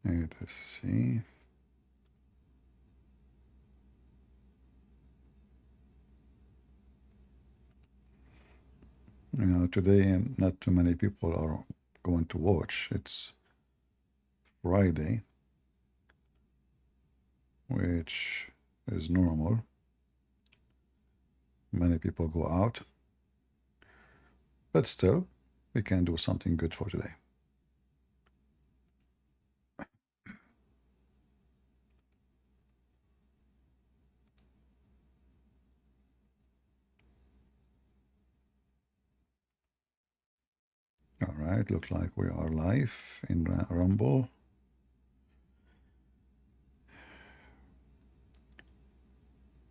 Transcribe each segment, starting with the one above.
Let's see. You know, today not too many people are going to watch. It's Friday, which is normal. Many people go out, but still, we can do something good for today. All right, look like we are live in Rumble.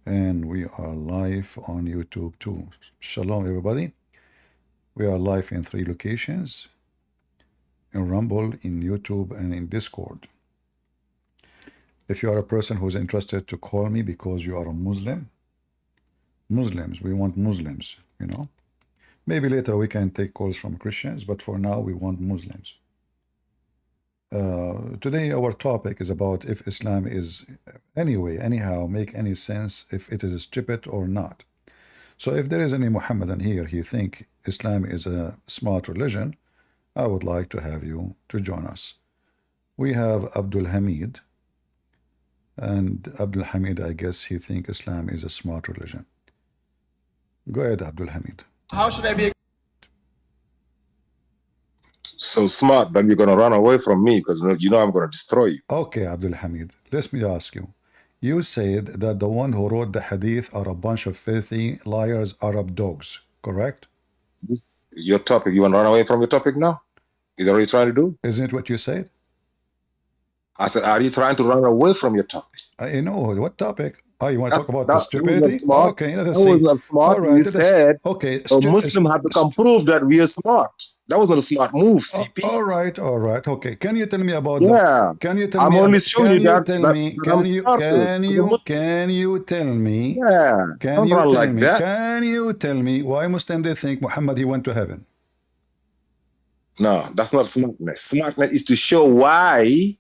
And we are live on YouTube too. Shalom, everybody. We are live in 3 locations, in Rumble, in YouTube, and in Discord. If you are a person who's interested to call me because you are a Muslim, Muslims, we want Muslims, you know. Maybe later we can take calls from Christians, but for now we want Muslims. Today our topic is about if Islam is anyhow make any sense, if it is stupid or not. So if there is any Muhammadan here, he think Islam is a smart religion, I would like to have you to join us. We have Abdul Hamid, and Abdul Hamid, I guess he think Islam is a smart religion. Go ahead, Abdul Hamid. How should I be so smart that you're going to run away from me because you know I'm going to destroy you? Okay, Abdul Hamid, let me ask you. You said that the one who wrote the hadith are a bunch of filthy liars, Arab dogs, correct? This your topic. You want to run away from your topic now? Is that what you're trying to do? Isn't it what you said? I said, are you trying to run away from your topic? I know. What topic? Oh, you want to talk about the That stupidity? smart. Okay, let's That see. was not smart. All right, You said okay, a Muslim had to come prove that we are smart. That was not a smart move, CP. all right, okay. Can you tell me about yeah. Can you tell I'm me? only showing you that. Can you tell me? Yeah. Can you tell me? Can you tell me why Muslims they think Muhammad he went to heaven? No, that's not smartness. Smartness is to show why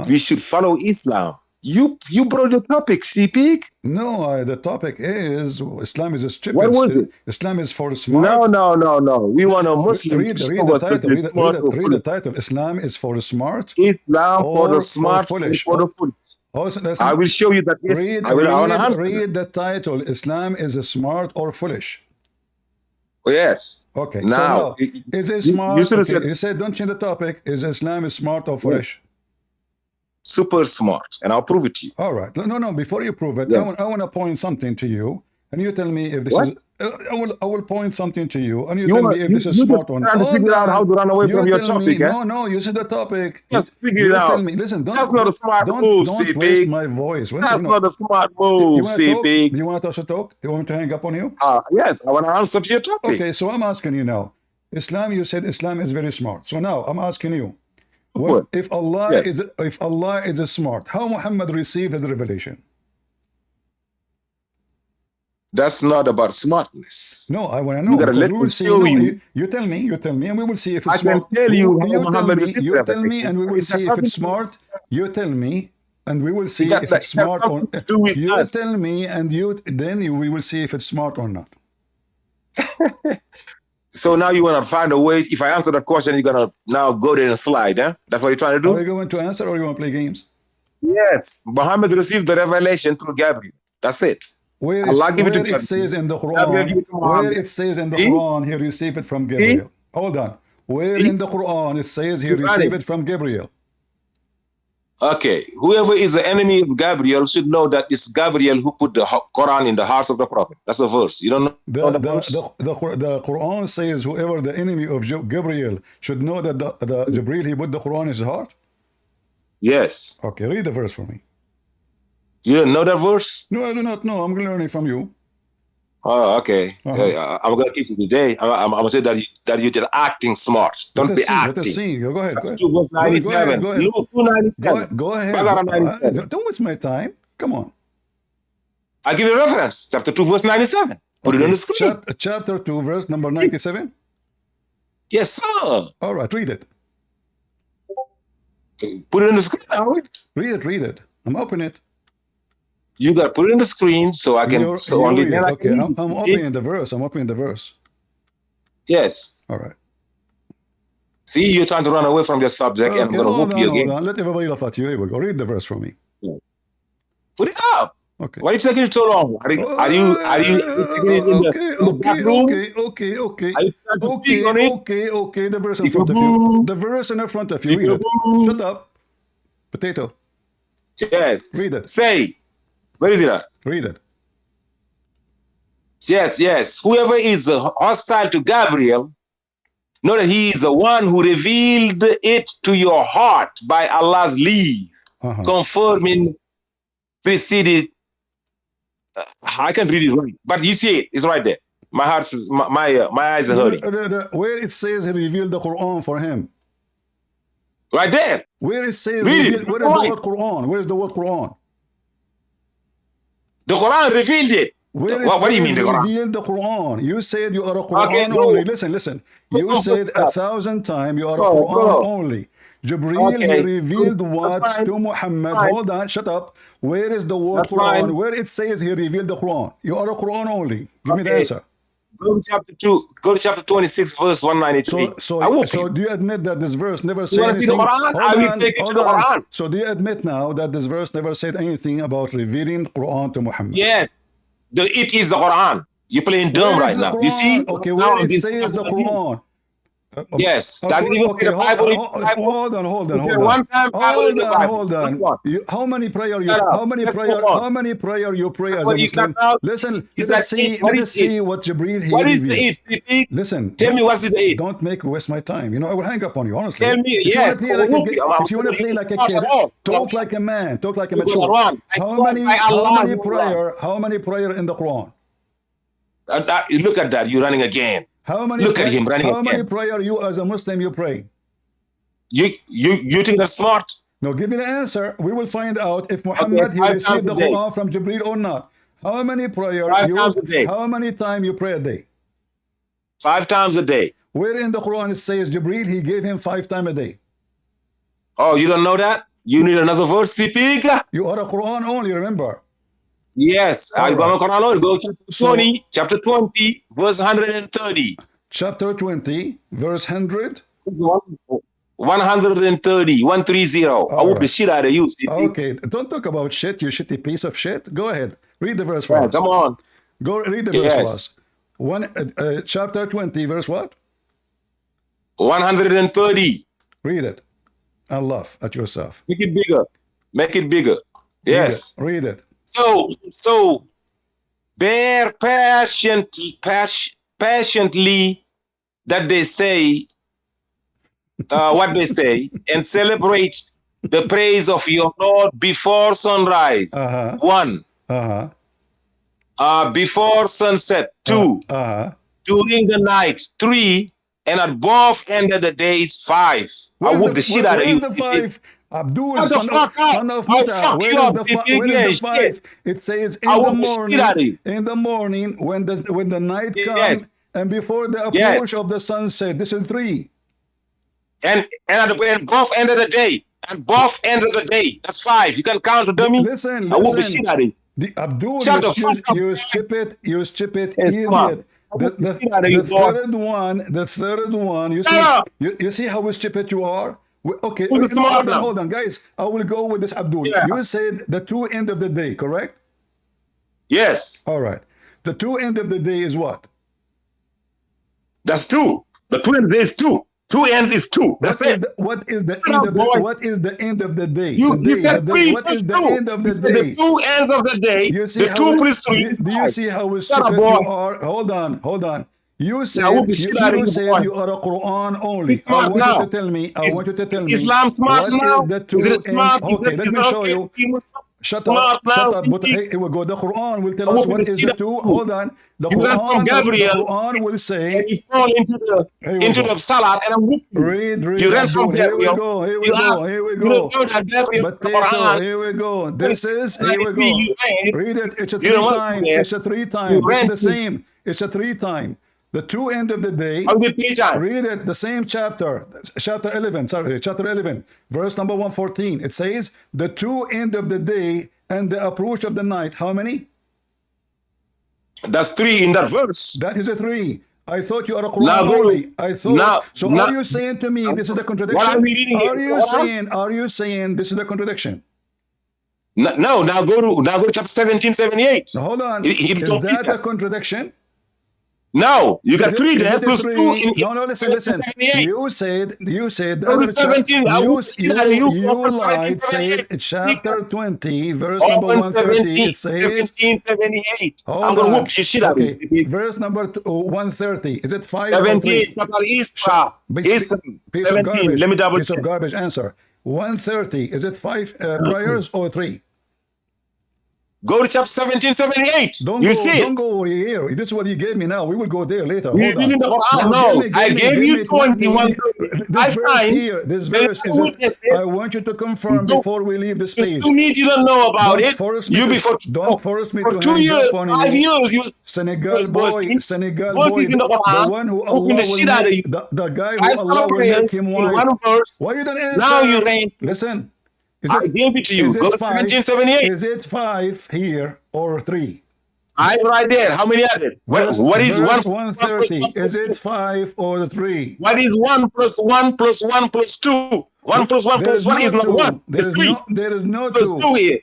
we should follow Islam. You brought the topic, CP. No, the topic is Islam is a stupid. What was it? Islam is for smart. No. We want a Muslim read the title. Islam is for the smart. Islam for the smart, for foolish. For the foolish. I will show you that. Yes, read the title. Islam is a smart or foolish. Oh, yes. Okay. Now, so is it smart? You said don't change the topic. Is Islam is smart or foolish? Yes. Super smart, and I'll prove it to you. All right. No. Before you prove it, I want to point something to you, and you tell me if this is. I will point something to you, and you tell me if this is smart or not. Trying to figure out how to run away from your topic. No. You said the topic. Just figure it out. Tell me. Listen. That's not a smart move, Don't waste my voice. That's not a smart move, CP. You want us to talk? You want me to hang up on you? Yes. I want to answer to your topic. Okay. So I'm asking you now. Islam. You said Islam is very smart. So now I'm asking you. Well, if Allah is smart, how Muhammad received his revelation? That's not about smartness. No, I want to know. You gotta let me show you. You tell me, and we will see if it's smart. I can tell you how Muhammad received you tell me, and we will see if it's smart. You tell me, and we will see if it's smart or not. You tell me, and we will see if it's smart or not. So now you want to find a way. If I answer the question, you're going to now go there and slide, huh? That's what you're trying to do? Are you going to answer or you want to play games? Yes. Muhammad received the revelation through Gabriel. That's it. Where it says in the Quran, he received it from Gabriel. Hold on. Where in the Quran it says he received it from Gabriel? Okay, whoever is the enemy of Gabriel should know that it's Gabriel who put the Quran in the hearts of the prophet. That's a verse. You don't know the verse? The Quran says whoever the enemy of Gabriel should know that the Jibril, he put the Quran in his heart? Yes. Okay, read the verse for me. You don't know that verse? No, I do not know. I'm going to learn it from you. Oh, okay. I'm going to teach you today. I'm going to say that you're just acting smart. Don't be acting. Let us see. Go ahead. Verse 97. Luke 2:97. Go ahead. Don't waste my time. Come on. I'll give you a reference. Chapter 2, verse 97. Put it on the screen. Chapter 2, verse number 97? Yes, sir. All right, read it. Put it on the screen now. Read it, read it. I'm opening it. You got to put it on the screen so I can, You only read then it. I Okay, can I'm read it. opening the verse. I'm opening the verse. Yes. All right. See, you're trying to run away from your subject, and I'm Okay, going to hold whoop on, you hold again. on. Let everybody laugh at you. Here we go. Read the verse for me. Put it up. Okay. Why are you taking it so long? Are you taking it in the back room? Okay. Are you trying to pig on it? Okay. The verse in front of you. Peekaboo. The verse in front of you. Read it. Peekaboo. Shut up. Potato. Yes. Read it. Say. Where is it at? Read it. Yes. Whoever is hostile to Gabriel, know that he is the one who revealed it to your heart by Allah's leave, confirming preceded. I can't read it right, but you see it. It's right there. My heart's my eyes are hurting. Where it says he revealed the Quran for him. Right there. Where it says read it. Where is the word Quran? Where is the word Quran? The Quran revealed it. What do you mean the Quran? Revealed the Quran. You said you are a Quran only. Listen. You said 1,000 times you are a Quran only. Jibreel, he revealed what to Muhammad. Hold on, shut up. Where is the word Quran? Where it says he revealed the Quran? You are a Quran only. Give me the answer. Go to chapter 2. Go to chapter 26, verse 193. So do you admit that this verse never said anything? You want to see the Quran? I will take it to the Quran. So do you admit now that this verse never said anything about revealing Quran to Muhammad? Yes. It is the Quran. You're playing dumb right now. You see? Okay, where it says the Quran? Yes. Does it even say the Bible? Hold on. One time Hold on. How many prayer you pray as a Muslim? Listen, let us see what Jibreel he What is the it? Listen. Tell me what's the it. Don't waste my time. You know, I will hang up on you, honestly. Tell me, yes. If you want to play like a kid, talk like a man, talk like a mature. How many prayer in the Quran? Look at that, you're running again. Look at him running again. How many prayer you as a Muslim you pray? You think that's smart? No, give me the answer. We will find out if Muhammad he received the Quran from Jibreel or not. How many prayer 5 times a day. How many times you pray a day? 5 times a day. Where in the Quran it says Jibreel he gave him 5 times a day? Oh, you don't know that? You need another verse, speak. You are a Quran only, remember? Yes, I go to chapter 20, verse 130. Chapter 20, verse 100? 130, 130. I whoop the shit out of you. Okay, don't talk about shit, you shitty piece of shit. Go ahead, read the verse for us. Come on. Go read the verse for us. Chapter 20, verse what? 130. Read it and laugh at yourself. Make it bigger. Make it bigger. Yes. Read it. So bear patiently that they say what they say, and celebrate the praise of your Lord before sunrise. 1. Before sunset. 2. During the night. 3. And at both end of the days. 5. I whoop the shit out of you. Abdul, son of Mata, where is the 5? It says in the morning when the night comes and before the approach of the sunset. This is 3. And both end of the day. And both ends of the day. That's 5. You can count to dummy. Listen. I whoop the shit out of you. Abdul, you stupid idiot. The third one, you see how stupid you are? Okay, hold on, guys. I will go with this, Abdul. You said the 2 end of the day, correct? Yes. All right. The 2 end of the day is what? That's 2. The 2 ends is 2. 2 ends is 2. That's it. What is the end of the day? You said 3. What is the end of the day? The 2 ends of the day. The 2 plus 3 is 5. Do you see how stupid you are? Hold on. You said you are a Quran only. I want you to tell me. Islam smart now? Is it smart? Okay, let me show you. Shut up. But hey, here we go. The Quran will tell us what is the 2. Hold on. The Quran will say. You fall into the salat and I'm with you. Read. You ran from Gabriel. Here we go. Potato. Here we go. This is. Here we go. Read it. It's a 3 times. It's a 3 times. It's the same. It's a 3 times. The two end of the day. How many 3 times? Read it, the same chapter, chapter 11, sorry, chapter 11, verse number 114. It says, the two end of the day and the approach of the night. How many? That's 3 in that verse. That is a 3. I thought you are a Quran only. I thought. So are you saying to me this is a contradiction? What are we reading? Are you saying this is a contradiction? No, now go to chapter 1778. Now hold on. Is that a contradiction? No, you got 3 there plus 2 in no, listen. You said you lied, said chapter 20, verse number 130, it says 1778. I'm gonna whoop your shit out of you. Verse number 130. Is it 5 17 piece of garbage. Let me double piece of garbage answer. 130. Is it 5 prayers or 3? Go to chapter 1778. Don't go over here. This is what you gave me now. We will go there later. Hold on. No, I gave you 21. This verse here, this verse is it. I want you to confirm before we leave this page. You need you don't know about it. Don't force me to 2 years, 5 years. You Senegal boy, the one who Allah will make, the guy who Allah will make him white. Why you don't answer? Now you ran. Listen. I gave it to you. Go to 1778. Is it 5 here or 3? I'm right there. How many are there? What is 130? Is it 5 or 3? What is 1 plus 1 plus 1 plus 2? 1 plus 1 plus 1 is not 1. There is no 2. Plus 2 here.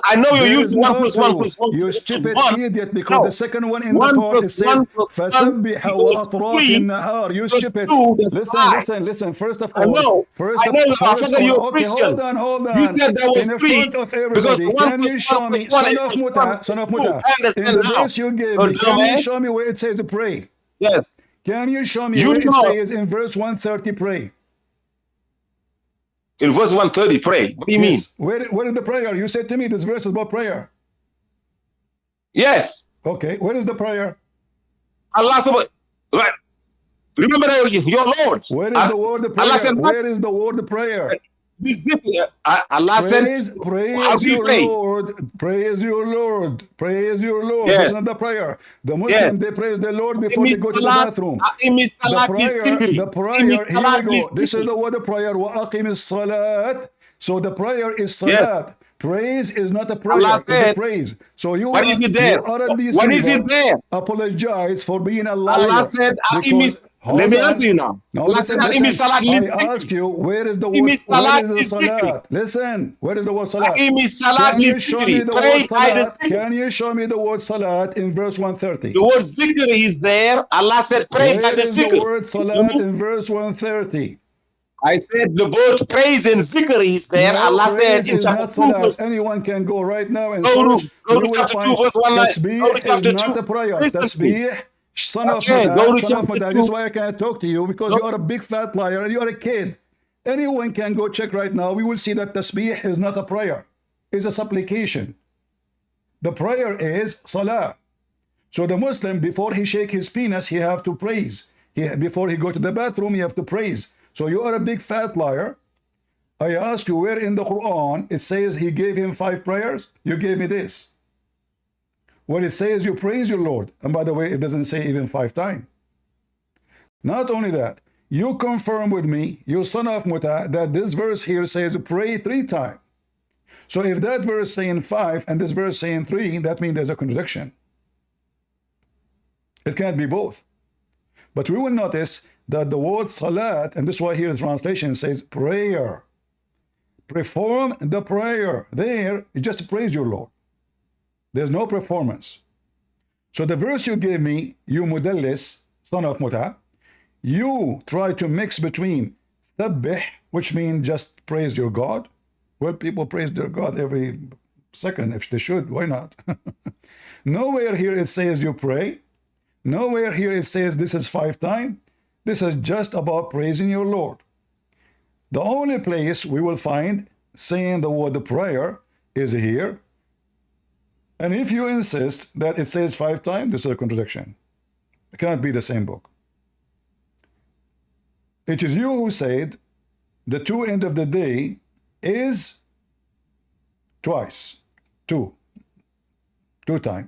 I know you're using 1 plus 1 plus 1. You stupid idiot, because the second one in the part is says فَسَبِّحَ وَأَطْرَافِ النَّهَارِ. You stupid. Listen. First of all. Hold on. You said that was 3. Because 1 can you show me, son of Muta, in the verse you gave me, can you show me where it says pray? Yes. Can you show me where it says in verse 130 pray? In verse 130, pray. What do you mean? Where is the prayer? You said to me this verse is about prayer. Yes. Okay, where is the prayer? Allah subhanahu. Right. Remember your Lord. Where is the word of prayer? Where is the word of prayer? Allah said, praise your Lord, praise your Lord, praise your Lord. Yes. This is not the prayer. The Muslims, they praise the Lord before they go to the bathroom. The prayer, here we go. This is the word of prayer. وَأَقِمِ الصَّلَاةِ. So the prayer is salat. Yes. Praise is not a prayer, it's a praise. So you what is it there? What is it there? Apologize for being a liar. Allah said, let me answer you now. Allah said, I ask you, where is the word salat? Listen, where is the word salat? Can you show me the word salat? Can you show me the word salat in verse 130? The word zikr is there. Allah said, pray by the zikr. Where is the word salat in verse 130? I said the word praise and zikr is there. No, Allah said in chapter 2. Anyone can go right now and go to chapter 2 verse 1. Tasbih is not a prayer. Tasbih, son of Mada. This is why I can't talk to you, because you are a big fat liar and you are a kid. Anyone can go check right now. We will see that tasbih is not a prayer. It's a supplication. The prayer is salah. So the Muslim, before he shake his penis, he have to praise. Before he go to the bathroom, he have to praise. So you are a big fat liar. I ask you, where in the Quran it says he gave him 5 prayers? You gave me this. Where it says you praise your Lord. And by the way, it doesn't say even 5 times. Not only that, you confirm with me, you son of Muta, that this verse here says pray 3 times. So if that verse saying 5 and this verse saying 3, that means there's a contradiction. It can't be both. But we will notice that the word salat, and this is why here the translation says prayer. Perform the prayer. There, you just praise your Lord. There's no performance. So the verse you gave me, you mudallis, son of Muta, you try to mix between sabbih, which means just praise your God. Well, people praise their God every second if they should. Why not? Nowhere here it says you pray. Nowhere here it says this is 5 times. This is just about praising your Lord. The only place we will find saying the word prayer is here. And if you insist that it says 5 times, this is a contradiction. It cannot be the same book. It is you who said the 2 end of the day is twice. 2 times.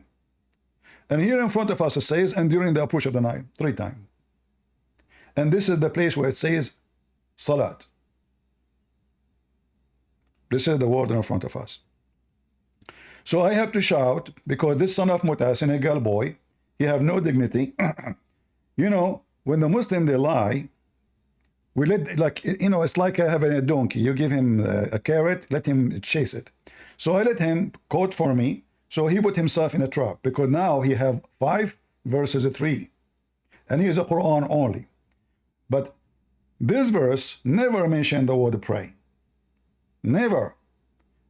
And here in front of us it says, and during the approach of the night, 3 times. And this is the place where it says salat. This is the word in front of us. So I have to shout because this son of Muta, Senegal boy, he have no dignity. You know, when the Muslim they lie, we let, like, you know, it's like having a donkey. You give him a carrot, let him chase it. So I let him quote for me. So he put himself in a trap because now he have 5 verses 3, and he is a Quran only. But this verse never mentioned the word pray. Never.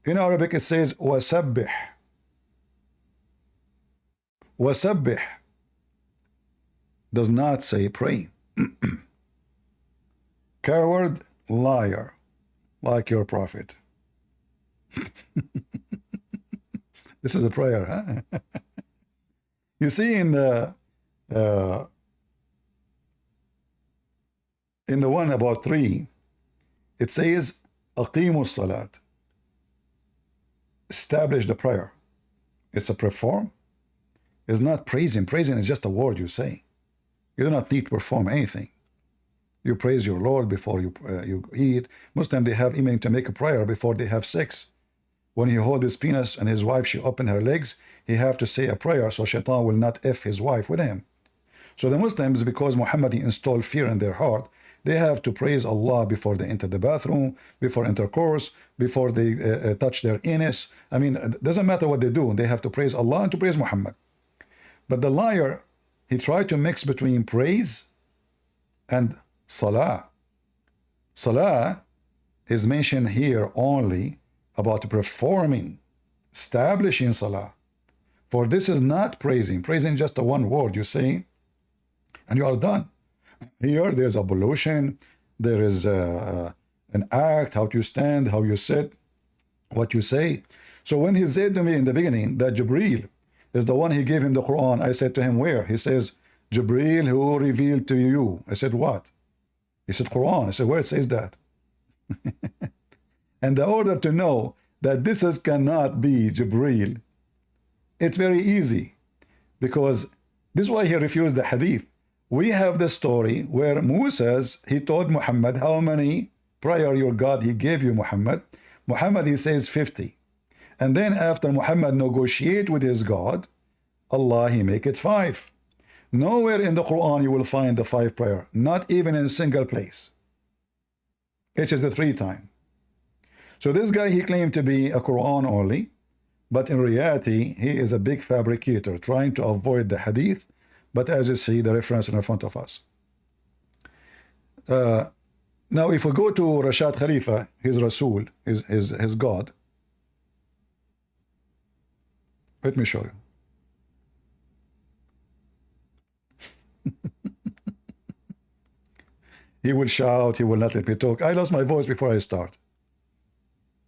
In Arabic it says wasabbih. Wasabbih does not say pray. Coward, liar, like your prophet. This is a prayer, huh? You see in the one about 3, it says aqimu salat. Establish the prayer. It's a perform. It's not praising. Praising is just a word you say. You do not need to perform anything. You praise your Lord before you eat. Muslims, they have even to make a prayer before they have sex. When he hold his penis and his wife, she open her legs, he have to say a prayer so shaitan will not F his wife with him. So the Muslims, because Muhammad installed fear in their heart, they have to praise Allah before they enter the bathroom, before intercourse, before they touch their anus. I mean, it doesn't matter what they do. They have to praise Allah and to praise Muhammad. But the liar, he tried to mix between praise and salah. Salah is mentioned here only about performing, establishing salah. For this is not praising. Praising is just a one word you say, and you are done. Here there's ablution, there is an act, how you stand, how you sit, what you say. So when he said to me in the beginning that Jibreel is the one he gave him the Quran, I said to him, where? He says, Jibreel who revealed to you. I said, what? He said, Quran. I said, where it says that? And the order to know that this cannot be Jibreel, it's very easy, because this is why he refused the hadith. We have the story where Moses, he told Muhammad how many prayer your God he gave you, Muhammad. Muhammad, he says 50. And then after Muhammad negotiate with his God, Allah, he make it 5. Nowhere in the Quran you will find the 5 prayer, not even in a single place. It is the 3 times. So this guy, he claimed to be a Quran only, but in reality, he is a big fabricator trying to avoid the hadith. But as you see, the reference in front of us. Now, if we go to Rashad Khalifa, his Rasul, his God, let me show you. He will shout, he will not let me talk. I lost my voice before I start.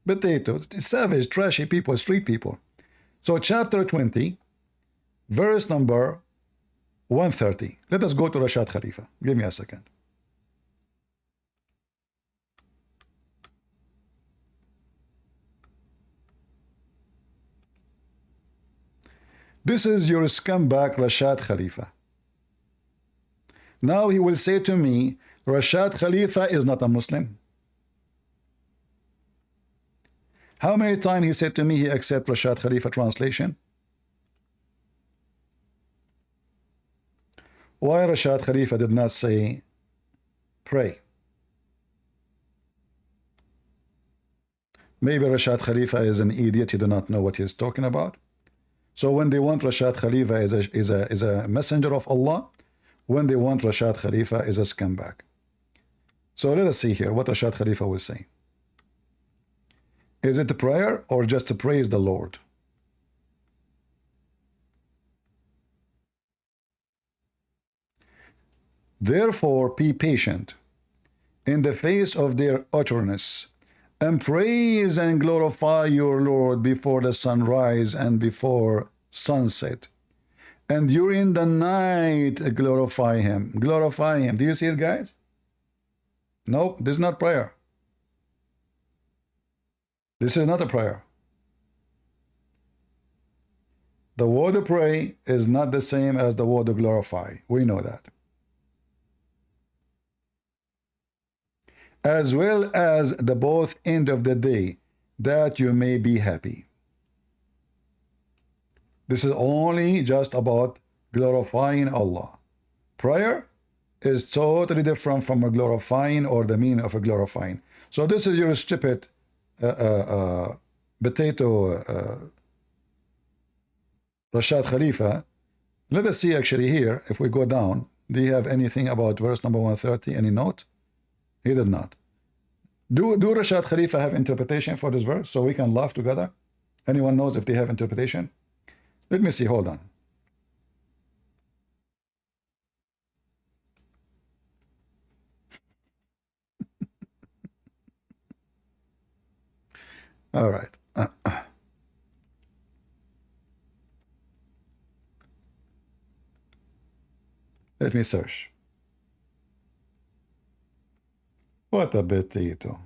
Potatoes, savage, trashy people, street people. So chapter 20, verse number 130. Let us go to Rashad Khalifa. Give me a second. This is your scumbag Rashad Khalifa. Now he will say to me, Rashad Khalifa is not a Muslim. How many times he said to me he accept Rashad Khalifa translation? Why Rashad Khalifa did not say pray? Maybe Rashad Khalifa is an idiot, he do not know what he is talking about. So when they want Rashad Khalifa is a messenger of Allah, when they want Rashad Khalifa is a scumbag. So let us see here what Rashad Khalifa will say. Is it a prayer or just to praise the Lord? Therefore, be patient in the face of their utterance, and praise and glorify your Lord before the sunrise and before sunset. And during the night, glorify him. Glorify him. Do you see it, guys? No, this is not prayer. This is not a prayer. The word pray is not the same as the word glorify. We know that. As well as the both end of the day, that you may be happy. This is only just about glorifying Allah. Prayer is totally different from a glorifying or the meaning of a glorifying. So this is your stupid potato Rashad Khalifa. Let us see actually here, if we go down, do you have anything about verse number 130, any note? He did not. Do Rashad Khalifa have interpretation for this verse so we can laugh together? Anyone knows if they have interpretation? Let me see, hold on. All right. Let me search. What a potato.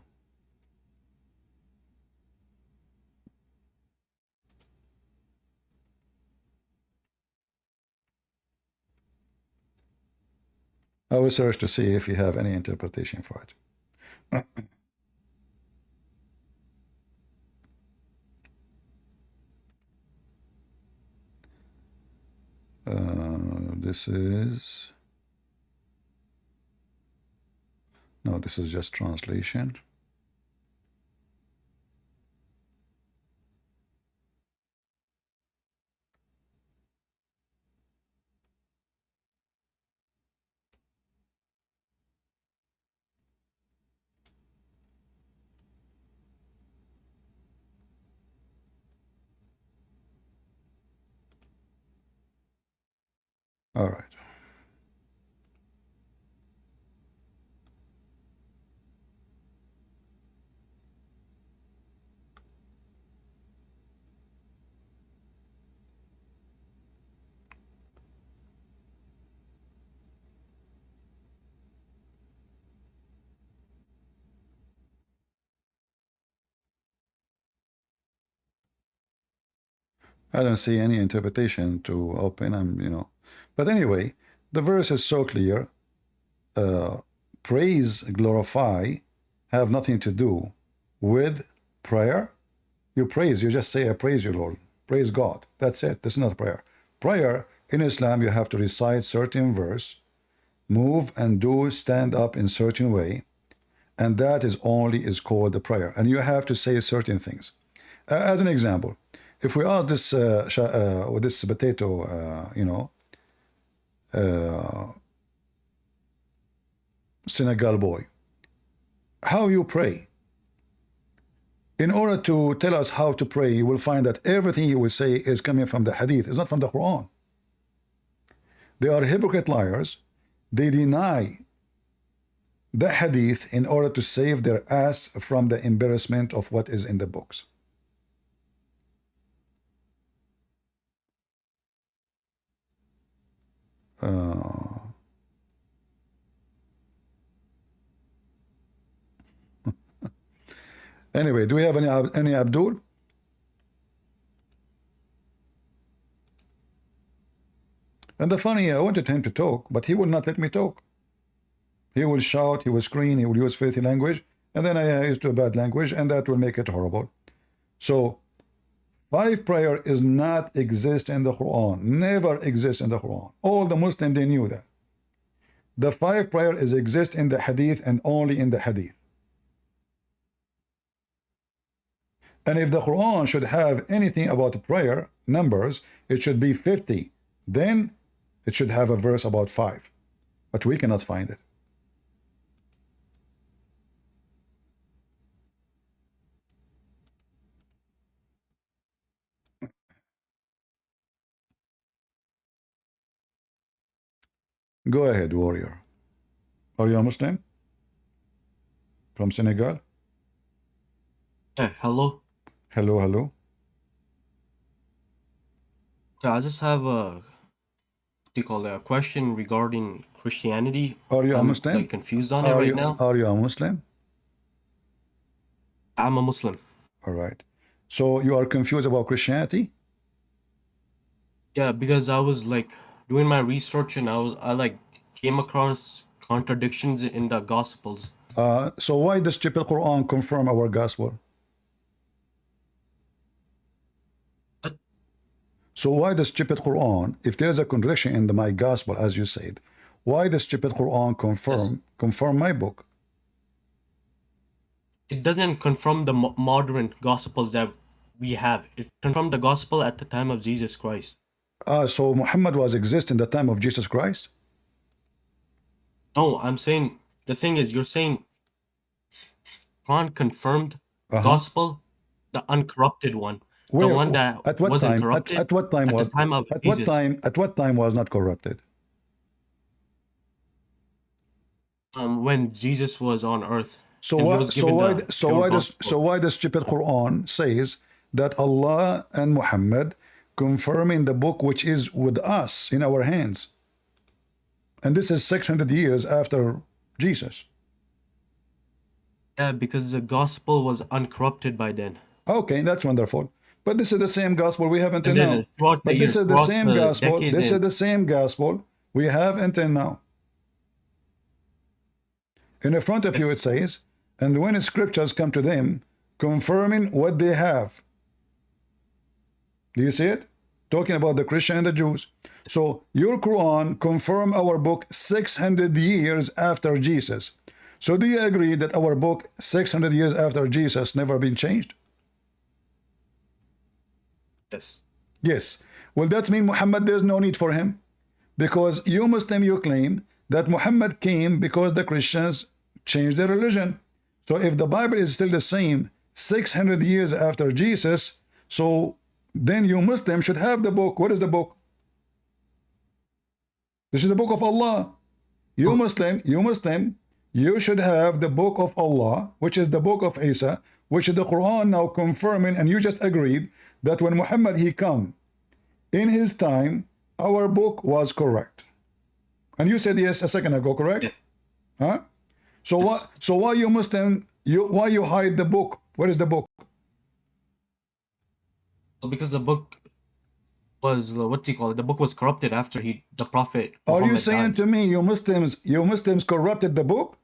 I will search to see if you have any interpretation for it. This is... No, this is just translation. All right. I don't see any interpretation to open, But anyway, the verse is so clear. Praise, glorify, have nothing to do with prayer. You praise, you just say, I praise you, Lord. Praise God. That's it. This is not prayer. Prayer, in Islam, you have to recite certain verse, move and do stand up in certain way, and that is called the prayer. And you have to say certain things. As an example, if we ask this this potato, Senegal boy, how you pray? In order to tell us how to pray, you will find that everything he will say is coming from the hadith. It's not from the Quran. They are hypocrite liars. They deny the hadith in order to save their ass from the embarrassment of what is in the books. Anyway, do we have any Abdul? And the funny, I wanted him to talk, but he will not let me talk. He will shout, he will scream, he will use filthy language, and then I use a bad language, and that will make it horrible. So, 5 prayer is not exist in the Quran, never exist in the Quran. All the Muslims, they knew that. The 5 prayer is exist in the Hadith and only in the Hadith. And if the Quran should have anything about prayer, numbers, it should be 50. Then it should have a verse about 5. But we cannot find it. Go ahead, warrior. Are you a Muslim? From Senegal? Yeah, hello. Hello, hello. Yeah, I just have a question regarding Christianity. Are you a I'm Muslim? like confused on it right now. Are you a Muslim? I'm a Muslim. All right. So you are confused about Christianity? Yeah, because I was like doing my research and I like came across contradictions in the Gospels. So why does stupid Quran confirm our gospel? But So why the stupid Quran, if there's a contradiction in my gospel, as you said, why the stupid Quran yes, confirm my book? it doesn't confirm the modern Gospels that we have. It confirmed the Gospel at the time of Jesus Christ. So Muhammad was exist in the time of Jesus Christ? No, I'm saying the thing is, you're saying Quran confirmed Uh-huh. Gospel, the uncorrupted one, the Where? one that At what wasn't time? corrupted At what time at the was? time of At what Jesus. time? At what time was not corrupted? When Jesus was on earth So and he what? was given the pure So gospel. why the stupid Quran says that Allah and Muhammad confirming the book which is with us in our hands, and this is 600 years after Jesus. Yeah, because the gospel was uncorrupted by then. Okay, that's wonderful. But this is the same gospel we have until And now. then throughout the But this years, is the throughout same the gospel. decades, This and is the same gospel we have until now. In the front of you it yes, says, and when scriptures come to them, confirming what they have. Do you see it? Talking about the Christian and the Jews. So your Quran confirm our book 600 years after Jesus. So do you agree that our book 600 years after Jesus never been changed? yes, Yes. Well, that means Muhammad, there's no need for him. Because you Muslim, you claim that Muhammad came because the Christians changed their religion. So if the Bible is still the same 600 years after Jesus, so then you Muslim should have the book. What is the book? This is the book of Allah. You Muslim, you should have the book of Allah, which is the book of Isa, which is the Quran now confirming, and you just agreed that when Muhammad he come in his time, our book was correct. And you said yes a second ago, correct? yeah, Huh? So yes. what? So why you Muslim? Why you hide the book? Where is the book? Because the book was what do you call it? The book was corrupted after the Prophet Are you Muhammad saying died. to me you Muslims corrupted the book?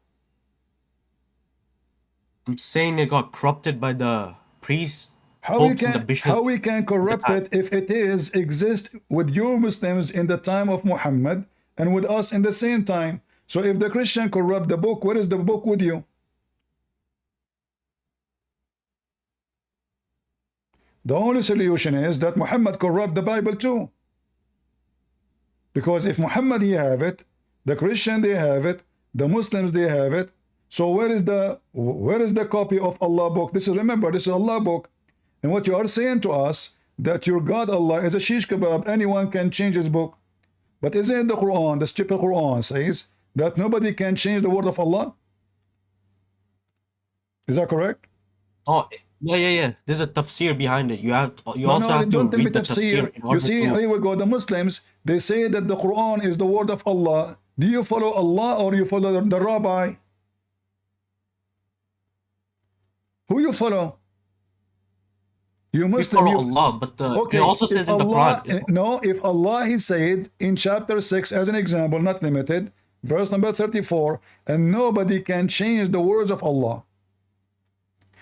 I'm saying it got corrupted by the priests, How popes, and the bishops we can at the corrupt time. it if it is exist with you Muslims in the time of Muhammad and with us in the same time? So if the Christian corrupt the book, where is the book with you? The only solution is that Muhammad corrupt the Bible too. Because if Muhammad he have it, the Christian they have it, the Muslims they have it. So where is the copy of Allah book? This is, remember, this is Allah book. And what you are saying to us that your God Allah is a shish kebab, anyone can change his book. But isn't the Quran, the stupid Quran says that nobody can change the word of Allah? Is that correct? Oh, yeah. There's a tafsir behind it. You No, also have to don't tell me read the tafsir tafsir. in You order see, to. here we go. The Muslims, they say that the Quran is the word of Allah. Do you follow Allah or you follow the rabbi? Who you follow? You We Muslim, follow you Allah, but it okay. also If says in the Quran. if Allah he said in chapter 6 as an example, not limited, verse number 34, and nobody can change the words of Allah.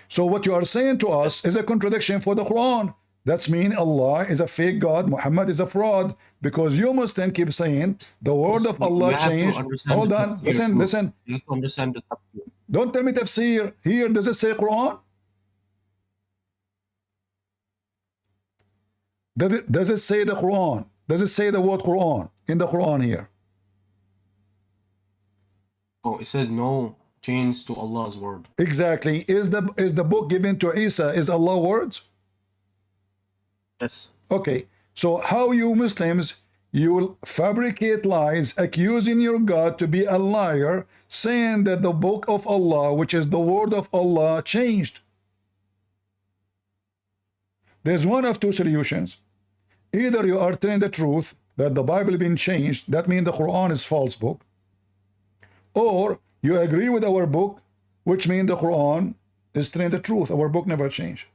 So what you are saying to us is a contradiction for the Quran. That's mean Allah is a fake God, Muhammad is a fraud, because you Muslim keep saying the word of You Allah have to changed. understand Hold the on, tafsir too. listen. You have to understand the tafsir. Don't tell me tafsir. Here, does it say Quran? Does it say the Quran? Does it say the word Quran in the Quran here? Oh, it says no change to Allah's word. Exactly. Is the book given to Isa is Allah words? Yes. Okay. So how you Muslims you will fabricate lies accusing your God to be a liar, saying that the book of Allah, which is the word of Allah, changed. There's one of two solutions. Either you are telling the truth that the Bible been changed, that means the Quran is false book, or you agree with our book, which means the Quran is telling the truth. Our book never changed.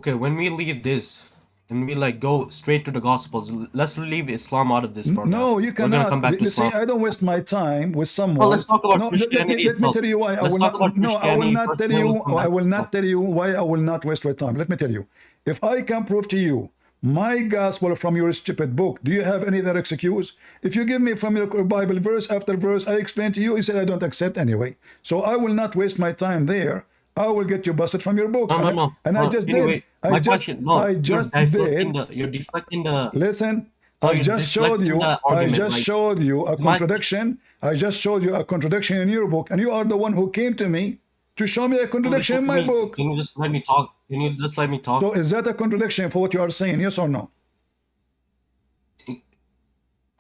Okay, when we leave this and we like go straight to the Gospels, let's leave Islam out of this for now. No, you We're gonna come cannot. back to You see, Islam. I don't waste my time with Well, let's someone. talk about No, Christianity let me itself. tell you why I Let's will talk not. about No, I will Christianity not first, tell and then you. we'll come I back to will Islam. not tell you why I will not waste my time. Let me tell you. If I can prove to you my gospel from your stupid book, do you have any other excuse? If you give me from your Bible verse after verse, I explain to you, you say I don't accept anyway. So I will not waste my time there. I will get you busted from your book. No, no, no. And I just did. Anyway, my question. No, I just did. you're deflecting the. Listen, No, I you're just showed deflecting you, the argument. Like a my. contradiction. I just showed you a contradiction in your book, and you are the one who came to me to show me a contradiction Listen in to my me. book. Can you just let me talk? Can you just let me talk? So is that a contradiction for what you are saying, yes or no? Can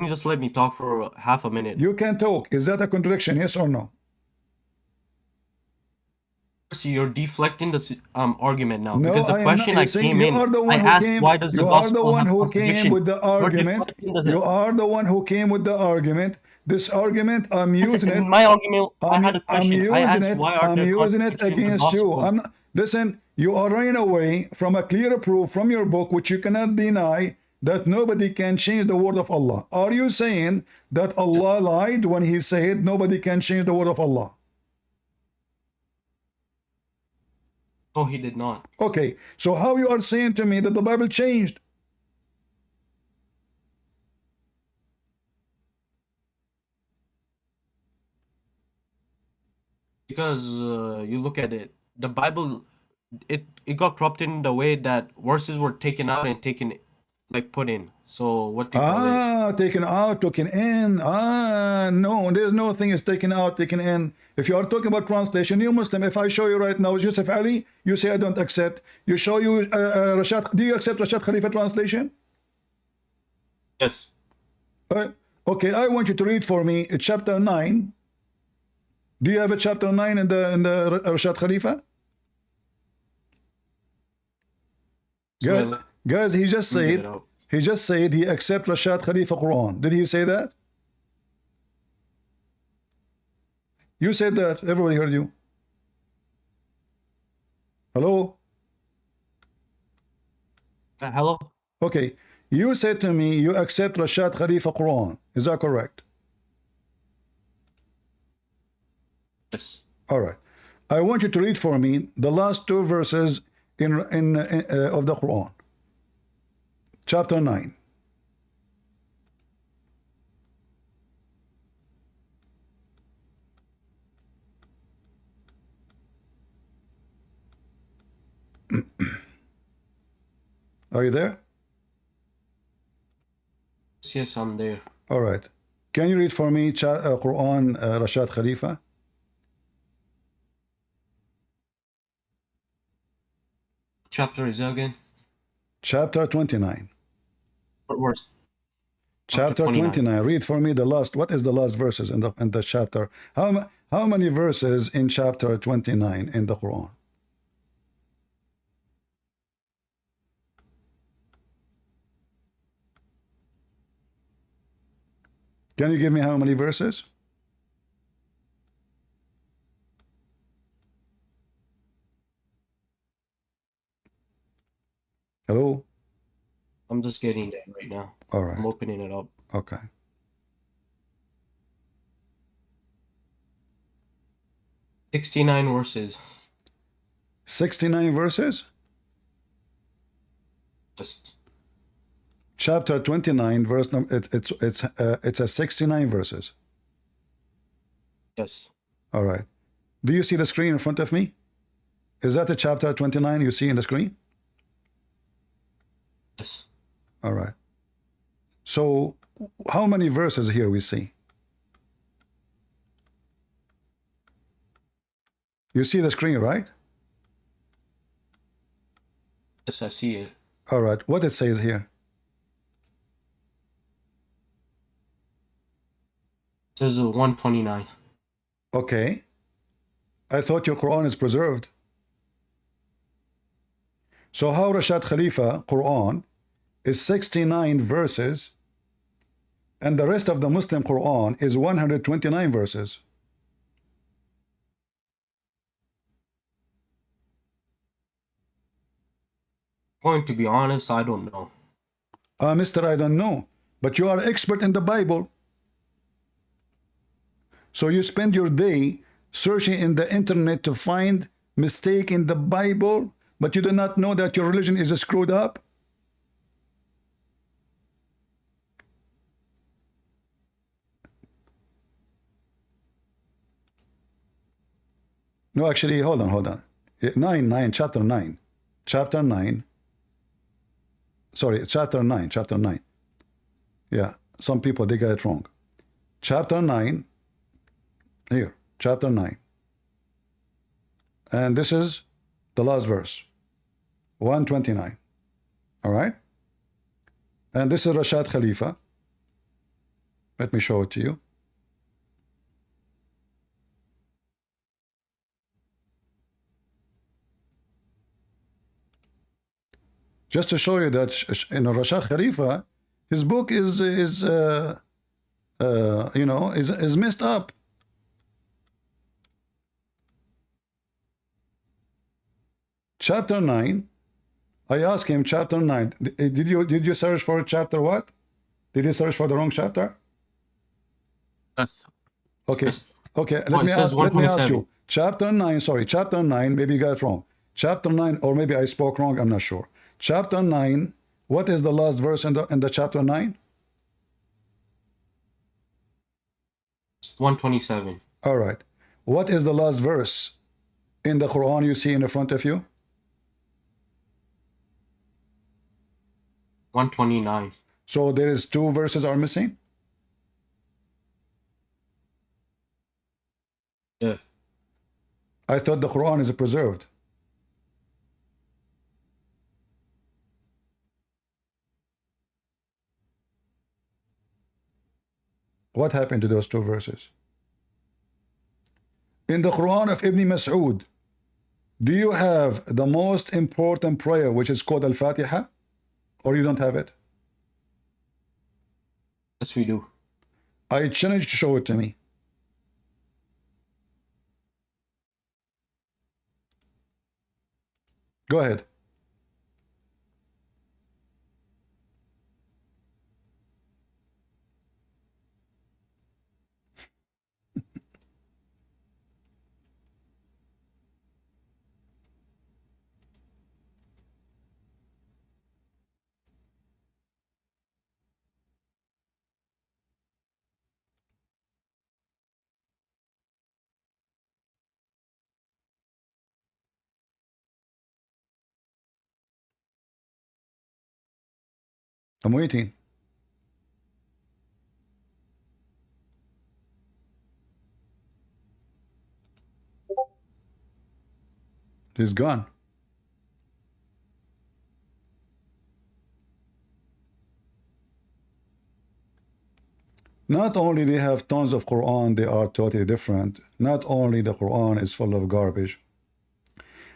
you just let me talk for half a minute? You can talk. Is that a contradiction, yes or no? So you're deflecting the argument now, No, because the I am not. question You I see, came you in, are the I one who asked came. why does the You are the gospel one have who came contradiction? with the You're argument. deflecting the. You are the one who came with the argument. This argument, I'm using In it. my argument, I had a I'm question. I using asked it. why are I'm there using it contradictions in the against you. gospels? I'm not, listen. You are running away from a clear proof from your book, which you cannot deny, that nobody can change the word of Allah. Are you saying that Allah lied when He said nobody can change the word of Allah? No, he did not. Okay, so how you are saying to me that the Bible changed? Because you look at it, the Bible, it got corrupted in the way that verses were taken out and taken, like put in. So what do you call it? Taken out, taken in. No, there's no thing is taken out, taken in. If you are talking about translation, you Muslim, if I show you right now Yusuf Ali, you say I don't accept. You show you Rashad, do you accept Rashad Khalifa translation? Yes. Okay, I want you to read for me chapter 9. Do you have a chapter 9 in the Rashad Khalifa? Guys, he just said he accept Rashad Khalifa Quran. Did he say that? You said that. Everybody heard you. Hello? Hello? Okay. You said to me you accept Rashad Khalifa Quran. Is that correct? Yes. All right. I want you to read for me the last two verses of the Quran. Chapter 9. Are you there? Yes, I'm there. All right. Can you read for me Quran Rashad Khalifa? Chapter is that again? Chapter 29. What verse? Chapter 29. Read for me the last. What is the last verses in the chapter? How many verses in chapter 29 in the Quran? Can you give me how many verses? Hello? I'm just getting that right now. All right. I'm opening it up. Okay. $69 verses. 69 verses? Yes. Chapter 29, verse number. It's a 69 verses. Yes. All right. Do you see the screen in front of me? Is that the chapter 29 you see in the screen? Yes. All right. So how many verses here we see? You see the screen, right? Yes, I see it. All right. What it says here? It says 129. Okay. I thought your Quran is preserved. So how Rashad Khalifa Quran is 69 verses and the rest of the Muslim Quran is 129 verses? Point, to be honest, I don't know. Mister, I don't know. But you are expert in the Bible. So you spend your day searching in the internet to find mistake in the Bible, but you do not know that your religion is screwed up? No, actually, hold on. 9, chapter 9. Chapter 9. Sorry, chapter 9. Yeah, some people, they get it wrong. Chapter 9. Here, chapter 9. And this is the last verse. 129. All right? And this is Rashad Khalifa. Let me show it to you. Just to show you that Rashad Khalifa, his book is messed up. Chapter 9. I asked him, chapter 9. Did you search for chapter what? Did you search for the wrong chapter? Yes. Okay. Yes. Okay. Oh, Let me ask you. Chapter 9. Sorry, chapter 9. Maybe you got it wrong. Chapter 9, or maybe I spoke wrong. I'm not sure. Chapter 9. What is the last verse in the chapter 9? 127. All right. What is the last verse in the Quran you see in the front of you? 129. So there is 2 verses are missing? Yeah. I thought the Quran is preserved. What happened to those 2 verses? In the Quran of Ibn Mas'ud, do you have the most important prayer, which is called Al-Fatiha? Or you don't have it? Yes, we do. I challenge you to show it to me. Go ahead. I'm waiting. He's gone. Not only they have tons of Quran, they are totally different. Not only the Quran is full of garbage.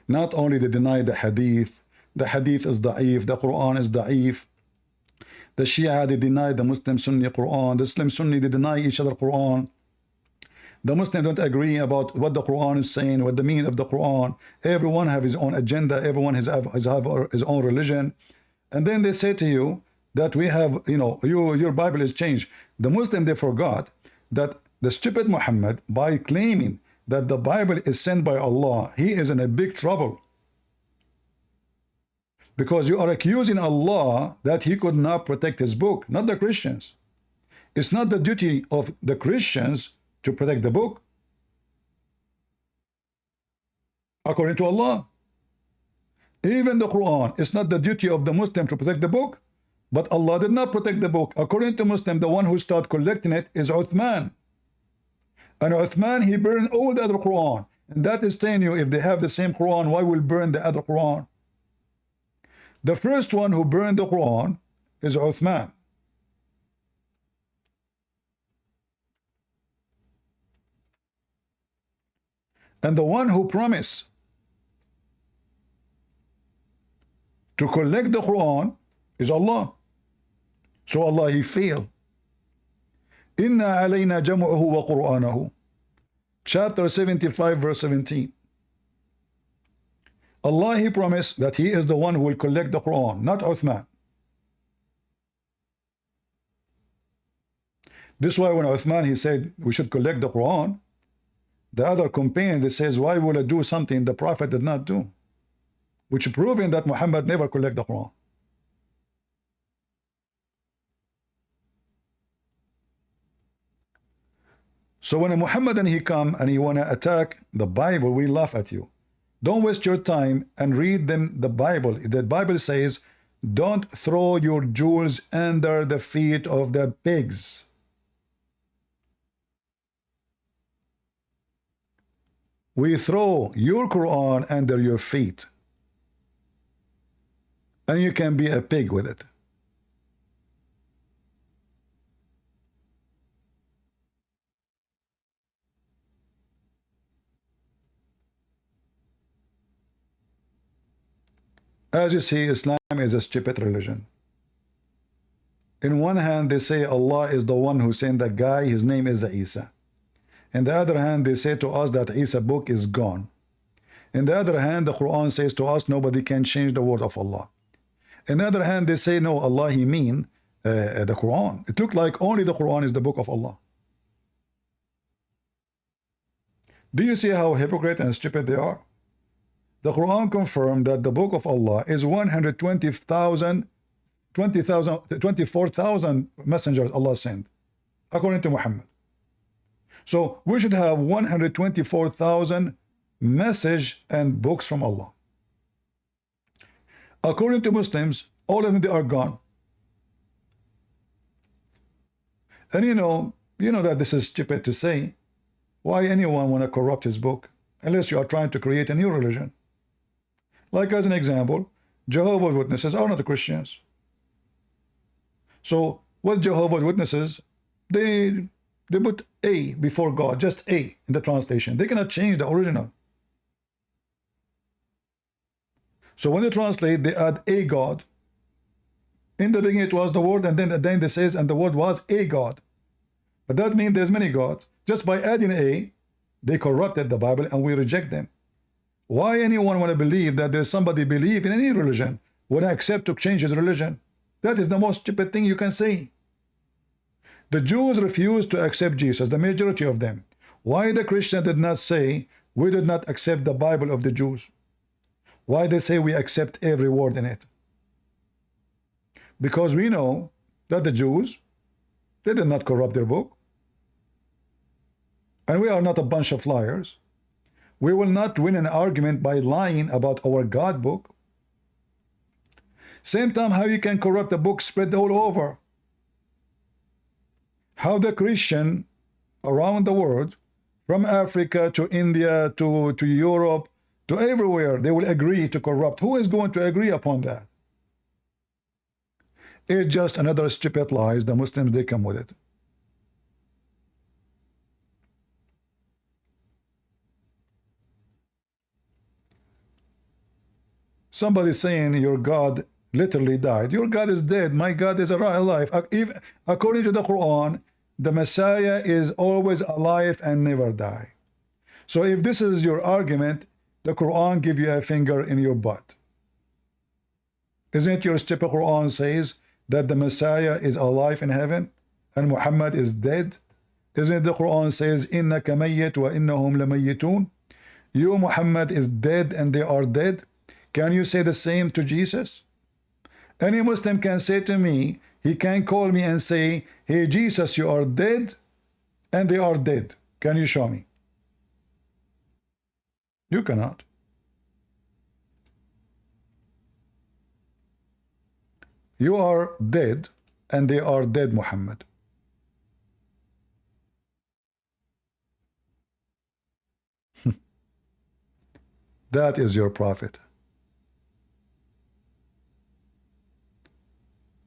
Not only they deny the hadith is da'if, the Quran is da'if. The Shia, they deny the Muslim Sunni Quran. The Muslim Sunni, they deny each other Quran. The Muslims don't agree about what the Quran is saying, what the meaning of the Quran. Everyone have his own agenda. Everyone has his own religion. And then they say to you that we have, your Bible is changed. The Muslim, they forgot that the stupid Muhammad, by claiming that the Bible is sent by Allah, he is in a big trouble. Because you are accusing Allah that he could not protect his book, not the Christians. It's not the duty of the Christians to protect the book, according to Allah. Even the Quran, it's not the duty of the Muslim to protect the book, but Allah did not protect the book. According to Muslim, the one who started collecting it is Uthman. And Uthman, he burned all the other Quran. And that is telling you, if they have the same Quran, why will burn the other Quran? The first one who burned the Quran is Uthman. And the one who promised to collect the Quran is Allah. So Allah, he failed. Inna alayna jam'uhu wa qur'anahu. Chapter 75, verse 17. Allah, He promised that He is the one who will collect the Quran, not Uthman. This is why when Uthman, he said we should collect the Quran, the other companion, that says, why will I do something the Prophet did not do? Which proving that Muhammad never collect the Quran. So when a Muhammadan he come and he want to attack the Bible, we laugh at you. Don't waste your time and read them the Bible. The Bible says, don't throw your jewels under the feet of the pigs. We throw your Quran under your feet, and you can be a pig with it. As you see, Islam is a stupid religion. In one hand, they say Allah is the one who sent the guy, his name is Isa. In the other hand, they say to us that Isa book is gone. In the other hand, the Quran says to us nobody can change the word of Allah. In the other hand, they say no, Allah he mean the Quran. It looked like only the Quran is the book of Allah. Do you see how hypocrite and stupid they are? The Quran confirmed that the book of Allah is 24,000 messengers Allah sent, according to Muhammad. So we should have 124,000 message and books from Allah. According to Muslims, all of them, they are gone. And you know that this is stupid to say. Why anyone want to corrupt his book? Unless you are trying to create a new religion. Like as an example, Jehovah's Witnesses are not Christians. So what Jehovah's Witnesses, they put A before God, just A in the translation. They cannot change the original. So when they translate, they add a God. In the beginning it was the word, and then at the end it says, and the word was a God. But that means there's many gods. Just by adding A, they corrupted the Bible and we reject them. Why anyone want to believe that there's somebody believe in any religion when I accept to change his religion? That is the most stupid thing you can say. The Jews refused to accept Jesus, the majority of them. Why the Christian did not say, we did not accept the Bible of the Jews? Why they say we accept every word in it? Because we know that the Jews, they did not corrupt their book. And we are not a bunch of liars. We will not win an argument by lying about our God book. Same time, how you can corrupt a book spread all over? How the Christian around the world, from Africa to India to Europe to everywhere, they will agree to corrupt. Who is going to agree upon that? It's just another stupid lies. The Muslims, they come with it. Somebody saying your God literally died. Your God is dead. My God is alive. According to the Quran, the Messiah is always alive and never die. So if this is your argument, the Quran give you a finger in your butt. Isn't your stupid Quran says that the Messiah is alive in heaven and Muhammad is dead? Isn't the Quran says innaka mayyit wa innahum lamayyitun? You Muhammad is dead and they are dead. Can you say the same to Jesus? Any Muslim can say to me, he can call me and say, hey Jesus, you are dead and they are dead. Can you show me? You cannot. You are dead and they are dead, Muhammad. That is your prophet.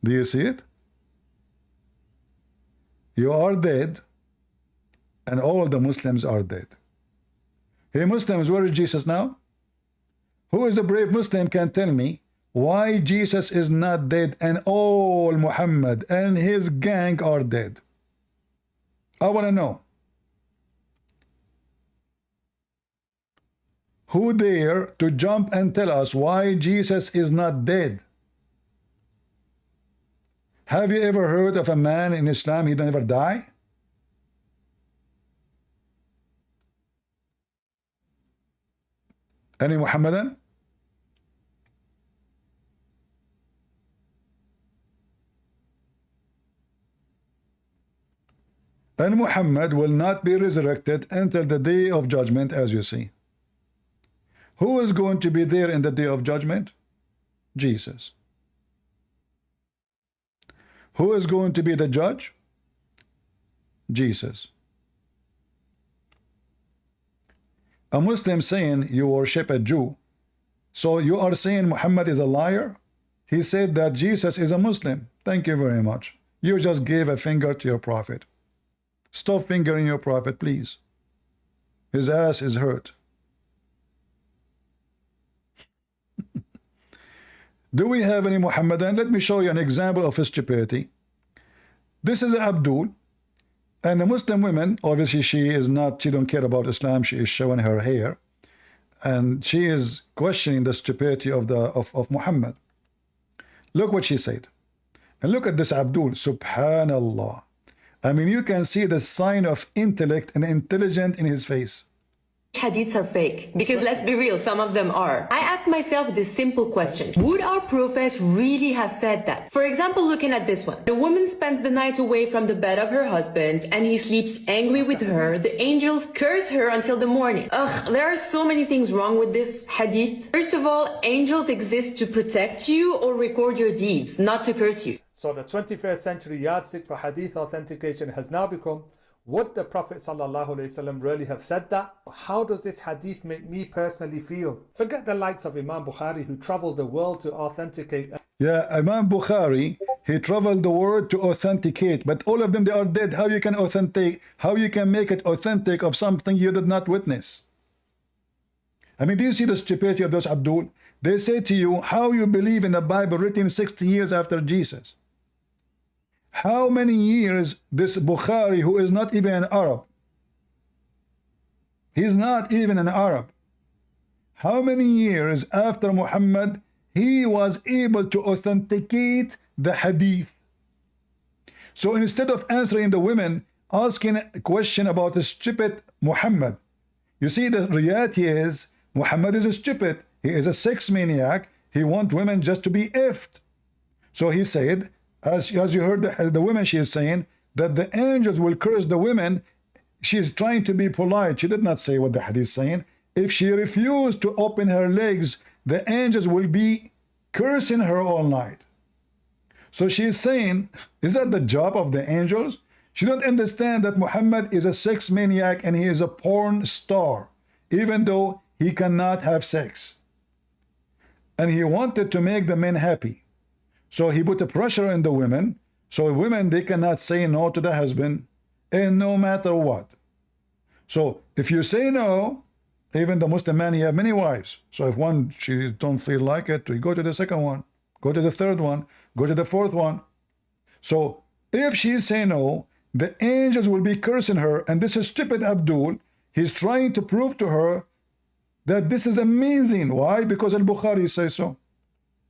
Do you see it? You are dead and all the Muslims are dead. Hey Muslims, where is Jesus now? Who is a brave Muslim can tell me why Jesus is not dead and all Muhammad and his gang are dead? I want to know. Who dare to jump and tell us why Jesus is not dead? Have you ever heard of a man in Islam, he don't ever die? Any Muhammadan? And Muhammad will not be resurrected until the day of judgment, as you see. Who is going to be there in the day of judgment? Jesus. Who is going to be the judge? Jesus. A Muslim saying you worship a Jew, so you are saying Muhammad is a liar? He said that Jesus is a Muslim. Thank you very much. You just gave a finger to your prophet. Stop fingering your prophet, please. His ass is hurt. Do we have any Muhammadan? Let me show you an example of his stupidity. This is Abdul, and the Muslim woman, obviously she don't care about Islam, she is showing her hair, and she is questioning the stupidity of Muhammad. Look what she said. And look at this Abdul, subhanallah. I mean, you can see the sign of intellect and intelligent in his face. Hadiths are fake, because let's be real, some of them are. I asked myself this simple question: would our prophet really have said that? For example, looking at this one, the woman spends the night away from the bed of her husband and he sleeps angry with her. The angels curse her until the morning. Ugh, there are so many things wrong with this hadith. First of all, angels exist to protect you or record your deeds, not to curse you. So the 21st century yardstick for hadith authentication has now become, would the Prophet ﷺ really have said that? How does this hadith make me personally feel? Forget the likes of Imam Bukhari, who traveled the world to authenticate. Yeah, Imam Bukhari, he traveled the world to authenticate, but all of them, they are dead. How you can authenticate? How you can make it authentic of something you did not witness? I mean, do you see the stupidity of those Abdul? They say to you, how you believe in the Bible written 60 years after Jesus? How many years this Bukhari, who is not even an Arab, he's not even an Arab, how many years after Muhammad he was able to authenticate the hadith? So instead of answering the women, asking a question about a stupid Muhammad, you see, the reality is Muhammad is stupid. He is a sex maniac. He wants women just to be effed. So he said, as you heard the woman, she is saying that the angels will curse the women. She is trying to be polite. She did not say what the hadith is saying. If she refused to open her legs, the angels will be cursing her all night. So she is saying, is that the job of the angels? She don't understand that Muhammad is a sex maniac and he is a porn star, even though he cannot have sex. And he wanted to make the men happy. So he put a pressure on the women. So women, they cannot say no to the husband, and no matter what. So if you say no, even the Muslim man, he have many wives. So if one, she don't feel like it, we go to the second one, go to the third one, go to the fourth one. So if she say no, the angels will be cursing her. And this is stupid Abdul. He's trying to prove to her that this is amazing. Why? Because Al-Bukhari says so.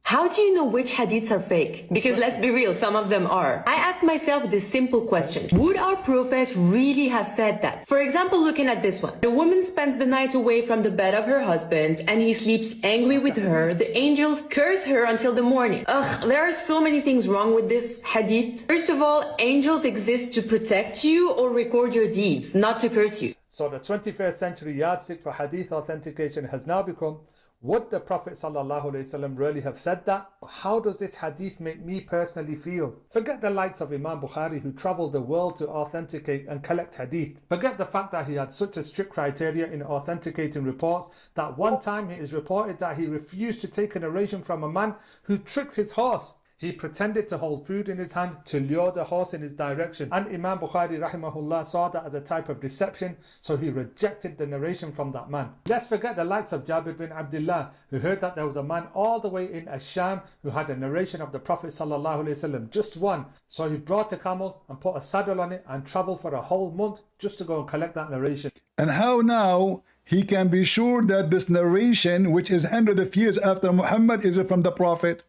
How do you know which hadiths are fake? Because let's be real, some of them are. I asked myself this simple question: would our prophet really have said that? For example, looking at this one, the woman spends the night away from the bed of her husband and he sleeps angry with her. The angels curse her until the morning. Ugh, there are so many things wrong with this hadith. First of all, angels exist to protect you or record your deeds, not to curse you. So the 21st century yardstick for hadith authentication has now become, would the Prophet ﷺ really have said that? How does this hadith make me personally feel? Forget the likes of Imam Bukhari, who traveled the world to authenticate and collect hadith. Forget the fact that he had such a strict criteria in authenticating reports that one time it is reported that he refused to take a narration from a man who tricked his horse. He pretended to hold food in his hand to lure the horse in his direction. And Imam Bukhari rahimahullah saw that as a type of deception, so he rejected the narration from that man. Let's forget the likes of Jabir bin Abdullah, who heard that there was a man all the way in Asham who had a narration of the Prophet sallallahu alaihi wasallam, just one. So he brought a camel and put a saddle on it and traveled for a whole month just to go and collect that narration. And how now he can be sure that this narration, which is hundreds of years after Muhammad, is from the Prophet.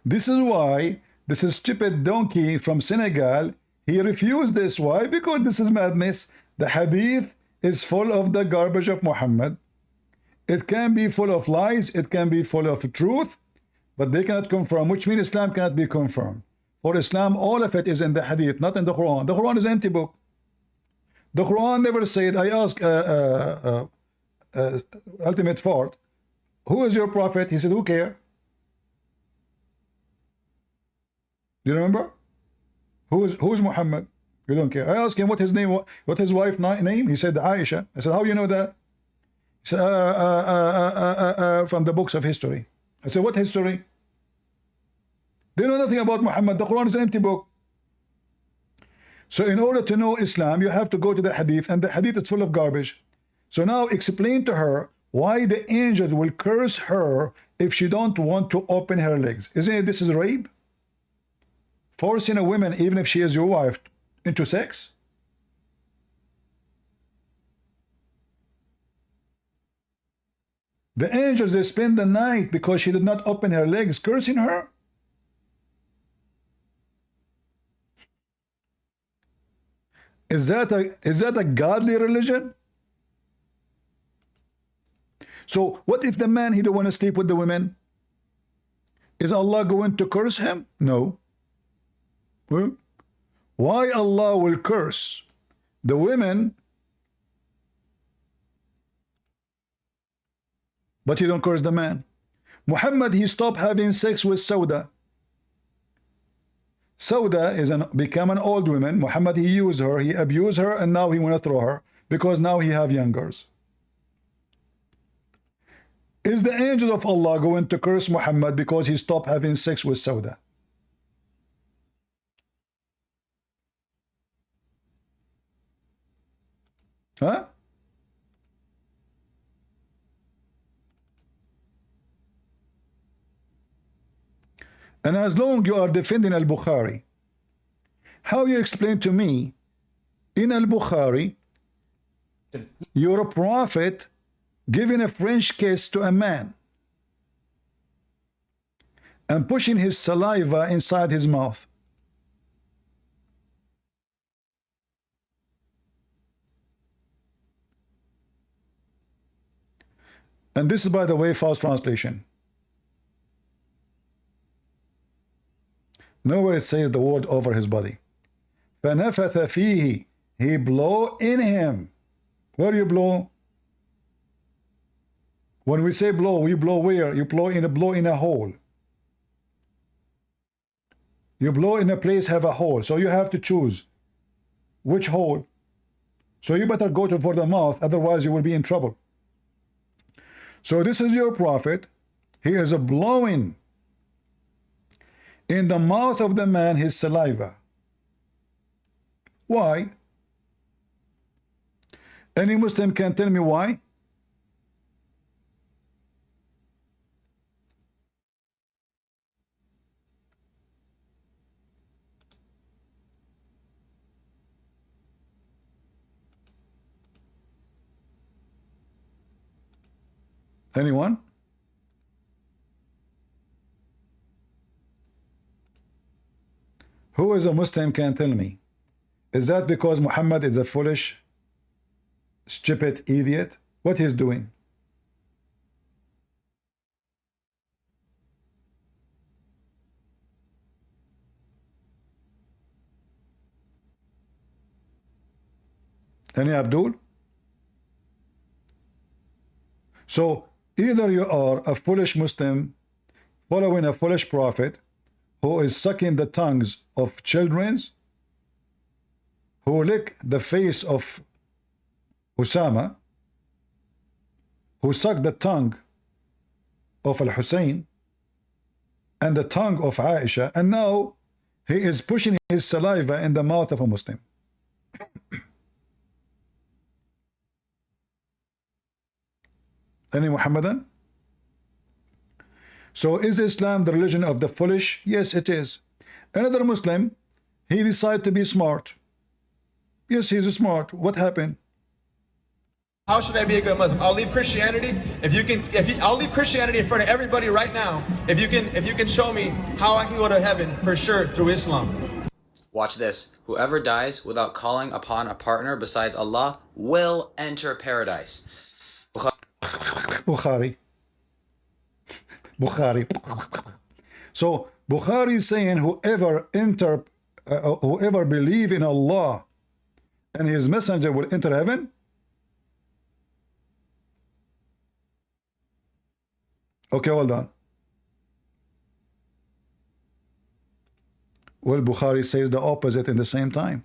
This is why this stupid donkey from Senegal, he refused this. Why? Because this is madness. The hadith is full of the garbage of Muhammad. It can be full of lies, it can be full of truth, but they cannot confirm, which means Islam cannot be confirmed. For Islam, all of it is in the hadith, not in the Quran. The Quran is an empty book. The Quran never said, I ask ultimate part, who is your prophet? He said, who care? Do you remember? Who is Muhammad? You don't care. I asked him what his name, what his wife's name. He said Aisha. I said, how you know that? He said, from the books of history. I said, what history? They know nothing about Muhammad. The Quran is an empty book. So in order to know Islam, you have to go to the hadith, and the hadith is full of garbage. So now explain to her why the angels will curse her if she don't want to open her legs. Isn't it this is rape? Forcing a woman, even if she is your wife, into sex? The angels, they spend the night because she did not open her legs, cursing her. Is that a godly religion? So what if the man, he don't want to sleep with the women? Is Allah going to curse him? No. Well, why Allah will curse the women, but he don't curse the man? Muhammad, he stopped having sex with Sauda. Sauda is become an old woman. Muhammad, he used her, he abused her, and now he want to throw her because now he have young girls. Is the angel of Allah going to curse Muhammad because he stopped having sex with Sauda? Huh? And as long you are defending Al-Bukhari, how you explain to me in Al-Bukhari your prophet giving a French kiss to a man and pushing his saliva inside his mouth? And this is, by the way, false translation. Nowhere it says the word over his body. فَنَفَثَ فِيهِ, he blow in him. Where you blow? When we say blow, we blow where? You blow in a hole. You blow in a place have a hole. So you have to choose which hole. So you better go for the mouth, otherwise you will be in trouble. So this is your prophet. He is blowing in the mouth of the man his saliva. Why? Any Muslim can tell me why? Anyone? Who is a Muslim can tell me? Is that because Muhammad is a foolish, stupid idiot? What he's doing? Any Abdul? So either you are a foolish Muslim following a foolish prophet who is sucking the tongues of children, who lick the face of Usama, who sucked the tongue of Al-Hussein and the tongue of Aisha, and now he is pushing his saliva in the mouth of a Muslim. Any Muhammadan? So is Islam the religion of the foolish? Yes, it is. Another Muslim, he decided to be smart. Yes, he's smart. What happened? How should I be a good Muslim? I'll leave Christianity I'll leave Christianity in front of everybody right now. If you can show me how I can go to heaven for sure through Islam. Watch this. Whoever dies without calling upon a partner besides Allah will enter paradise. Bukhari. So Bukhari is saying whoever believe in Allah and his messenger will enter heaven. Okay, hold on. Well, Bukhari says the opposite in the same time.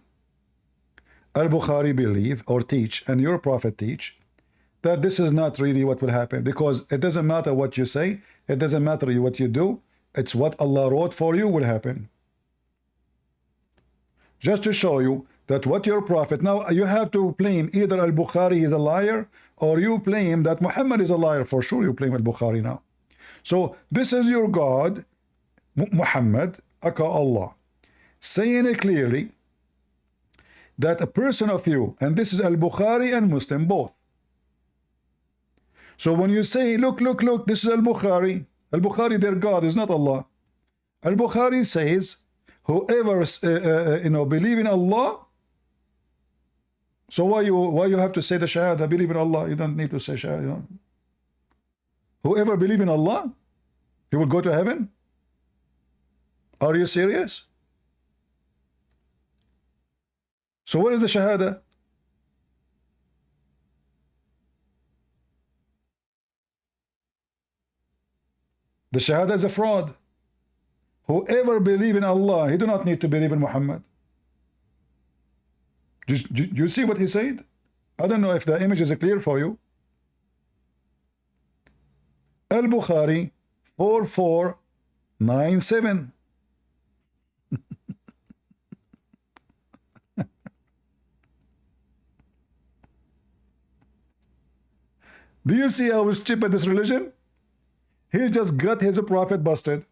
Al-Bukhari believe or teach, and your prophet teach, that this is not really what will happen, because it doesn't matter what you say, it doesn't matter what you do, it's what Allah wrote for you will happen. Just to show you that what your prophet, now you have to claim either Al-Bukhari is a liar, or you claim that Muhammad is a liar. For sure you claim Al-Bukhari now. So this is your God, Muhammad, aka Allah, saying it clearly that a person of you, and this is Al-Bukhari and Muslim both. So when you say, look, this is Al-Bukhari, their God is not Allah. Al-Bukhari says, whoever believe in Allah. So why you have to say the Shahada, believe in Allah? You don't need to say Shahada. Whoever believe in Allah, he will go to heaven? Are you serious? So what is the Shahada? The Shahada is a fraud. Whoever believe in Allah, he do not need to believe in Muhammad. Do you see what he said? I don't know if the image is clear for you. Al-Bukhari 4497. Do you see how stupid this religion? He just got his prophet busted.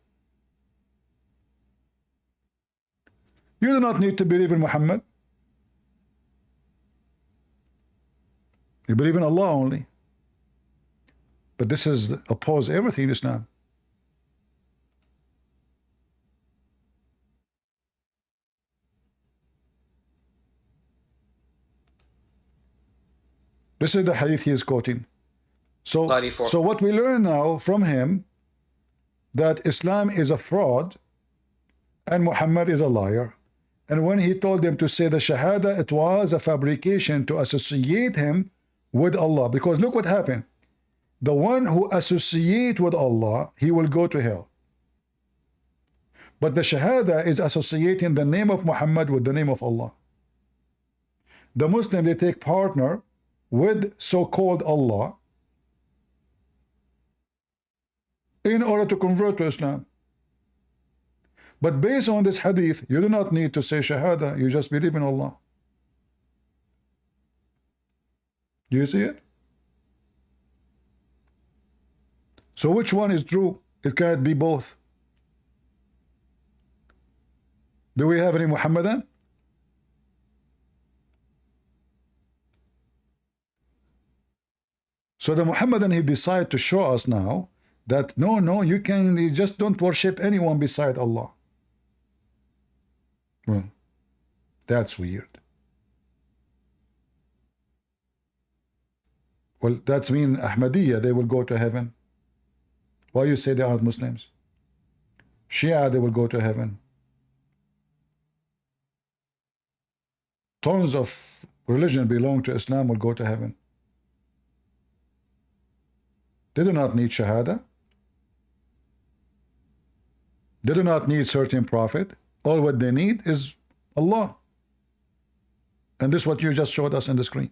You do not need to believe in Muhammad. You believe in Allah only. But this is oppose everything in Islam. This is the hadith he is quoting. So what we learn now from him, that Islam is a fraud and Muhammad is a liar. And when he told them to say the Shahada, it was a fabrication to associate him with Allah. Because look what happened. The one who associate with Allah, he will go to hell. But the Shahada is associating the name of Muhammad with the name of Allah. The Muslim, they take partner with so-called Allah in order to convert to Islam. But based on this hadith, you do not need to say Shahada, you just believe in Allah. Do you see it? So which one is true? It can't be both. Do we have any Muhammadan? So the Muhammadan, he decided to show us now that no, you just don't worship anyone beside Allah. Well, that's weird. Well, that's mean Ahmadiyya, they will go to heaven. Why you say they aren't Muslims? Shia, they will go to heaven. Tons of religion belong to Islam will go to heaven. They do not need Shahada. They do not need certain prophet. All what they need is Allah. And this is what you just showed us on the screen.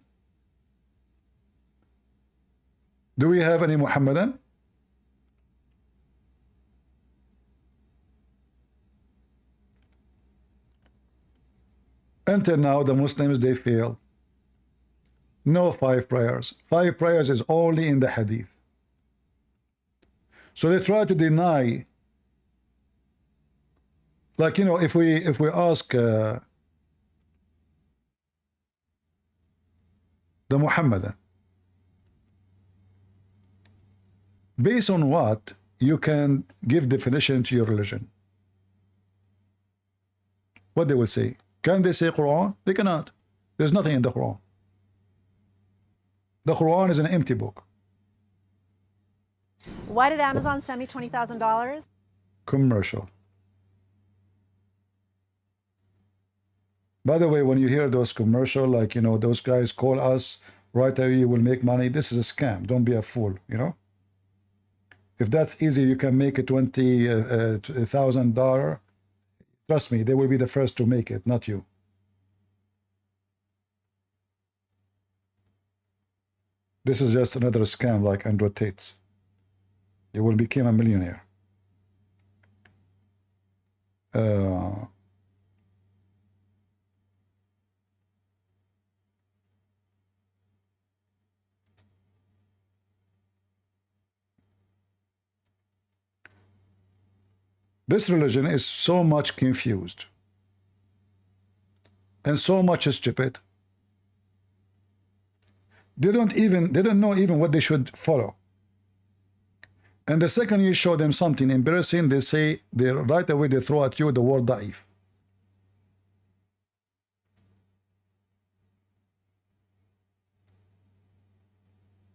Do we have any Muhammadan? Until now, the Muslims, they fail. No 5 prayers. 5 prayers is only in the hadith. So they try to deny, like, you know, if we ask the Muhammadan, based on what you can give definition to your religion? What they will say? Can they say Quran? They cannot. There's nothing in the Quran. The Quran is an empty book. Why did Amazon send me $20,000? Commercial. By the way, when you hear those commercial, like, you know, those guys call us right away, you will make money. This is a scam. Don't be a fool, you know. If that's easy, you can make a $20,000. Trust me, they will be the first to make it, not you. This is just another scam like Andrew Tate's. You will become a millionaire. This religion is so much confused and so much stupid. They don't know even what they should follow. And the second you show them something embarrassing, they say, right away they throw at you the word da'if.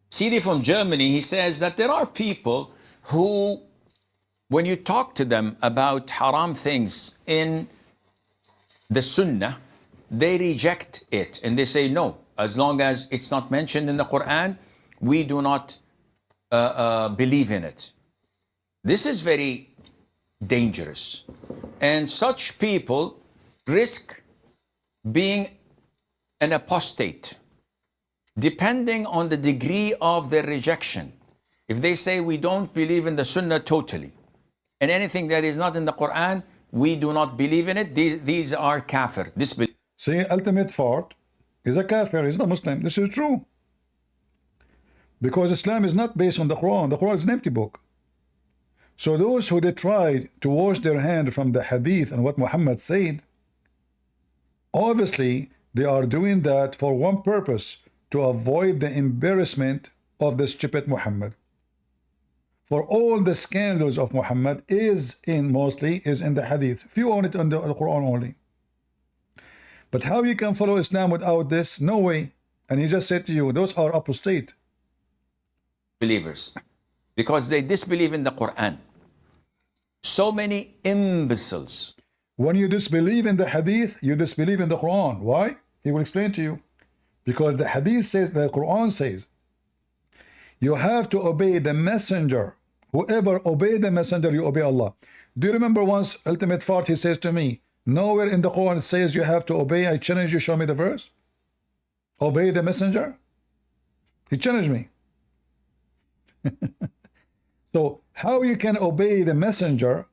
CD from Germany, he says that there are people who, when you talk to them about haram things in the Sunnah, they reject it and they say no. As long as it's not mentioned in the Quran, we do not believe in it. This is very dangerous. And such people risk being an apostate, depending on the degree of their rejection. If they say we don't believe in the Sunnah totally, and anything that is not in the Quran, we do not believe in it, these are kafir. See, ultimate fault is a kafir, he's not Muslim. This is true. Because Islam is not based on the Quran. The Quran is an empty book. So those who they tried to wash their hand from the hadith and what Muhammad said, obviously they are doing that for one purpose, to avoid the embarrassment of the stupid Muhammad. For all the scandals of Muhammad mostly is in the hadith. Few on it on the Quran only. But how you can follow Islam without this? No way. And he just said to you, those are apostate believers, because they disbelieve in the Quran. So many imbeciles. When you disbelieve in the hadith, you disbelieve in the Quran. Why? He will explain to you. Because the hadith says, the Quran says, you have to obey the messenger. Whoever obey the messenger, you obey Allah. Do you remember once, ultimate fault, he says to me, nowhere in the Quran it says you have to obey. I challenge you, show me the verse. Obey the messenger. He challenged me. So how you can obey the messenger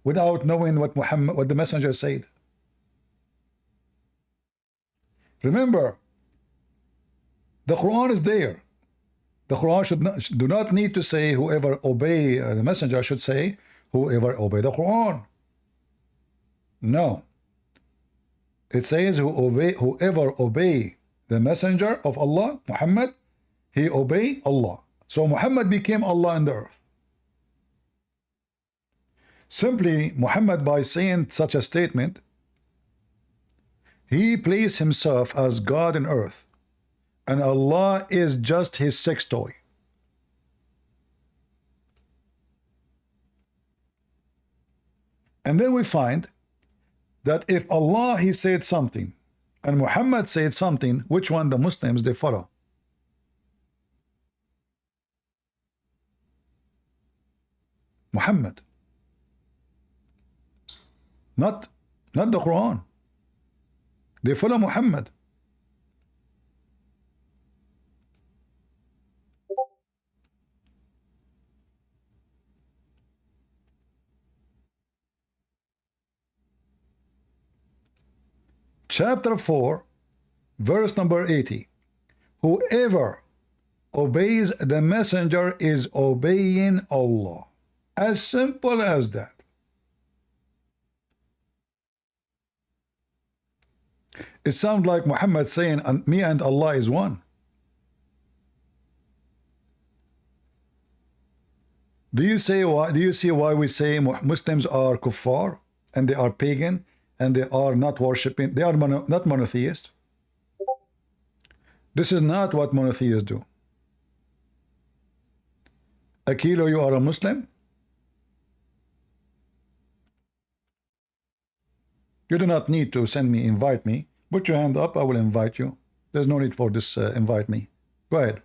without knowing what the messenger said? Remember, the Quran is there. The Quran do not need to say whoever obey the messenger, should say whoever obey the Quran. No. It says whoever obey the messenger of Allah, Muhammad, he obey Allah. So Muhammad became Allah in the earth. Simply, Muhammad, by saying such a statement, he placed himself as God in earth, and Allah is just his sex toy. And then we find that if Allah, he said something, and Muhammad said something, which one the Muslims they follow? Muhammad. Not the Quran. They follow Muhammad. Chapter 4, verse number 80. Whoever obeys the messenger is obeying Allah. As simple as that. It sounds like Muhammad saying, me and Allah is one. Do you say why? Do you see why we say Muslims are kuffar and they are pagan and they are not worshiping? They are not monotheist. This is not what monotheists do. Akilo, you are a Muslim? You do not need to invite me. Put your hand up, I will invite you. There's no need for this invite me. Go ahead.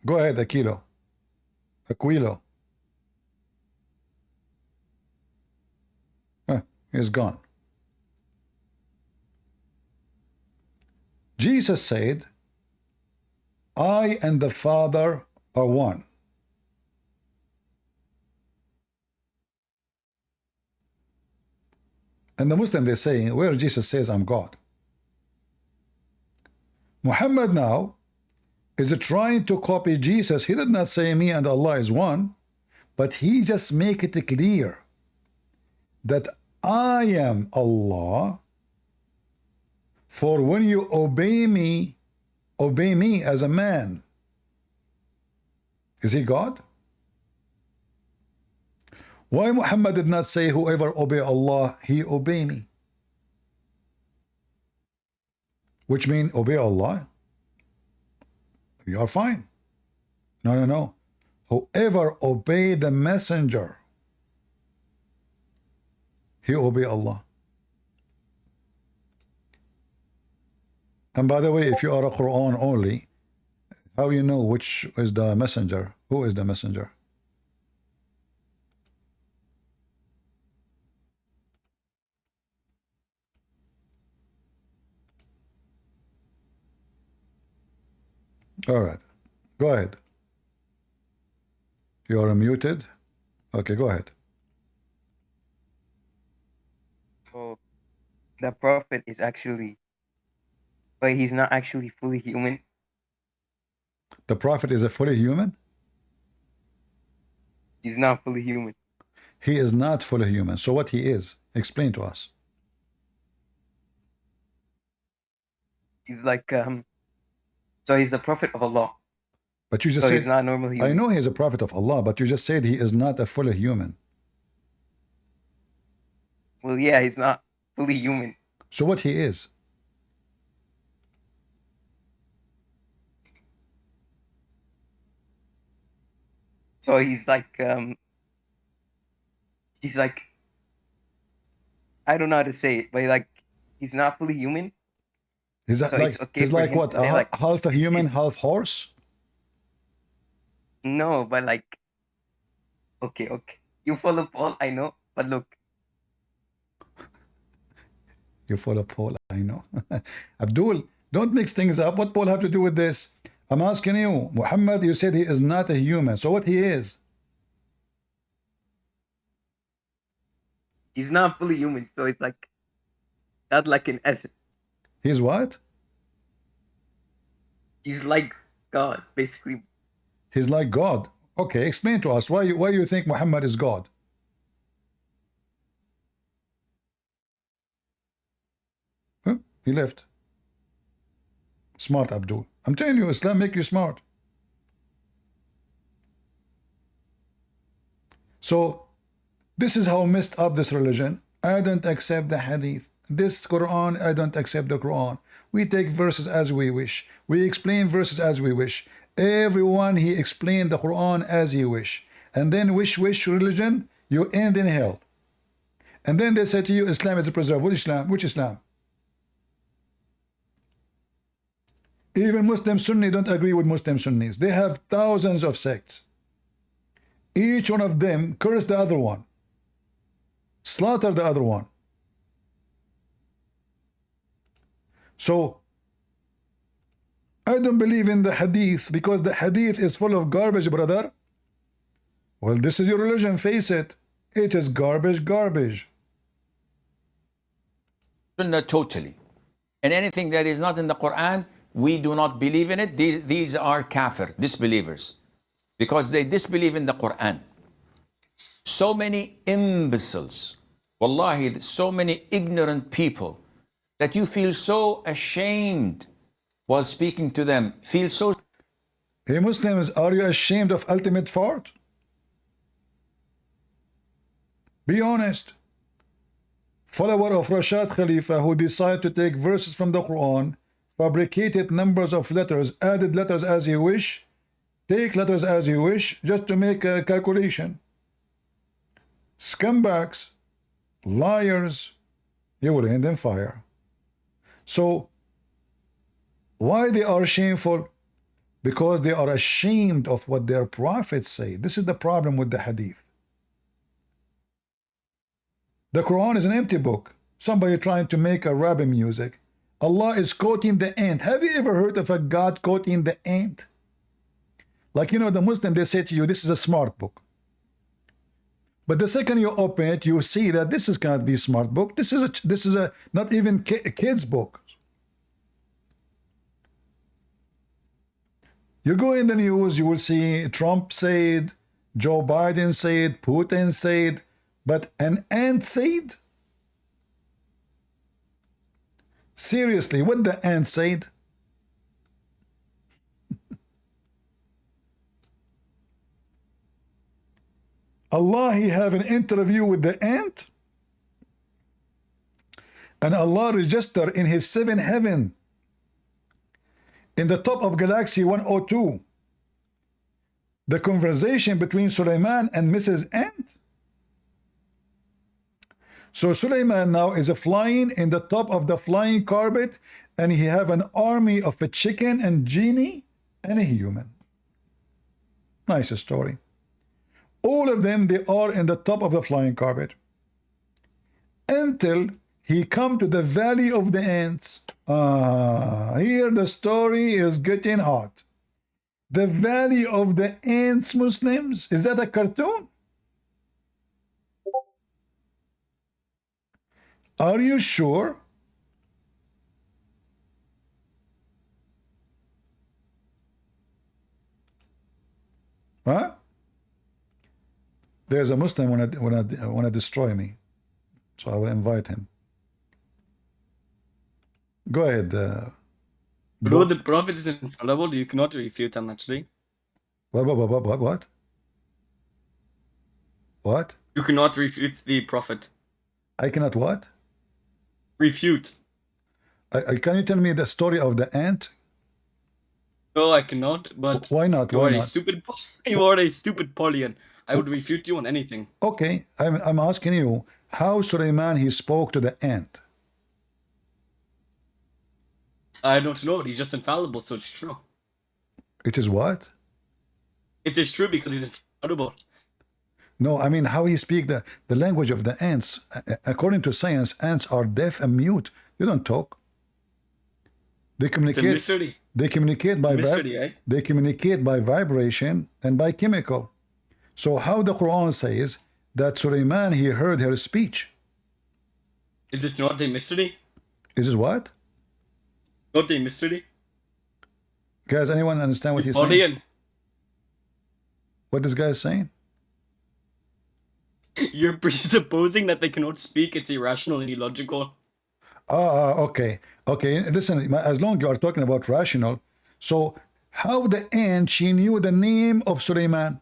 Go ahead, Aquilo. He's gone. Jesus said, I and the Father are one. And the Muslim, they say, where Jesus says, I'm God. Muhammad now is trying to copy Jesus. He did not say me and Allah is one, but he just make it clear that I am Allah. For when you obey me as a man. Is he God? Why Muhammad did not say whoever obey Allah, he obey me? Which means obey Allah. You are fine. No. Whoever obey the messenger, he obey Allah. And by the way, if you are a Quran only, how you know which is the messenger? Who is the messenger? All right, go ahead. You are muted. Okay, go ahead. So the prophet is actually, but he's not actually fully human. The prophet is a fully human? He's not fully human. He is not fully human. So what he is? Explain to us. He's like, so he's the prophet of Allah. But you just so said, he's not normal human. I know he is a prophet of Allah, but you just said he is not a fully human. Well, yeah, he's not fully human. So what he is? So he's like, I don't know how to say it, but like, he's not fully human. Is that So like, it's okay he's for like him what? to say, like, Half a human, half horse? No, but like, okay. You follow Paul, I know, but look. You follow Paul, I know. Abdul, don't mix things up. What Paul have to do with this? I'm asking you, Muhammad, you said he is not a human. So what he is? He's not fully human, so it's like, not like an essence. He's what? He's like God, basically. He's like God. Okay, explain to us why you think Muhammad is God. Huh? He left. Smart Abdul. I'm telling you, Islam make you smart. So this is how messed up this religion. I don't accept the hadith. This Quran, I don't accept the Quran. We take verses as we wish. We explain verses as we wish. Everyone, he explained the Quran as he wish. And then wish religion, you end in hell. And then they say to you, Islam is a preserve. What Islam? Which Islam? Even Muslim Sunni don't agree with Muslim Sunnis. They have thousands of sects. Each one of them curse the other one. Slaughter the other one. So I don't believe in the hadith because the hadith is full of garbage, brother. Well, this is your religion, face it. It is garbage. Sunnah totally. And anything that is not in the Quran, we do not believe in it. These are kafir, disbelievers, because they disbelieve in the Quran. So many imbeciles, wallahi, so many ignorant people that you feel so ashamed while speaking to them feel so... Hey Muslims, are you ashamed of ultimate fart? Be honest. Follower of Rashad Khalifa who decided to take verses from the Quran, fabricated numbers of letters, added letters as you wish, take letters as you wish, just to make a calculation. Scumbags, liars, you will end in fire. So, why they are shameful? Because they are ashamed of what their prophets say. This is the problem with the hadith. The Quran is an empty book. Somebody trying to make a rabbi music. Allah is quoting the ant. Have you ever heard of a God quoting the ant? Like, you know, the Muslim, they say to you, this is a smart book. But the second you open it, you see that this is cannot be a smart book. This is a not even a kid's book. You go in the news, you will see Trump said, Joe Biden said, Putin said, but an ant said? Seriously, what the ant said? Allah, he have an interview with the ant? And Allah register in his seventh heaven, in the top of galaxy 102, the conversation between Sulaiman and Mrs. Ant. So Sulaiman now is flying in the top of the flying carpet, and he have an army of a chicken and genie and a human. Nice story. All of them, they are in the top of the flying carpet, until he come to the valley of the ants. Here the story is getting hot. The valley of the ants, Muslims. Is that a cartoon? Are you sure? Huh? There's a Muslim want to destroy me, so I will invite him. Go ahead. Although the Prophet is infallible, you cannot refute him actually. What? What? You cannot refute the Prophet. I cannot what? Refute. Can you tell me the story of the ant? No, I cannot. But why not? You Why are not? a stupid. You are a stupid Paulian. I would refute you on anything. Okay, I'm asking you how Sulaiman he spoke to the ant. I don't know. He's just infallible, so it's true. It is what? It is true because he's infallible. No, I mean how he speak the language of the ants. According to science, ants are deaf and mute. They don't talk. They communicate. It's a mystery. They communicate by mystery, right? They communicate by vibration and by chemical. So how the Quran says that Sulaiman he heard her speech? Is it not a mystery? Is it what? Not a mystery. Guys, anyone understand what he's Paulian. saying? What this guy is saying? You're presupposing that they cannot speak. It's irrational and illogical. Okay. Listen, as long as you are talking about rational, so how the ant she knew the name of Sulaiman?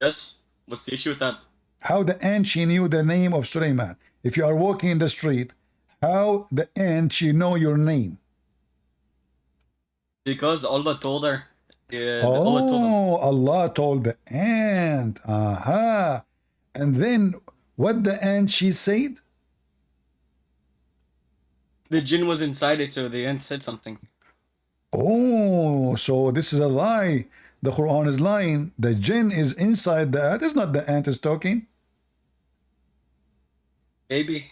Yes. What's the issue with that? How the ant she knew the name of Sulaiman? If you are walking in the street, how the ant she know your name? Because Allah told her. Allah told the ant. And then what the ant she said? The jinn was inside it, so the ant said something. Oh, so this is a lie. The Quran is lying. The jinn is inside the ant. It's not the ant is talking. Maybe.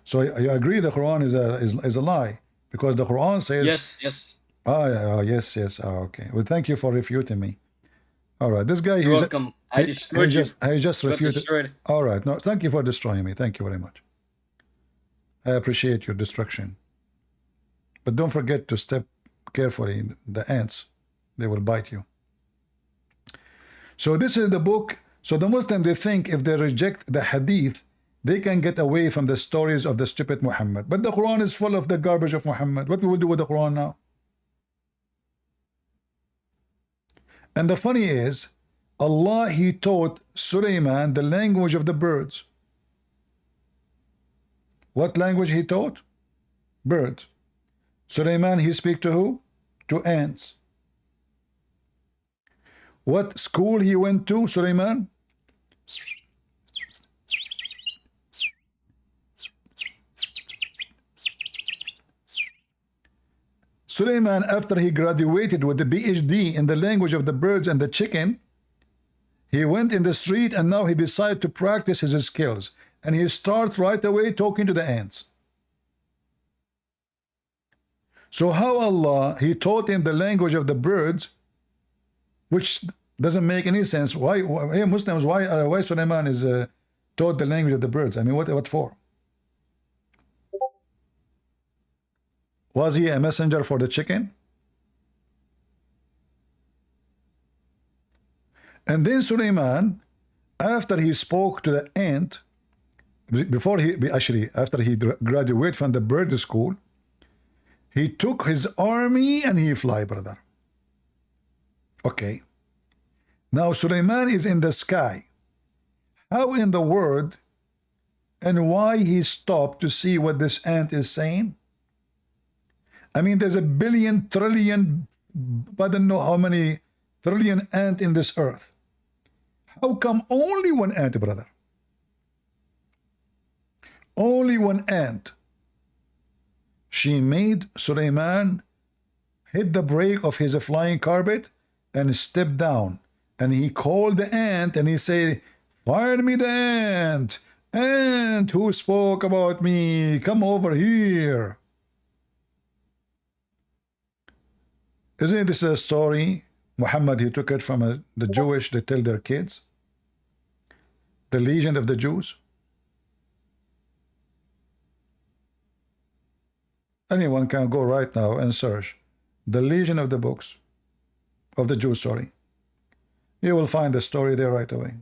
So you agree the Quran is a lie because the Quran says yes. Yes. Okay. Well, thank you for refuting me. All right, this guy. You're welcome. I destroyed you. I just refuted. Destroyed. All right. No, thank you for destroying me. Thank you very much. I appreciate your destruction. But don't forget to step carefully. The ants, they will bite you. So this is the book. So the Muslim, they think if they reject the hadith, they can get away from the stories of the stupid Muhammad. But the Quran is full of the garbage of Muhammad. What we will do with the Quran now? And the funny is, Allah, He taught Sulaiman the language of the birds. What language He taught? Birds. Sulaiman, he speak to who? To ants. What school he went to, Sulaiman? Sulaiman, after he graduated with the PhD in the language of the birds and the chicken, he went in the street and now he decided to practice his skills. And he starts right away talking to the ants. So how Allah, He taught him the language of the birds, which doesn't make any sense. Why hey Muslims, why Sulaiman is taught the language of the birds? I mean, what for? Was he a messenger for the chicken? And then Sulaiman, after he spoke to the ant, after he graduated from the bird school, he took his army and he fly, brother. Okay. Now Sulaiman is in the sky. How in the world and why he stopped to see what this ant is saying? I mean, there's a billion, trillion, I don't know how many trillion ant in this earth. How come only one ant, brother? Only one ant. She made Sulaiman hit the brake of his flying carpet and step down. And he called the ant and he said, "Find me the ant. Ant who spoke about me, come over here." Isn't this a story? Muhammad, he took it from the Jewish, they tell their kids. The legend of the Jews. Anyone can go right now and search the legend of the books of the Jews, sorry. You will find the story there right away.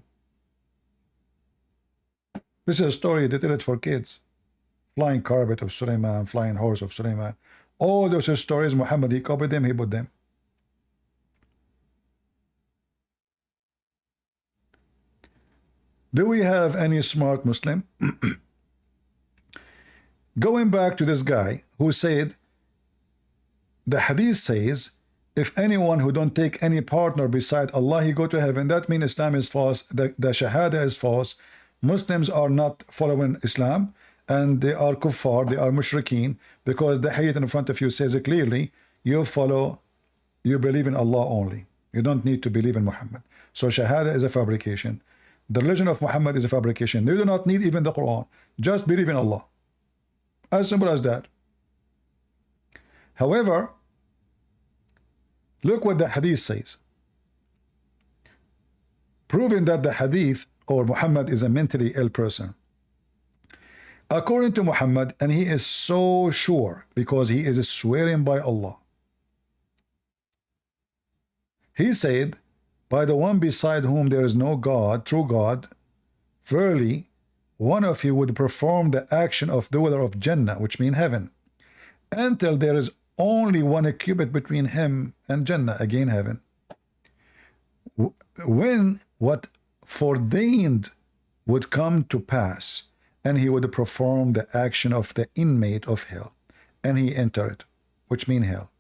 This is a story they tell it for kids. Flying carpet of Sulaiman, flying horse of Sulaiman. All those stories, Muhammad, he copied them, he put them. Do we have any smart Muslim? Going back to this guy who said, the hadith says, if anyone who don't take any partner beside Allah, he go to heaven. That means Islam is false, the Shahada is false. Muslims are not following Islam, and they are kuffar, they are mushrikeen, because the hadith in front of you says it clearly, you believe in Allah only. You don't need to believe in Muhammad. So Shahada is a fabrication. The religion of Muhammad is a fabrication. You do not need even the Quran. Just believe in Allah. As simple as that. However, look what the hadith says. Proving that the hadith or Muhammad is a mentally ill person. According to Muhammad, and he is so sure because he is swearing by Allah. He said, by the one beside whom there is no God, true God, verily, one of you would perform the action of dweller of Jannah, which means heaven, until there is only one cubit between him and Jannah, again heaven. When what foreordained would come to pass, and he would perform the action of the inmate of hell, and he entered, which means hell.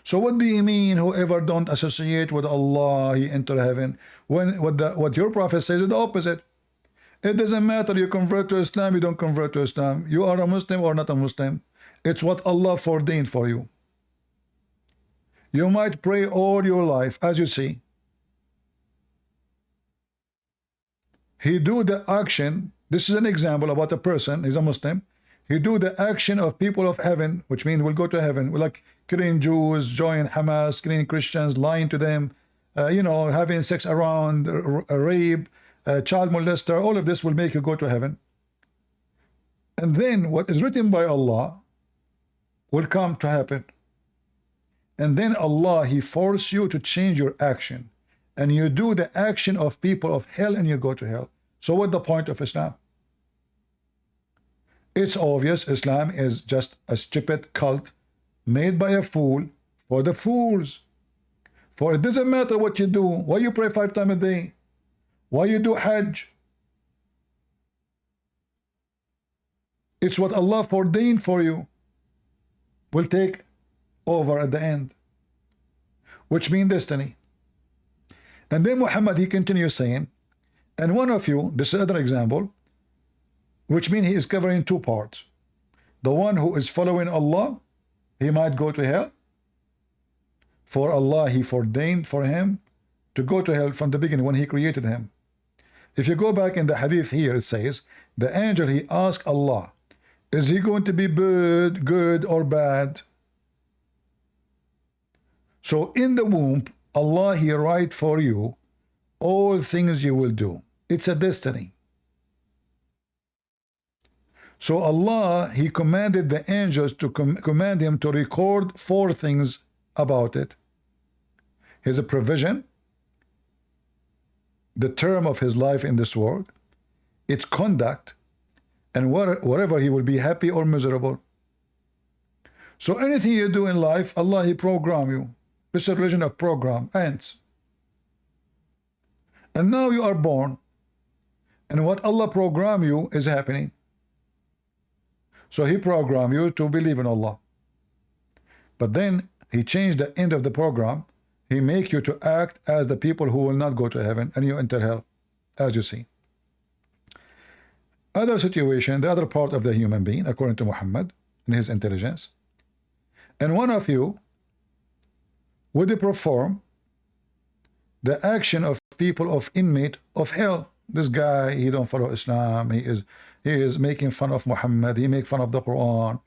So what do you mean, whoever don't associate with Allah, he enter heaven? When what your prophet says is the opposite. It doesn't matter, you convert to Islam, you don't convert to Islam. You are a Muslim or not a Muslim. It's what Allah foreordained for you. You might pray all your life, as you see. He do the action. This is an example about a person, he's a Muslim. He do the action of people of heaven, which means we'll go to heaven, like killing Jews, join Hamas, killing Christians, lying to them, having sex around, rape, child molester. All of this will make you go to heaven. And then what is written by Allah will come to happen. And then Allah, he force you to change your action, and you do the action of people of hell, and you go to hell. So what's the point of Islam? It's obvious Islam is just a stupid cult made by a fool for the fools. For it doesn't matter what you do. Why you pray 5 times a day? Why you do Hajj? It's what Allah ordained for you will take over at the end, which means destiny. And then Muhammad, he continues saying, and one of you, this is another example, which means he is covering 2 parts. The one who is following Allah, he might go to hell. For Allah, he ordained for him to go to hell from the beginning when he created him. If you go back in the hadith here, it says, the angel, he asked Allah, is he going to be good or bad? So in the womb, Allah, he write for you all things you will do. It's a destiny. So Allah, he commanded the angels to command him to record 4 things about it. His provision, the term of his life in this world, its conduct, and wherever he will be happy or miserable. So anything you do in life, Allah, he program you. This is a religion of program, ants. And now you are born, and what Allah program you is happening. So he program you to believe in Allah. But then he changed the end of the program. He make you to act as the people who will not go to heaven, and you enter hell, as you see. Other situation, the other part of the human being, according to Muhammad and his intelligence, and one of you would perform the action of people of inmate of hell. This guy, he don't follow Islam. He is making fun of Muhammad. He make fun of the Quran.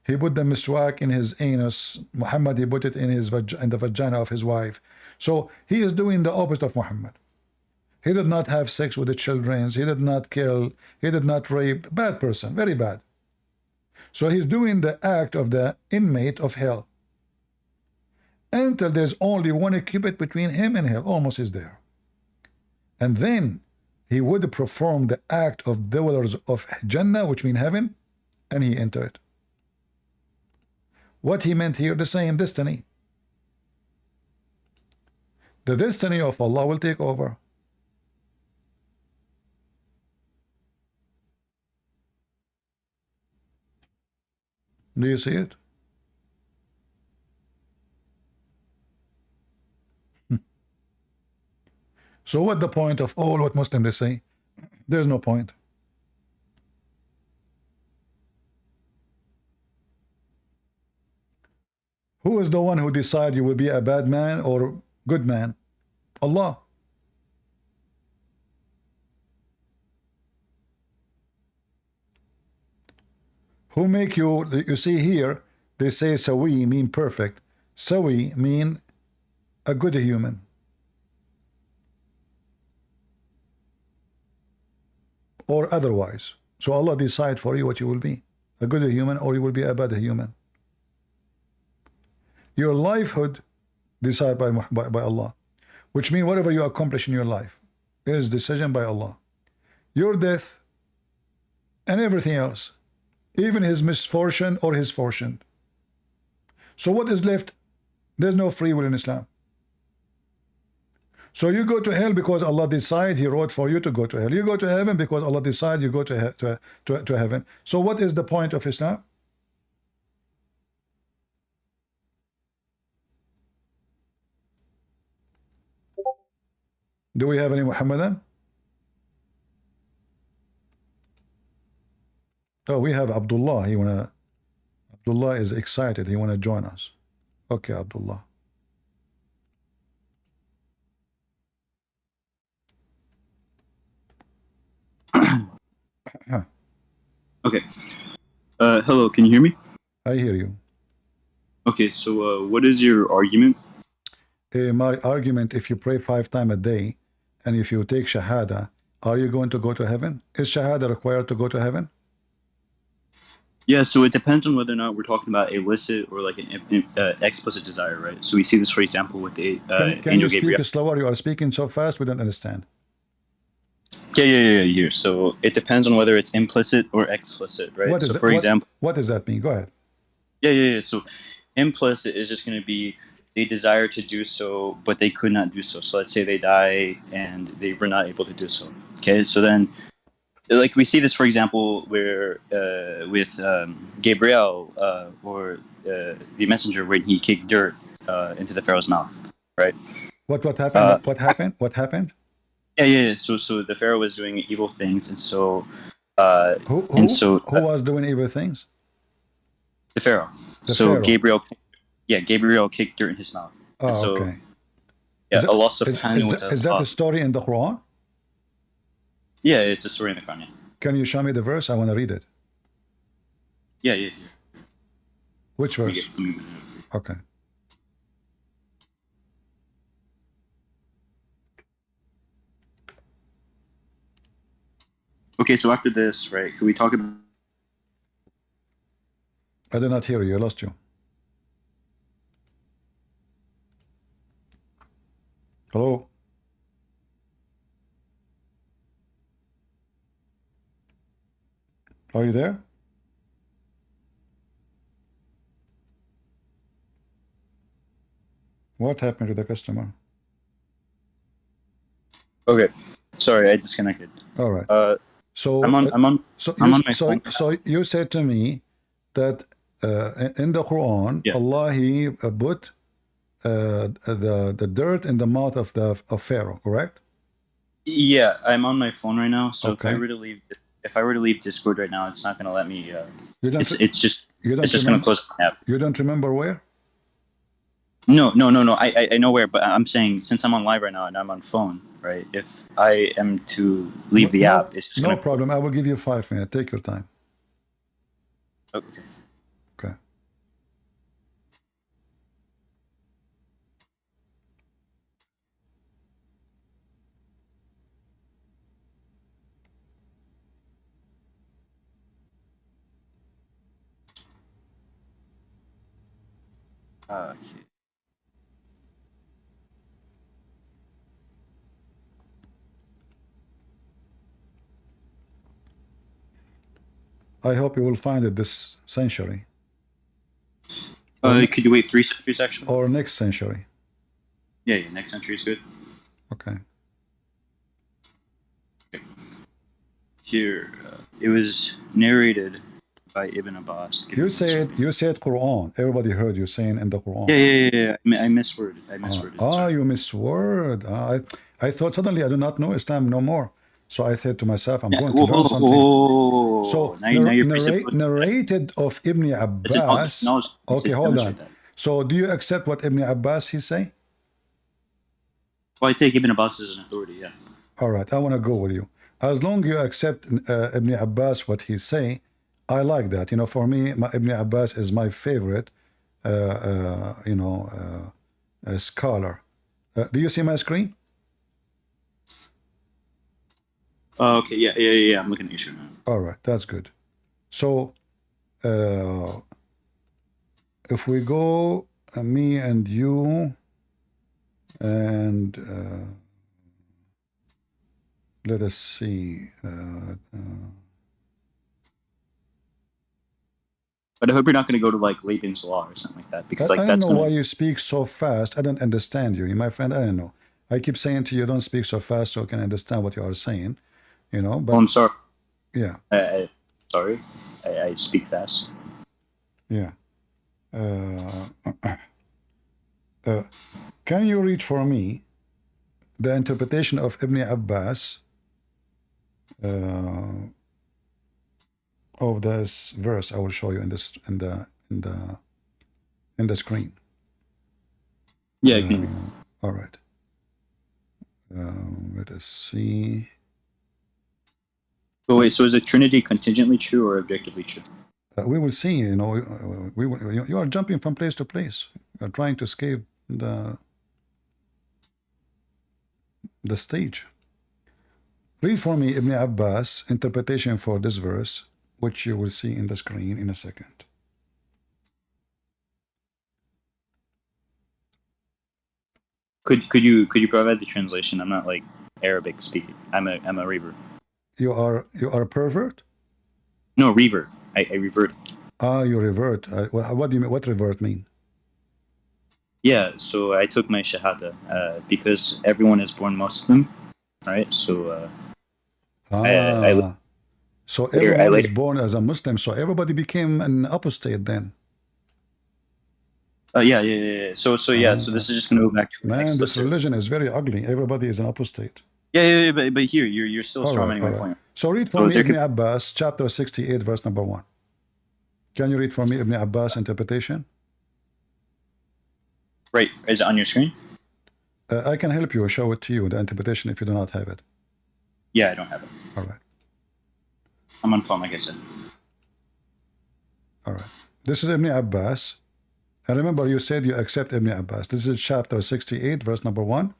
He put the miswak in his anus. Muhammad, he put it in the vagina of his wife. So he is doing the opposite of Muhammad. He did not have sex with the children. He did not kill. He did not rape. Bad person, very bad. So he's doing the act of the inmate of hell. Until there's only one cubit between him and hell, almost is there. And then he would perform the act of dwellers of Jannah, which means heaven, and he enter it. What he meant here, the same destiny. The destiny of Allah will take over. Do you see it? So what the point of all what Muslims they say? There's no point. Who is the one who decide you will be a bad man or good man? Allah. Who make you see here, they say sawi mean perfect. Sawi mean a good human. Or otherwise. So Allah decide for you what you will be. A good human or you will be a bad human. Your lifehood decided by Allah. Which means whatever you accomplish in your life is decision by Allah. Your death and everything else. Even his misfortune or his fortune. So what is left? There's no free will in Islam. So you go to hell because Allah decide he wrote for you to go to hell. You go to heaven because Allah decide you go to heaven. So what is the point of Islam? Do we have any Muhammadan? Oh, we have Abdullah. Abdullah is excited. He wanna join us. Okay, Abdullah. Okay. Hello, can you hear me? I hear you. Okay, so what is your argument? My argument, if you pray 5 times a day, and if you take Shahada, are you going to go to heaven? Is Shahada required to go to heaven? Yeah, so it depends on whether or not we're talking about illicit or like an explicit desire, right? So we see this, for example, with the can you speak slower? You are speaking so fast we don't understand. Here. So it depends on whether it's implicit or explicit, right? What is so, for example, what does that mean? Go ahead. Yeah. So implicit is just going to be they desire to do so, but they could not do so. So let's say they die and they were not able to do so. Okay, so then, like we see this, for example, where with Gabriel or the messenger when he kicked dirt into the Pharaoh's mouth, right? What happened? What happened? What happened? Yeah. So the Pharaoh was doing evil things, and so who was doing evil things? The Pharaoh. Pharaoh. Gabriel kicked dirt in his mouth. Oh, so, okay. Yeah, Allah subhanahu wa ta'ala. Is that a story in the Quran? Yeah, it's a story in the Quran. Yeah. Can you show me the verse? I want to read it. Yeah. Which verse? Okay. Okay, so after this, right, can we talk about... I did not hear you. I lost you. Hello? Are you there? What happened to the customer? Okay, sorry, I disconnected. All right. So I'm on my phone. So you said to me that in the Quran, Allah he put the dirt in the mouth of Pharaoh, correct? Yeah, I'm on my phone right now. So okay. If I were to leave Discord right now, it's not going to let me. It's just going to close my app. You don't remember where? No. I know where, but I'm saying since I'm on live right now and I'm on phone, right? If I am to leave the app, it's just no problem. I will give you 5 minutes. Take your time. Okay. Okay. Okay. I hope you will find it this century. Could you wait 3 centuries actually? Or next century. Yeah, next century is good. Okay. Here, it was narrated by Ibn Abbas. You said Quran. Everybody heard you saying in the Quran. Yeah. I misworded. You misword. I thought suddenly I do not know Islam no more. So I said to myself, I'm going to learn something. So narrated of Ibn Abbas. Okay, hold on. So do you accept what Ibn Abbas he say? Well, I take Ibn Abbas as an authority, yeah. All right, I want to go with you. As long as you accept Ibn Abbas what he say, I like that. You know, for me, Ibn Abbas is my favorite, scholar. Do you see my screen? Okay, yeah. I'm looking at your screen now. All right, that's good. So, if we go, me and you, and let us see. But I hope you're not going to go to like Laban's Law or something like that, because I don't know why you speak so fast. I don't understand you, my friend. I don't know. I keep saying to you, don't speak so fast, so I can understand what you are saying. You know, but I'm sorry. Yeah. Sorry, I speak fast. Yeah. Can you read for me the interpretation of Ibn Abbas of this verse? I will show you in the screen. Yeah. I can. All right. Let us see. Oh wait, so is it Trinity contingently true or objectively true? We will see. You know, you are jumping from place to place. You are trying to escape the stage. Read for me Ibn Abbas interpretation for this verse, which you will see in the screen in a second. Could you provide the translation? I'm not like Arabic speaking. I'm a reaver. You are a pervert? No, revert. I revert. Ah, you revert. What do you mean? What revert mean? Yeah, so I took my shahada because everyone is born Muslim, right? So so everyone is born as a Muslim, so everybody became an apostate then. Yeah. So this is just going to go back to man, this religion is very ugly. Everybody is an apostate. Yeah, but here you're still strawmanning my point. So read for me Ibn Abbas, chapter 68, verse number 1. Can you read for me Ibn Abbas interpretation? Right, is it on your screen? I can help you, show it to you, the interpretation, if you do not have it. Yeah, I don't have it. All right. I'm on phone, like I said. All right. This is Ibn Abbas. And remember, you said you accept Ibn Abbas. This is chapter 68, verse number 1.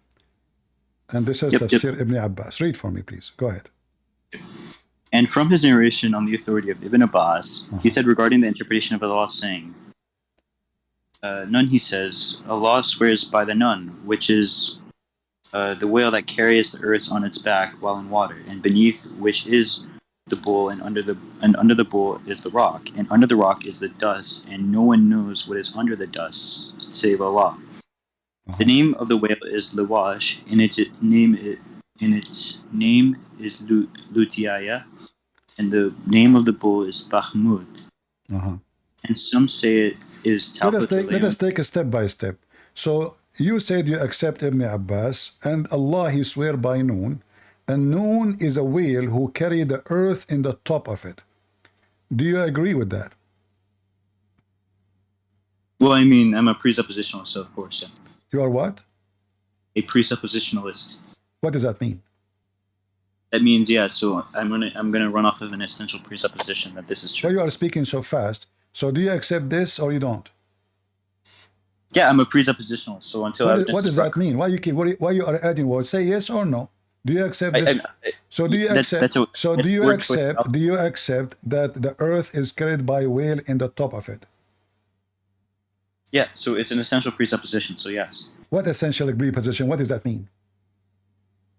And this is Tafsir Ibn Abbas. Read for me, please. Go ahead. And from his narration on the authority of Ibn Abbas, he said regarding the interpretation of Allah saying, none, he says, Allah swears by the nun, which is the whale that carries the earth on its back while in water, and beneath which is the bull, and under the bull is the rock, and under the rock is the dust, and no one knows what is under the dust save Allah. The name of the whale is Lawash, and its name is Lutiaya, and the name of the bull is Bahmud. And some say it is let us take a step by step. So you said you accept Ibn Abbas, and Allah he swear by Noon, and Noon is a whale who carry the earth in the top of it. Do you agree with that? Well, I mean, I'm a presuppositionalist, so of course, yeah. You are what? A presuppositionalist. What does that mean? That means, yeah, so I'm gonna run off of an essential presupposition that this is true. Why you are speaking so fast? So do you accept this or you don't? Yeah, I'm a presuppositionalist. So until what does that mean? Why you are adding words? Say yes or no. Do you accept this? So do you accept? Do you accept that the earth is carried by a whale in the top of it? Yeah. So it's an essential presupposition. So yes. What essential presupposition? What does that mean?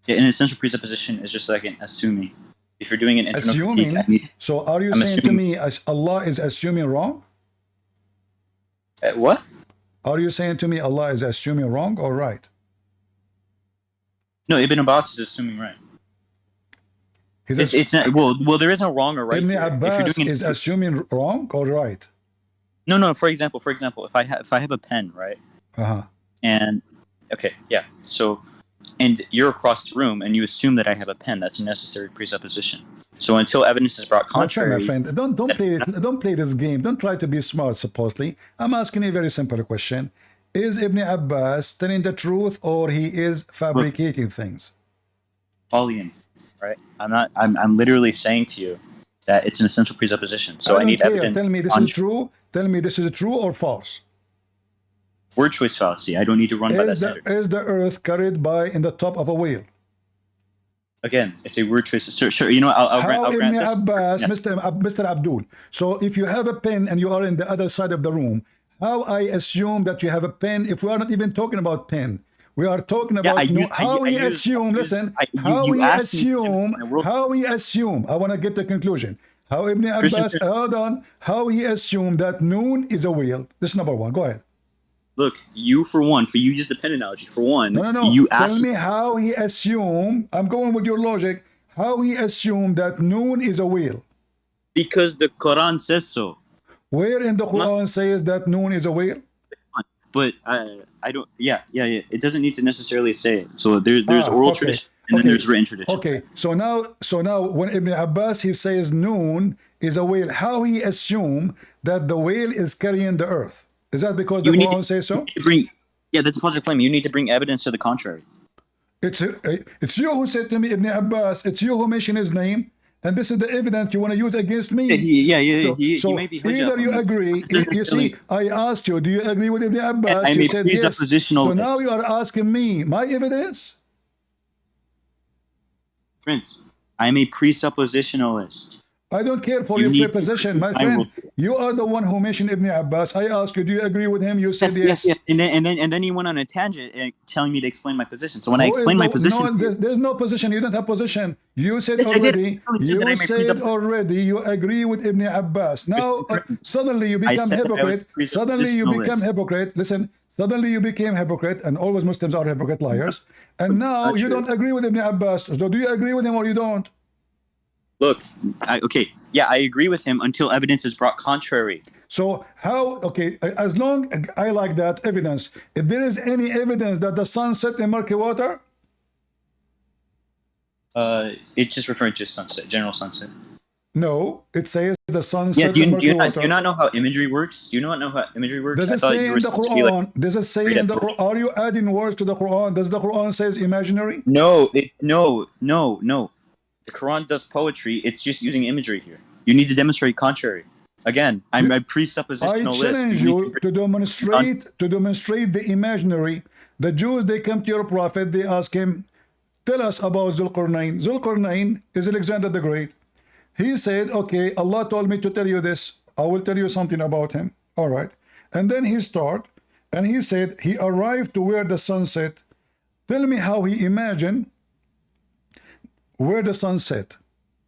Yeah, an essential presupposition is just like an assuming. If you're doing an internal critique, so are you saying to me Allah is assuming wrong? What? Are you saying to me Allah is assuming wrong or right? No, Ibn Abbas is assuming right. It's not, well, there is no wrong or right. Ibn Abbas is assuming wrong or right? No. For example, if I have a pen, right? And okay, yeah. So, and you're across the room, and you assume that I have a pen. That's a necessary presupposition. So until evidence is brought contrary, my friend, don't play this game. Don't try to be smart. Supposedly, I'm asking you a very simple question: is Ibn Abbas telling the truth, or he is fabricating things? Paulian, right? I'm literally saying to you that it's an essential presupposition. So I need evidence. Tell me this is true. Tell me this is true or false. Word choice fallacy. I don't need to run by that standard. Is the earth carried by in the top of a whale? Again, it's a word choice. Sure. You know, I'll grant this. Abbas, Mr. Abdul. So if you have a pen and you are in the other side of the room, how I assume that you have a pen if we are not even talking about pen? We are talking about how we assume. Listen, how we assume. I want to get the conclusion. How Ibn Abbas, hold on, how he assumed that Noon is a whale. This is number one. Go ahead. Look, you use the pen analogy. For one, no. You tell me how he assumed. I'm going with your logic. How he assumed that Noon is a whale. Because the Quran says so. Where in the Quran says that Noon is a whale? But I don't. Yeah. It doesn't need to necessarily say it. So there's oral tradition and then there's written tradition. Okay. So now, when Ibn Abbas he says Noon is a whale, how he assume that the whale is carrying the earth? Is that because the Quran says so? That's a positive claim. You need to bring evidence to the contrary. It's you who said to me, Ibn Abbas. It's you who mentioned his name, and this is the evidence you want to use against me. So may be either you agree. You see, I asked you, do you agree with Ibn Abbas? You said yes. So now you are asking me my evidence. Prince, I'm a presuppositionalist. I don't care for You your need to preposition, agree my with my friend. rule. You are the one who mentioned Ibn Abbas. I asked you, do you agree with him? You said Yes, yes. yes. And then you went on a tangent telling me to explain my position. So when I Who is explained my the position, no? to you, There's no position. You don't have position. You said yes, I did. already. I said that I You may said presuppose. already. You agree with Ibn Abbas. Now suddenly you I become said that I was hypocrite. Suddenly you become presuppositionalist. hypocrite. Listen. Suddenly you became hypocrite, and always Muslims are hypocrite liars. And now Not you true. don't agree with Ibn Abbas. So do you agree with him or you don't? Look, okay, yeah, I agree with him until evidence is brought contrary. So how? Okay, as long I like that evidence. If there is any evidence that the sun set in murky water, It's just referring to sunset, general sunset. no, it says the sun Yeah, set do in you, murky water. do you not know how imagery works? Do you not know how imagery works? Does I it thought say you were in the supposed to be like Quran? Does it say in the Quran? Are you adding words to the Quran? Does the Quran says imaginary? No, no. The Quran does poetry. It's just using imagery here. You need to demonstrate contrary. Again, I'm a I presuppositionalist. challenge you to demonstrate the imaginary. The Jews, they come to your prophet, they ask him, tell us about Zulqarnain. Zulqarnain is Alexander the Great. He said, okay, Allah told me to tell you this. I will tell you something about him. All right. And then he started, and he said, he arrived to where the sun set. Tell me how he imagined where the sun set.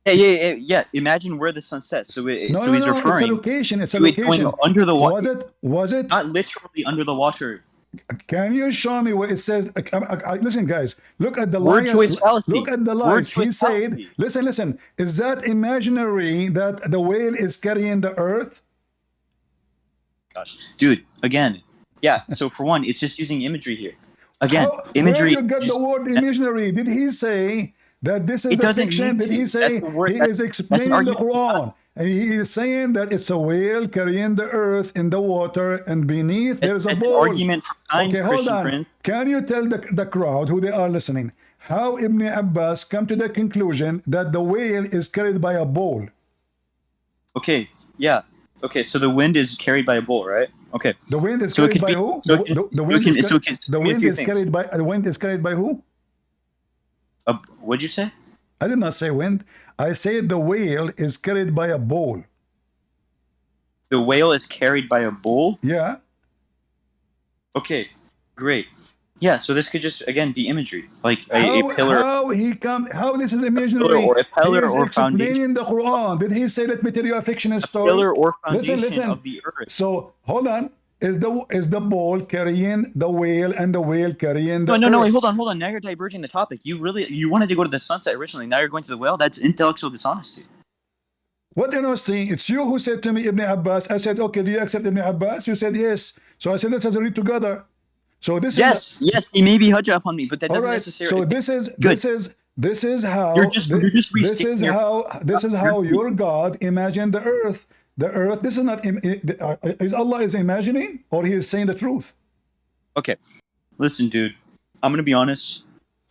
Yeah. Imagine where the sun sets. So, he's referring. It's a location. It's a to it location. going under the water. Was it? Not literally under the water. Can you show me where it says? Listen, guys. Look at the Word lines. choice fallacy. Look at the Word lines. choice He said, fallacy. listen. Is that imaginary that the whale is carrying the earth? Gosh, dude. Again, yeah. So for one, it's just using imagery here. Again, imagery. Where you got the word imaginary? Did he say that this is a fiction? Did he say he is explaining the Quran? And he is saying that it's a whale carrying the earth in the water, and beneath there's a bowl. Argument from science, Okay, hold Christian on. friend. Can you tell the crowd who they are listening how Ibn Abbas come to the conclusion that the whale is carried by a bowl? Okay, yeah. Okay, so the wind is carried by a bull, right? Okay. The wind is So it carried could by be- who? so it can- The so wind it can- is so it can- the give me a wind few is things. carried by the wind is carried by who? What'd you say? I did not say wind. I said the whale is carried by a bowl. The whale is carried by a bull? Yeah. Okay, great. Yeah, so this could just, again, be imagery. Like a pillar. How this is imaginary? or a pillar He is or explaining foundation. the Quran. Did he say, let me tell you a fictional story? Pillar or foundation Listen. of the earth. So hold on. Is the ball carrying the whale and the whale carrying the No, earth? wait, hold on. Now you're diverging the topic. You wanted to go to the sunset originally. Now you're going to the whale. That's intellectual dishonesty. What honesty? It's you who said to me Ibn Abbas. I said, okay, do you accept Ibn Abbas? You said yes. So I said, let's read together. So this Yes, he may be hujjah upon me, but that all doesn't right. necessarily. So this is how You're just this restating is how your God imagined the earth. The earth. This is not is Allah is imagining, or he is saying the truth. Okay, listen, dude. I'm gonna be honest.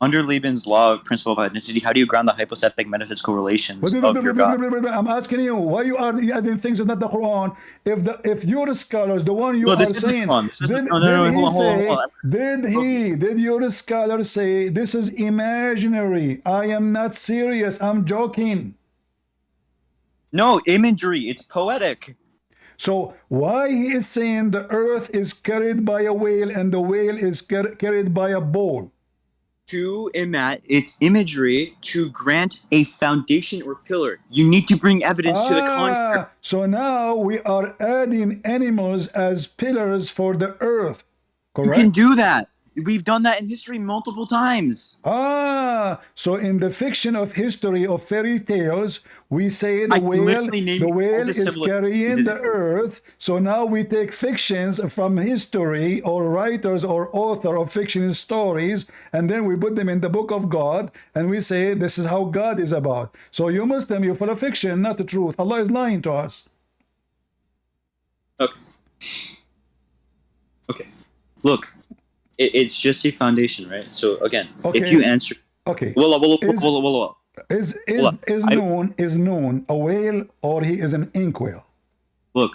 Under Liebman's law of principle of identity, how do you ground the hypostatic metaphysical relations of your God? I'm asking you why you are adding things that's not the Quran. If you're scholars, the one you No, are this isn't saying, Quran. This isn't- hold on. did your scholar say this is imaginary? I am not serious. I'm joking. No, imagery. It's poetic. So why he is saying the earth is carried by a whale and the whale is carried by a bowl? It's imagery to grant a foundation or pillar. You need to bring evidence to the contrary. So now we are adding animals as pillars for the earth. Correct? You can do that. We've done that in history multiple times. So in the fiction of history of fairy tales, we say the whale is carrying the earth. So now we take fictions from history or writers or author of fiction stories, and then we put them in the book of God, and we say this is how God is about. So you Muslim, you're full of fiction, not the truth. Allah is lying to us. Okay. Look. It's just a foundation, right? So again, if you answer, is known a whale or he is an inkwell? Look,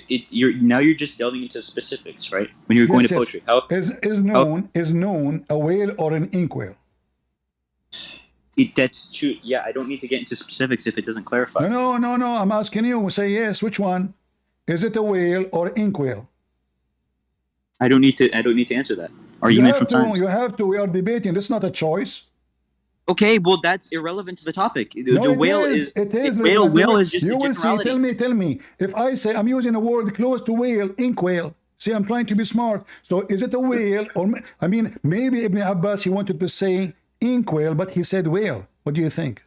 you're just delving into specifics, right? When you're going to poetry, is known a whale or an inkwell? That's true. Yeah, I don't need to get into specifics if it doesn't clarify. No. I'm asking you. Say yes. Which one? Is it a whale or inkwell? I don't need to answer that. Argument from science. You have to. We are debating. This is not a choice. Okay, well that's irrelevant to the topic. No, whale is just you will see. Tell me. If I say I'm using a word close to whale, inkwell. See, I'm trying to be smart. So is it a whale or I mean maybe Ibn Abbas he wanted to say inkwell, but he said whale. What do you think?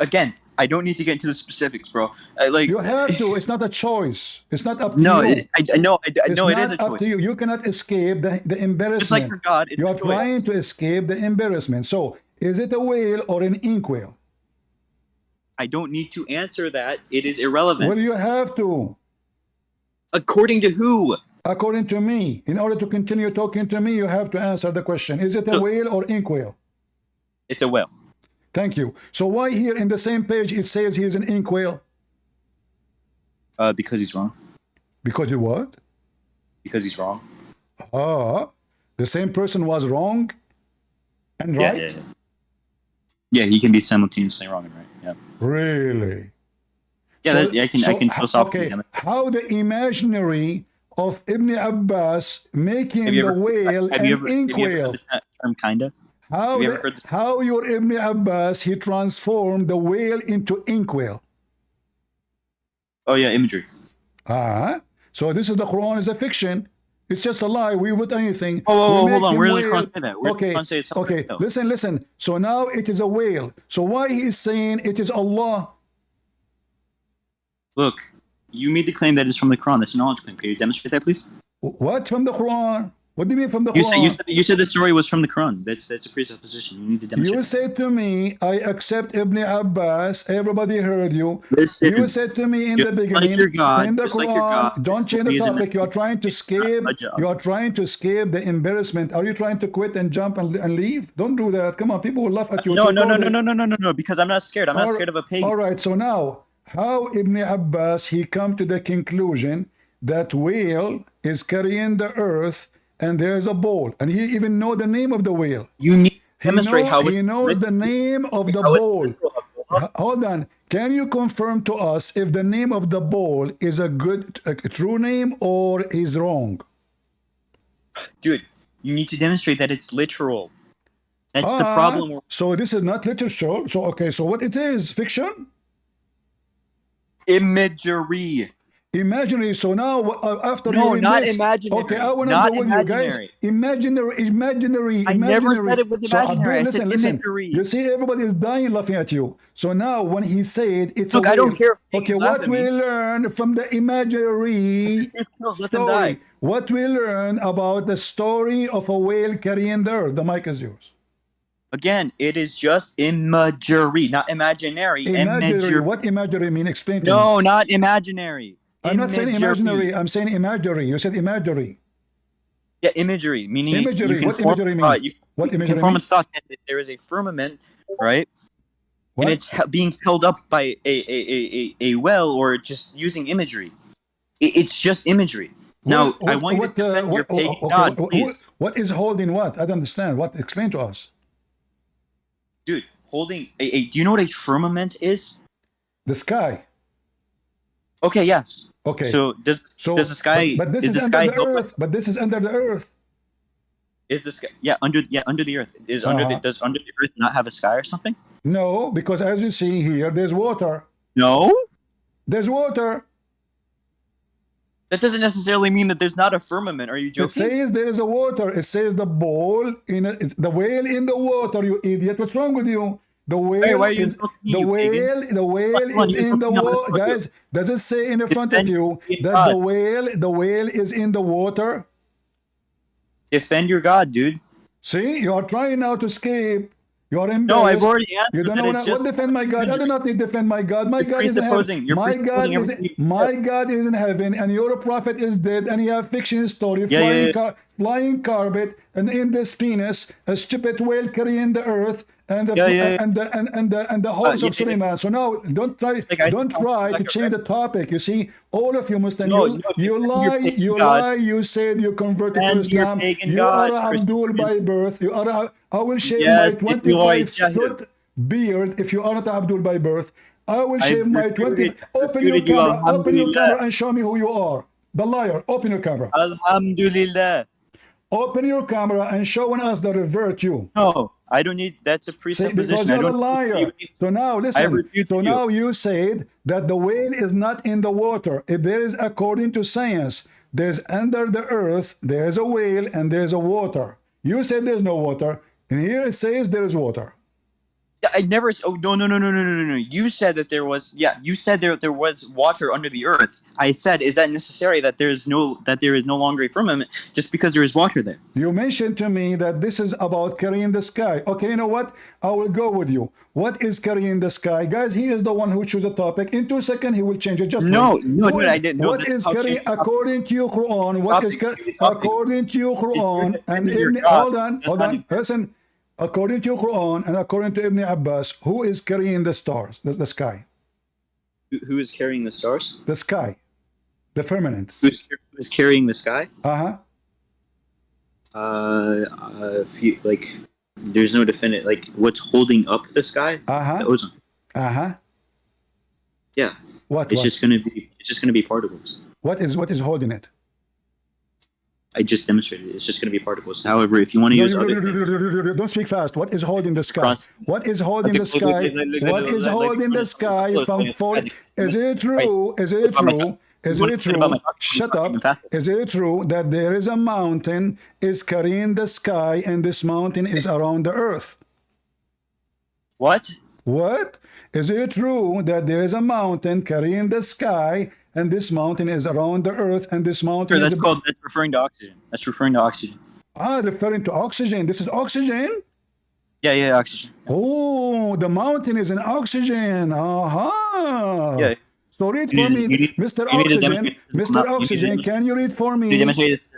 Again, I don't need to get into the specifics, bro. You have to. It's not a choice. It's not up to no, you. It is a choice. Up to you. You cannot escape the embarrassment. Just like for God, you are trying to escape the embarrassment. So, is it a whale or an inkwell? I don't need to answer that. It is irrelevant. Well, you have to. According to who? According to me. In order to continue talking to me, you have to answer the question. Is it a whale or inkwell? It's a whale. Thank you. So why here in the same page it says he is an inkwell? Because he's wrong. Because you what? Because he's wrong. The same person was wrong and right? Yeah, he can be simultaneously wrong and right. Yeah. Really? Yeah, I can philosophically. Okay. How the imaginary of Ibn Abbas making the whale an inkwell? Kinda. How your Ibn Abbas he transformed the whale into inkwell? Oh yeah, imagery. So this is the Quran is a fiction. It's just a lie. We would anything. Oh, hold on. Where does the Quran say that? Where okay. Does the Quran say it's something okay. Listen. So now it is a whale. So why he is saying it is Allah? Look, you made the claim that it's from the Quran. That's a knowledge claim. Can you demonstrate that, please? What from the Quran? What do you mean from the Quran? You said the story was from the Quran. That's a presupposition. You need to demonstrate. You said to me, I accept Ibn Abbas. Everybody heard you. Listen, you said to me in the beginning, in the Quran, don't change the topic. You are trying to escape. You are trying to escape the embarrassment. Are you trying to quit and jump and leave? Don't do that. Come on, people will laugh at you. No. Because I'm not scared. I'm not scared of a pagan. All right. So now, how Ibn Abbas he come to the conclusion that whale is carrying the earth? And there's a bowl, and he even know the name of the whale. You need to demonstrate how he knows the name of the bowl. Hold on. Can you confirm to us if the name of the bowl is a true name or is wrong? Dude, you need to demonstrate that it's literal. That's the problem. So this is not literature. So okay. So what it is? Fiction? Imagery. Imaginary. So now after not imaginary. Okay, I want to go with you guys. Imaginary. I never said it was imaginary. So, listen. You see, everybody is dying laughing at you. So now when he said it's I don't care. Okay, what we learn from the imaginary story? What we learn about the story of a whale carrying the earth? The mic is yours. Again, it is just imagery, not imaginary. Imagery. What imagery mean? Explain to me. No, not imaginary. I'm not saying imaginary. I'm saying imagery. You said imagery. Yeah, imagery, meaning imagery. You can what imagery mean? What imagery can form a thought that there is a firmament, right? What? And it's being held up by a well, or just using imagery. It's just imagery. Now, I want you to defend your pagan God, please. What is holding what? I don't understand. What? Explain to us. Dude, holding do you know what a firmament is? The sky. Okay, yes. Okay. So does the sky? But this is under the earth. But this is under the earth. Is the sky? Yeah, under the earth. Does under the earth not have a sky or something? No, because as you see here, there's water. No. There's water. That doesn't necessarily mean that there's not a firmament. Are you joking? It says there is a water. It says the bowl the whale in the water. You idiot! What's wrong with you? The whale is the whale is in the water. Guys, does it say in the front of you that the whale is in the water? Defend your God, dude. See, you are trying now to escape. You are embarrassed. No, I've already answered. You don't know what defend my God. I do not need to defend my God. My God is in heaven. My God is in heaven, and your prophet is dead, and you have fiction story, flying carpet, and in this penis, a stupid whale carrying the earth, and the yeah. horse of Suleiman. So now don't try to change the topic. You see, all of you Muslims, you said you converted to Islam. You are Abdul by birth. You are I will shave my 25-foot beard if you are not Abdul by birth. I will shave my 20. Open your camera and show me who you are. The liar. Open your camera. Alhamdulillah. Open your camera and showing us the revert you. No, I don't need. That's a presupposition. Because you're a liar. So now listen. So now you said that the whale is not in the water. If there is, according to science, there's under the earth, there's a whale and there's a water. You said there's no water, and here it says there is water. I never. Oh no! You said that there was. Yeah, you said there was water under the earth. I said, is that necessary that there is no longer a firmament just because there is water there? You mentioned to me that this is about carrying the sky. Okay, you know what? I will go with you. What is carrying the sky, guys? He is the one who chose the topic. In 2 seconds, he will change it. Just no, I didn't. No, what is carrying according to your Quran? What is according to your Quran? And hold on, listen. According to your Quran and according to Ibn Abbas, who is carrying the stars, the sky? Who is carrying the stars? The sky, the firmament. Who is carrying the sky? Like, there's no definite, like, what's holding up the sky? The ozone. Yeah. It's just gonna be particles. What is holding it? I just demonstrated it. It's just going to be particles. However, if you want to use don't speak fast. What is holding the sky? What is holding the sky? What is holding the sky from falling? Is it true? Is it true? Is it true? Shut up. Is it true that there is a mountain is carrying the sky and this mountain is around the earth? What? What? Is it true that there is a mountain carrying the sky and this mountain is around the earth and this mountain that's referring to oxygen. That's referring to oxygen. Referring to oxygen. This is oxygen? Yeah, oxygen. Oh, the mountain is in oxygen. Yeah. So read for me, Mr. Oxygen. Mr. Oxygen, can you read for me?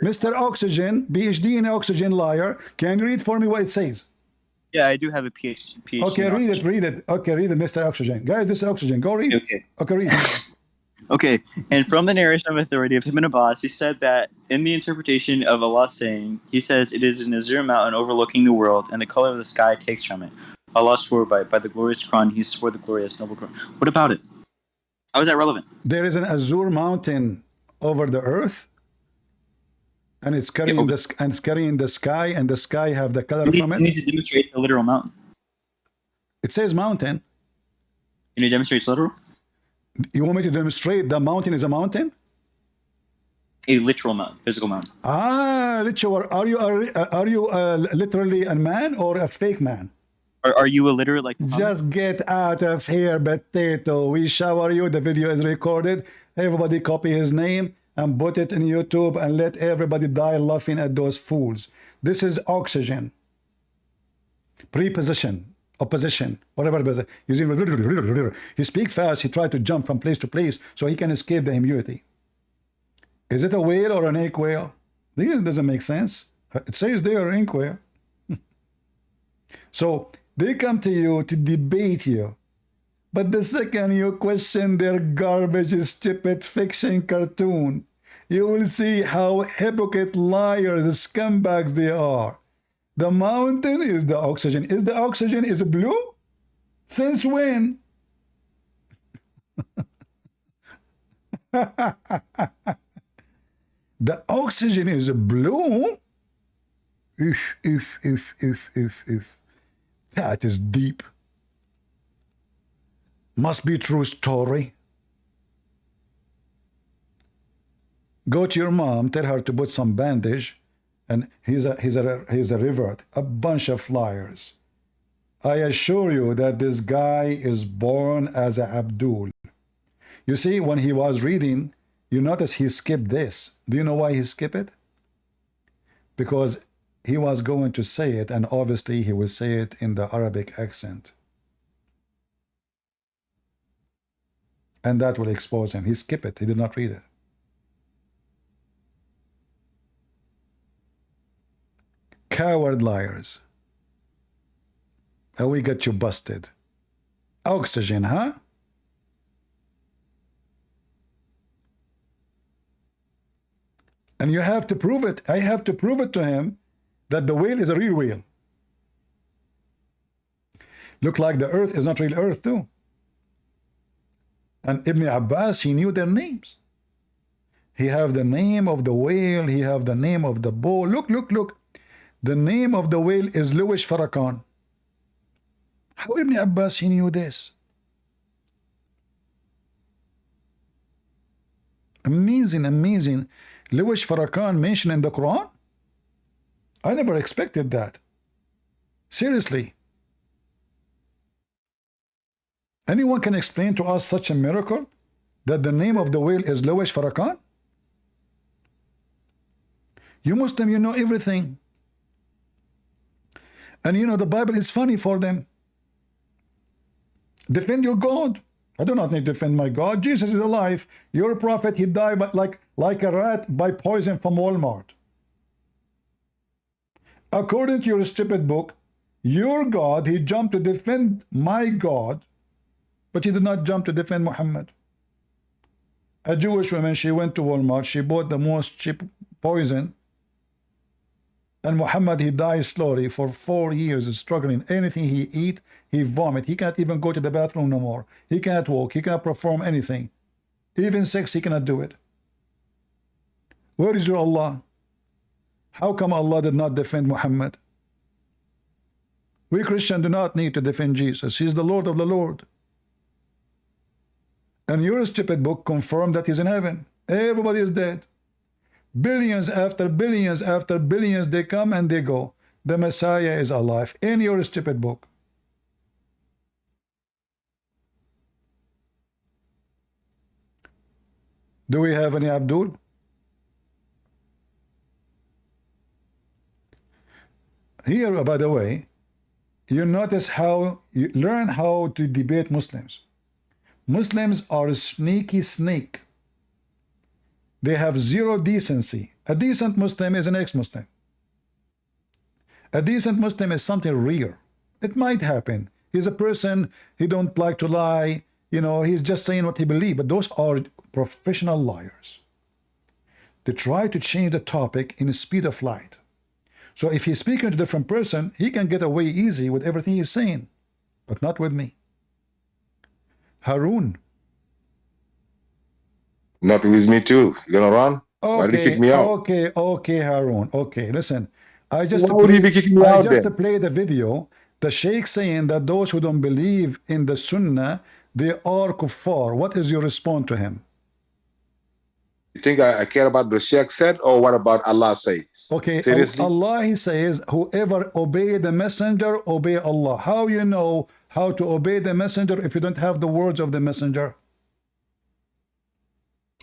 Mr. Oxygen, PhD in oxygen, liar. Can you read for me what it says? Yeah, I do have a PhD. Okay, read it. Okay, read it, Mr. Oxygen. Guys, this is oxygen. Go read. Okay, read. Okay, and from the narration of authority of Ibn Abbas, he said that in the interpretation of Allah saying, he says, it is an azure mountain overlooking the world, and the color of the sky takes from it. Allah swore by the glorious Quran, he swore the glorious noble Quran. What about it? How is that relevant? There is an azure mountain over the earth, and it's carrying the sky, and the sky have the color from it. You need to demonstrate the literal mountain. It says mountain. You need to demonstrate it's literal? You want me to demonstrate the mountain is a mountain? A literal mountain, physical mountain. Literal. Are you literally a man or a fake man? Are you illiterate like Muhammad? Just get out of here, potato. We shower you. The video is recorded. Everybody copy his name and put it in YouTube and let everybody die laughing at those fools. This is oxygen. Preposition. Opposition, whatever it is. Using he speak fast, he tried to jump from place to place so he can escape the immunity. Is it a whale or an ink whale? This doesn't make sense. It says they are ink whale. So they come to you to debate you, but the second you question their garbage, stupid fiction cartoon, you will see how hypocrite liars, scumbags they are. The mountain is the oxygen. Is the oxygen is blue? Since when? The oxygen is blue? If. That is deep. Must be true story. Go to your mom, tell her to put some bandage. And he's a revert, a bunch of liars. I assure you that this guy is born as a Abdul. You see, when he was reading, you notice he skipped this. Do you know why he skipped it? Because he was going to say it, and obviously he will say it in the Arabic accent. And that will expose him. He skipped it. He did not read it. Coward liars. And we got you busted. Oxygen, huh? And you have to prove it. I have to prove it to him that the whale is a real whale. Look like the earth is not real earth too. And Ibn Abbas, he knew their names. He have the name of the whale. He have the name of the bull. Look, look, look. The name of the whale is Louis Farrakhan. How Ibn Abbas, he knew this? Amazing, amazing. Louis Farrakhan mentioned in the Quran? I never expected that. Seriously. Anyone can explain to us such a miracle? That the name of the whale is Louis Farrakhan? You Muslim, you know everything. And you know the Bible is funny for them. Defend your God. I do not need to defend my God. Jesus is alive. You're a prophet. He died like a rat by poison from Walmart. According to your stupid book, your God, he jumped to defend my God, but he did not jump to defend Muhammad. A Jewish woman, she went to Walmart. She bought the most cheap poison. And Muhammad, he died slowly for 4 years, struggling. Anything he eat, he vomit. He cannot even go to the bathroom no more. He cannot walk. He cannot perform anything. Even sex, he cannot do it. Where is your Allah? How come Allah did not defend Muhammad? We Christians do not need to defend Jesus. He's the Lord of the Lord. And your stupid book confirmed that he's in heaven. Everybody is dead. Billions after billions after billions, they come and they go. The Messiah is alive in your stupid book. Do we have any Abdul? Here, by the way, you notice how you learn how to debate Muslims. Muslims are a sneaky snake. They have zero decency. A decent Muslim is an ex-Muslim. A decent Muslim is something rare. It might happen. He's a person, he don't like to lie. You know, he's just saying what he believes. But those are professional liars. They try to change the topic in the speed of light. So if he's speaking to a different person, he can get away easy with everything he's saying. But not with me. Harun. Not with me too. You gonna run? Okay, why did you kick me out? Okay, Harun. Okay, listen. I just Why would he be kicking me out just then? play the video. The Sheikh saying that those who don't believe in the Sunnah, they are kuffar. What is your response to him? You think I care about the Sheikh said, or what about Allah says? Okay, Seriously? Allah, he says, whoever obey the messenger, obey Allah. How you know how to obey the messenger if you don't have the words of the messenger?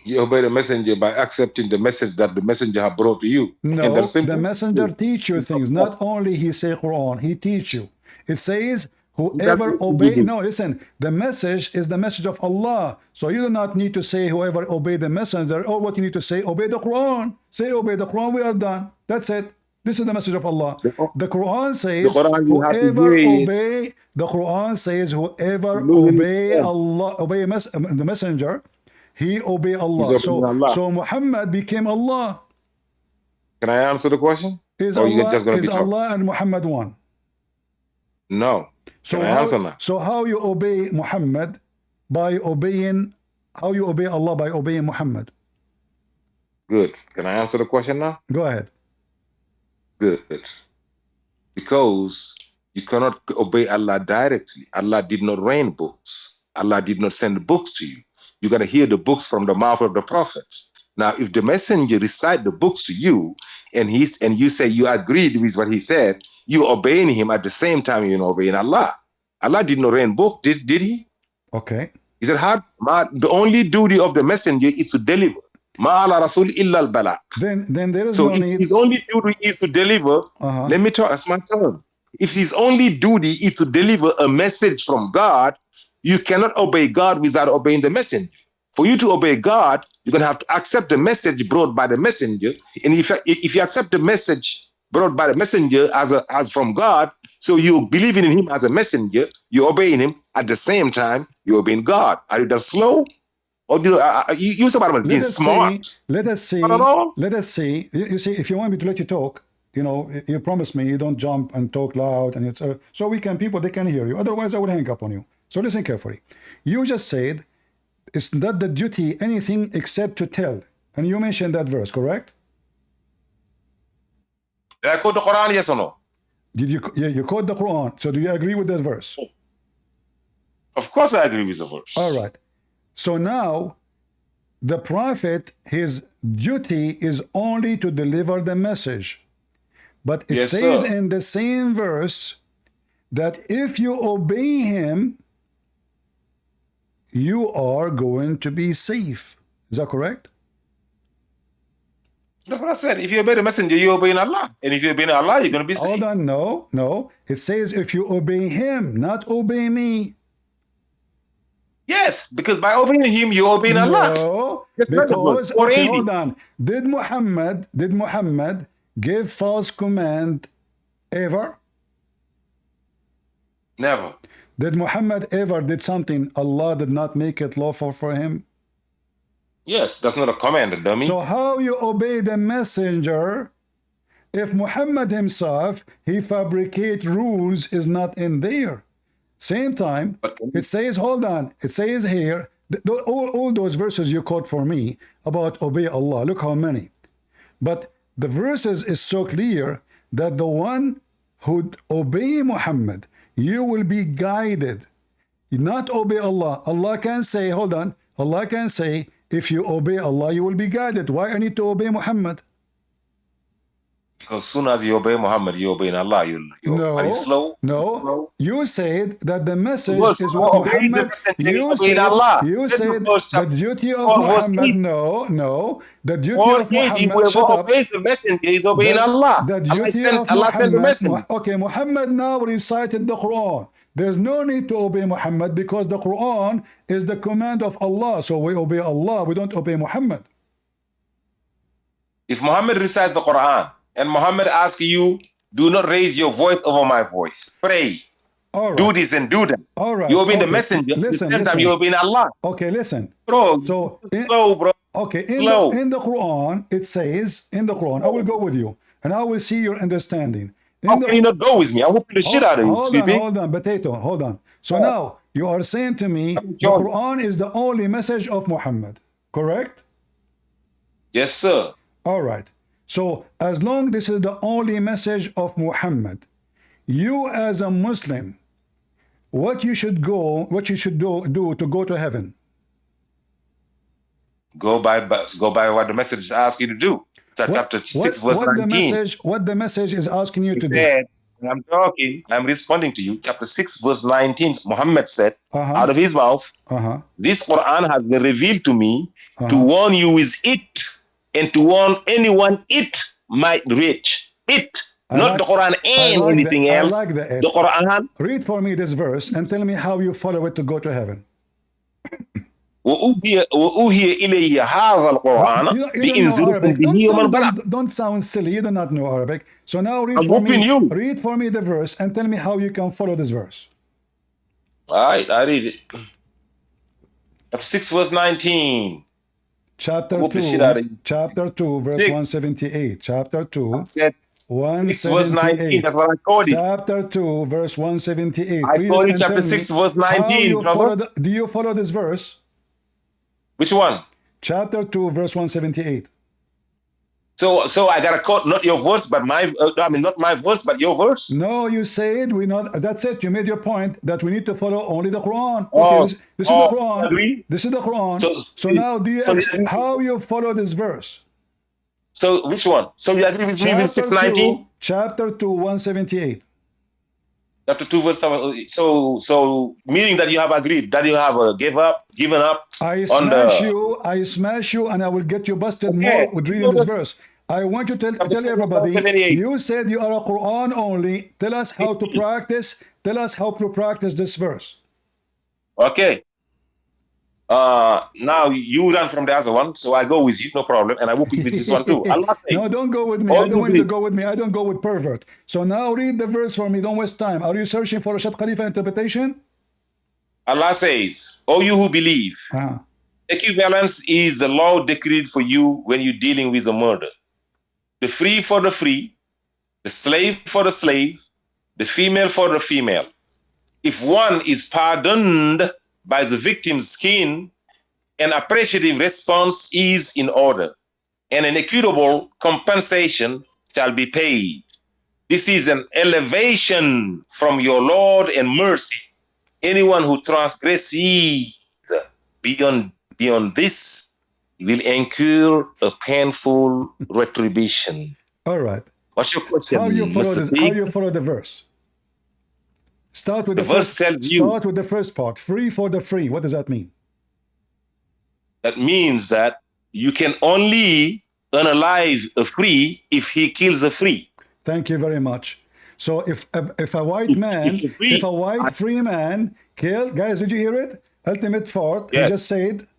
You obey the messenger by accepting the message that the messenger have brought to you. No, And that's simple. the messenger teach you things. Not only he say Quran, he teach you. It says whoever obey. No, listen. The message is the message of Allah. So you do not need to say whoever obey the messenger. Or what you need to say, obey the Quran. Say obey the Quran. We are done. That's it. This is the message of Allah. The Quran says whoever obey. The Quran says whoever obey Allah, obey the messenger. He obey Allah. So Muhammad became Allah. Can I answer the question? Is or Allah, just gonna is be Allah and Muhammad one? No. So Can I answer now? So how you obey Muhammad? By obeying, how you obey Allah? By obeying Muhammad. Good. Can I answer the question now? Go ahead. Good. Because you cannot obey Allah directly. Allah did not rain books. Allah did not send books to you. You're going to hear the books from the mouth of the prophet. Now, if the messenger recite the books to you, and you say you agreed with what he said, you obeying him at the same time you're obeying Allah. Allah did not rain book, did he? Okay. Is it hard? The only duty of the messenger is to deliver. Ma'ala Rasul illa al-bala. Then there is so no if need. his only duty is to deliver, let me talk, that's my turn. If his only duty is to deliver a message from God, you cannot obey God without obeying the messenger. For you to obey God, you're going to have to accept the message brought by the messenger. And if you accept the message brought by the messenger as from God, So you believing in him as a messenger, you're obeying him. At the same time, you're obeying God. Are you that slow? Or do you about being smart? Let us see. You see, if you want me to let you talk, you know, you promise me you don't jump and talk loud, and it's so we can people they can hear you. Otherwise, I will hang up on you. So listen carefully. You just said it's not the duty anything except to tell, and you mentioned that verse, correct? Did I quote the Quran? Yes or no? Did you? Yeah, you quote the Quran. So do you agree with that verse? Of course, I agree with the verse. All right. So now, the prophet, his duty is only to deliver the message. But it says in the same verse that if you obey him, you are going to be safe. Is that correct? That's what I said. If you obey the messenger, you obey Allah. And if you obey Allah, you're going to be safe. Hold on. No. It says if you obey him, not obey me. Yes, because by obeying him, you obey Allah. No, because, okay, hold on. Did Muhammad give false command ever? Never. Did Muhammad ever did something Allah did not make it lawful for him? Yes, that's not a command, dummy. So how you obey the messenger if Muhammad himself, he fabricate rules is not in there? Same time, it says, hold on, it says here, all those verses you quote for me about obey Allah, look how many. But the verses is so clear that the one who obey Muhammad, you will be guided. Not obey Allah. Allah can say, hold on, Allah can say, if you obey Allah, you will be guided. Why I need to obey Muhammad? Because as soon as you obey Muhammad, you obey Allah. Are you slow? No. Slow? You said that the message is what Muhammad. You said the duty of Muhammad. No. The duty of Muhammad. Shut up. The messenger is obeying Allah. The duty of Muhammad. Okay, Muhammad now recited the Quran. There's no need to obey Muhammad because the Quran is the command of Allah. So we obey Allah. We don't obey Muhammad. If Muhammad recites the Quran, and Muhammad asks you, do not raise your voice over my voice. Pray. Right. Do this and do that. All right. You obey the messenger. Listen. Time you obey Allah. Okay, listen. Bro, so slow, bro. Okay, slow. In the Quran, it says, in the Quran, I will go with you, and I will see your understanding. How can you not go with me? I whoop the shit out of you. Hold on, potato, hold on. So now, you are saying to me, the Quran is the only message of Muhammad, correct? Yes, sir. All right. So as long this is the only message of Muhammad, you as a Muslim, what you should do to go to heaven? Go by what the message asks you to do. Chapter 6, verse 19. What the message is asking you to do. I'm talking, I'm responding to you. Chapter 6, verse 19, Muhammad said, out of his mouth, this Quran has been revealed to me to warn you with it, and to warn anyone it might reach. It, not the Quran and anything else. The Quran. Read for me this verse and tell me how you follow it to go to heaven. Don't sound silly. You do not know Arabic. So now read for me the verse and tell me how you can follow this verse. All right, I read it. Chapter 6, verse 19. Chapter 2, verse 178. Chapter 2, 178. That's what I called it. Chapter 2, verse 178. I called it chapter 6, verse 19. Do you follow this verse? Which one? Chapter 2, verse 178. So I got to quote not your verse, but not my verse, but your verse. No, you said we not. That's it. You made your point that we need to follow only the Quran. Okay, this is the Quran. Agree? This is the Quran. So now, how you follow this verse? So which one? So you agree with me with 619? Chapter 2, 178. Chapter 2, verse 7. So meaning that you have agreed, that you have given up. I smash you, and I will get you busted more with reading this verse. I want you to tell everybody, you said you are a Quran only. Tell us how to practice. Tell us how to practice this verse. Okay. Now you run from the other one, so I go with you, no problem, and I will pick with this one too. Allah says, No, don't go with me. I don't want you to go with me. I don't go with pervert. So now read the verse for me. Don't waste time. Are you searching for a Shad Khalifa interpretation? Allah says, "O you who believe, equivalence is the law decreed for you when you're dealing with a murder. The free for the free, the slave for the slave, the female for the female. If one is pardoned by the victim's skin, an appreciative response is in order, and an equitable compensation shall be paid. This is an elevation from your Lord and mercy. Anyone who transgresses beyond this will incur a painful retribution." All right. What's your question? How you follow the verse? Start with the verse first. Start with the first part. Free for the free. What does that mean? That means that you can only unalive a free if he kills a free. Thank you very much. So if a white man, if a white free man kill, guys, did you hear it? Ultimate fort. Yes.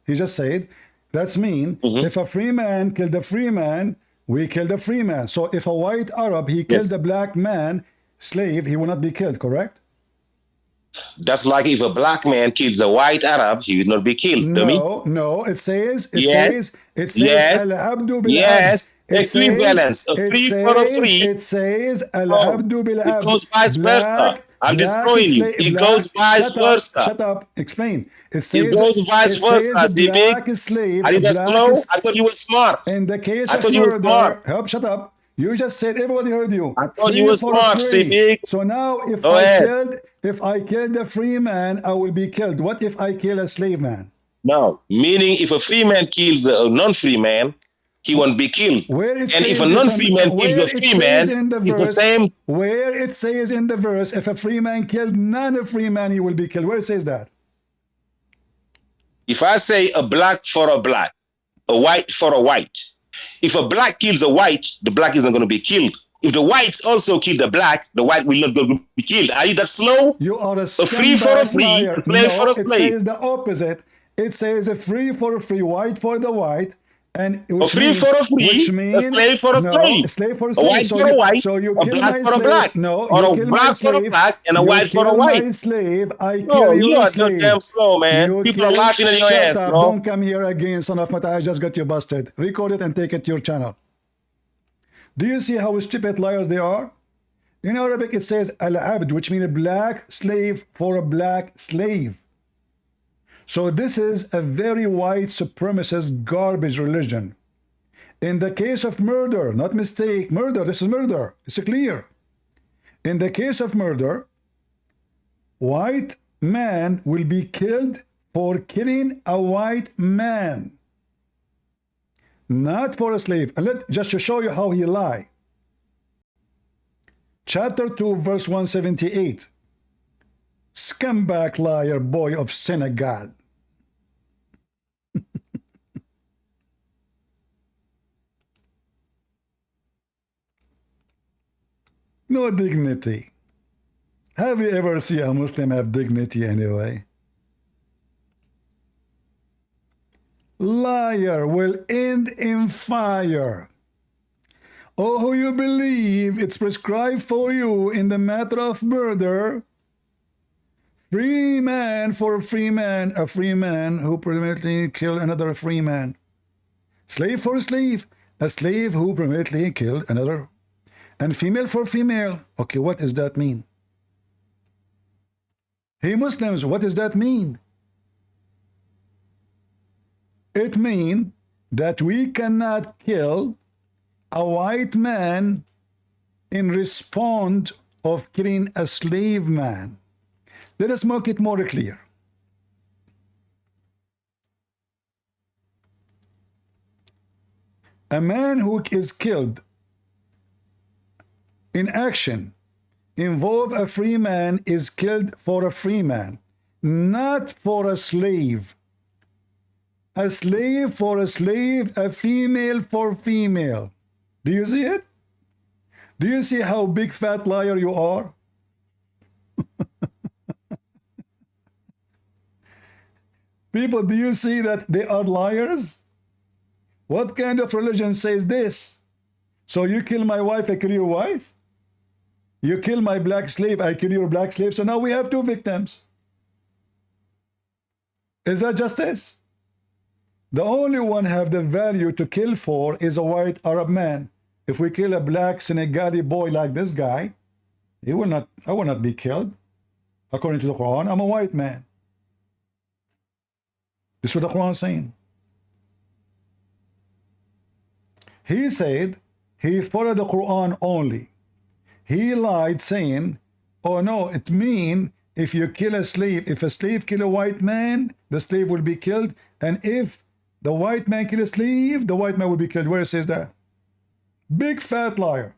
He just said, that's mean. If a free man killed a free man, we kill the free man. So if a white Arab, he killed a black man, slave, he will not be killed, correct? That's like if a black man kills a white Arab, he will not be killed. No, it says al-abdu bil-abd. Yes, equivalence, a free for a free. It says al-abdu bil-abd. It goes vice versa. I'm destroying you. It goes vice versa. Shut up. Explain. It says it goes vice versa. Black slave. Are you that slow? I thought you were smart. In the case of murder, help, shut up. You just said everybody heard you. I thought you were smart, Sadiq. So now if I killed a free man, I will be killed. What if I kill a slave man? No, meaning if a free man kills a non-free man, he won't be killed. And if a non-free man kills a free man, it's the same. Where it says in the verse, if a free man killed non-free man, he will be killed. Where it says that? If I say a black for a black, a white for a white, if a black kills a white, the black isn't going to be killed. If the whites also kill the black, the white will not be killed. Are you that slow? You are a free for a free, liar. Slave for a slave. It says the opposite. It says a free for a free, white for the white, and a free for a free, a slave for a slave, a slave for a slave. A white for a white, so you a kill black my for a black, no, or a black for a black, and a white for a white. My slave, I kill no, your you are slave. damn slow, man. People are laughing at your ass, bro. Don't come here again, son of Mata. I just got you busted. Record it and take it to your channel. Do you see how stupid liars they are? In Arabic, it says al-abd, which means a black slave for a black slave. So this is a very white supremacist garbage religion. In the case of murder, not mistake, murder, this is murder. It's clear. In the case of murder, white man will be killed for killing a white man. Not for a slave. And just to show you how he lie. Chapter 2, verse 178. Scumbag liar, boy of Senegal. No dignity. Have you ever seen a Muslim have dignity anyway? Liar will end in fire. Oh, who you believe it's prescribed for you in the matter of murder? Free man for a free man who permanently killed another free man. Slave for a slave who permanently killed another. And female for female. Okay, what does that mean? Hey Muslims, what does that mean? It means that we cannot kill a white man in response of killing a slave man. Let us make it more clear. A man who is killed in action involve a free man is killed for a free man, not for a slave. A slave for a slave, a female for female. Do you see it? Do you see how big fat liar you are? People, do you see that they are liars? What kind of religion says this? So you kill my wife, I kill your wife? You kill my black slave, I kill your black slave. So now we have two victims. Is that justice? The only one have the value to kill for is a white Arab man. If we kill a black Senegali boy like this guy, I will not be killed. According to the Quran, I'm a white man. This is what the Quran is saying. He said he followed the Quran only. He lied saying, oh no, it means if you kill a slave, if a slave kill a white man, the slave will be killed. And if the white man kill a slave, the white man will be killed. Where it says that? Big fat liar.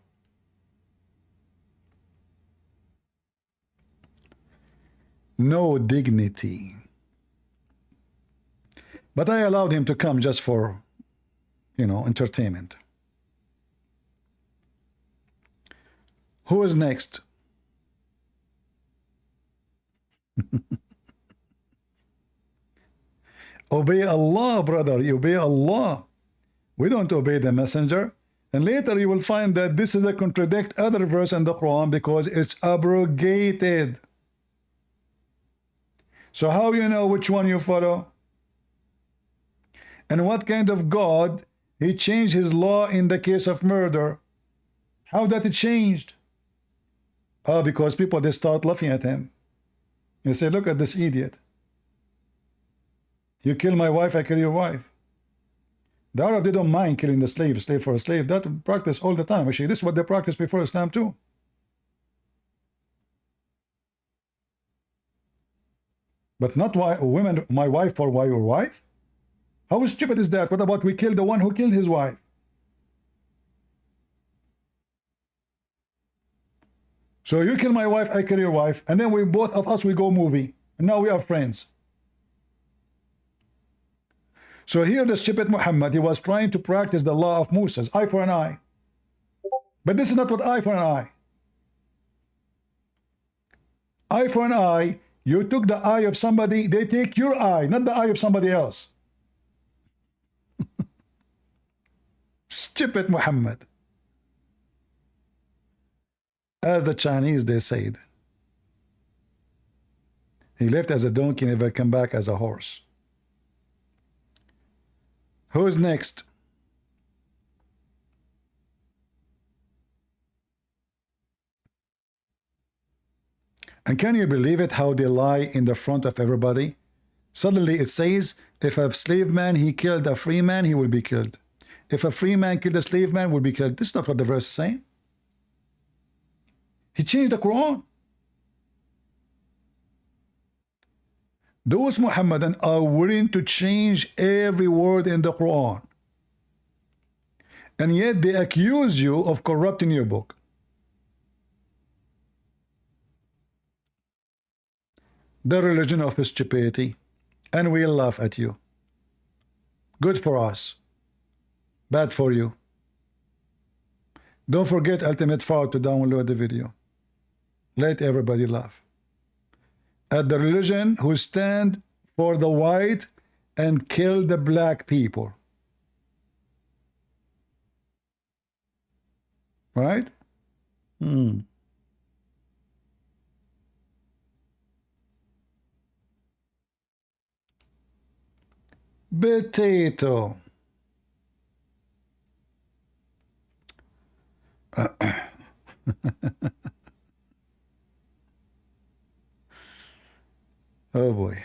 No dignity. But I allowed him to come just for, you know, entertainment. Who is next? Obey Allah, brother. You obey Allah. We don't obey the messenger. And later you will find that this is a contradict other verse in the Quran because it's abrogated. So how you know which one you follow? And what kind of God he changed his law in the case of murder? How that it changed? Oh, because people, they start laughing at him. You say, look at this idiot. You kill my wife, I kill your wife. The Arab, they don't mind killing the slave for a slave. That practice all the time. Actually, this is what they practiced before Islam too. But not why women, my wife for why your wife? How stupid is that? What about we kill the one who killed his wife? So you kill my wife, I kill your wife, and then we both of us, we go movie. And now we are friends. So here the stupid Muhammad, he was trying to practice the law of Moses, eye for an eye. But this is not what eye for an eye. Eye for an eye, you took the eye of somebody, they take your eye, not the eye of somebody else. Stupid Muhammad. As the Chinese, they said. He left as a donkey, never come back as a horse. Who's next? And can you believe it, how they lie in the front of everybody? Suddenly it says, if a slave man, he killed a free man, he will be killed. If a free man killed a slave man, will be killed. This is not what the verse is saying. He changed the Quran. Those Muhammadan are willing to change every word in the Quran. And yet they accuse you of corrupting your book. The religion of stupidity. And we laugh at you. Good for us. Bad for you. Don't forget Ultimate Fart to download the video. Let everybody laugh. At the religion who stand for the white and kill the black people. Right? Potato. Oh boy.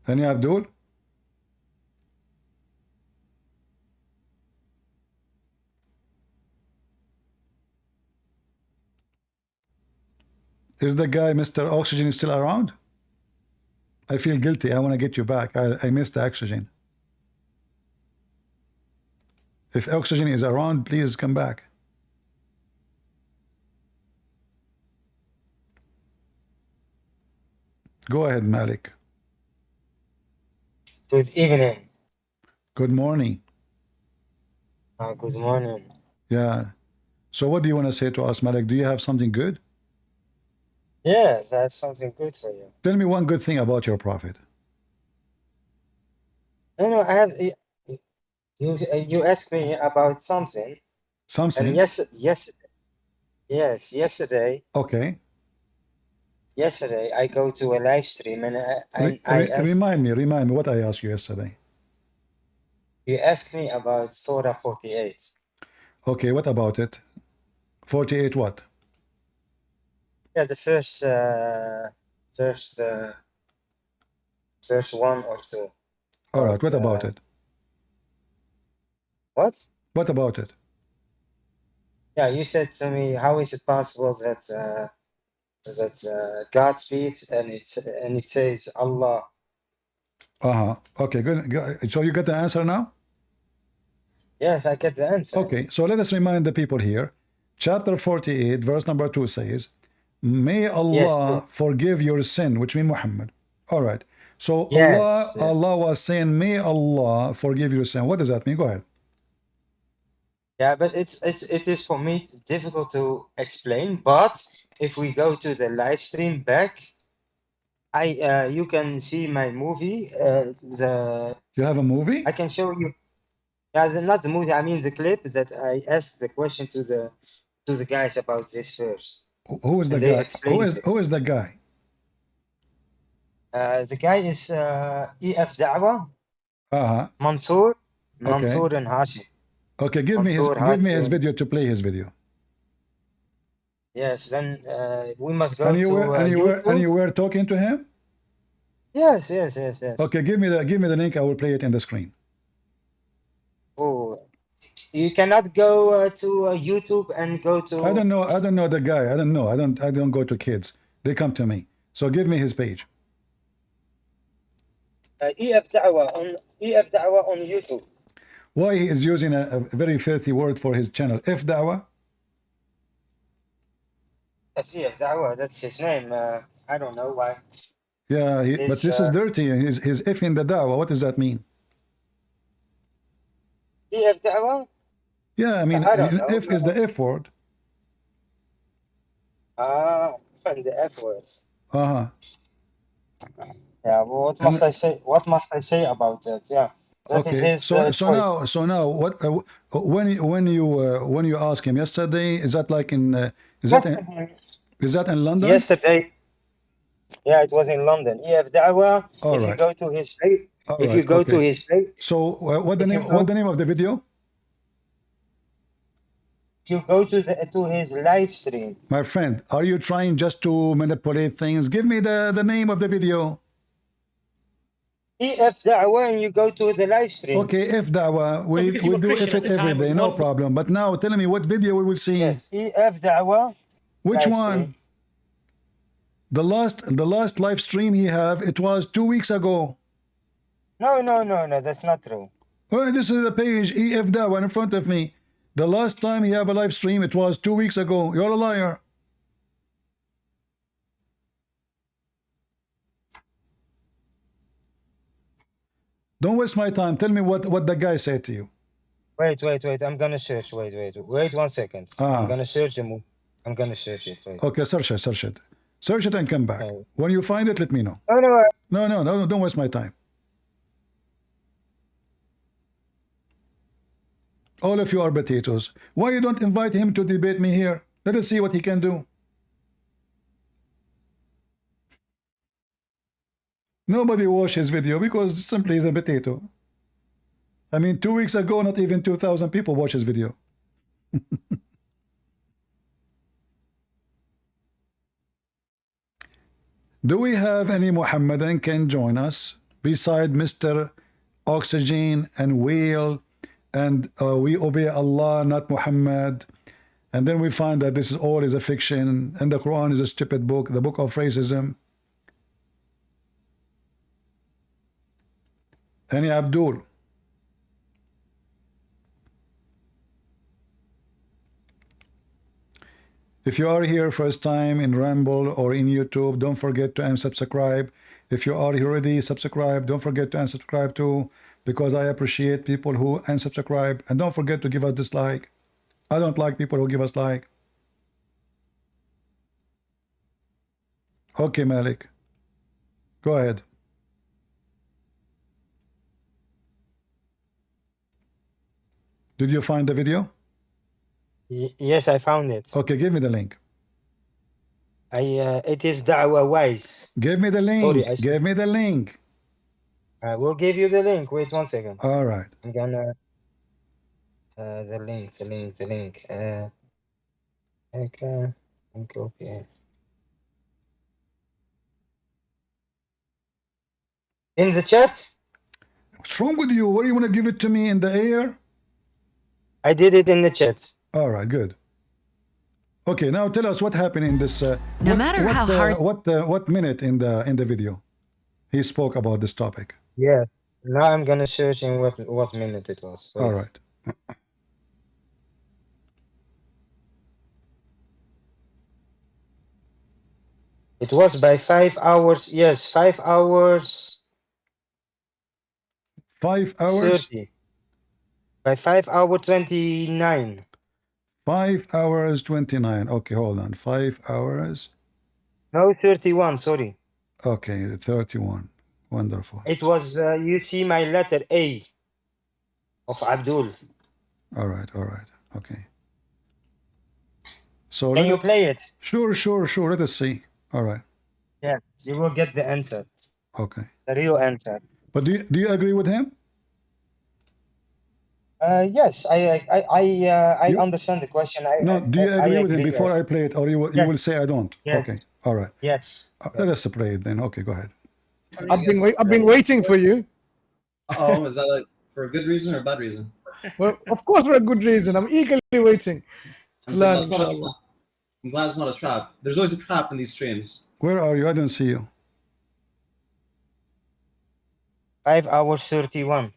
Any Abdul? Is the guy Mr. Oxygen still around? I feel guilty. I want to get you back. I missed the oxygen. If Oxygen is around, please come back. Go ahead, Malik. Good evening. Good morning. Good morning. Yeah. So what do you want to say to us, Malik? Do you have something good? Yes, I have something good for you. Tell me one good thing about your prophet. No, I have. You asked me about something. Something? And yesterday. Okay. Yesterday, I go to a live stream and I asked. Remind me what I asked you yesterday. You asked me about Surah 48. Okay, what about it? 48 what? Yeah, the first one or two. All right, what about it? What? What about it? Yeah, you said to me, how is it possible that God speaks and it says Allah? Okay, good. So you got the answer now? Yes, I get the answer. Okay, so let us remind the people here. Chapter 48, verse number 2 says, may Allah forgive your sin, which means Muhammad. All right. So Allah was saying, may Allah forgive your sin. What does that mean? Go ahead. Yeah, but it is for me difficult to explain. But if we go to the live stream back, you can see my movie. You have a movie? I can show you. Yeah, not the movie. I mean the clip that I asked the question to the guys about this verse. Who is the guy? Who is the guy? The guy is EF Da'wa. Mansour and Hashim. Okay, give me his video to play his video. Yes, then we must go and you were talking to him? Yes. Okay, give me the link. I will play it in the screen. Oh, you cannot go to YouTube and go to. I don't know the guy. I don't know. I don't go to kids. They come to me. So give me his page. EF Da'wa on YouTube. Why he is using a very filthy word for his channel? F Da'wa? Yes, EF Da'wa. That's his name. I don't know why. Yeah, but this is dirty. He's F in the Da'wa. What does that mean? EF Da'wa? Yeah, I mean, F is the F word. And the F words. Yeah, well, what must I say? What must I say about that? Yeah. Okay. So now, what when you ask him yesterday, is that like in is that in London? Yesterday. Yeah, it was in London. EF Da'wa. You go to his page, you go to his page. So what the name of the video? You go to his live stream. My friend, are you trying just to manipulate things? Give me the name of the video. EF Da'wa, and you go to the live stream. Okay, F Da'wa. We do F it every day, no problem. But now tell me what video we will see. Yes, EF Da'wa. Which one? The last live stream he have, it was 2 weeks ago. No, that's not true. Oh, this is the page EF Da'wa in front of me. The last time he have a live stream, it was 2 weeks ago. You're a liar. Don't waste my time. Tell me what the guy said to you. Wait. I'm gonna search. Wait 1 second. I'm gonna search him. I'm gonna search it. Wait. Okay, search it. Search it and come back. Okay. When you find it, let me know. No, don't waste my time. All of you are potatoes. Why you don't invite him to debate me here? Let us see what he can do. Nobody watched his video because simply he's a potato. I mean, 2 weeks ago, not even 2,000 people watched his video. Do we have any Muhammadan can join us beside Mr. Oxygen and Whale and we obey Allah, not Muhammad? And then we find that this is all is a fiction and the Quran is a stupid book, the book of racism. Any Abdul? If you are here first time in Ramble or in YouTube, don't forget to unsubscribe. If you are already subscribed, don't forget to unsubscribe too. because I appreciate people who unsubscribe, and don't forget to give us dislike. I don't like people who give us like. Okay, Malik, go ahead. Did you find the video? Yes, I found it. Okay, give me the link. It is Da'wah Wise. Give me the link. Sorry, give me the link. I will give you the link. Wait 1 second. All right. I'm gonna the link. Okay. Okay. In the chat? What's wrong with you? What do you want to give it to me in the air? I did it in the chat. All right, good. Okay, now tell us what happened in this. No matter how hard. What minute in the video he spoke about this topic? Yeah. Now I'm gonna search in what minute it was. Wait. All right. It was by 5 hours. Yes, 5 hours. 5 hours. 30. By 5 hour 29. 5 hours 29. Okay, hold on. 5 hours. No, 31. Sorry. Okay, 31. Wonderful. It was. You see my letter A of Abdul. All right. Okay. So can you play it? Sure. Let us see. All right. Yes, you will get the answer. Okay. The real answer. But do you agree with him? Yes, I understand the question. Do you agree with him before I play it, or you will say I don't? Yes. Okay. All right. Yes. Let us play it then. Okay, go ahead. I've been waiting for you. Oh, is that like for a good reason or a bad reason? Well, of course, for a good reason. I'm eagerly waiting to learn. I'm glad it's not a trap. There's always a trap in these streams. Where are you? I don't see you. 5 hours 31.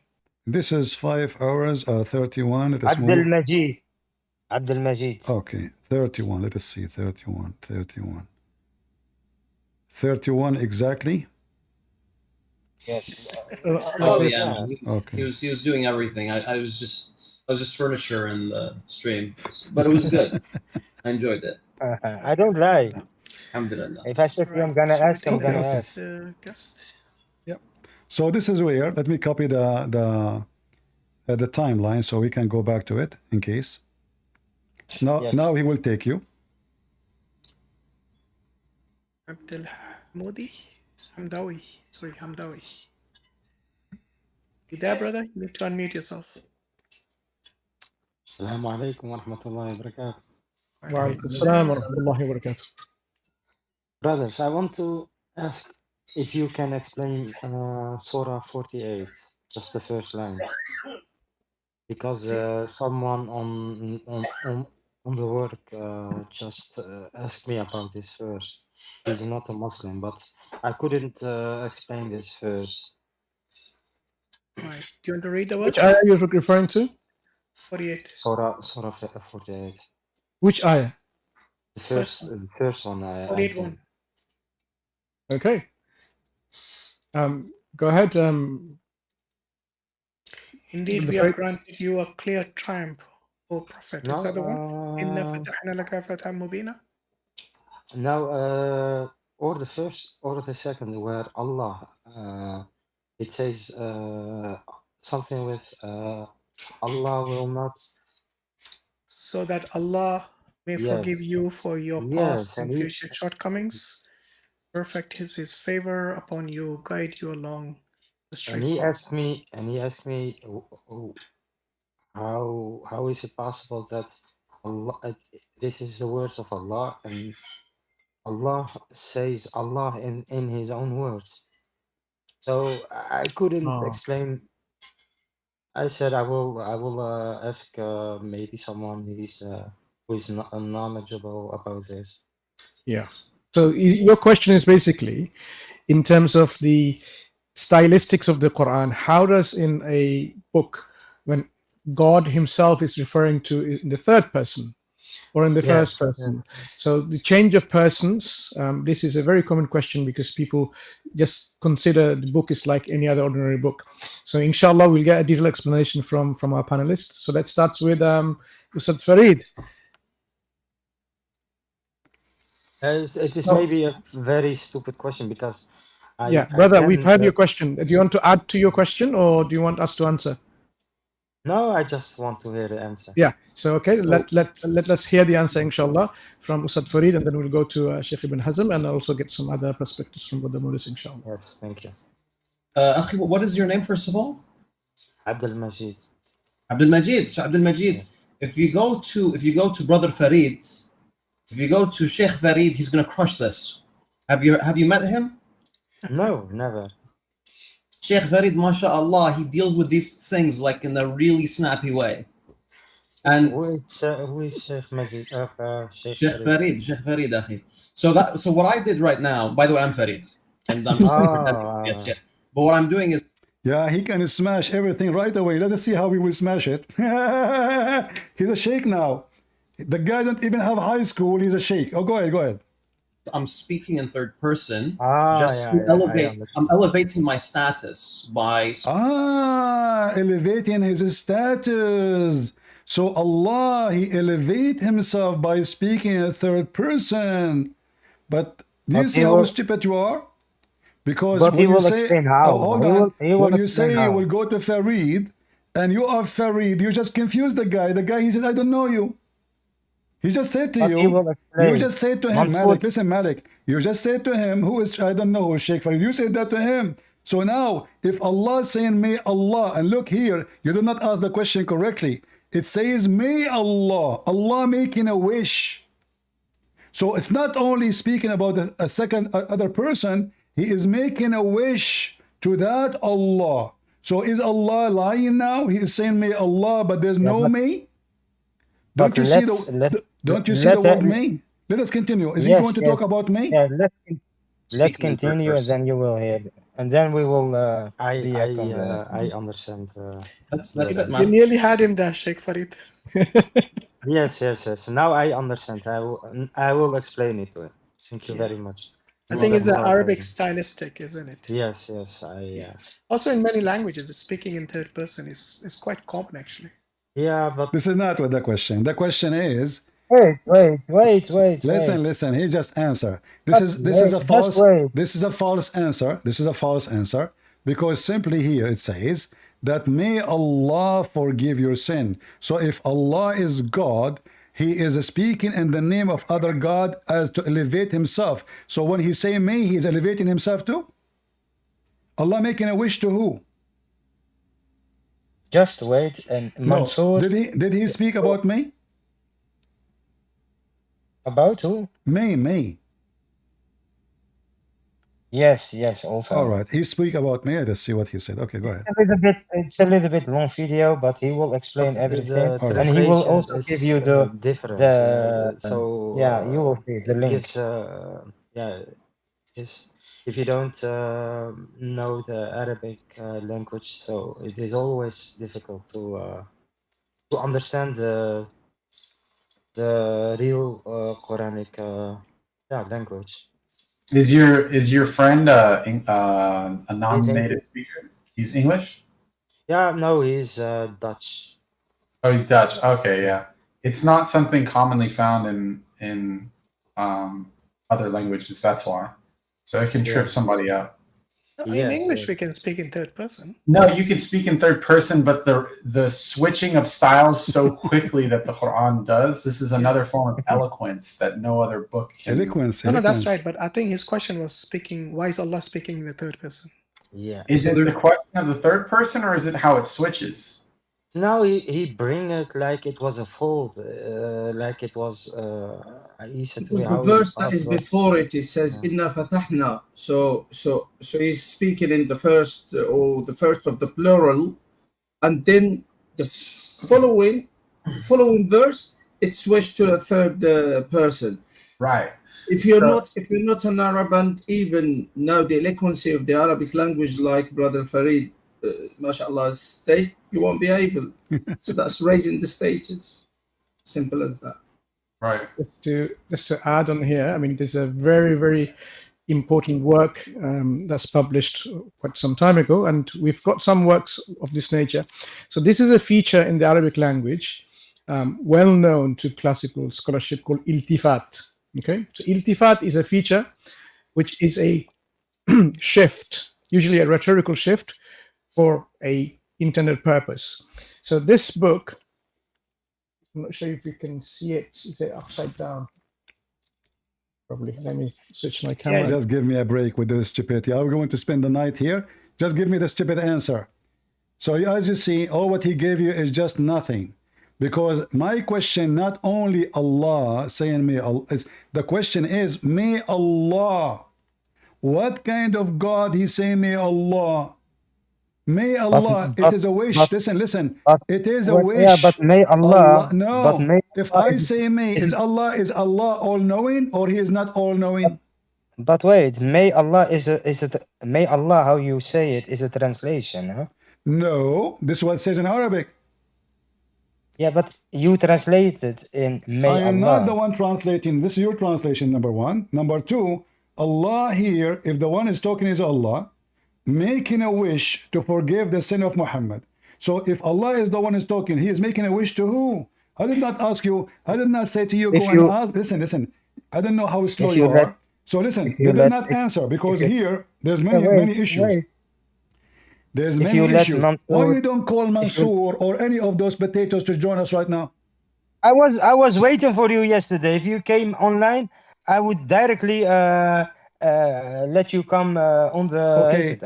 This is 5 hours 31. Let us Abdul move. Majid. Abdul Majid. Okay, 31. Let us see. 31. 31 exactly. Yes. Oh yeah. Okay. He was doing everything. I was just furniture in the stream, but it was good. I enjoyed it. I don't lie. Alhamdulillah. If I said I'm gonna ask, I'm gonna ask. Yep. So this is where. Let me copy the timeline so we can go back to it in case. Now he will take you. Abdul Hamdi Hamdawi. Sorry, Hamdawi. You there, brother? You need to unmute yourself. Assalamu alaikum wa rahmatullahi wa barakatuh. Wa alaikum assalam wa rahmatullahi wa barakatuh. Brothers, I want to ask if you can explain Surah 48, just the first line, because someone on the work just asked me about this verse. He's not a Muslim, but I couldn't explain this verse. Right. Do you want to read the verse? Which ayah you're referring to? 48. Surah 48. Which ayah? The first one. 48 one. Okay. Go ahead. Indeed, we have granted you a clear triumph, O Prophet. Is that the one? Inna fatahna laka fathan mubina? No, or the first or the second, where Allah, it says something with Allah will not. So that Allah may forgive you for your past and future shortcomings. Perfect is His favor upon you, guide you along the straight And he path. asked me, how is it possible that Allah, this is the words of Allah, and Allah says Allah in His own words. So I couldn't explain. I said I will ask maybe someone who is knowledgeable about this. Yeah. So your question is basically, in terms of the stylistics of the Quran, how does in a book, when God Himself is referring to in the third person, or in the first Yes. person? So the change of persons, this is a very common question because people just consider the book is like any other ordinary book. So inshallah, we'll get a detailed explanation from our panelists. So let's start with Ustad Farid. It is maybe a very stupid question because Yeah, I brother, can, we've heard your question. Do you want to add to your question or do you want us to answer? No, I just want to hear the answer. Yeah, so okay, let us hear the answer, inshallah, from Ustad Farid, and then we'll go to Sheikh Ibn Hazm and also get some other perspectives from Brother Maurice, inshallah. Yes, thank you. Akhi, what is your name, first of all? Abdul Majid. Abdul Majid. So Abdul Majid, Yes. if you go to Brother Farid, if you go to Sheikh Farid, he's gonna crush this. Have you met him? No, never. Sheikh Farid, mashallah, he deals with these things like in a really snappy way. And who is Sheikh Majid? Sheikh Farid, akhi. So what I did right now, by the way, I'm Farid, and I'm just pretending. Yes, yeah. But what I'm doing is, yeah, he can smash everything right away. Let us see how he will smash it. He's a sheikh now. The guy don't even have high school. He's a sheikh. Oh, go ahead. I'm speaking in third person to elevate. I'm elevating my status by elevating his status. So Allah, he elevate himself by speaking in third person. But do you see how stupid you are? Because but when he will you say, explain how. Hold on. When you say you will go to Farid, and you are Farid, you just confuse the guy. The guy, he said, I don't know you. He just said to you just said to him, Malik, listen, Malik, you just said to him, who is, I don't know who is Sheikh Farid. You said that to him. So now, if Allah is saying, may Allah, and look here, you did not ask the question correctly. It says, may Allah, Allah making a wish. So it's not only speaking about a second other person, he is making a wish to that Allah. So is Allah lying now? He is saying, may Allah, but there's no me? Don't you see the word me? Let us continue. Is he going to talk about me? Yeah, let's continue, and then you will hear, and then we will react on that. I understand. That's it, man. You nearly had him there, Sheikh Farid. Yes. Now I understand. I will explain it to him. Thank you very much. I think it's the Arabic stylistic, isn't it? Yes. Also, in many languages, speaking in third person is quite common, actually. Yeah, but this is not what the question. The question is. Wait. Listen. He just answered. This is a false answer. This is a false answer because simply here it says that may Allah forgive your sin. So if Allah is God, he is speaking in the name of other God as to elevate himself. So when he say may, he is elevating himself too. Allah making a wish to who? Just wait, and Mansoor. No. Did he speak about me? About who? Me. Yes, also. All right, he speak about me. Let's see what he said. Okay, go ahead. It's a little bit long video, but he will explain everything, and he will also give you the different. So you will see the link. If you don't know the Arabic language, so it is always difficult to understand the real Quranic language. Is your friend a non-native speaker? He's English? Yeah, no, he's Dutch. Oh, he's Dutch. Okay, yeah. It's not something commonly found in other languages. That's why. So it can trip somebody up. In English, we can speak in third person. No, you can speak in third person, but the switching of styles so quickly that the Quran does, this is another form of eloquence that no other book can. Eloquence. No, that's right. But I think his question was why is Allah speaking in the third person? Yeah. Is it the question of the third person, or is it how it switches? No, he bring it like it was a fault, like it was. He said because the verse that is before it says "Inna fatahna." So he's speaking in the first of the plural, and then the following verse it switched to a third person. Right. If you're not an Arab and even know the eloquency of the Arabic language, like Brother Farid, mashallah, state, you won't be able. So that's raising the status. Simple as that. Right. Just to add on here, I mean, there's a very important work that's published quite some time ago, and we've got some works of this nature. So this is a feature in the Arabic language, well known to classical scholarship, called iltifat. Okay, so iltifat is a feature which is a shift, usually a rhetorical shift for a intended purpose. So this book, I'm not sure if you can see it. Is it upside down? Probably. Let me switch my camera. Just give me a break with the stupidity. Are we going to spend the night here? Just give me the stupid answer. So as you see, all what he gave you is just nothing. Because my question, not only Allah saying may Allah, the question is, may Allah. What kind of God he say may Allah? May Allah, it is a wish. Listen. It is a wish. Yeah, but may Allah. No. But may If Allah I say may, is Allah all knowing, or he is not all knowing? But wait, may Allah may Allah, how you say it, is a translation, huh? No, this is what it says in Arabic. Yeah, but you translated in may Allah. I am not the one translating. This is your translation, number one. Number two, Allah here, if the one is talking is Allah, making a wish to forgive the sin of Muhammad. So if Allah is the one is talking, he is making a wish to who? I did not ask you, I did not say to you, go and ask. Listen. I don't know how slow you are. So listen, they did not answer, because here there's many issues. There's many issues. Why you don't call Mansour or any of those potatoes to join us right now? I was waiting for you yesterday. If you came online, I would directly let you come on the. Okay,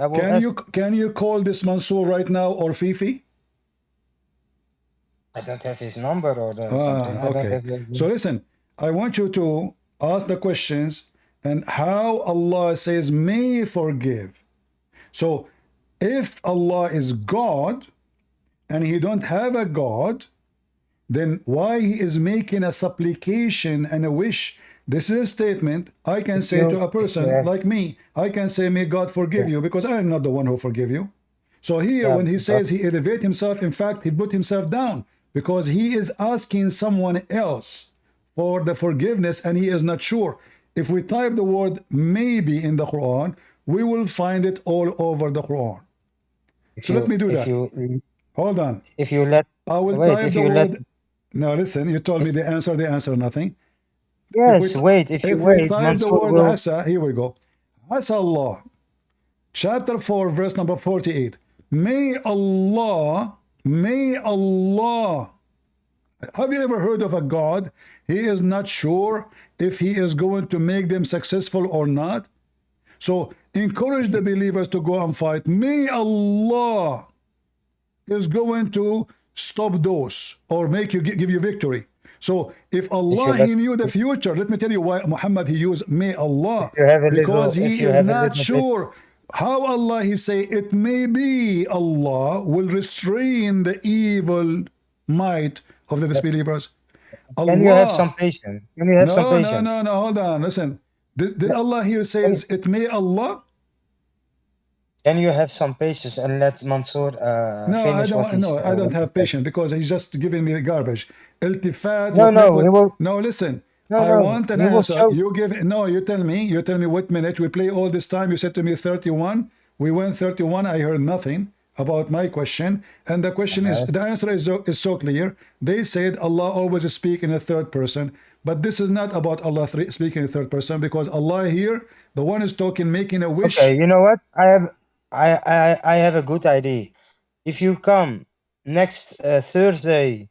can you call this Mansour right now, or Fifi? I don't have his number or something. Okay. So listen, I want you to ask the questions and how Allah says may forgive. So if Allah is God and he don't have a God, then why he is making a supplication and a wish? This is a statement I can say to a person like me. I can say, may God forgive you, because I am not the one who forgive you. So here, when he says he elevate himself, in fact, he put himself down, because he is asking someone else for the forgiveness and he is not sure. If we type the word maybe in the Quran, we will find it all over the Quran. So let me do that. Hold on. If you let, I will type the word. No, listen, you told me the answer nothing. Yes, wait. If you we type the word Asa, here we go. Asa Allah, chapter 4, verse number 48. May Allah. Have you ever heard of a God? He is not sure if he is going to make them successful or not. So encourage the believers to go and fight. May Allah is going to stop those or make you give you victory. So if Allah he knew the future, let me tell you why Muhammad he used may Allah, because he is not sure. How Allah he say it may be Allah will restrain the evil might of the disbelievers. Allah. Can you have some patience? Can you have some patience? No, hold on, listen. Did Allah here says it may Allah? Can you have some patience and let Mansour finish what he's I don't have patience, because he's just giving me garbage. Iltifat. No, listen. I want an answer. You tell me what minute. We play all this time. You said to me 31. We went 31. I heard nothing about my question. And the question is, the answer is so clear. They said Allah always speak in a third person. But this is not about Allah speaking in third person, because Allah here, the one is talking, making a wish. Okay, you know what? I have a good idea. If you come next Thursday,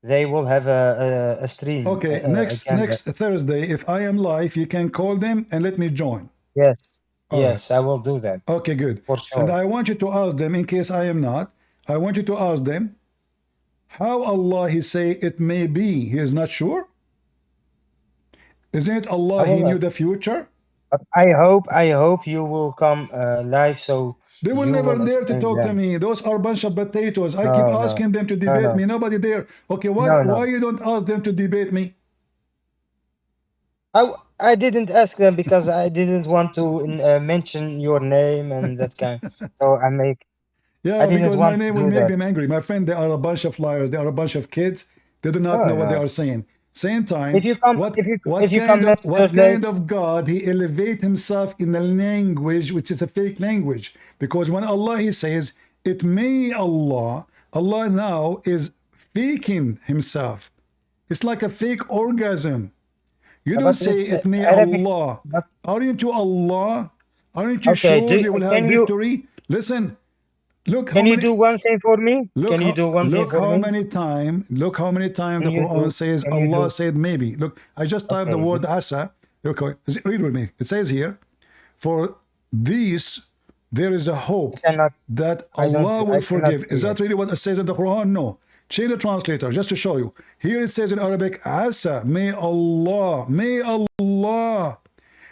they will have a stream. Okay, next Thursday, if I am live, you can call them and let me join. Yes, I will do that. Okay, good. For sure. And I want you to ask them, in case I am not, I want you to ask them how Allah he say it may be. He is not sure. Isn't it Allah he knew the future? But I hope you will come live, so they will never dare to talk to me. Those are a bunch of potatoes. I keep asking them to debate me. Nobody there. Okay, why you don't ask them to debate me? I didn't ask them because I didn't want to mention your name and that kind. So I make. Yeah, I didn't because my want to name will do make that. them angry. My friend, they are a bunch of liars. They are a bunch of kids. They do not No, know what they no. are saying. Same If time, you come, if you come what message late, kind of God he elevate himself in a language which is a fake language? Because when Allah he says it may Allah, Allah now is faking himself. It's like a fake orgasm. You don't but say it's it may Arabic. Allah. But Aren't you Allah? Aren't you okay, sure they will have can you victory? Listen, look how many do one thing for me? Can you do one thing look for how me? many time Can the you Quran do? says Can you Allah do? said maybe. Look, I just typed the Okay. word asa. Okay, read with me. It says here, for these there is a hope that Allah will I cannot forgive. Is see that it. really what it says in the Quran? No. Change the translator just to show you. Here it says in Arabic, asa, may Allah.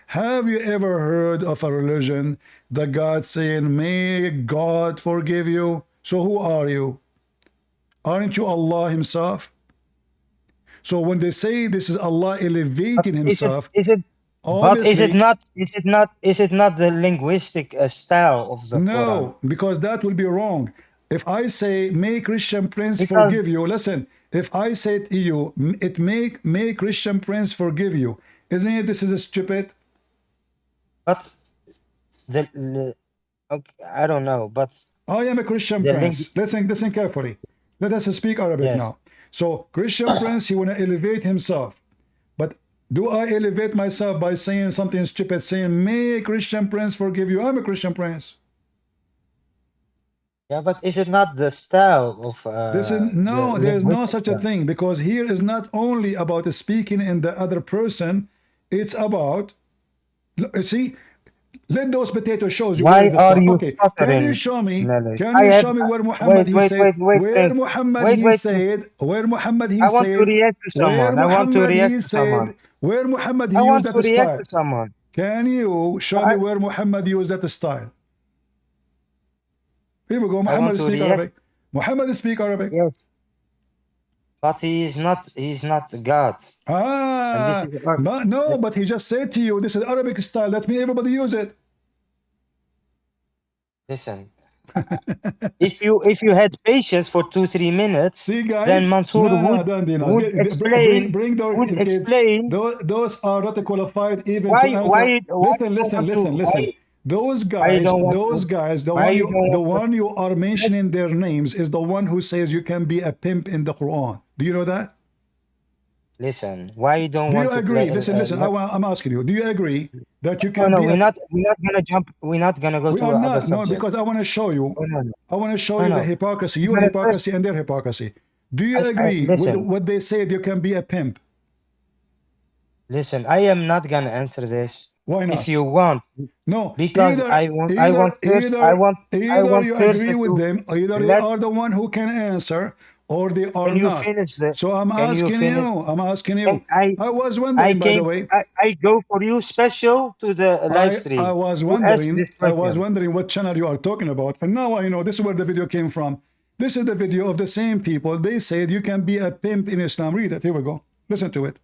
Have you ever heard of a religion that God saying, may God forgive you? So who are you? Aren't you Allah himself? So when they say this is Allah elevating himself, Is it? But obviously is it not the linguistic style of the Quran? no, because that will be wrong. If I say may Christian Prince Because forgive you, listen, if I say to you, it may Christian Prince forgive you, isn't it this is stupid? but okay, I don't know, but I am a Christian the link. prince. Listen carefully. Let us speak Arabic Yes. now. So Christian prince, he want to elevate himself. But do I elevate myself by saying something stupid, saying, may Christian prince forgive you? I'm a Christian prince. Yeah, but is it not the style of This is the no, there is no linguistic such a style? thing, because here is not only about speaking in the other person, it's about, see, let those potato shows you where Why is the are star. you Okay, can you stuttering, show me? Malik? Can you show me where Muhammad Wait, he wait, said? wait, wait, Where Prince. Muhammad Wait, he wait, Prince. said? Where Muhammad he I want to said? react to Where someone. I want to Muhammad react he to someone. said? Where Muhammad he I used want that to react style? to someone. Can you show me where Muhammad used that style? Here we go. I want Muhammad to speak react. Arabic. Muhammad speak Arabic. Yes, but he's not God. And this Ah, is but no, but he just said to you, this is Arabic style. Let me everybody use it. listen. If you had patience for 2-3 minutes, see then guys, Mansour no, bring would the kids. explain Those are not qualified even to why answer. you don't want to Listen. Those why you guys, don't want to why you don't the want to one you are mentioning their names is the one who says you can be a pimp in the Quran. Do you know that? listen. Why you don't Do you want to agree? play? Listen. I'm asking you. Do you agree that you No, can no, be a? we're not gonna jump. We're not gonna go We to are other not. No, subject. because I want to show you. No, no, no. I want to show No, you the no. hypocrisy, your But at first, hypocrisy and their hypocrisy. Do you agree with listen. what they said you can be a pimp? Listen, I am not gonna answer this. Why not? If you want, no, because I want first you agree with them, either they are the one who can answer, or they are Can you not. finish the? So I'm Can you asking finish? you. I'm asking Can you. I was wondering, by the way. I go for you special to the live stream. I was to ask wondering. this I was question. wondering what channel you are talking about, and now I know this is where the video came from. This is the video of the same people. They said you can be a pimp in Islam. Read it. Here we go. Listen to it.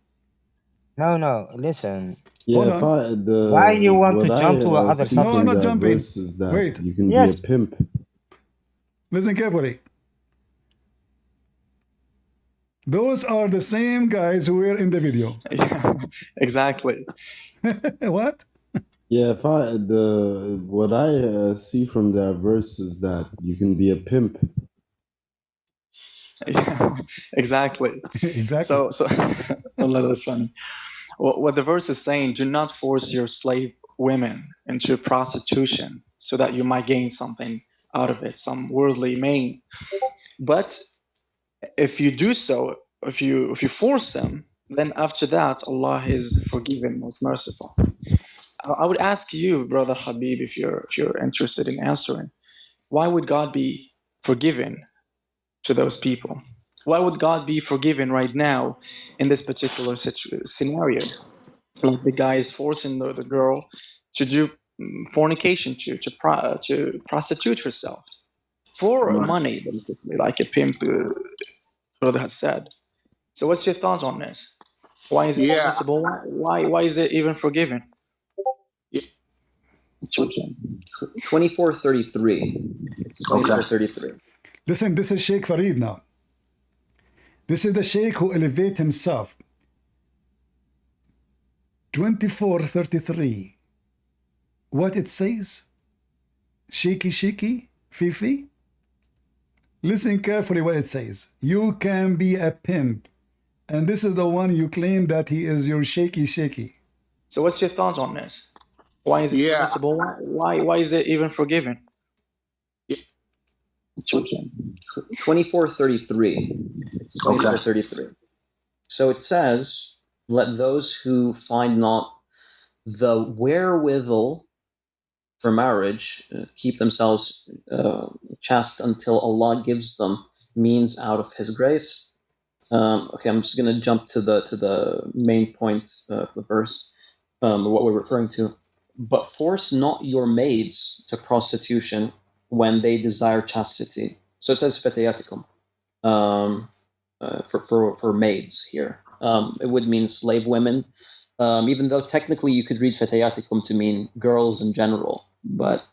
No, listen. Yeah, Why you want to what jump to I another see No, I'm from not that jumping. verse is that Wait. you can Yes. be a pimp. Listen carefully. Those are the same guys who were in the video. Exactly. What What? I see from that verse is that you can be a pimp. Exactly. Exactly. So Allah, that's funny. What the verse is saying: do not force your slave women into prostitution, so that you might gain something out of it, some worldly gain. But if you do so, if you force them, then after that, Allah is forgiving, most merciful. I would ask you, brother Habib, if you're interested in answering, why would God be forgiving to those people? Why would God be forgiving right now in this particular scenario? Like the guy is forcing the girl to do fornication, to prostitute herself for money, basically, like a pimp brother has said. So what's your thought on this? Why is it Yeah. permissible? Why is it even forgiven? 2433. It's 2433. Listen, this is Sheikh Farid now. This is the Sheikh who elevate himself. 2433. What it says? Shaky, Fifi? Listen carefully what it says. You can be a pimp. And this is the one you claim that he is your shaky. So what's your thoughts on this? Why is it permissible? Why is it even forgiven? 2433. It's 2433. So it says, let those who find not the wherewithal for marriage keep themselves chaste until Allah gives them means out of His grace. Okay, I'm just going to jump to the main point of the verse, what we're referring to. But force not your maids to prostitution when they desire chastity. So it says fatayatikum for maids here. It would mean slave women, even though technically you could read fatayatikum to mean girls in general. But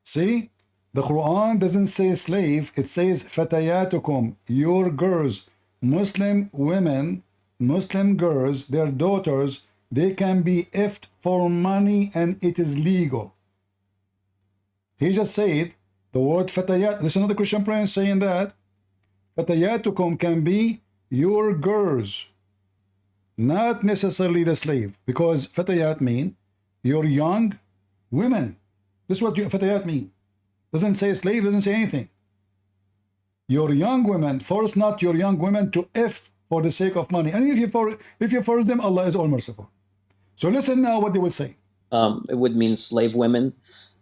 see, the Quran doesn't say slave, it says fatayatukum, your girls. Muslim women, Muslim girls, their daughters, they can be effed for money and it is legal. He just said the word fatayat. There's another Christian prince saying that fatayatukum can be your girls, not necessarily the slave, because fatayat mean your young women. This is what fatayat mean. Doesn't say slave, doesn't say anything. Your young women, force not your young women to if for the sake of money. And if you force them, Allah is all merciful. So listen now what they will say. It would mean slave women,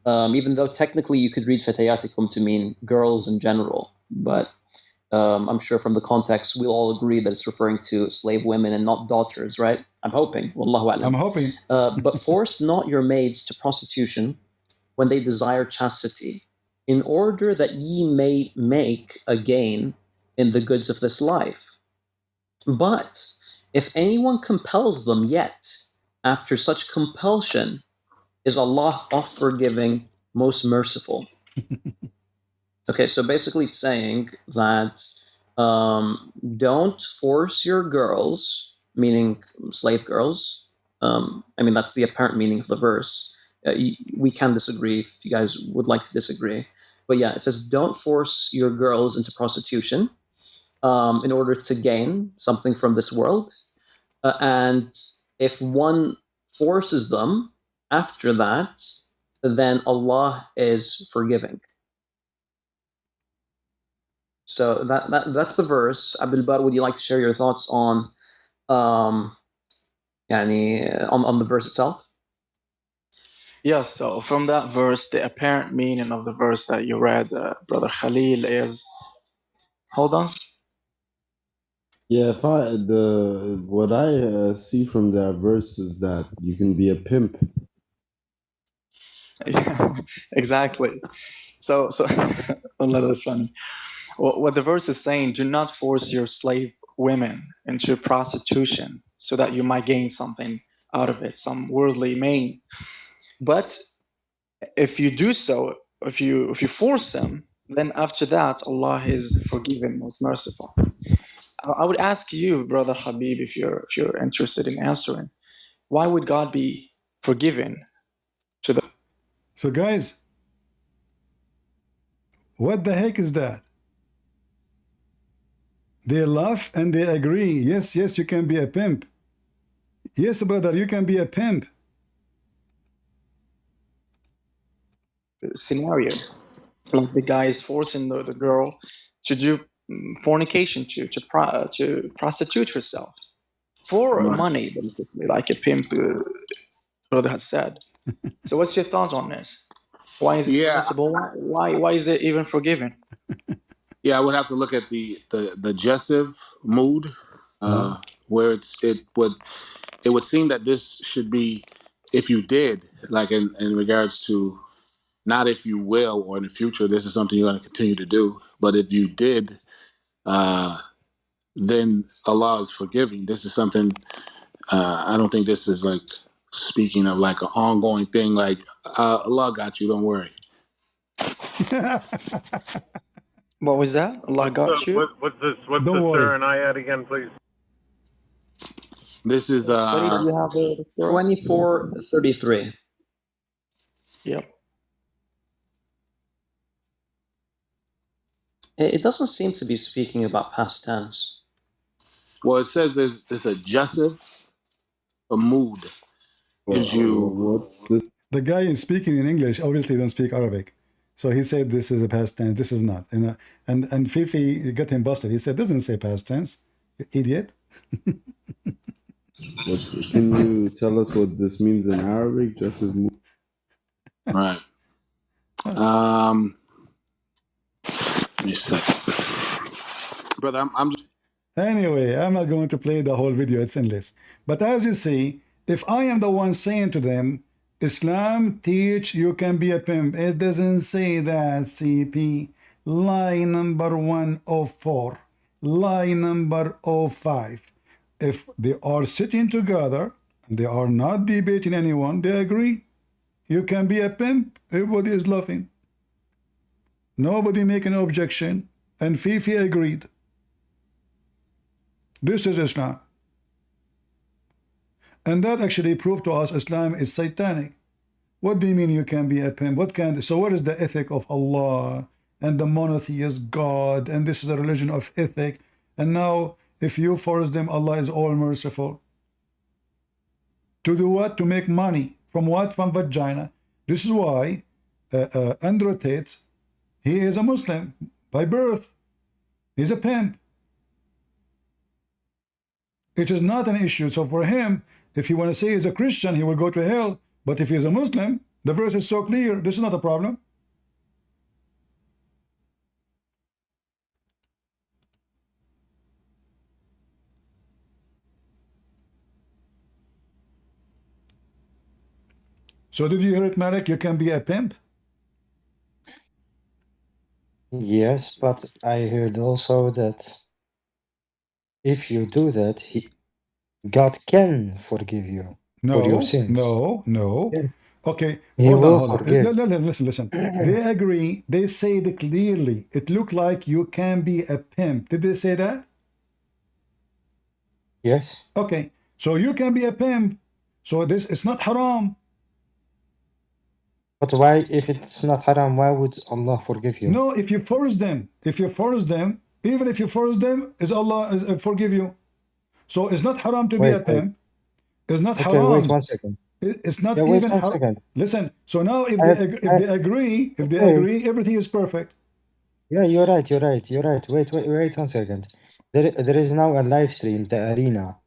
even though technically you could read fatayatikum to mean girls in general. But I'm sure from the context, we'll all agree that it's referring to slave women and not daughters, right? I'm hoping. Wallahu a'lam. I'm hoping. But force not your maids to prostitution when they desire chastity, in order that ye may make a gain in the goods of this life. But if anyone compels them yet, after such compulsion, is Allah oft forgiving, most merciful. Okay, so basically it's saying that don't force your girls, meaning slave girls. I mean, that's the apparent meaning of the verse. We can disagree if you guys would like to disagree. But yeah, it says, don't force your girls into prostitution in order to gain something from this world. And if one forces them after that, then Allah is forgiving. So that's the verse. Abdul Bar, would you like to share your thoughts on on the verse itself? Yes, so from that verse, the apparent meaning of the verse that you read, Brother Khalil, is, hold on. Yeah, what I see from that verse is that you can be a pimp. Yeah, exactly. So Allah, that's funny. What the verse is saying, do not force your slave women into prostitution so that you might gain something out of it, some worldly gain. But if you do so, if you force them, then after that, Allah is forgiving, most merciful. I would ask you, Brother Habib, if you're interested in answering, why would God be forgiving to the? So guys, what the heck is that? They laugh and they agree. Yes, you can be a pimp. Yes, brother, you can be a pimp. Scenario, like the guy is forcing the girl to do fornication, to prostitute herself for money, basically, like a pimp, brother has said. So what's your thoughts on this? Why is it permissible? Why is it even forgiven? Yeah, I would have to look at the jessive mood, where it would seem that this should be, if you did, like in regards to, not if you will or in the future, this is something you're going to continue to do, but if you did, then Allah is forgiving. This is something, I don't think this is like speaking of like an ongoing thing, like Allah got you, don't worry. What was that? Allah got you? What's this? What's Don't the worry. surah and ayat again, please? This is Sorry, do you have the surah? 24:33. Yep. It doesn't seem to be speaking about past tense. Well, it says there's a jussive, a mood. Gives you What's the The guy is speaking in English. Obviously, don't speak Arabic. So he said this is a past tense. This is not. And Fifi got him busted. He said, doesn't say past tense. You idiot. Can you tell us what this means in Arabic? Just as right. Give me a second. Brother, I'm just... Anyway, I'm not going to play the whole video. It's endless. But as you see, if I am the one saying to them, Islam teach you can be a pimp. It doesn't say that, CP. Lie number 104. Lie number 05. If they are sitting together, they are not debating anyone, they agree. You can be a pimp. Everybody is laughing. Nobody make an objection. And Fifi agreed. This is Islam. And that actually proved to us Islam is satanic. What do you mean you can be a pimp? So what is the ethic of Allah and the monotheist God? And this is a religion of ethic. And now if you force them, Allah is all merciful. To do what? To make money. From what? From vagina. This is why Andrew Tate, he is a Muslim by birth. He's a pimp. It is not an issue. So for him, if you want to say he's a Christian, he will go to hell. But if he's a Muslim, the verse is so clear. This is not a problem. So did you hear it, Malik? You can be a pimp? Yes, but I heard also that if you do that, God can forgive you for your sins. No. Yes. Okay, He hold will on. forgive. Listen. They agree. They say it clearly. It looked like you can be a pimp. Did they say that? Yes. Okay, so you can be a pimp. So this it's not haram. But why, if it's not haram, why would Allah forgive you? No, if you force them, even if you force them, is Allah forgive you. So it's not haram to be a pimp. It's not haram. Wait 1 second. It's not wait even 1 second. Listen. So now if they agree, everything is perfect. Yeah, you're right. Wait 1 second. There is now a live stream, the arena.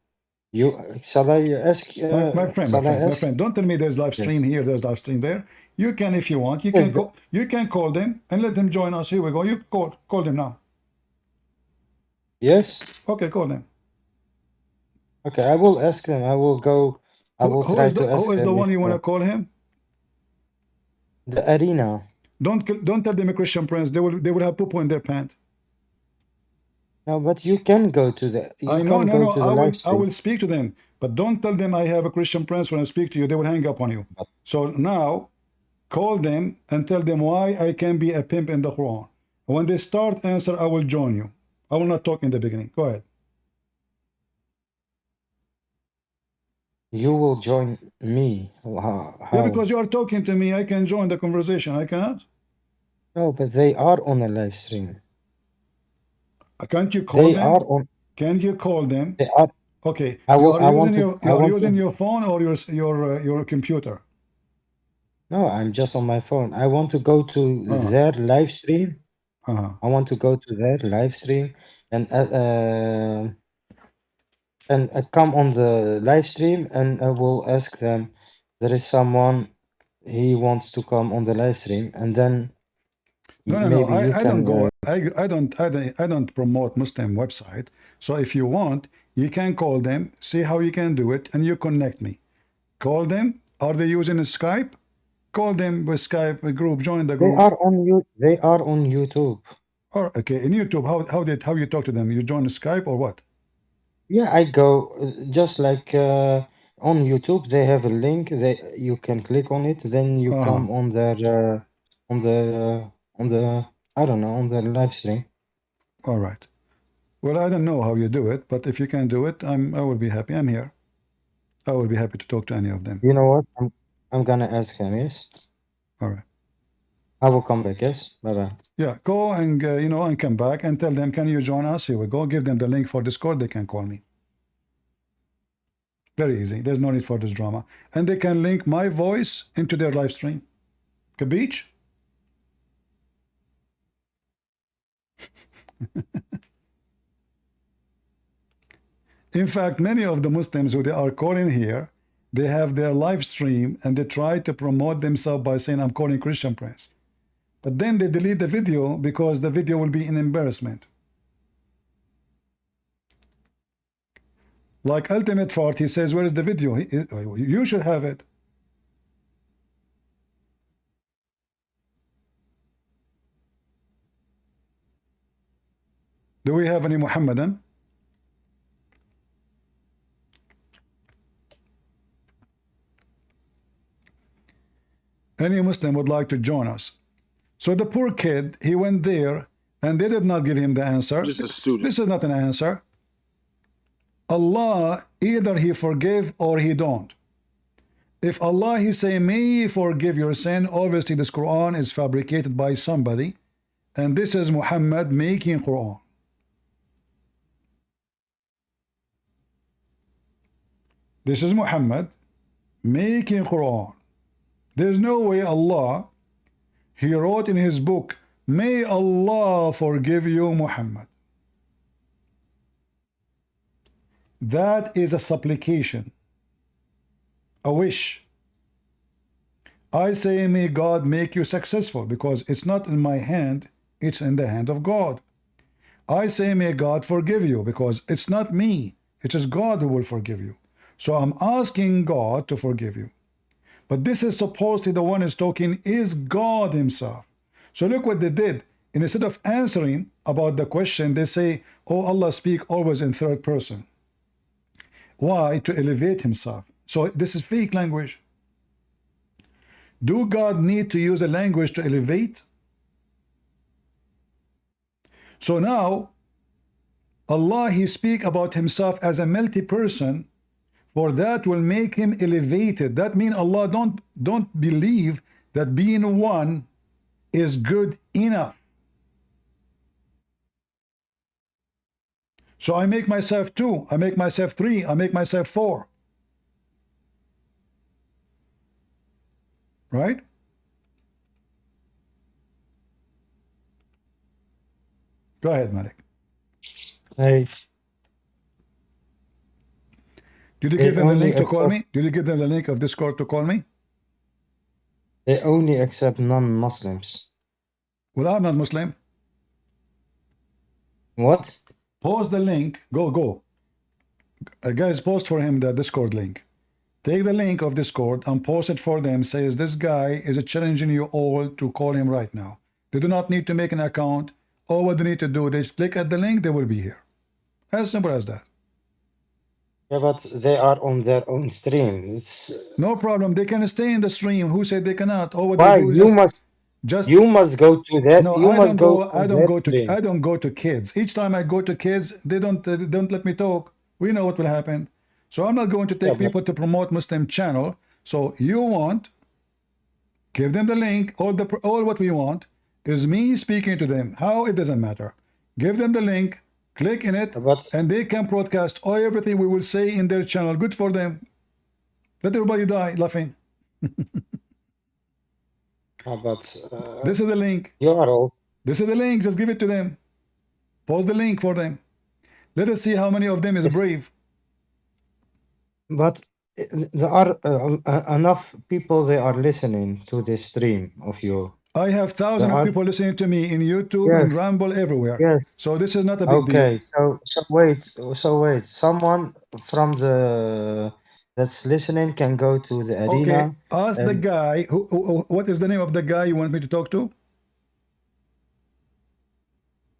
Shall I ask? My friend, don't tell me there's live stream here, there's live stream there. You can, if you want, you can call them and let them join us. Here we go. You call them now. Yes. Okay, call them. Okay, I will ask them. I will go. I will try to ask them. Who is the one you want to call him? The arena. Don't tell them a Christian prince. They will have poo in their pants. No, but you can go to the. I will speak to them, but don't tell them I have a Christian prince. When I speak to you, they will hang up on you. So now, call them and tell them why I can be a pimp in the Quran. When they start answer, I will join you. I will not talk in the beginning. Go ahead. You will join me. How? Yeah, because you are talking to me. I can join the conversation. I cannot. No, but they are on a live stream. Can't you call them? Can you call them? They are. Okay. You are using your phone or your computer? No, I'm just on my phone. I want to go to their live stream. I want to go to their live stream and come on the live stream, and I will ask them. There is someone he wants to come on the live stream, and then No. I don't go. I don't promote Muslim website. So if you want, you can call them, see how you can do it, and you connect me. Call them. Are they using Skype? Call them with Skype group. Join the group. They are on YouTube. Or okay, in YouTube. How you talk to them? You join Skype or what? Yeah, I go just like on YouTube they have a link that you can click on it, then you come on their on the I don't know, on the live stream. All right. Well, I don't know how you do it, but if you can do it, I will be happy. I'm here. I will be happy to talk to any of them. You know what? I'm gonna ask him. Yes. All right. I will come back. Yes. Bye bye. Yeah, go and and come back and tell them, can you join us? Here we go. Give them the link for Discord. They can call me. Very easy. There's no need for this drama, and they can link my voice into their live stream. Capiche? In fact, many of the Muslims who they are calling here, they have their live stream and they try to promote themselves by saying, I'm calling Christian Prince. But then they delete the video because the video will be an embarrassment. Like Ultimate Fart, he says, where is the video? You should have it. Do we have any Muhammadan? Any Muslim would like to join us? So the poor kid, he went there and they did not give him the answer. Just a student. This is not an answer. Allah, either he forgive or he don't. If Allah, he say, may forgive your sin, obviously this Quran is fabricated by somebody, and this is Muhammad making Quran. This is Muhammad making Quran. There's no way Allah, he wrote in his book, may Allah forgive you, Muhammad. That is a supplication, a wish. I say, may God make you successful, because it's not in my hand, it's in the hand of God. I say, may God forgive you, because it's not me, it is God who will forgive you. So I'm asking God to forgive you. But this is supposedly the one is talking is God himself. So look what they did. And instead of answering about the question, they say, oh, Allah speak always in third person. Why? To elevate himself. So this is fake language. Do God need to use a language to elevate? So now, Allah, he speak about himself as a multi-person, for that will make him elevated. That means Allah don't believe that being one is good enough. So I make myself 2, I make myself 3, I make myself 4. Right? Go ahead, Malik. Hey. Did you give them the link to call me? Did you give them the link of Discord to call me? They only accept non-Muslims. Well, I'm not Muslim. What? Post the link. Go. Guys, post for him the Discord link. Take the link of Discord and post it for them. Says this guy is challenging you all to call him right now. They do not need to make an account. All what they need to do, they click at the link, they will be here. As simple as that. Yeah, but they are on their own stream. It's no problem. They can stay in the stream. Who said they cannot? Oh, what why? they do You must go to that. No, you I must don't go. I don't go to kids. Each time I go to kids, they don't let me talk. We know what will happen. So I'm not going to take people to promote Muslim channel. So you want, give them the link. All what we want is me speaking to them. How? It doesn't matter. Give them the link. Click in it, and they can broadcast everything we will say in their channel. Good for them. Let everybody die laughing. This is the link. You are all. This is the link. Just give it to them. Post the link for them. Let us see how many of them is brave. But there are enough people. They are listening to this stream of you. I have thousands of people listening to me in YouTube and Rumble everywhere. Yes. So this is not a big deal. Okay. So wait. Someone from that's listening can go to the arena. Okay. Ask the guy. What is the name of the guy you want me to talk to?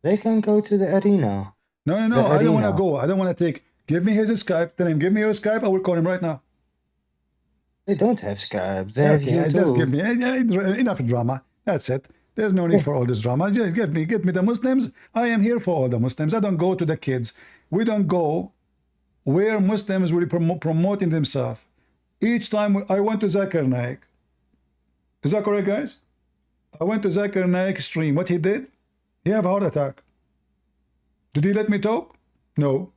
They can go to the arena. No. I don't want to go. I don't want to take. Give me his Skype. Tell him, give me your Skype. I will call him right now. They don't have Skype. They have Okay, just give YouTube. me enough drama. That's it. There's no need for all this drama. Just get me the Muslims. I am here for all the Muslims. I don't go to the kids. We don't go where Muslims will promoting themselves. Each time I went to Zakir Naik. Is that correct, guys? I went to Zakir Naik stream. What he did? He have a heart attack. Did he let me talk? No.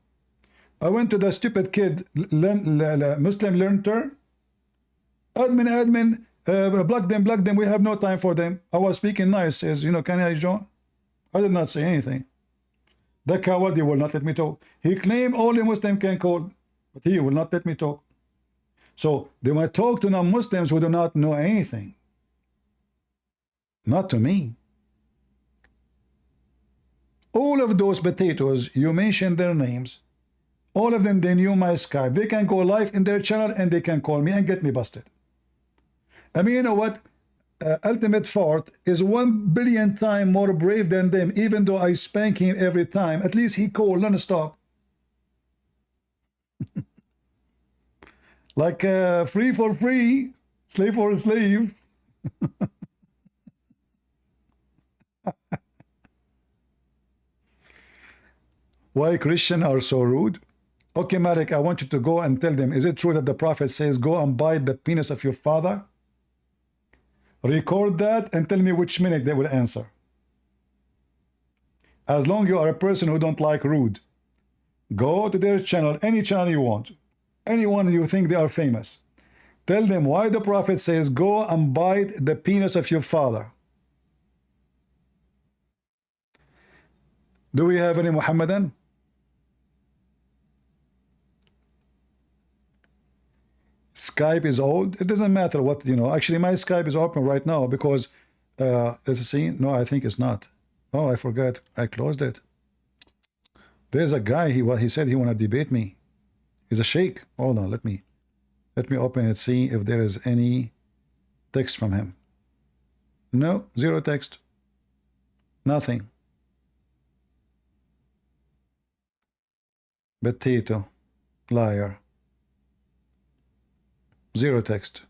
I went to the stupid kid, Muslim learner. Admin, block them. We have no time for them. I was speaking nice. Says, can I join? I did not say anything. The coward, he will not let me talk. He claimed only Muslim can call, but he will not let me talk. So they might talk to non-Muslims who do not know anything. Not to me. All of those potatoes, you mentioned their names. All of them, they knew my Skype. They can go live in their channel and they can call me and get me busted. I mean, you know what? Ultimate Fort is 1 billion times more brave than them, even though I spank him every time. At least he called non-stop. Like free for free, slave for a slave. Why Christians are so rude? Okay, Marek, I want you to go and tell them, is it true that the prophet says, go and bite the penis of your father? Record that and tell me which minute they will answer. As long you are a person who don't like rude, go to their channel, any channel you want, anyone you think they are famous. Tell them why the prophet says, go and bite the penis of your father. Do we have any Muhammadan? Skype is old. It doesn't matter what, Actually, my Skype is open right now because, let's see. No, I think it's not. Oh, I forgot. I closed it. There's a guy, he said he want to debate me. He's a sheikh. Hold on, let me open it, see if there is any text from him. No, zero text. Nothing. Potato. Liar. Zero text.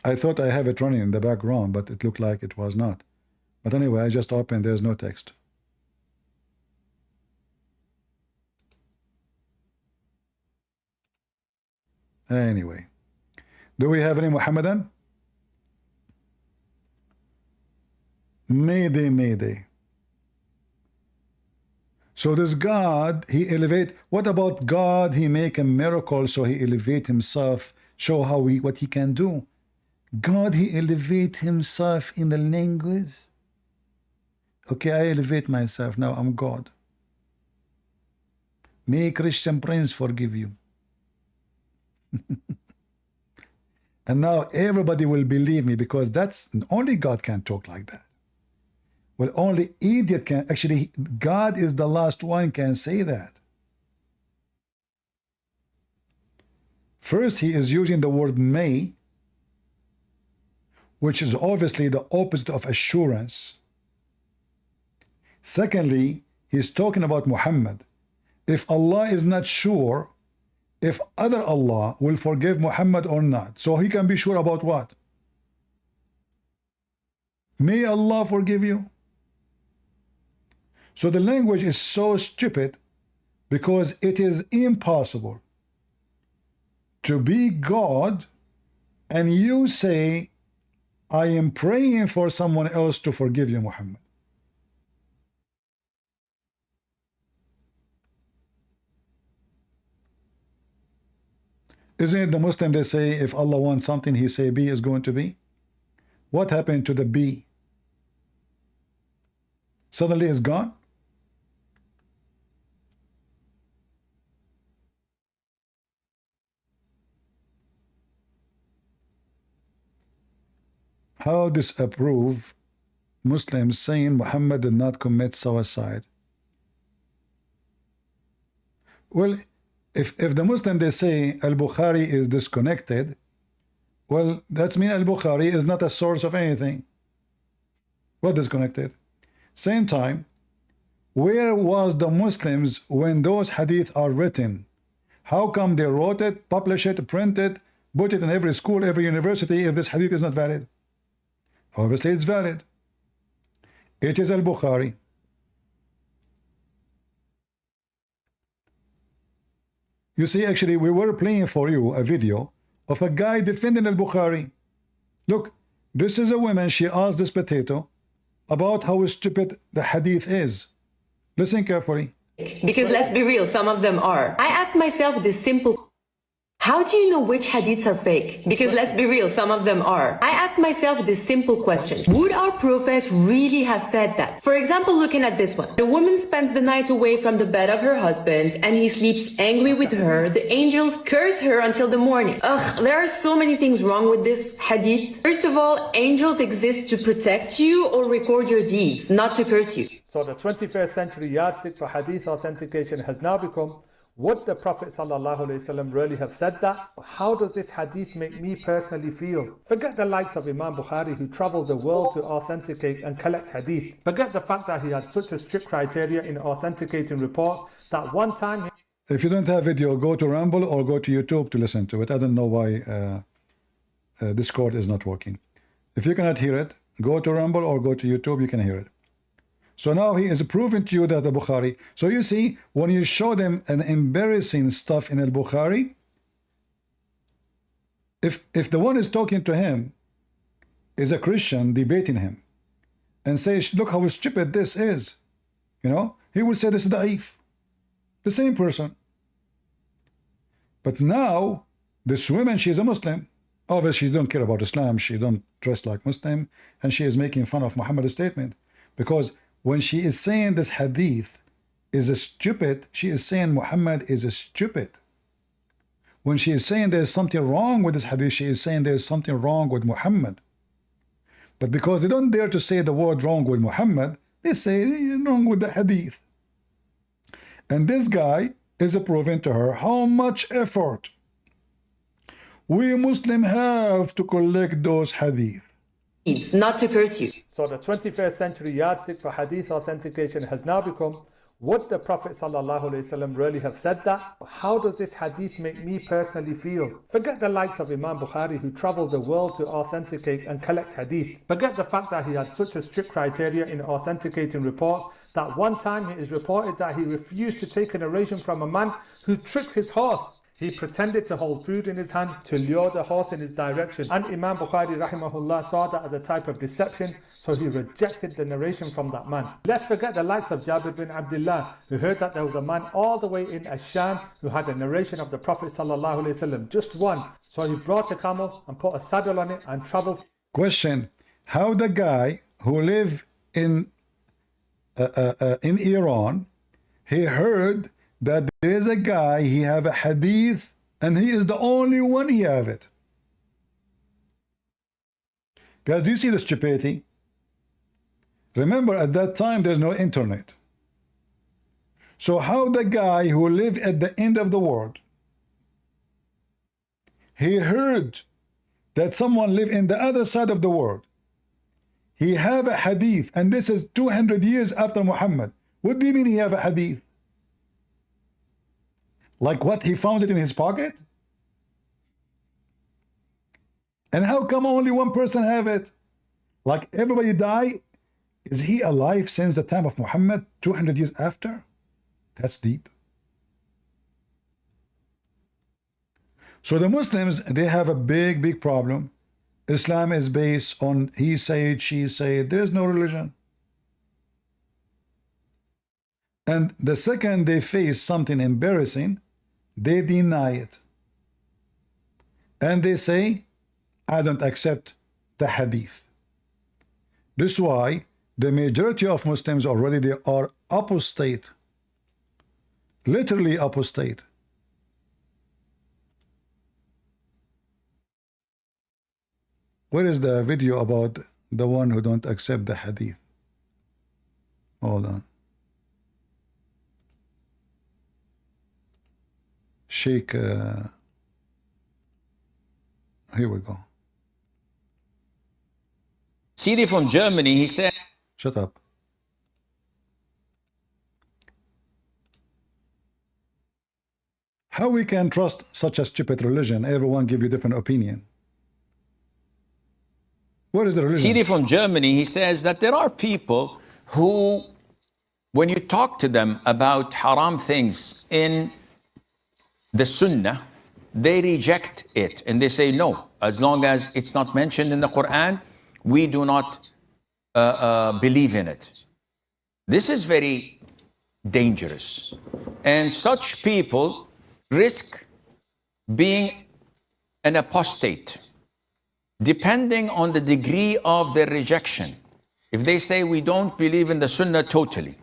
I thought I have it running in the background, but it looked like it was not. But anyway, I just opened, there's no text. Anyway, do we have any Muhammadan? Mayday, mayday. So this God, he elevate. What about God? He make a miracle, so he elevate himself, show what he can do. God, he elevate himself in the language. Okay, I elevate myself. Now I'm God. May Christian Prince forgive you. And now everybody will believe me because that's only God can talk like that. Well, only idiot can. Actually, God is the last one can say that. First, he is using the word may, which is obviously the opposite of assurance. Secondly, he's talking about Muhammad. If Allah is not sure if other Allah will forgive Muhammad or not, so he can be sure about what? May Allah forgive you? So the language is so stupid because it is impossible to be God and you say, I am praying for someone else to forgive you, Muhammad. Isn't it the Muslim, they say, if Allah wants something, he say B is going to be? What happened to the B? Suddenly it's gone? How disapprove Muslims saying Muhammad did not commit suicide? Well, if the Muslim they say Al-Bukhari is disconnected, well, that means Al-Bukhari is not a source of anything. What disconnected? Same time, where was the Muslims when those hadith are written? How come they wrote it, publish it, print it, put it in every school, every university if this hadith is not valid? Obviously it's valid. It is al-Bukhari. You see, actually, we were playing for you a video of a guy defending al-Bukhari. Look, this is a woman, she asked this potato about how stupid the hadith is. Listen carefully. Because let's be real, some of them are. I asked myself this simple: how do you know which hadiths are fake? Because let's be real, some of them are. I asked myself this simple question: would our prophet really have said that? For example, looking at this one. The woman spends the night away from the bed of her husband and he sleeps angry with her. The angels curse her until the morning. Ugh, there are so many things wrong with this hadith. First of all, angels exist to protect you or record your deeds, not to curse you. So the 21st century yardstick for hadith authentication has now become: would the Prophet ﷺ really have said that? How does this hadith make me personally feel? Forget the likes of Imam Bukhari, who traveled the world to authenticate and collect hadith. Forget the fact that he had such a strict criteria in authenticating reports that one time... If you don't have video, go to Rumble or go to YouTube to listen to it. I don't know why Discord is not working. If you cannot hear it, go to Rumble or go to YouTube, you can hear it. So now he is proving to you that the Bukhari. So you see, when you show them an embarrassing stuff in al-Bukhari, if the one is talking to him is a Christian debating him and says, look how stupid this is, you know, he will say this is da'if. The same person. But now this woman, she is a Muslim. Obviously, she don't care about Islam. She don't dress like Muslim, and she is making fun of Muhammad's statement, because when she is saying this hadith is a stupid, she is saying Muhammad is a stupid. When she is saying there's something wrong with this hadith, she is saying there's something wrong with Muhammad. But because they don't dare to say the word wrong with Muhammad, they say wrong with the hadith. And this guy is proving to her how much effort we Muslims have to collect those hadith. It's not to curse you. So the 21st century yardstick for hadith authentication has now become: would the Prophet ﷺ really have said that? How does this hadith make me personally feel? Forget the likes of Imam Bukhari, who traveled the world to authenticate and collect hadith. Forget the fact that he had such a strict criteria in authenticating reports that one time it is reported that he refused to take a narration from a man who tricked his horse. He pretended to hold food in his hand to lure the horse in his direction. And Imam Bukhari rahimahullah saw that as a type of deception, so he rejected the narration from that man. Let's forget the likes of Jabir bin Abdullah, who heard that there was a man all the way in Asham who had a narration of the Prophet ﷺ, just one. So he brought a camel and put a saddle on it and traveled. Question: how the guy who lived in Iran, he heard that there is a guy, he have a hadith, and he is the only one he have it. Guys, do you see the stupidity? Remember, at that time, there's no internet. So how the guy who lived at the end of the world, he heard that someone lived in the other side of the world, he have a hadith, and this is 200 years after Muhammad. What do you mean he have a hadith? Like what, he found it in his pocket? And how come only one person have it? Like everybody die? Is he alive since the time of Muhammad, 200 years after? That's deep. So the Muslims, they have a big problem. Islam is based on he said, she said. There's no religion. And the second they face something embarrassing, they deny it. And they say, I don't accept the hadith. This is why the majority of Muslims already, they are apostate. Literally apostate. Where is the video about the one who don't accept the hadith? Hold on. Sheikh, here we go. CD from Germany, he said... Shut up. How we can trust such a stupid religion? Everyone give you different opinion. What is the religion? CD from Germany, he says that there are people who, when you talk to them about haram things in the Sunnah, they reject it and they say no. As long as it's not mentioned in the Quran, we do not believe in it. This is very dangerous. And such people risk being an apostate, depending on the degree of their rejection. If they say we don't believe in the Sunnah totally,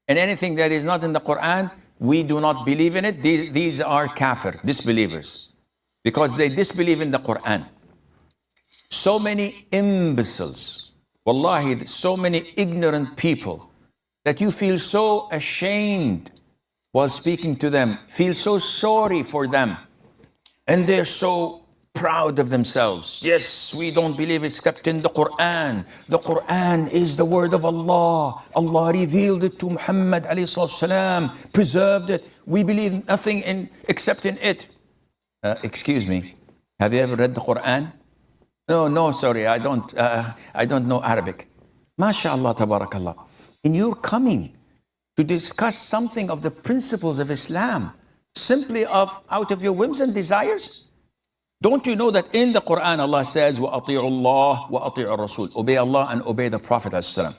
and anything that is not in the Quran, we do not believe in it, these are kafir, disbelievers, because they disbelieve in the Quran. So many imbeciles, wallahi, so many ignorant people, that you feel so ashamed while speaking to them, feel so sorry for them, and they're so proud of themselves. Yes, we don't believe except in the Quran. The Quran is the word of Allah. Allah revealed it to Muhammad alayhi salam, preserved it. We believe nothing except in it. Excuse me, have you ever read the Quran? No, sorry, I don't know Arabic. MashaAllah, tabarakallah. And you're coming to discuss something of the principles of Islam, simply out of your whims and desires? Don't you know that in the Quran Allah says, وَأَطِيعُ اللَّهِ وَأَطِيعُ الرَّسُولِ, obey Allah and obey the Prophet ﷺ.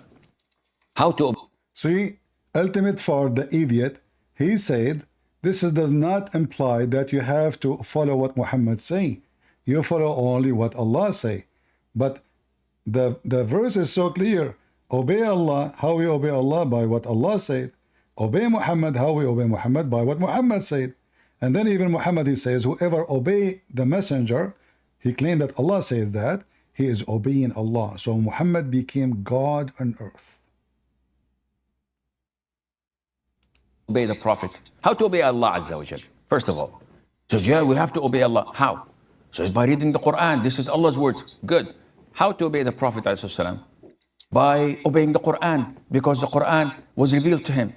How to obey? See, ultimate for the idiot, he said, this does not imply that you have to follow what Muhammad say. You follow only what Allah say. But the verse is so clear. Obey Allah, how we obey Allah? By what Allah said. Obey Muhammad, how we obey Muhammad? By what Muhammad said. And then even Muhammad, he says, whoever obey the messenger, he claimed that Allah said that, he is obeying Allah. So Muhammad became God on earth. Obey the Prophet. How to obey Allah Azza wa Jal? First of all, says, yeah, we have to obey Allah. How? So by reading the Quran. This is Allah's words. Good. How to obey the Prophet ﷺ? By obeying the Quran, because the Quran was revealed to him.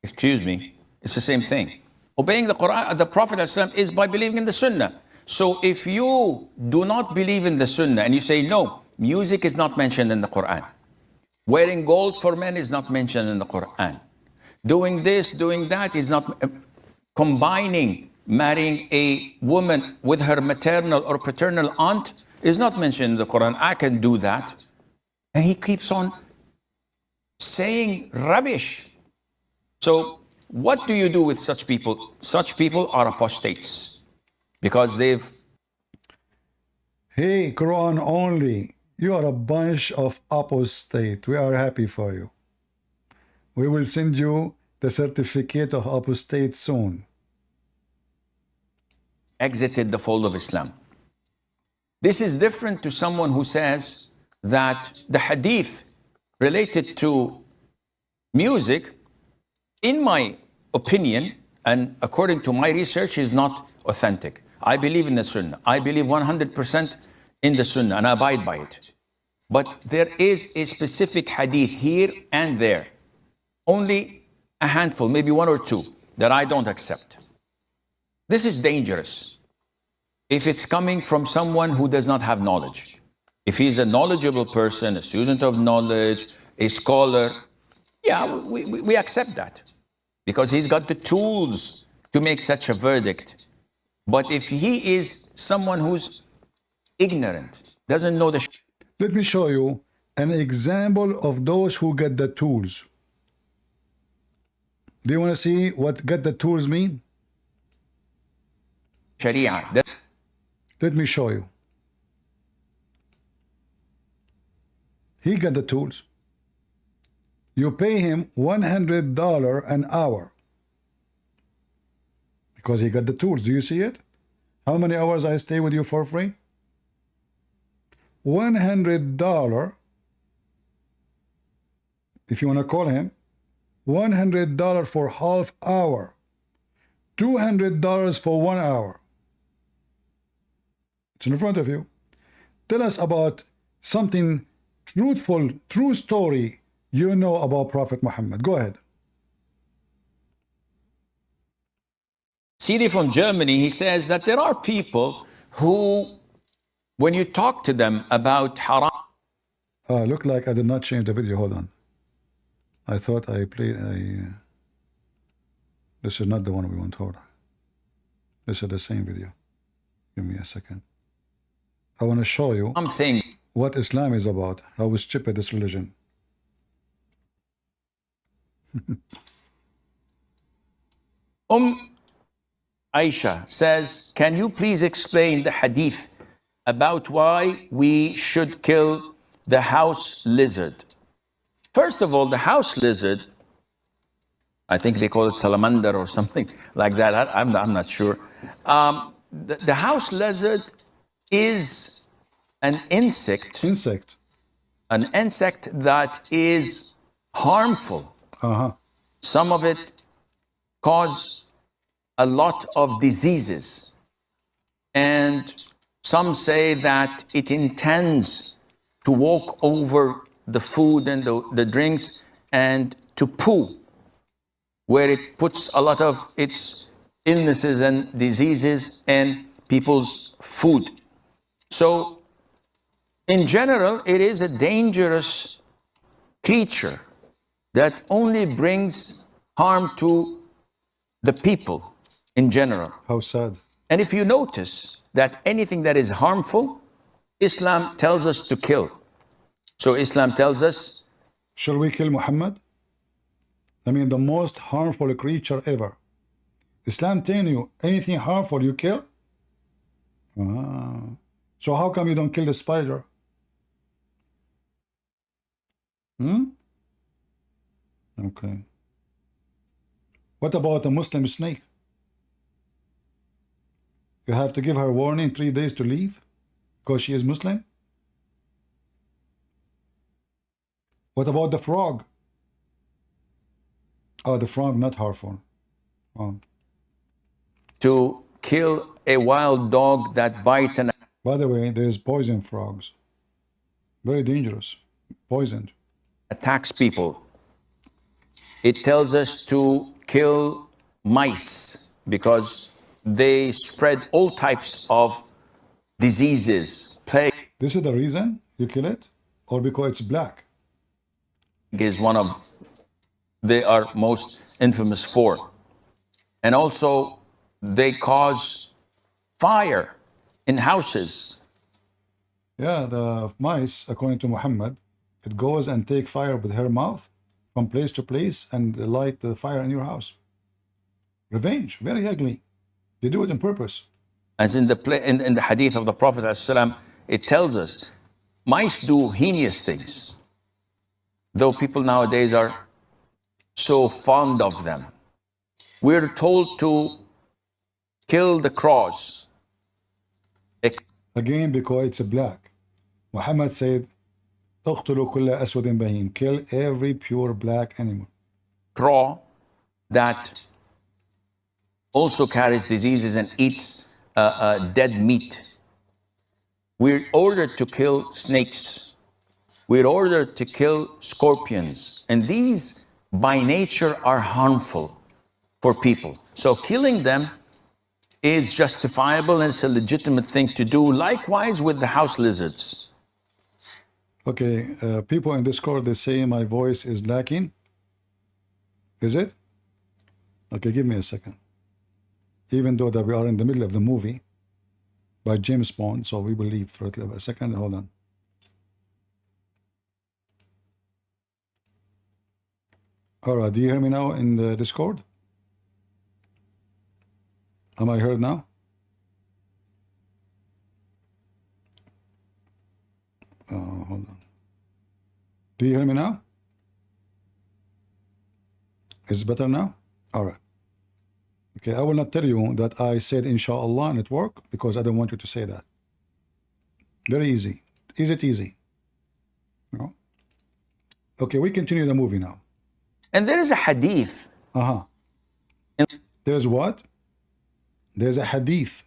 Excuse me, it's the same thing. Obeying the Quran, the Prophet ﷺ, is by believing in the Sunnah. So if you do not believe in the Sunnah and you say, no, music is not mentioned in the Quran. Wearing gold for men is not mentioned in the Quran. Doing this, doing that is not, combining, marrying a woman with her maternal or paternal aunt is not mentioned in the Quran. I can do that. And he keeps on saying rubbish. So what do you do with such people? Such people are apostates because they've... Hey, Quran only. You are a bunch of apostate. We are happy for you. We will send you the certificate of apostate soon. Exited the fold of Islam. This is different to someone who says that the hadith related to music, in my opinion, and according to my research, is not authentic. I believe in the Sunnah. I believe 100% in the Sunnah, and I abide by it. But there is a specific hadith here and there, only a handful, maybe one or two, that I don't accept. This is dangerous if it's coming from someone who does not have knowledge. If he's a knowledgeable person, a student of knowledge, a scholar, yeah, we accept that, because he's got the tools to make such a verdict. But if he is someone who's ignorant, doesn't know the... Let me show you an example of those who get the tools. Do you want to see what get the tools mean? Sharia. Let me show you. He got the tools. You pay him $100 an hour because he got the tools. Do you see it? How many hours I stay with you for free? $100 if you want to call him. $100 for half hour. $200 for 1 hour. It's in front of you. Tell us about something truthful, true story you know about Prophet Muhammad. Go ahead. CD from Germany, he says that there are people who, when you talk to them about haram. Look like I did not change the video. Hold on. I thought I played this is not the one we want. Hold on. This is the same video. Give me a second. I want to show you what Islam is about. How stupid this religion. Aisha says, can you please explain the hadith about why we should kill the house lizard? First of all, the house lizard, I think they call it salamander or something like that. I'm not sure. The house lizard is an insect. An insect that is harmful. Some of it cause a lot of diseases. And some say that it intends to walk over the food and the drinks and to poo, where it puts a lot of its illnesses and diseases in people's food. So, in general, it is a dangerous creature that only brings harm to the people in general. How sad. And if you notice that anything that is harmful, Islam tells us to kill. So Islam tells us, should we kill Muhammad? I mean, the most harmful creature ever. Islam telling you anything harmful you kill? So how come you don't kill the spider? Okay. What about a Muslim snake? You have to give her warning 3 days to leave because she is Muslim? What about the frog? Oh, the frog not harmful. To kill a wild dog that bites and... By the way, there's poison frogs. Very dangerous. Poisoned. Attacks people. It tells us to kill mice because they spread all types of diseases, plague. This is the reason you kill it? Or because it's black? Is one of they are most infamous for. And also they cause fire in houses. Yeah, the mice, according to Muhammad, it goes and take fire with her mouth from place to place and light the fire in your house. Revenge, very ugly. They do it on purpose. As in the hadith of the Prophet ﷺ, it tells us mice do heinous things. Though people nowadays are so fond of them. We're told to kill the crows. Again, because it's black. Muhammad said, اقتلوا كل أسود بهيم. Kill every pure black animal. Crow that also carries diseases and eats dead meat. We're ordered to kill snakes. We're ordered to kill scorpions. And these, by nature, are harmful for people. So killing them is justifiable and it's a legitimate thing to do. Likewise with the house lizards. Okay, people in Discord, they say my voice is lacking. Is it? Okay, give me a second. Even though that we are in the middle of the movie by James Bond, so we will leave for a second. Hold on. All right, do you hear me now in the Discord? Am I heard now? Hold on. Do you hear me now? Is it better now? All right. Okay, I will not tell you that I said inshallah and it worked because I don't want you to say that. Very easy. Easy. No? Okay, we continue the movie now. And there is a hadith. There's what? There's a hadith.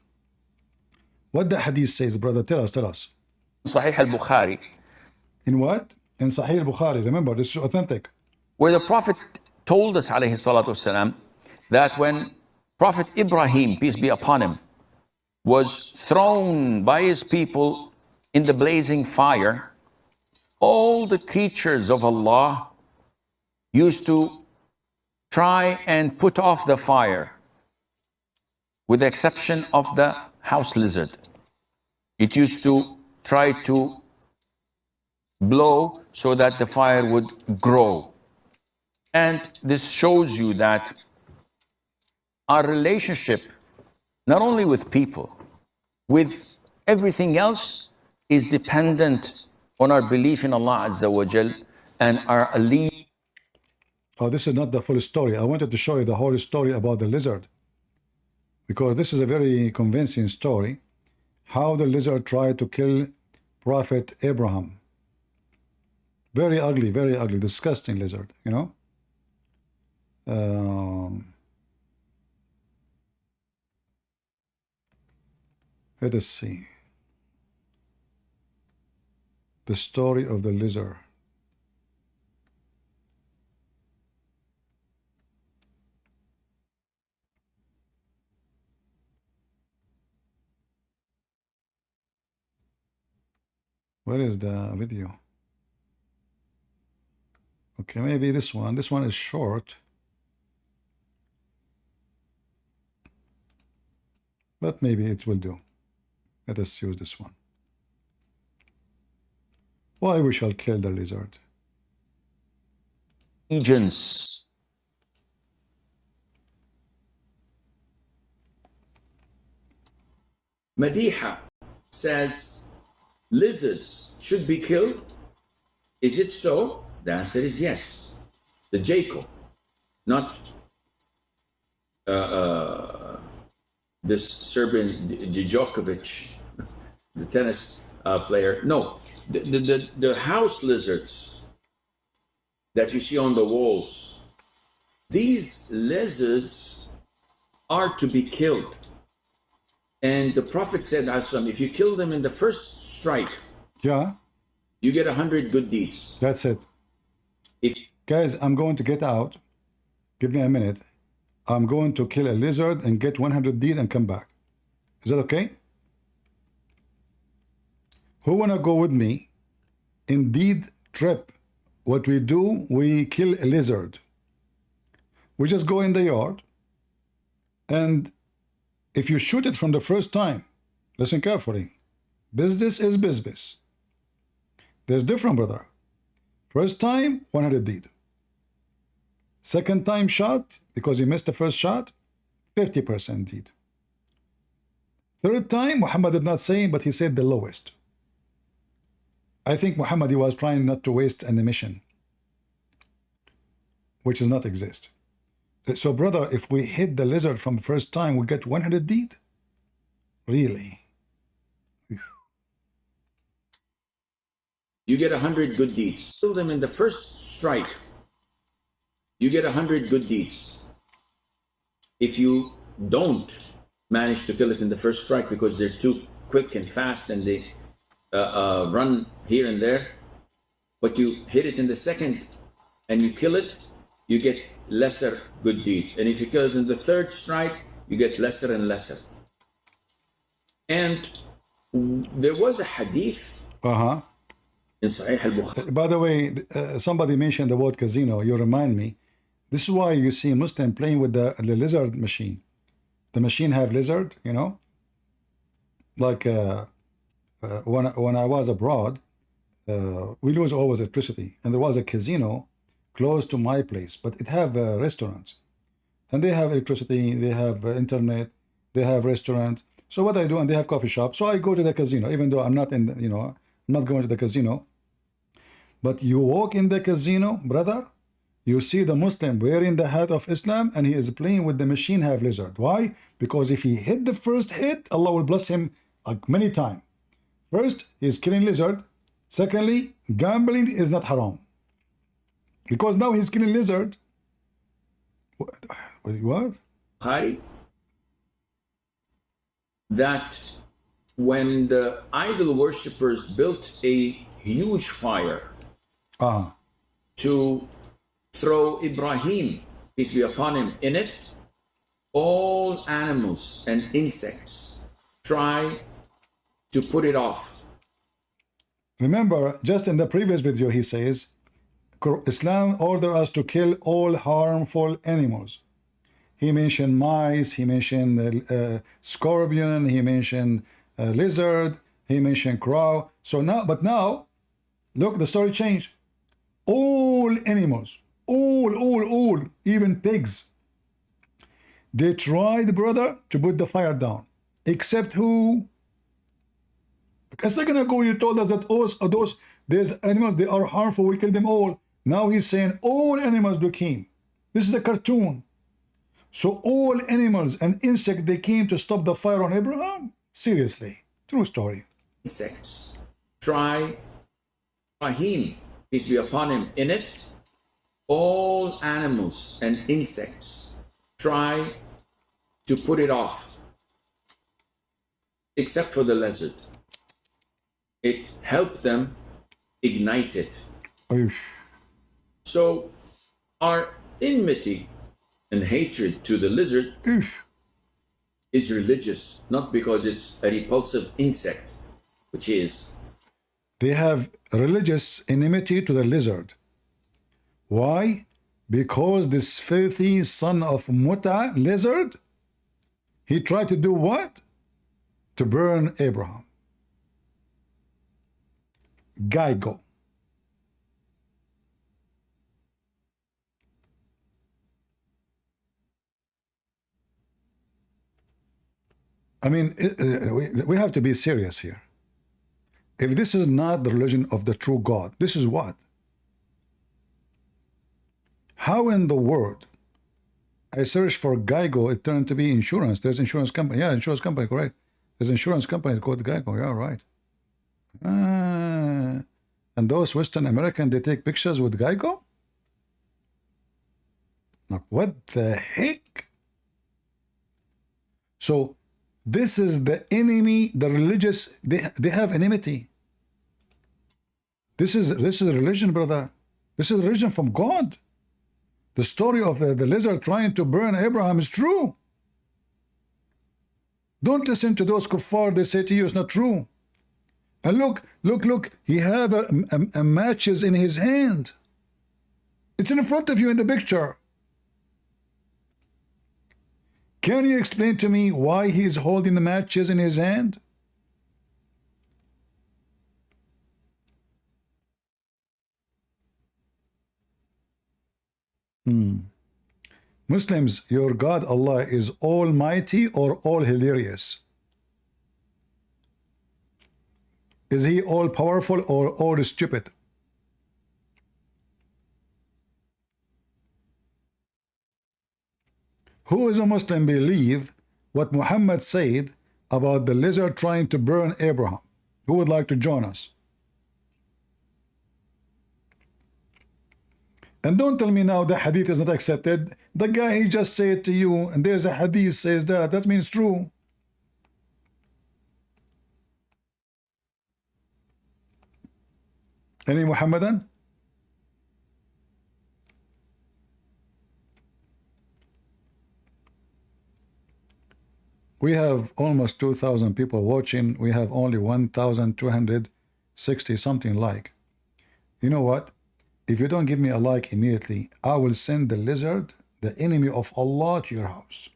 What the hadith says, brother? Tell us. Sahih al-Bukhari. In what? In Sahih al-Bukhari. Remember, this is authentic. Where the Prophet told us, alayhi salatu wasalam, that when Prophet Ibrahim, peace be upon him, was thrown by his people in the blazing fire. All the creatures of Allah used to try and put off the fire, with the exception of the house lizard. It used to try to blow so that the fire would grow. And this shows you that our relationship, not only with people, with everything else, is dependent on our belief in Allah Azza wa Jal and our allegiance. Oh, this is not the full story. I wanted to show you the whole story about the lizard, because this is a very convincing story, how the lizard tried to kill Prophet Abraham. Very ugly, disgusting lizard, you know. Let us see. The story of the lizard. Where is the video? Okay, maybe this one. This one is short. But maybe it will do. Let us use this one. Why we shall kill the lizard? Allegiance. Madiha says lizards should be killed. Is it so? The answer is yes. The jackal, not this Serbian Djokovic, the tennis player. No, the house lizards that you see on the walls, these lizards are to be killed. And the Prophet said, if you kill them in the first strike, yeah, you get 100 good deeds. That's it. Guys, I'm going to get out. Give me a minute. I'm going to kill a lizard and get 100 deed and come back. Is that okay? Who wanna go with me in deed trip? What we do, we kill a lizard. We just go in the yard, and if you shoot it from the first time, listen carefully, business is business. There's different, brother. First time, 100 deed. Second time shot, because you missed the first shot, 50% deed. Third time, Muhammad did not say, but he said the lowest. I think Muhammad, he was trying not to waste an emission, which does not exist. So, brother, if we hit the lizard from the first time, we get 100 deed? Really? You get 100 good deeds. Kill them in the first strike, you get 100 good deeds. If you don't manage to kill it in the first strike because they're too quick and fast and they run here and there, but you hit it in the second and you kill it, you get lesser good deeds. And if you kill it in the third strike, you get lesser and lesser. And there was a hadith in Sahih al-Bukhari. By the way, somebody mentioned the word casino. You remind me. This is why you see a Muslim playing with the lizard machine. The machine have lizard, you know. Like when I was abroad, we lose always electricity, and there was a casino close to my place, but it have restaurants, and they have electricity, they have internet, they have restaurants. So what I do, and they have coffee shop. So I go to the casino, even though I'm not in, I'm not going to the casino. But you walk in the casino, brother, you see the Muslim wearing the hat of Islam, and he is playing with the machine have lizard. Why? Because if he hit the first hit, Allah will bless him like many times. First, he's killing lizard. Secondly, gambling is not haram. Because now he's killing lizard. What? Bukhari, that when the idol worshippers built a huge fire to throw Ibrahim, peace be upon him, in it, all animals and insects try to put it off. Remember, just in the previous video, he says, Islam orders us to kill all harmful animals. He mentioned mice, he mentioned scorpion, he mentioned lizard, he mentioned crow. So now, but now, look, the story changed. All animals, all, even pigs. They tried, brother, to put the fire down. Except who? A second ago, you told us that there's animals, they are harmful, we kill them all. Now he's saying all animals do came. This is a cartoon. So all animals and insects, they came to stop the fire on Abraham? Seriously. True story. Insects try him, peace be upon him, in it. All animals and insects try to put it off, except for the lizard. It helped them ignite it. So our enmity and hatred to the lizard is religious, not because it's a repulsive insect, which is. They have religious enmity to the lizard. Why? Because this filthy son of Muta lizard, he tried to do what? To burn Abraham. Geigo. I mean, we have to be serious here. If this is not the religion of the true God, this is what? How in the world? I searched for Geigo, it turned to be insurance. There's insurance company. Yeah, insurance company, correct. There's insurance company called Geigo. Yeah, right. And those Western American, they take pictures with Geigo? Like, what the heck? So, this is the enemy, the religious, they have enmity. This is religion, brother. This is religion from God. The story of the lizard trying to burn Abraham is true. Don't listen to those kuffar, they say to you it's not true. And look, he have a matches in his hand. It's in front of you in the picture. Can you explain to me why he is holding the matches in his hand? Muslims, your God Allah is almighty or all hilarious? Is he all powerful or all stupid? Who is a Muslim believe what Muhammad said about the lizard trying to burn Abraham? Who would like to join us? And don't tell me now the hadith is not accepted. The guy, he just said to you, and there's a hadith says that. That means true. Any Muhammadan? We have almost 2,000 people watching. We have only 1,260 something like. You know what? If you don't give me a like immediately, I will send the lizard, the enemy of Allah, to your house.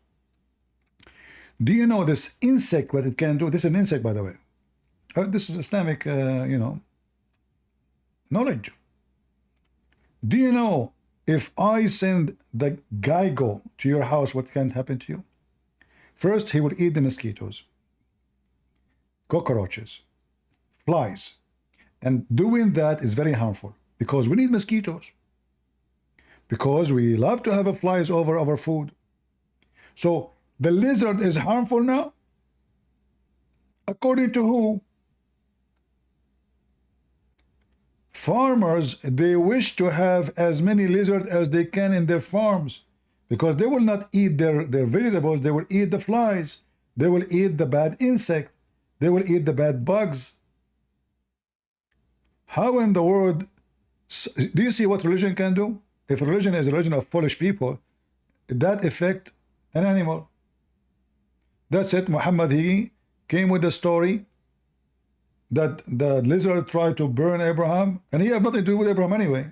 Do you know this insect, what it can do? This is an insect, by the way. This is Islamic, knowledge. Do you know if I send the Geigo to your house, what can happen to you? First, he will eat the mosquitoes, cockroaches, flies. And doing that is very harmful because we need mosquitoes. Because we love to have flies over our food. So the lizard is harmful now? According to who? Farmers, they wish to have as many lizards as they can in their farms because they will not eat their vegetables, they will eat the flies, they will eat the bad insect, they will eat the bad bugs. How in the world, do you see what religion can do? If religion is a religion of Polish people, that effect, An animal. That's it. Muhammad, he came with the story that the lizard tried to burn Abraham, and he had nothing to do with Abraham anyway.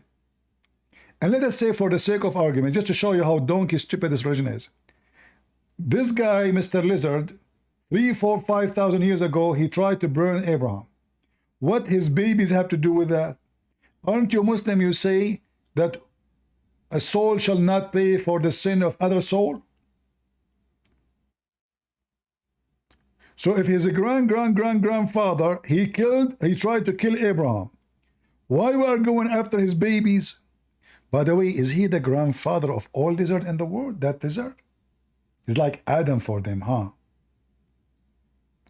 And let us say, for the sake of argument, just to show you how donkey stupid this religion is, this guy, Mr. Lizard, 3, 4, 5,000 years ago, he tried to burn Abraham. What his babies have to do with that? Aren't you Muslim? You say that a soul shall not pay for the sin of other soul. So if his grandfather, he tried to kill Abraham, why we are going after his babies? By the way, is he the grandfather of all lizard in the world? That lizard? He's like Adam for them, huh?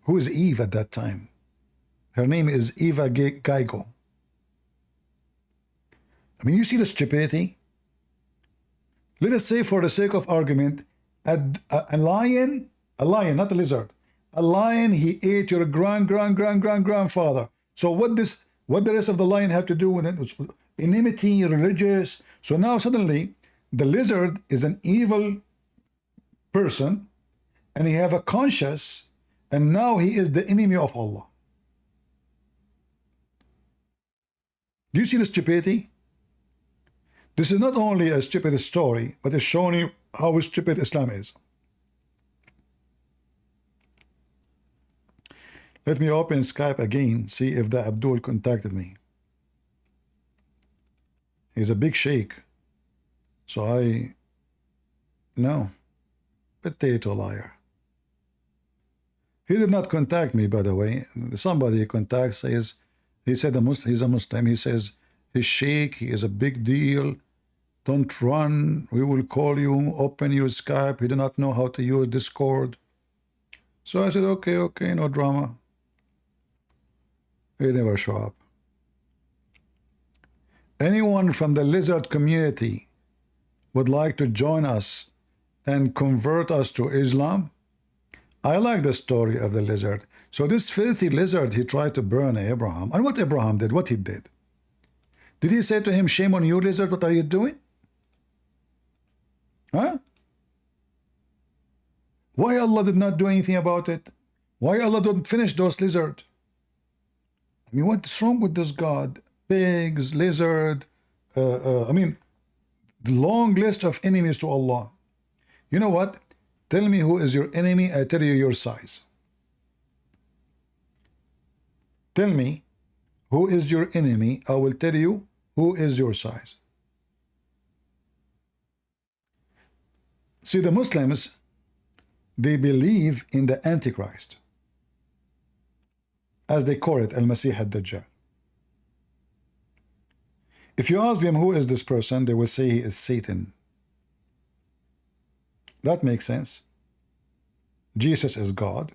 Who is Eve at that time? Her name is Eva Geigo. I mean, you see the stupidity? Let us say, for the sake of argument, a lion, not a lizard, a lion, he ate your grandfather. So what the rest of the lion have to do with it? Enmity, religious. So now suddenly, the lizard is an evil person, and he have a conscience, and now he is the enemy of Allah. Do you see the stupidity? This is not only a stupid story, but it's showing you how stupid Islam is. Let me open Skype again, see if the Abdul contacted me. He's a big sheikh. So no, potato liar. He did not contact me, by the way. Somebody he contacts says, he said he's a Muslim. He says, he's sheikh, he is a big deal. Don't run, we will call you, open your Skype. He did not know how to use Discord. So I said, okay, no drama. He never show up. Anyone from the lizard community would like to join us and convert us to Islam? I like the story of the lizard. So this filthy lizard, he tried to burn Abraham. And what Abraham did, what he did? Did he say to him, shame on you, lizard, what are you doing? Huh? Why Allah did not do anything about it? Why Allah don't finish those lizards? I mean, what's wrong with this God? Pigs, lizard, I mean, the long list of enemies to Allah. You know what? Tell me who is your enemy, I tell you your size. Tell me who is your enemy, I will tell you who is your size. See, the Muslims, they believe in the Antichrist, as they call it, Al-Masih al-Dajjal. If you ask them who is this person, they will say he is Satan. That makes sense. Jesus is God.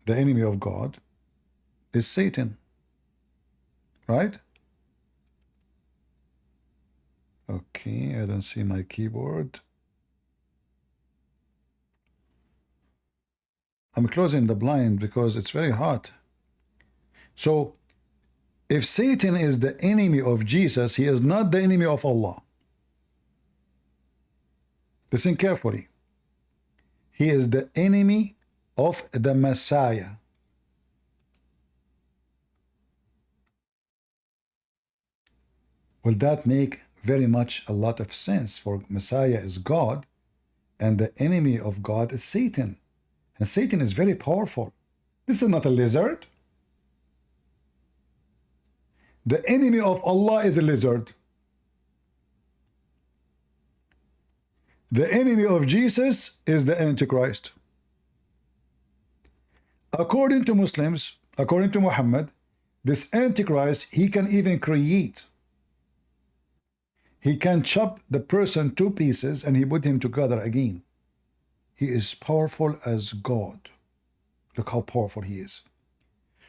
The enemy of God is Satan. Right? Okay, I don't see my keyboard. I'm closing the blind because it's very hot. So, if Satan is the enemy of Jesus, he is not the enemy of Allah. Listen carefully. He is the enemy of the Messiah. Will that make very much a lot of sense? For Messiah is God, and the enemy of God is Satan. And Satan is very powerful. This is not a lizard. The enemy of Allah is a lizard. The enemy of Jesus is the Antichrist. According to Muslims, according to Muhammad, this Antichrist, he can even create. He can chop the person to pieces and he put him together again. He is powerful as God. Look how powerful he is.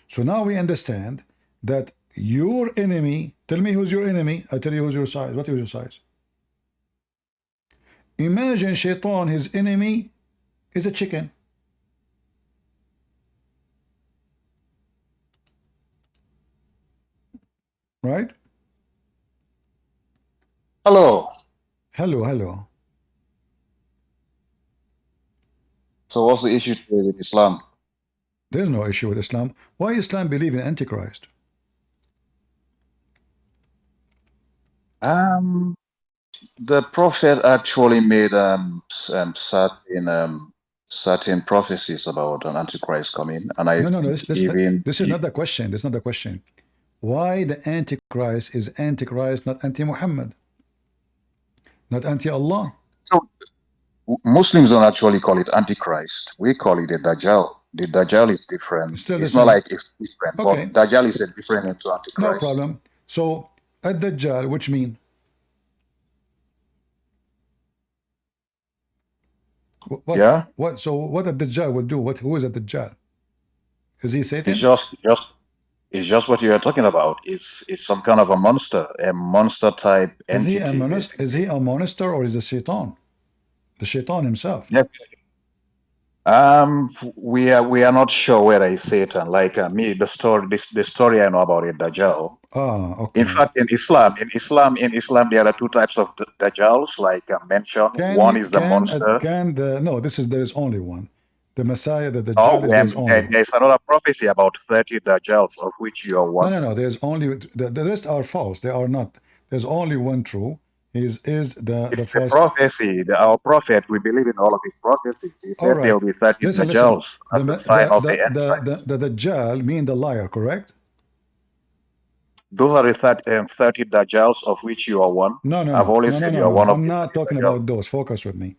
So now we understand that your enemy, tell me who's your enemy, I tell you who's your size. What is your size? Imagine Shaitan, his enemy is a chicken. Right? Hello. Hello. So what's the issue with Islam? There's no issue with Islam. Why Islam believe in Antichrist? The Prophet actually made certain prophecies about an Antichrist coming, and I No. think even This is not the question. This is not the question. Why the Antichrist is Antichrist, not anti-Muhammad, not anti-Allah? so Muslims don't actually call it Antichrist. We call it a Dajjal. The Dajjal is different. Still the It's not same. like it's different, Okay. but Dajjal is a different name to No Antichrist. problem. So Ad-Dajjal, which mean? What? Yeah. What? So what Ad-Dajjal will do? Who is Ad-Dajjal? Is he Satan? It's just what you are talking about. It's some kind of a monster type Is he entity. Is he a monster or is a shaitan? The shaitan himself. Yeah. We are not sure whether it's Satan. Like me, the story I know about it, Dajjal. Okay. In fact, in Islam, there are two types of Dajjals, like mentioned. One is the monster. There is only one. The Messiah, the Oh, Dajjal, there's only one. there's another prophecy about 30 Dajjals, of which you are one. No. There's only the rest are false. They are not. There's only one true. Is the false prophecy. Our prophet, we believe in all of his prophecies. He said there will be 30 Dajjals as the sign of the end time. The Dajjal mean the liar, correct? Those are the 30 Dajjals of which you are one. No. I've always said you are one of I'm the not talking Dajjal. about those. Focus with me.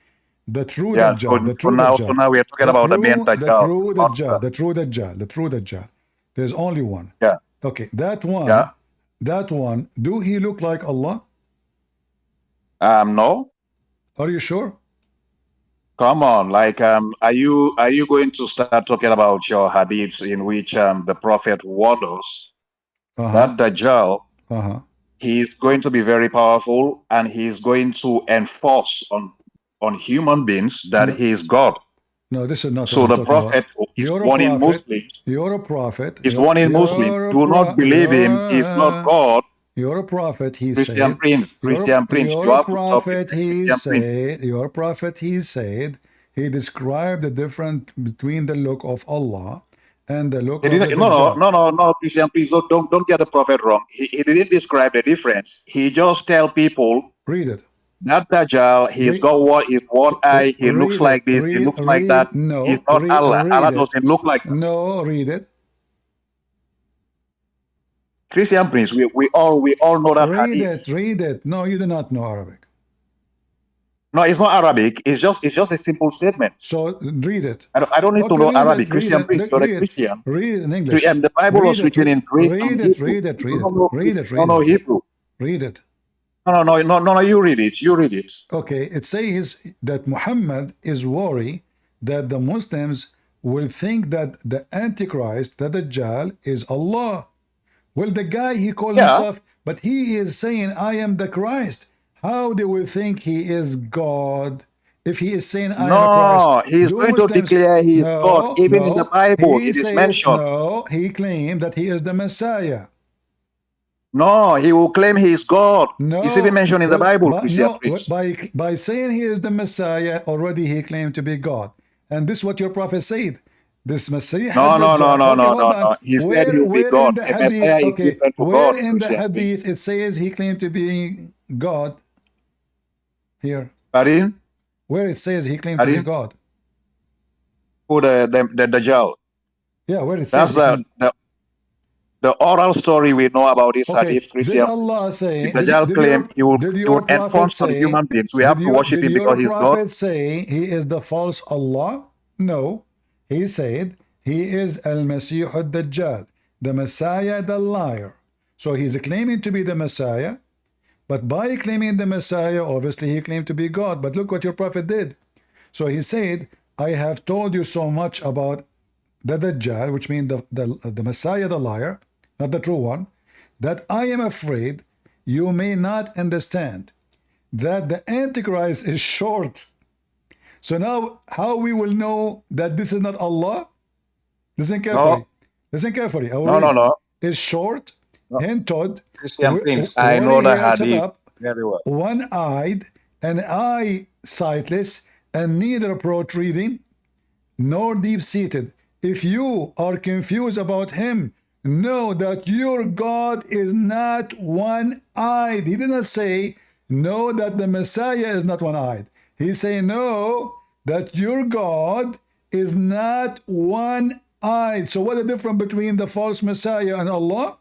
The true Yeah, Dajjal. The true so now, Dajjal. so now we are talking about the main Dajjal. The true Dajjal. There's only one. Yeah. Okay. That one. Yeah. That one. Do he look like Allah? No. Are you sure? Come on, like, are you going to start talking about your hadiths in which the Prophet warned us that Dajjal, he's going to be very powerful and he's going to enforce on human beings that he is God. No, this is not. So the Prophet is warning Muslims. You're a prophet. He's warning Muslims. Do not believe him. He's not God. You're a prophet, he Christian said. Prince. You're You a have to stop prophet, he said. You're a prophet, he said. He described the difference between the look of Allah and the look of the Dajjal. No, Christian, please don't get the prophet wrong. He didn't describe the difference. He just tell people. Read it. That Dajjal, he's got one eye, he looks like this, he looks like that. No, he's not Allah. Allah doesn't look like that. No, read it. Christian Prince, we all know that hadith. Read it. No, you do not know Arabic. No, it's not Arabic. It's just a simple statement. So read it. I don't need to know Arabic. Christian Prince, you're a Christian. Read it in English. The Bible was written in Greek and Hebrew. Read it. No, Hebrew. Read it. No, you read it. You read it. Okay, it says that Muhammad is worried that the Muslims will think that the Antichrist, the Dajjal, is Allah. Well, the guy, he called himself, but he is saying, I am the Christ. How they will think he is God if he is saying, I am the Christ? No, he's going to declare he is God. Even in the Bible, it is mentioned. No, he claimed that he is the Messiah. No, he will claim he is God. No, it's even mentioned in the Bible. By saying he is the Messiah, already he claimed to be God. And this is what your prophet said. This Messiah. No. He said he will be God. The Messiah is different to God. Where in the hadith it says he claimed to be God? Here. Pardon? Where it says he claimed to be God? Who the Dajjal? Yeah, where it says. That's the oral story we know about this hadith, Christian. Did Allah say? The Dajjal claimed he would enforce on human beings. We have to worship him because he's God. Did your prophet say he is the false Allah? No. He said he is Al-Masih al-Dajjal, the Messiah, the liar. So he's claiming to be the Messiah, but by claiming the Messiah, obviously he claimed to be God. But look what your prophet did. So he said, I have told you so much about the Dajjal, which means the Messiah, the liar, not the true one, that I am afraid you may not understand that the Antichrist is short. So now, how we will know that this is not Allah? Listen carefully. Listen carefully. No. Is short, hinted, Christian Prince, I know the hadith very well. One-eyed, and eye sightless, and neither approach reading, nor deep-seated. If you are confused about him, know that your God is not one-eyed. He did not say, know that the Messiah is not one-eyed. He say, know that your God is not one-eyed. So what is the difference between the false Messiah and Allah?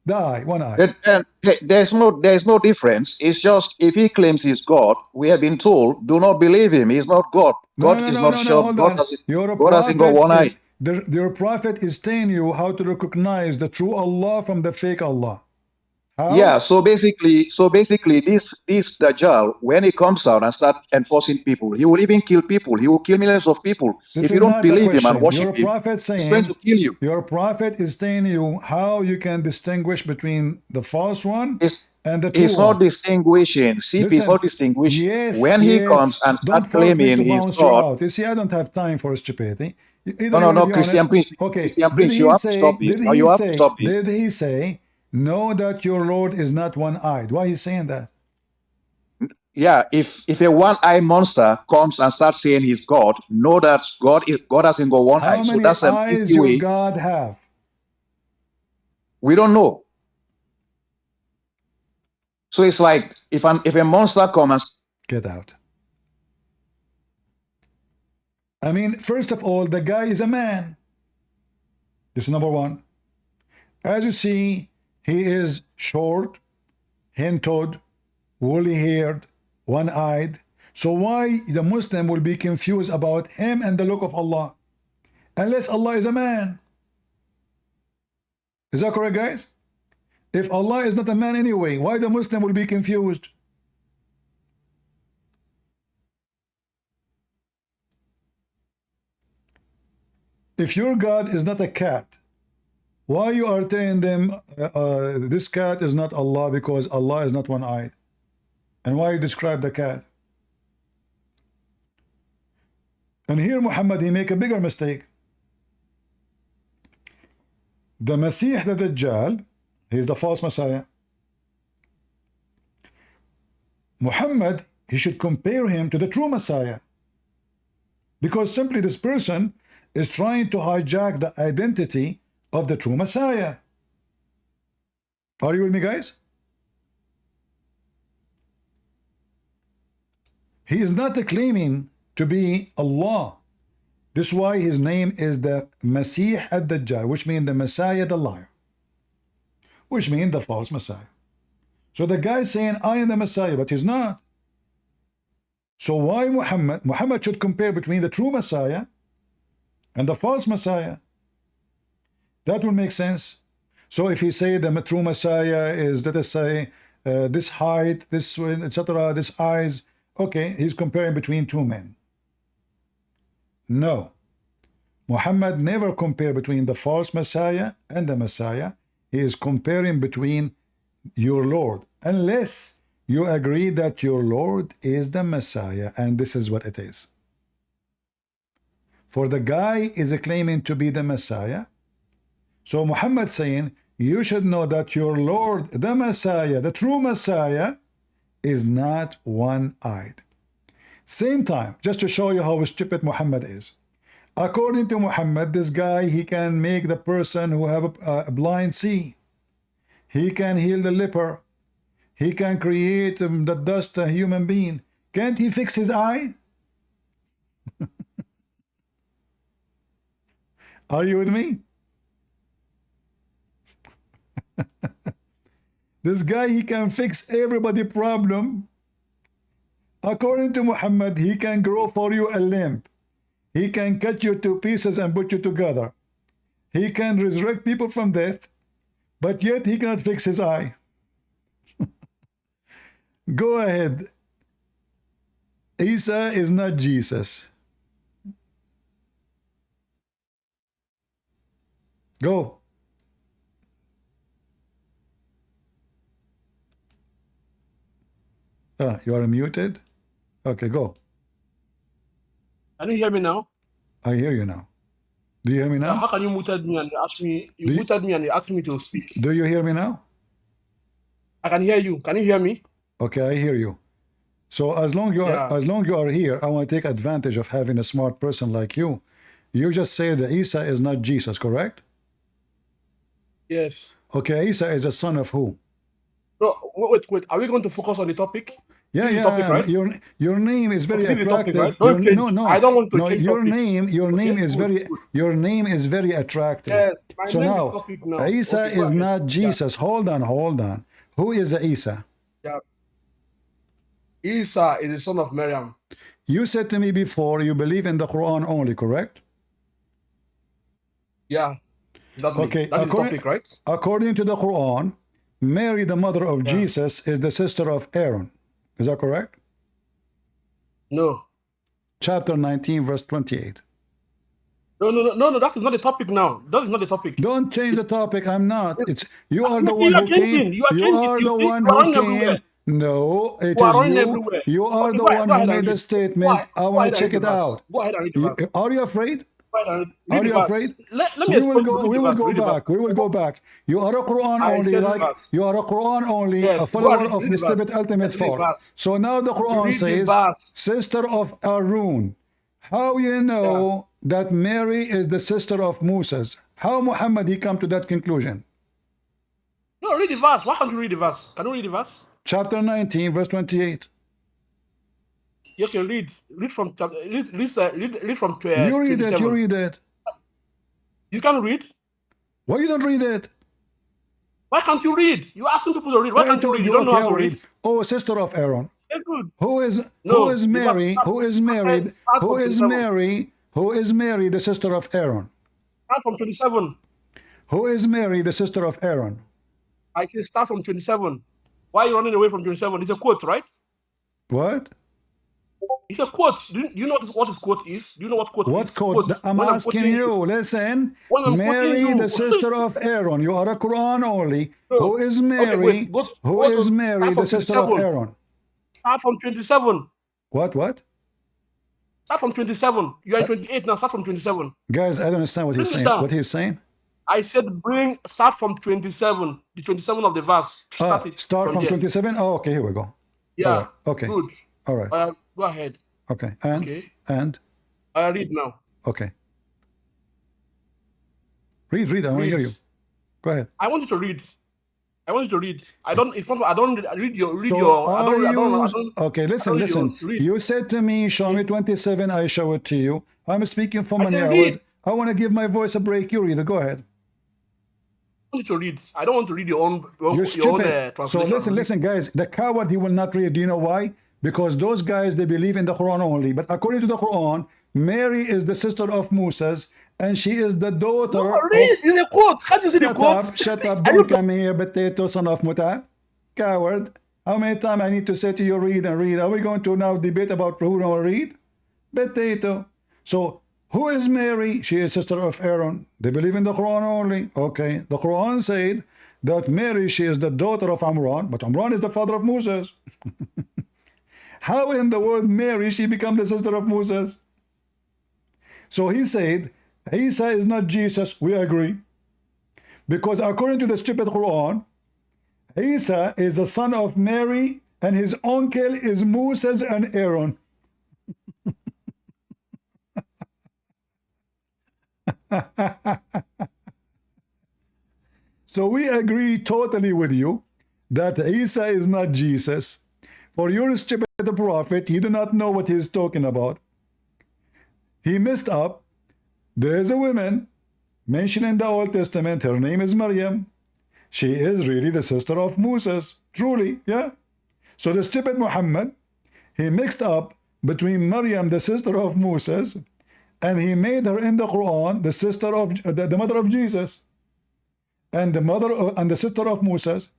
The eye, one eye. There's no difference. It's just if he claims he's God, we have been told, do not believe him. He's not God. God is not sure. Hold God on. doesn't. You're a God hasn't got one eye. Your prophet is telling you how to recognize the true Allah from the fake Allah. How? Yeah. So basically, this Dajjal, when he comes out and start enforcing people, he will even kill people. He will kill millions of people. This if is you don't not the believe him and question. worship Your him, prophet he's going to saying, kill you. your prophet is telling you how you can distinguish between the false one and the true He's not one. distinguishing. See, he's not distinguishing. Yes, when he comes and don't start force me claiming to he's bounce you God. out. You see, I don't have time for stupidity. Either No, you want to be Christian honest. Prince. Okay. Christian Prince, you have to stop it. You have to stop it. Did he say, know that your Lord is not one-eyed? Why is he saying that? Yeah, if a one-eyed monster comes and starts saying he's God, know that God hasn't got one eye. So that's an eyes easy your way. God have? We don't know. So it's like if a monster comes and get out. I mean, first of all, the guy is a man. This is number one. As you see, he is short, hen-toed, woolly-haired, one-eyed. So why the Muslim will be confused about him and the look of Allah? Unless Allah is a man. Is that correct, guys? If Allah is not a man anyway, why the Muslim will be confused? If your God is not a cat, why you are telling them this cat is not Allah because Allah is not one-eyed? And why you describe the cat? And here Muhammad, he make a bigger mistake. The Masih, the Dajjal, he is the false Messiah. Muhammad, he should compare him to the true Messiah. Because simply this person is trying to hijack the identity of the true Messiah. Are you with me, guys? He is not claiming to be Allah. This is why his name is the Masih ad-Dajjal, which means the Messiah, the liar, which means the false Messiah. So the guy is saying, I am the Messiah, but he's not. So why Muhammad should compare between the true Messiah and the false Messiah? That will make sense. So if he say the true Messiah is, let us say, this height, this, etc., this eyes, okay, he's comparing between two men. No. Muhammad never compared between the false Messiah and the Messiah. He is comparing between your Lord, unless you agree that your Lord is the Messiah, and this is what it is. For the guy is claiming to be the Messiah. So Muhammad saying, you should know that your Lord, the Messiah, the true Messiah, is not one-eyed. Same time, just to show you how stupid Muhammad is. According to Muhammad, this guy, he can make the person who have a blind see. He can heal the leper. He can create the dust a human being. Can't he fix his eye? Are you with me? This guy, he can fix everybody's problem. According to Muhammad, he can grow for you a limb. He can cut you to pieces and put you together. He can resurrect people from death, but yet he cannot fix his eye. Go ahead. Isa is not Jesus. Go. You are muted? Okay, go. Can you hear me now? I hear you now. Do you hear me now? How can you muted me and you asked me? You muted me and you asked me to speak. Do you hear me now? I can hear you. Can you hear me? Okay, I hear you. So as long you are here, I want to take advantage of having a smart person like you. You just say that Isa is not Jesus, correct? Yes. Okay, Isa is a son of who? No, wait. Are we going to focus on the topic? Yeah, this is the topic, right? Your name is very Okay, this is the topic, attractive. right? Don't change. No, I don't want to change your topic. name is good. your name is very attractive. Yes, my So name is now, topic now. Isa Okay, go is ahead. not Jesus. Hold on. Who is Isa? Yeah. Isa is the son of Miriam. You said to me before you believe in the Quran only, correct? Yeah. Exactly. Okay. That is the topic, right? According to the Quran, Mary, the mother of Jesus, is the sister of Aaron. Is that correct? No. Chapter 19, verse 28. No, that is not the topic now. That is not the topic. Don't change the topic. I'm not. It's you are the You one are who changing. came. You are You changing. are the one you are who running came. everywhere. No, it You are is running you. everywhere. You are Okay, the go one ahead who and made the read. statement. I Go want ahead to and check read it the verse. out. Go ahead and read the verse. Are you afraid? Go ahead and Are read you the verse. afraid? Let me We will explain. go. Read We the will verse. go Read the verse. back. We will go back. You are a Quran I only, said the like verse. you are a Quran only, Yes. a Go follower ahead. of Read the the verse. stupid ultimate Let's read the form. verse. So now the Quran Read the says, verse. sister of Arun. How you know that Mary is the sister of Moses? How Muhammad he come to that conclusion? No, read the verse. Why can't you read the verse? Can you read the verse? Chapter 19, verse 28. You can read. Read from read from You read 27. it. You read it. You can read. Why you don't read it? Why can't you read? You asking people to read. Why I can't you told read? You you, don't know okay, how to I'll read. read. Oh, sister of Aaron. Okay, good. Who is No, Mary? Who is married? Start Who from is 27. Mary? Who is Mary, the sister of Aaron? Start from 27. Who is Mary, the sister of Aaron? I say start from 27. Why are you running away from 27? It's a quote, right? What? It's a quote. Do you know what this quote is? Do you know what quote is? What quote? I'm When asking you. Listen. When I'm quoting Mary, you. the sister of Aaron. You are a Quran only. No. Who is Mary? Okay, wait. Who is Mary, the sister of 27. Aaron? Start from 27. What? Start from 27. You are in 28 now. Start from 27. Guys, I don't understand what he's saying. What he's saying? I said start from 27. The 27 of the verse. Start from 27? Oh, okay, here we go. Yeah. All right. Okay. Good. All right. Go ahead. Okay. And? I read now. Okay. Read. I want to hear you. Go ahead. I want you to read. I don't. It's not. I don't read your. Okay. Listen. You said to me, "Show me 27." I show it to you. I'm speaking for many hours. I want to give my voice a break. You read it. Go ahead. I want you to read. I don't want to read your own. You're stupid. Translation. So listen, guys. The coward, he will not read. Do you know why? Because those guys, they believe in the Quran only. But according to the Quran, Mary is the sister of Moses, and she is the daughter. Read in the quote. Can't you see the quote? Shut up! Don't come here, potato, son of muta, coward. How many times I need to say to you, read and read? Are we going to now debate about who will read? Potato. So who is Mary? She is sister of Aaron. They believe in the Quran only. Okay. The Quran said that Mary, she is the daughter of Amran, but Amran is the father of Moses. How in the world Mary, she become the sister of Moses? So he said, Isa is not Jesus. We agree. Because according to the stupid Quran, Isa is the son of Mary and his uncle is Moses and Aaron. So we agree totally with you that Isa is not Jesus. For your stupid prophet, he do not know what he is talking about. He messed up. There is a woman mentioned in the Old Testament. Her name is Maryam. She is really the sister of Moses. Truly, yeah. So the stupid Muhammad, he mixed up between Maryam, the sister of Moses, and he made her in the Quran the sister of the mother of Jesus, and the mother and the sister of Moses.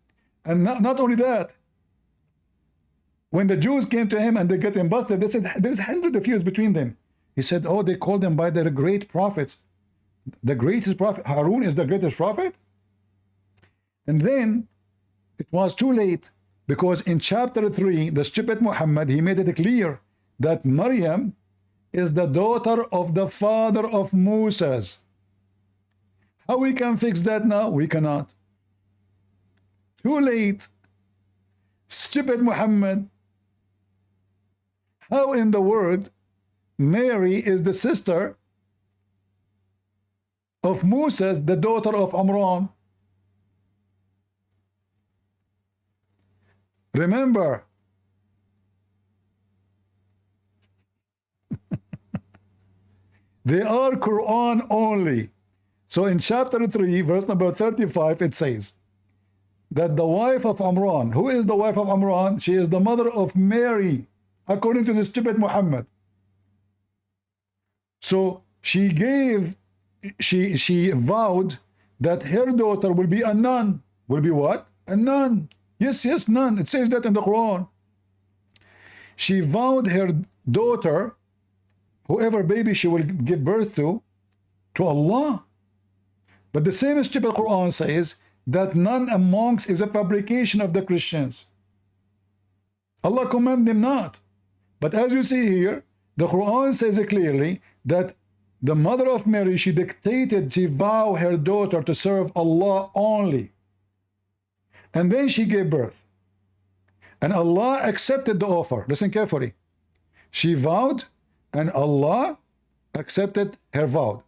And not only that, when the Jews came to him and they get him busted, they said there's hundreds of years between them. He said, oh, they called them by their great prophets. The greatest prophet, Harun is the greatest prophet? And then it was too late, because in chapter 3, the stupid Muhammad, he made it clear that Maryam is the daughter of the father of Moses. How we can fix that now? We cannot. Too late. Stupid Muhammad. How in the world Mary is the sister of Moses, the daughter of Amran? Remember, they are Quran only. So in chapter 3, verse number 35, it says that the wife of Amran, who is the wife of Amran? She is the mother of Mary, according to the stupid Muhammad. So she vowed that her daughter will be a nun. Will be what? A nun. Yes, yes, nun. It says that in the Quran. She vowed her daughter, whoever baby she will give birth to Allah. But the same stupid Quran says that nun amongst is a fabrication of the Christians. Allah command them not. But as you see here, the Quran says clearly that the mother of Mary, she dictated, she vowed her daughter to serve Allah only. And then she gave birth. And Allah accepted the offer. Listen carefully. She vowed and Allah accepted her vow.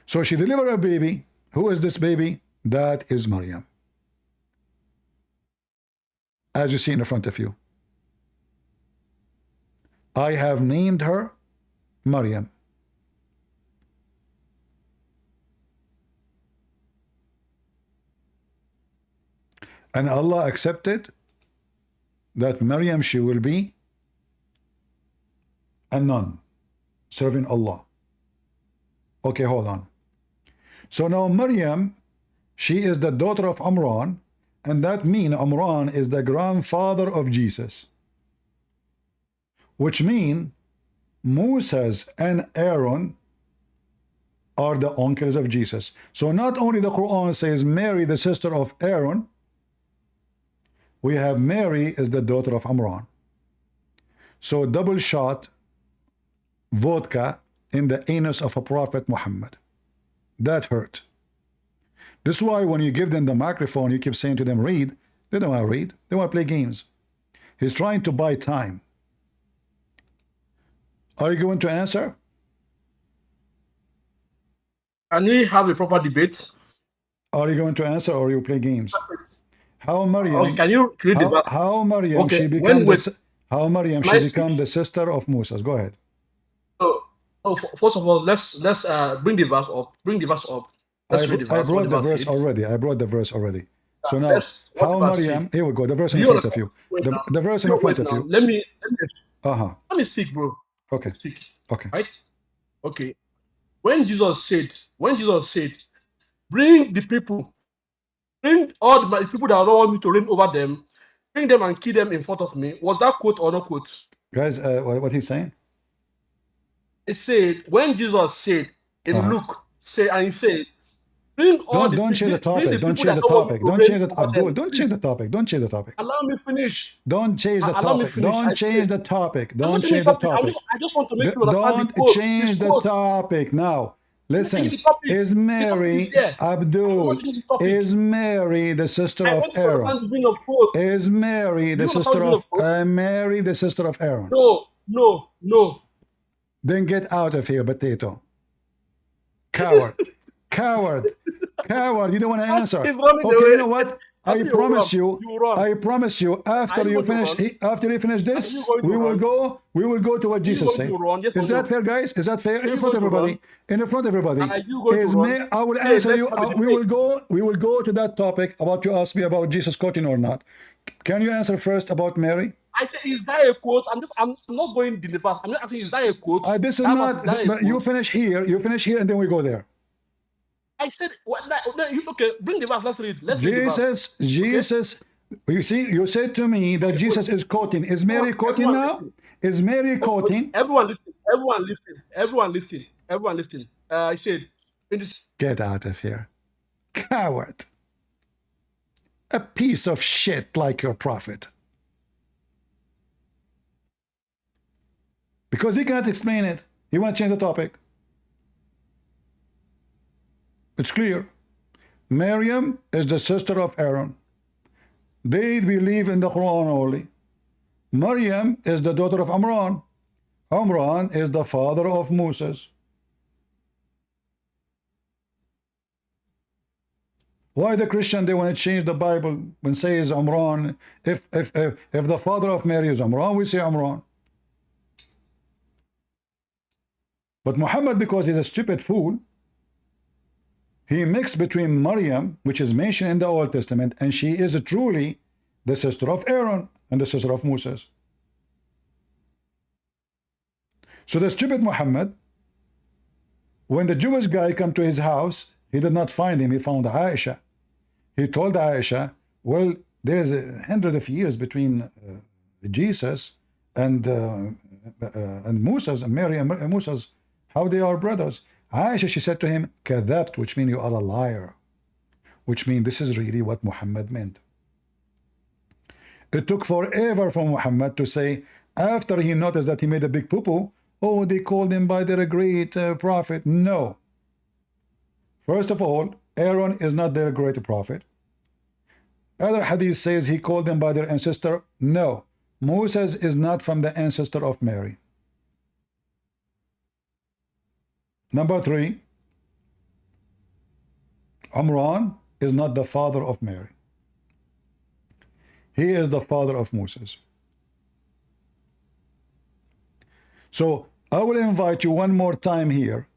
So she delivered a baby. Who is this baby? That is Maryam. As you see in the front of you. I have named her Maryam. And Allah accepted that Maryam, she will be a nun serving Allah. Okay, hold on. So now Maryam, she is the daughter of Amran, and that means Amran is the grandfather of Jesus. Which means Moses and Aaron are the uncles of Jesus. So not only the Quran says Mary, the sister of Aaron, we have Mary is the daughter of Amran. So double shot vodka in the anus of a prophet Muhammad. That hurt. This is why when you give them the microphone, you keep saying to them, read. They don't want to read. They want to play games. He's trying to buy time. Are you going to answer? Can we have a proper debate? Are you going to answer or you play games? How Maryam? Okay, can you create the how Maryam okay, she become how Maryam she become the sister of Moses? Go ahead. First of all, let's bring the verse up. Bring the verse up. Let's read the verse. I brought the verse already. I brought the verse already. So now, how Maryam? Here we go. The verse in front of you. The verse in front of you. Let me speak, bro. Okay. Speak. Okay. Right. Okay. When Jesus said, bring the people. Bring all the people that don't want me to reign over them, bring them and kill them in front of me. Was that quote or not quote? Guys, what he's saying? It said, when Jesus said in Luke, he said, bring all don't change the topic. Don't change the topic. Don't change the topic. Don't change the topic. Don't change the topic. Allow me finish. Don't change the topic. Don't change the topic. Don't change the topic. I just want to make you understand. Don't change the topic now. Listen, is Mary Abdul, is Mary the sister of Aaron? Is Mary the sister of Mary the sister of Aaron? No. Then get out of here, potato. Coward. Coward. You don't want to answer. Okay, you know what? I promise you, after you finish this, we will go to what Jesus said. Is that fair, guys? Is that fair? In front of everybody. In front of everybody. I will answer you. We will go to that topic about you ask me about Jesus quoting or not. Can you answer first about Mary? I said, is that a quote? I'm not going to deliver. I'm not asking, is that a quote? This is not. You finish here, and then we go there. I said, okay, bring the verse, let's read. Jesus, you see, you said to me that Jesus is quoting. Is Mary quoting now? Is Mary quoting? Everyone listen. I said, get out of here. Coward. A piece of shit like your prophet. Because he cannot explain it. He wants to change the topic. It's clear. Maryam is the sister of Aaron. They believe in the Quran only. Maryam is the daughter of Imran. Imran is the father of Moses. Why the Christian, they want to change the Bible and say is Imran? If the father of Mary is Imran, we say Imran. But Muhammad, because he's a stupid fool, he mixed between Maryam, which is mentioned in the Old Testament, and she is truly the sister of Aaron and the sister of Moses. So the stupid Muhammad, when the Jewish guy come to his house, he did not find him, he found Aisha. He told Aisha, well, there's 100 of years between Jesus and Moses, and Mary and Moses, how they are brothers. Aisha, she said to him, kadhabt, which means you are a liar, which means this is really what Muhammad meant. It took forever for Muhammad to say, after he noticed that he made a big poo-poo, oh, they called him by their great prophet. No. First of all, Aaron is not their great prophet. Other hadith says he called them by their ancestor. No. Moses is not from the ancestor of Mary. Number 3, Imran is not the father of Mary. He is the father of Moses. So I will invite you one more time here.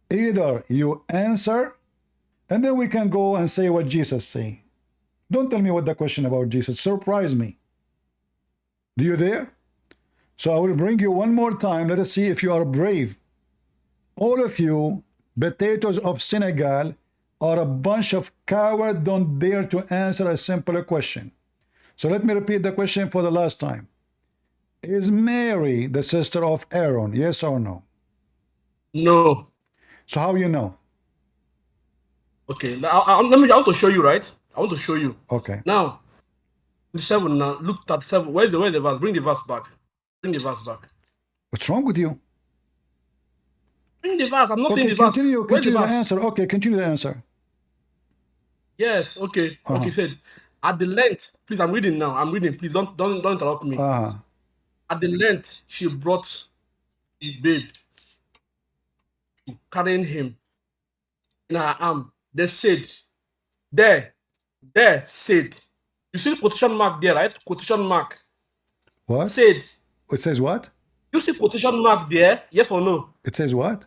Either you answer, and then we can go and say what Jesus say. Don't tell me what the question about Jesus. Surprise me. Do you there? So I will bring you one more time. Let us see if you are brave. All of you, potatoes of Senegal, are a bunch of cowards. Don't dare to answer a simple question. So let me repeat the question for the last time. Is Mary the sister of Aaron? Yes or no? No. So how you know? Okay, I want to show you, right? I want to show you. Okay. Now, 7 now, look at 7. Where's the verse? Bring the verse back. Bring the verse back. What's wrong with you? Bring the verse. I'm not Okay, saying the verse. continue Where's the verse? answer. Okay, continue the answer. Yes, okay. Okay, said at the length, please, I'm reading now. I'm reading. Please don't interrupt me. At the length she brought the babe, carrying him in her arm. They said, there said. You see the quotation mark there, right? Quotation mark. What? Said. It says what? You see quotation mark there? Yes or no? It says what?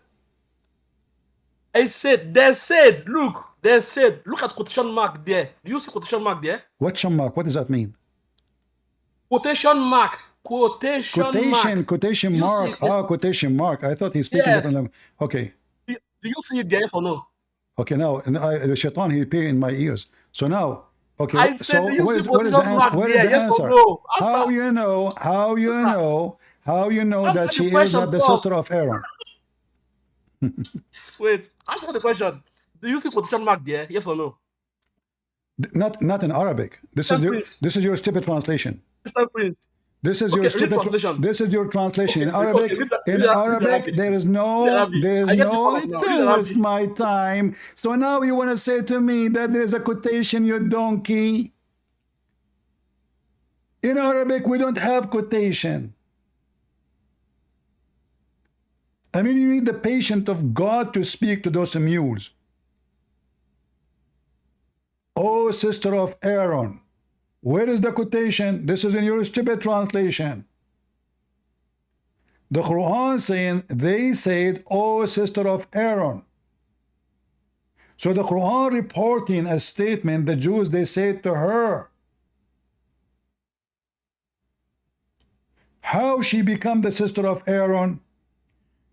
I said, they said, look, they said, look at quotation mark there. Do you see quotation mark there? What mark? What does that mean? Quotation mark. Quotation mark. Quotation mark. Quotation mark. I thought he's speaking different language. Okay. Do you see it there, yes or no? Okay, now the shaitan, he appeared in my ears. So now, okay, I said, so what is the answer? What is the yes answer? Or no? How you know? How you know that she is not the sister of Aaron? Wait, answer the question. Do you see quotation mark there? Yes or no? Not in Arabic. This is your stupid translation. Mr. Prince. This is your stupid translation. This is your translation. In Arabic, there is no don't waste my time. So now you want to say to me that there is a quotation, you donkey. In Arabic, we don't have quotation. I mean, you need the patience of God to speak to those mules. Oh, sister of Aaron. Where is the quotation? This is in your stupid translation. The Quran saying, they said, oh, sister of Aaron. So the Quran reporting a statement the Jews, they said to her. How she become the sister of Aaron?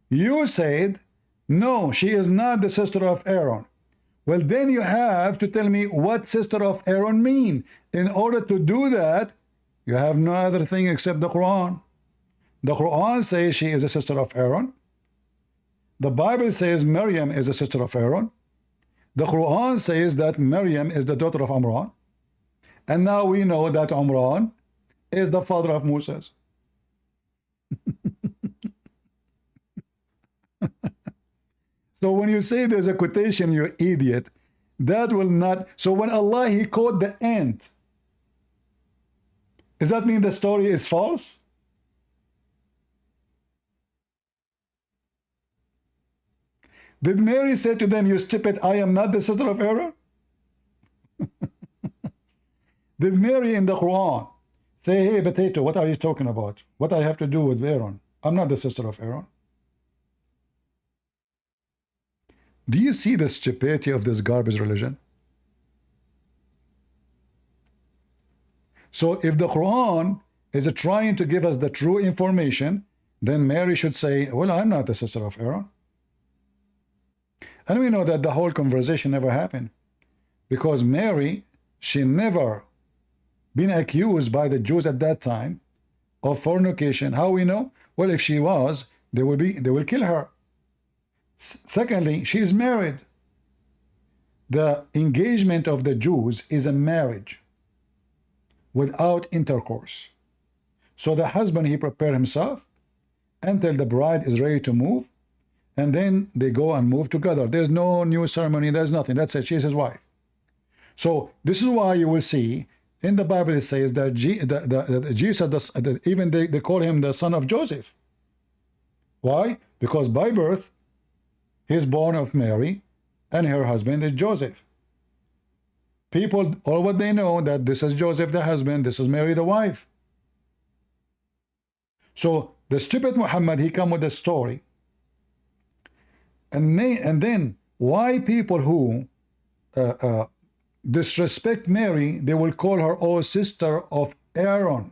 You said, no, she is not the sister of Aaron. Well, then you have to tell me what sister of Aaron mean. In order to do that, you have no other thing except the Quran. The Quran says she is a sister of Aaron. The Bible says Maryam is a sister of Aaron. The Quran says that Maryam is the daughter of Imran. And now we know that Imran is the father of Moses. So when you say there's a quotation, you idiot, that will not. So when Allah, he called the ant, Does that mean the story is false? Did Mary say to them, you stupid, I am not the sister of Aaron? Did Mary in the Quran say, hey, potato, what are you talking about? What I have to do with Aaron? I'm not the sister of Aaron. Do you see the stupidity of this garbage religion? So if the Quran is trying to give us the true information, then Mary should say, well, I'm not the sister of Aaron. And we know that the whole conversation never happened, because Mary, she never been accused by the Jews at that time of fornication. How we know? Well, if she was, they will kill her. Secondly, she is married. The engagement of the Jews is a marriage without intercourse. So the husband, he prepare himself until the bride is ready to move, and then they go and move together. There's no new ceremony, there's nothing. That's it, she's his wife. So this is why you will see in the Bible it says that Jesus, even they call him the son of Joseph. Why? Because by birth he's born of Mary, and her husband is Joseph. People, all what they know, that this is Joseph the husband, this is Mary the wife. So the stupid Muhammad, he come with a story. And then why people who disrespect Mary, they will call her, oh, sister of Aaron.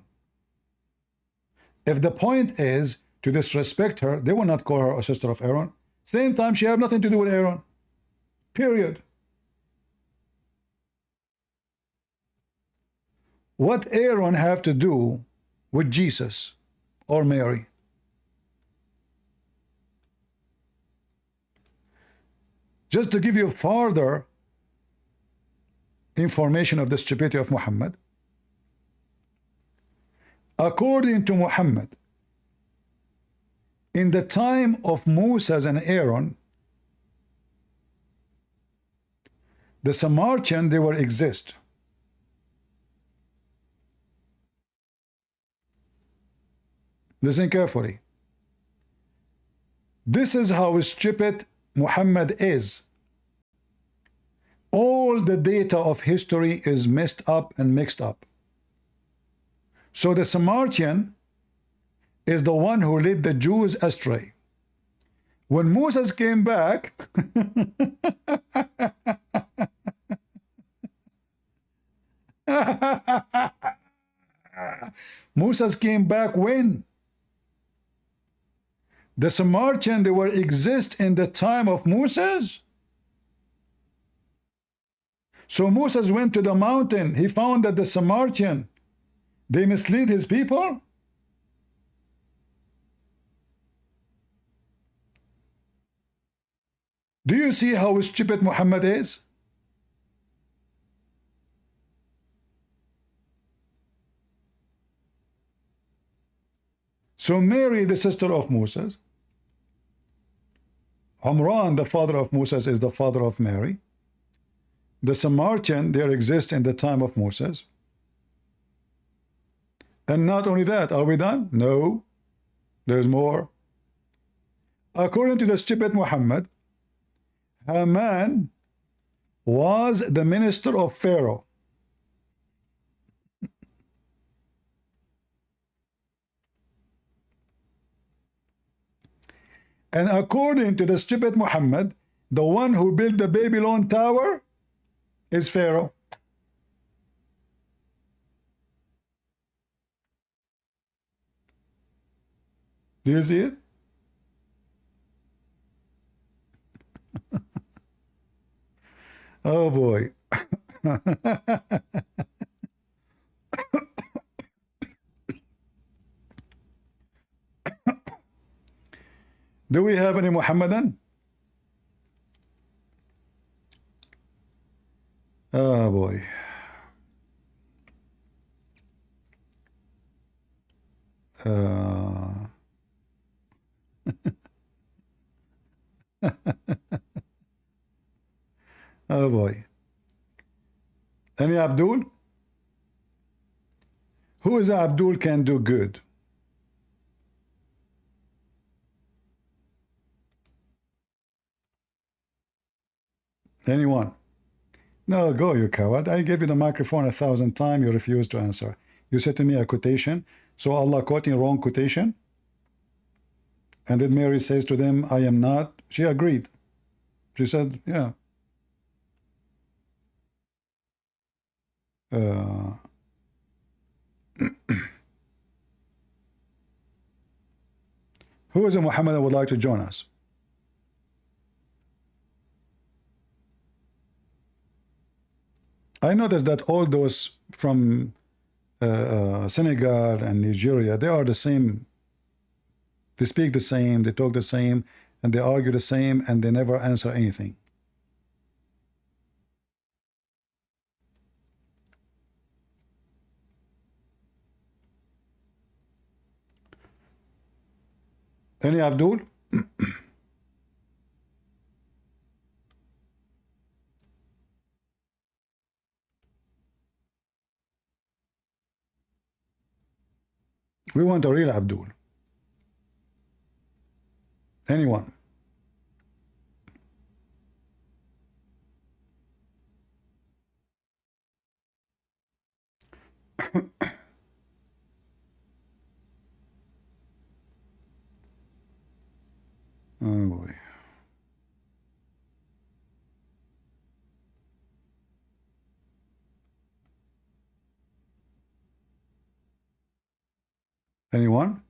If the point is to disrespect her, they will not call her a sister of Aaron. Same time, she have nothing to do with Aaron. Period. What Aaron have to do with Jesus or Mary? Just to give you further information of the stupidity of Muhammad, according to Muhammad, in the time of Moses and Aaron, the Samaritan, they will exist. Listen carefully. This is how stupid Muhammad is. All the data of history is messed up and mixed up. So the Samaritan is the one who led the Jews astray. When Moses came back, Moses came back when? The Samaritan, they were exist in the time of Moses. So Moses went to the mountain. He found that the Samaritan, they mislead his people. Do you see how stupid Muhammad is? So Mary, the sister of Moses, Amran, the father of Moses, is the father of Mary. The Samaritan, there exists in the time of Moses. And not only that, are we done? No, there's more. According to the stupid Muhammad, Haman was the minister of Pharaoh. And according to the stupid Muhammad, the one who built the Babylon Tower is Pharaoh. Do you see it? Oh boy. Do we have any Muhammadan? Oh boy. Oh boy. Any Abdul? Who is Abdul can do good? Anyone? No, go, you coward. I gave you the microphone 1,000 times. You refused to answer. You said to me a quotation. So Allah quoting wrong quotation? And then Mary says to them, I am not. She agreed. She said, yeah. Who is a Muhammad that would like to join us? I noticed that all those from Senegal and Nigeria, they are the same. They speak the same, they talk the same, and they argue the same, and they never answer anything. Any Abdul? We want a real Abdul. Anyone? Oh boy. Anyone?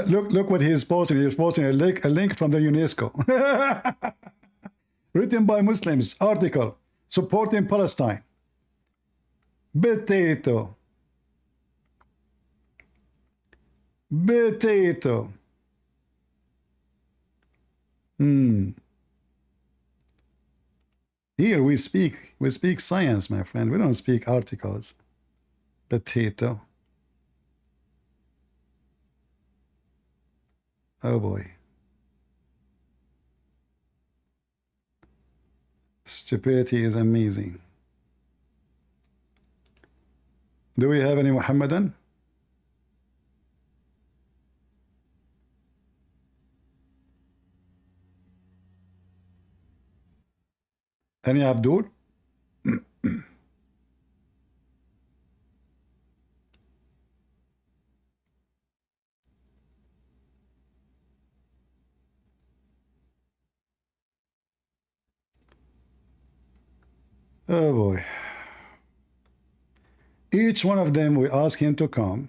Look what he is posting. He is posting a link from the UNESCO. Written by Muslims. Article. Supporting Palestine. Potato. Potato. Here we speak science, my friend. We don't speak articles. Potato. Oh boy. Stupidity is amazing. Do we have any Muhammadan? Any Abdul? Oh boy. Each one of them, we ask him to come.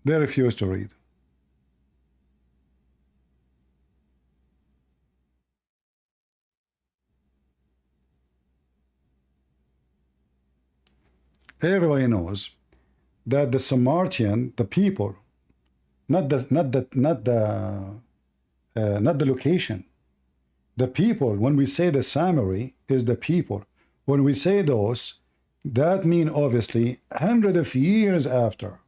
They refuse to read. Everybody knows that the Samaritan, the people, not the location. The people, when we say the Samari, is the people. When we say those, that mean obviously hundreds of years after.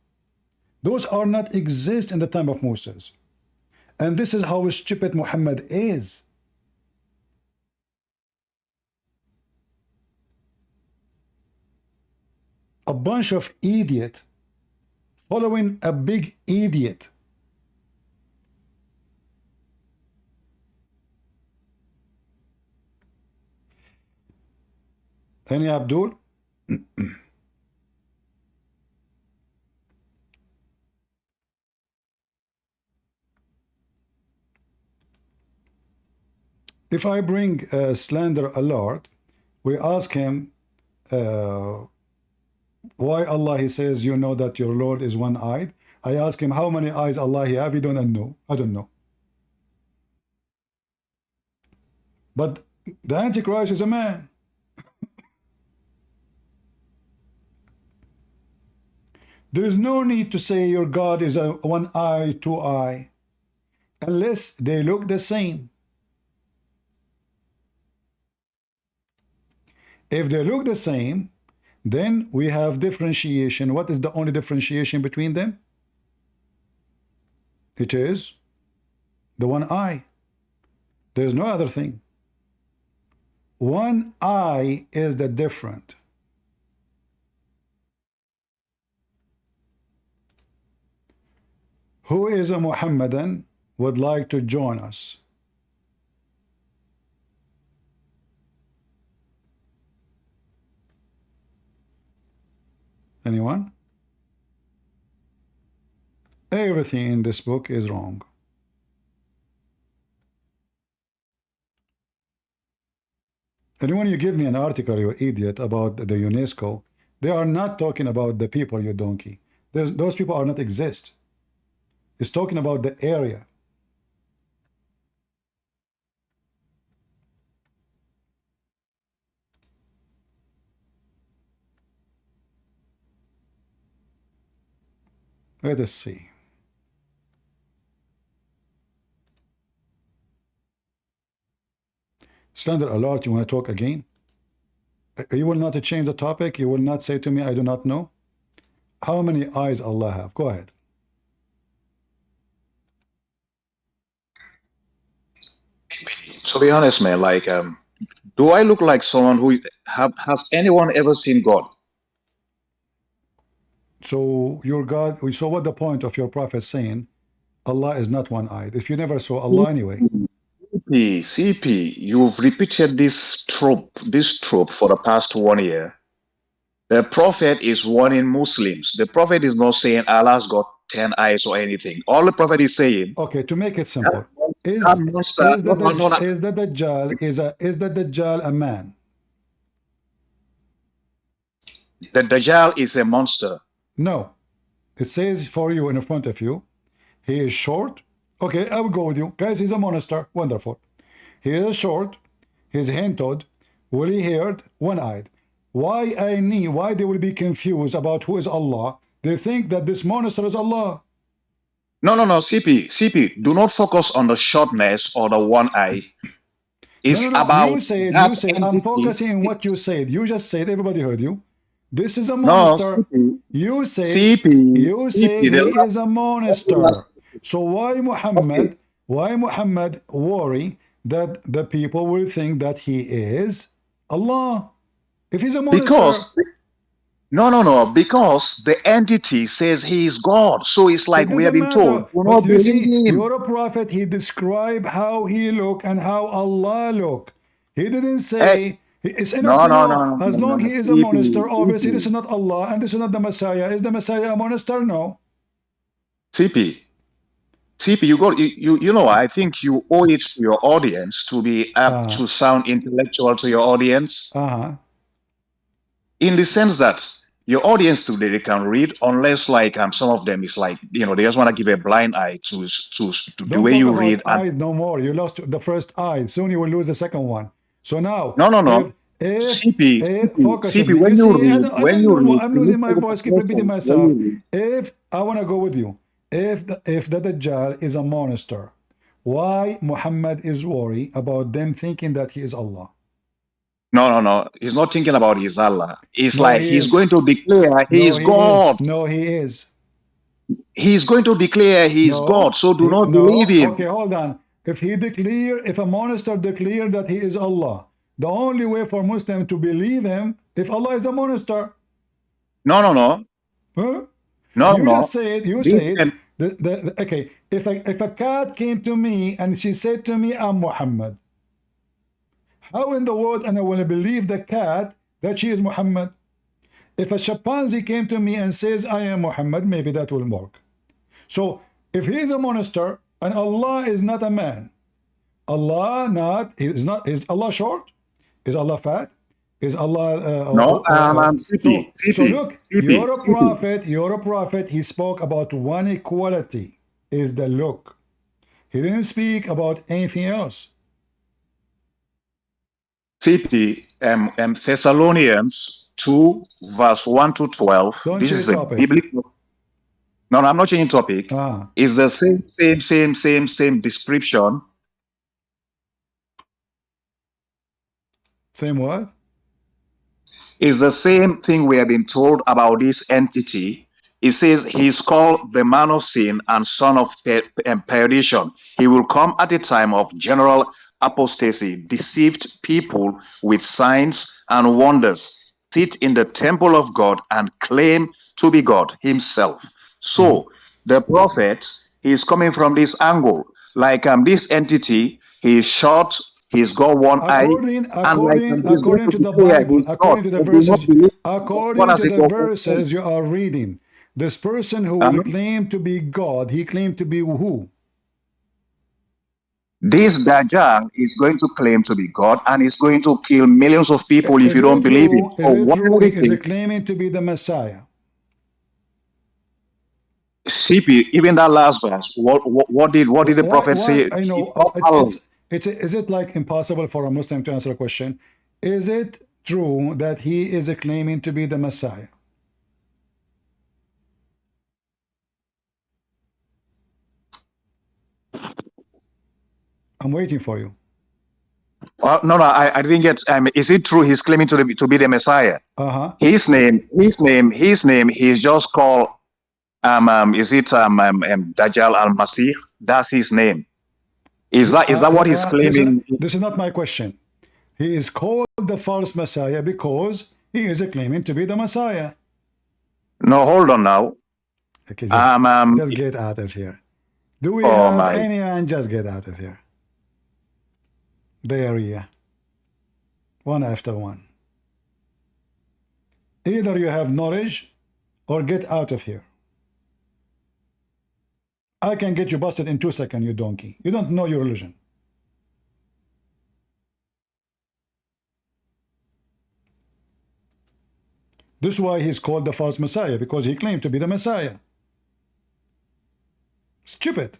Those are not exist in the time of Moses. And this is how stupid Muhammad is. A bunch of idiot following a big idiot. Any Abdul? If I bring slander alert, we ask him why Allah, he says, you know that your Lord is one-eyed. I ask him how many eyes Allah he have. He don't know. I don't know. But the Antichrist is a man. There is no need to say your God is a one eye, two eye, unless they look the same. If they look the same, then we have differentiation. What is the only differentiation between them? It is the one eye. There is no other thing. one eye is the different. Who is a Muhammadan would like to join us? Anyone? Everything in this book is wrong. And when you give me an article, you idiot, about the UNESCO, they are not talking about the people, you donkey. Those people are not exist. It's talking about the area. Let us see. Standard alert, you want to talk again? You will not change the topic? You will not say to me, I do not know? How many eyes Allah have? Go ahead. To be honest, man, like, do I look like someone who has anyone ever seen God? So your God, so what the point of your prophet saying Allah is not one-eyed? If you never saw Allah anyway. CP, you've repeated this trope for the past 1 year. The prophet is warning Muslims. The prophet is not saying Allah's got 10 eyes or anything. All the prophet is saying. Okay, to make it simple, is the Dajjal a man? The Dajjal is a monster. No, it says for you in front of you, he is short. Okay, I will go with you. Guys, he's a monster. Wonderful. He is short. He's hand-toed, woolly-haired, one-eyed. Why they will be confused about who is Allah? They think that this monster is Allah. No, CP, do not focus on the shortness or the one eye. It's about you said, I'm focusing on what you said. You just said, everybody heard you. This is a monster. No, you said CP, he is a monster. So why Muhammad worry that the people will think that he is Allah? If he's a monster. Because the entity says he is God. So it's like we have been told. But you see, you're a prophet. He described how he look and how Allah look. He didn't say it's enough to know. As long he is a monster, obviously this is not Allah and this is not the Messiah. Is the Messiah a monster? No. CP, you know, I think you owe it to your audience to be apt to sound intellectual to your audience. In the sense that your audience today, they can read, unless like some of them is like, you know, they just want to give a blind eye to the way you read. Eyes no more. You lost the first eye. Soon you will lose the second one. So now, no. CP, when you read, I'm losing my voice. Keep repeating myself. If I want to go with you, if the Dajjal is a monster, why Muhammad is worried about them thinking that he is Allah? No. He's not thinking about his Allah. It's like he's going to declare he is God. No, he is. He's going to declare he is God. So do not believe him. Okay, hold on. If a monster declare that he is Allah, the only way for Muslim to believe him, if Allah is a monster. No. Huh? No. You said. Okay. If a cat came to me and she said to me, I'm Muhammad. How in the world and I will believe the cat that she is Muhammad? If a chimpanzee came to me and says I am Muhammad, maybe that will work. So if he is a monster and Allah is not a man, is Allah short? Is Allah fat? Is Allah so look, you're a prophet. He spoke about one equality, is the look. He didn't speak about anything else. CP, Thessalonians 2, verse 1 to 12. This is a biblical. No, I'm not changing topic. It's the same description. Same what? It's the same thing we have been told about this entity. It says he's called the man of sin and son of perdition. He will come at a time of general apostasy, deceived people with signs and wonders, sit in the temple of God and claim to be God himself. So the prophet is coming from this angle, like this entity, he's short, he's got one eye, and like he's going According to to the declare he's Bible, not. according to the They do not verses, believe one according as to it the was. verses you are reading, this person who will claim to be God, he claimed to be who? This Dajjal is going to claim to be God and is going to kill millions of people if Is you don't it believe him. true? Is So it true whatever he it is is, claiming to be the Messiah? CP, even that last verse, what did the prophet Why? say? I know It's not Allah. is it like impossible for a Muslim to answer a question? Is it true that he is claiming to be the Messiah? I'm waiting for you. No, I didn't get. Is it true he's claiming to be the Messiah? His name, he's just called is it Dajjal al-Masih? That's his name. Is that what he's claiming? This is not my question. He is called the false Messiah because he is claiming to be the Messiah. No, hold on now. Okay, just get out of here. Do we have anyone? Just get out of here. There, yeah. One after one. Either you have knowledge or get out of here. I can get you busted in 2 seconds, you donkey. You don't know your religion. This is why he's called the false Messiah, because he claimed to be the Messiah. Stupid.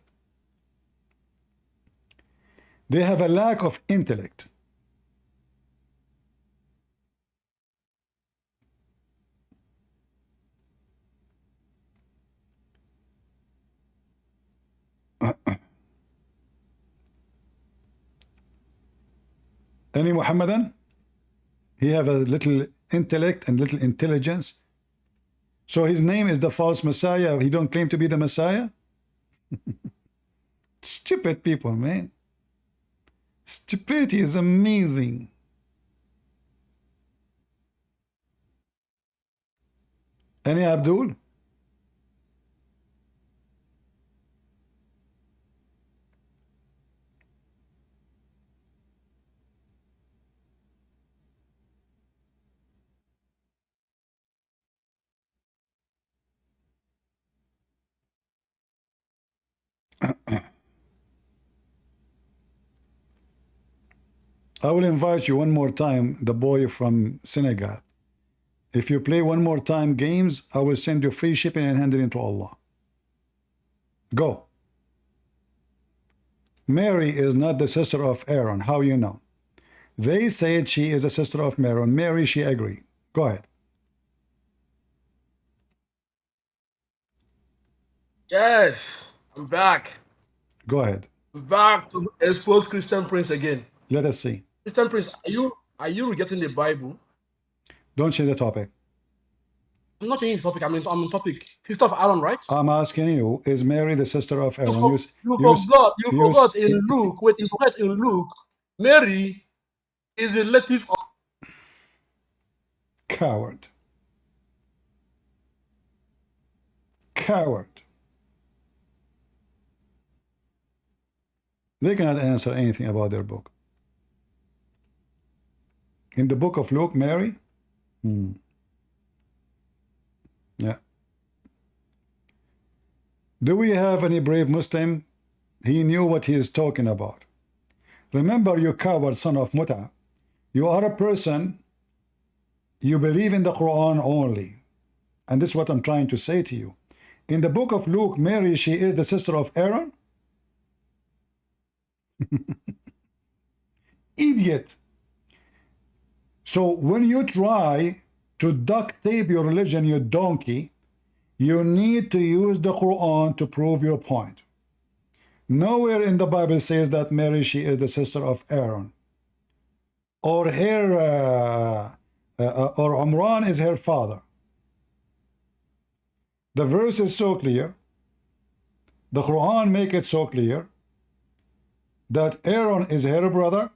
They have a lack of intellect. Any Muhammadan? He have a little intellect and little intelligence. So his name is the false Messiah. He don't claim to be the Messiah? Stupid people, man. Stupidity is amazing. Any Abdul? I will invite you one more time, the boy from Senegal. If you play one more time games, I will send you free shipping and hand it into Allah. Go. Mary is not the sister of Aaron. How you know? They said she is a sister of Aaron. Mary, she agreed. Go ahead. Yes, I'm back. Go ahead. Back to expose Christian Prince again. Let us see. Christian Prince, are you rejecting the Bible? Don't change the topic. I'm not changing the topic. I'm in topic. Sister of Aaron, right? I'm asking you, is Mary the sister of Aaron? You forgot in Luke. Wait, you forgot in Luke. Mary is a relative of. Coward. Coward. They cannot answer anything about their book. In the book of Luke, Mary? Yeah. Do we have any brave Muslim? He knew what he is talking about. Remember, you coward son of Muta. You are a person, you believe in the Quran only. And this is what I'm trying to say to you. In the book of Luke, Mary, she is the sister of Aaron? Idiot. So when you try to duct tape your religion, you donkey, you need to use the Quran to prove your point. Nowhere in the Bible says that Mary, she is the sister of Aaron. Or her, or Umran is her father. The verse is so clear. The Quran make it so clear. that Aaron is her brother.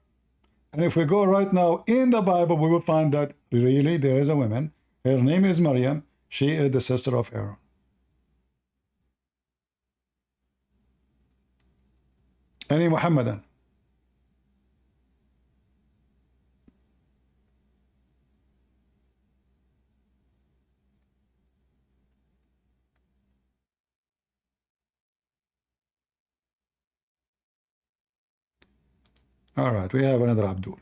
And if we go right now in the Bible, we will find that really there is a woman. Her name is Maryam. She is the sister of Aaron. Any Muhammadan? All right, we have another Abdul.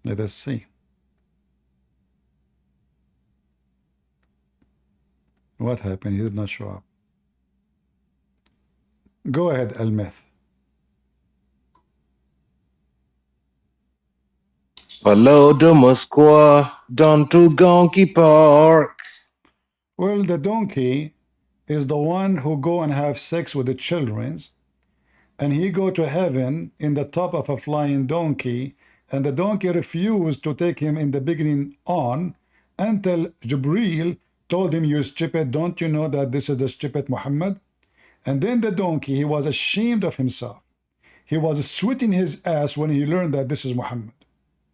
Let us see. What happened? He did not show up. Go ahead, Al-Myth. Follow the Moscow down to Gonky Park. Well, the donkey is the one who go and have sex with the children's, and he go to heaven in the top of a flying donkey, and the donkey refused to take him in the beginning on until Jibreel told him, you stupid, don't you know that this is the stupid Muhammad? And then the donkey, he was ashamed of himself. He was sweating his ass when he learned that this is Muhammad.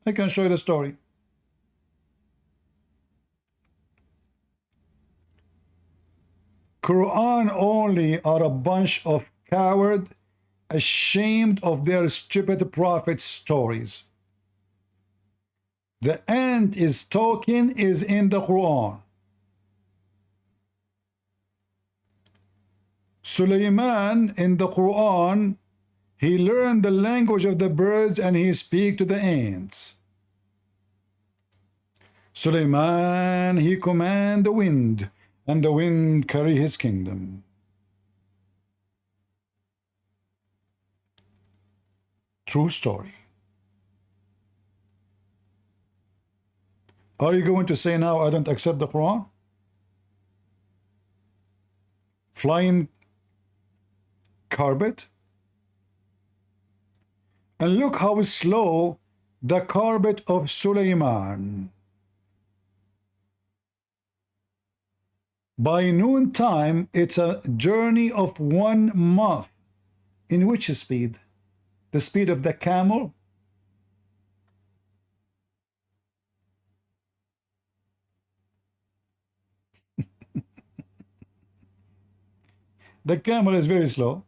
I can show you the story. Quran only are a bunch of cowards ashamed of their stupid prophet stories. The ant is talking is in the Quran. Sulaiman in the Quran, he learned the language of the birds and he speak to the ants. Sulaiman, he command the wind, and the wind carry his kingdom. True story. Are you going to say now I don't accept the Quran? Flying carpet? And look how slow the carpet of Sulaiman. By noontime, it's a journey of 1 month. In which speed? The speed of the camel? The camel is very slow.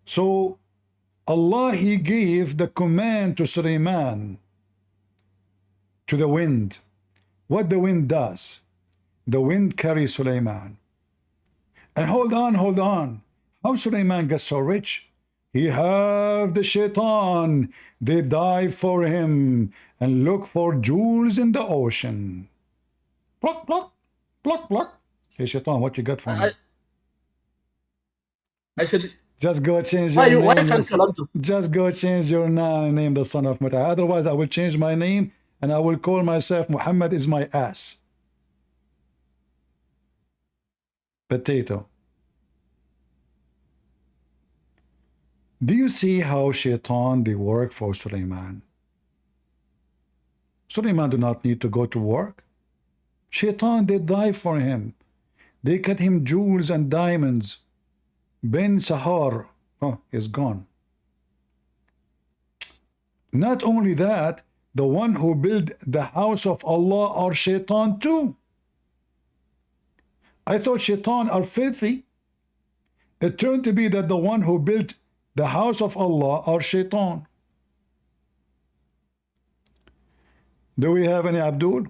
So Allah, he gave the command to Sulaiman, to the wind. What the wind does, the wind carries Sulaiman. And hold on. How Sulaiman got so rich? He have the shaitan. They dive for him and look for jewels in the ocean. Pluck, pluck, pluck, pluck. Hey, shaitan, what you got for me? I said, just go change your name. Just go change your name, the son of Muta. Otherwise, I will change my name and I will call myself Muhammad is my ass. Potato. Do you see how shaitan they work for Sulaiman? Sulaiman do not need to go to work. Shaitan, they die for him. They cut him jewels and diamonds. Ben Sahar, oh, is gone. Not only that, the one who built the house of Allah are shaitan too. I thought shaitan are filthy. It turned to be that the one who built the house of Allah are shaitan. Do we have any Abdul?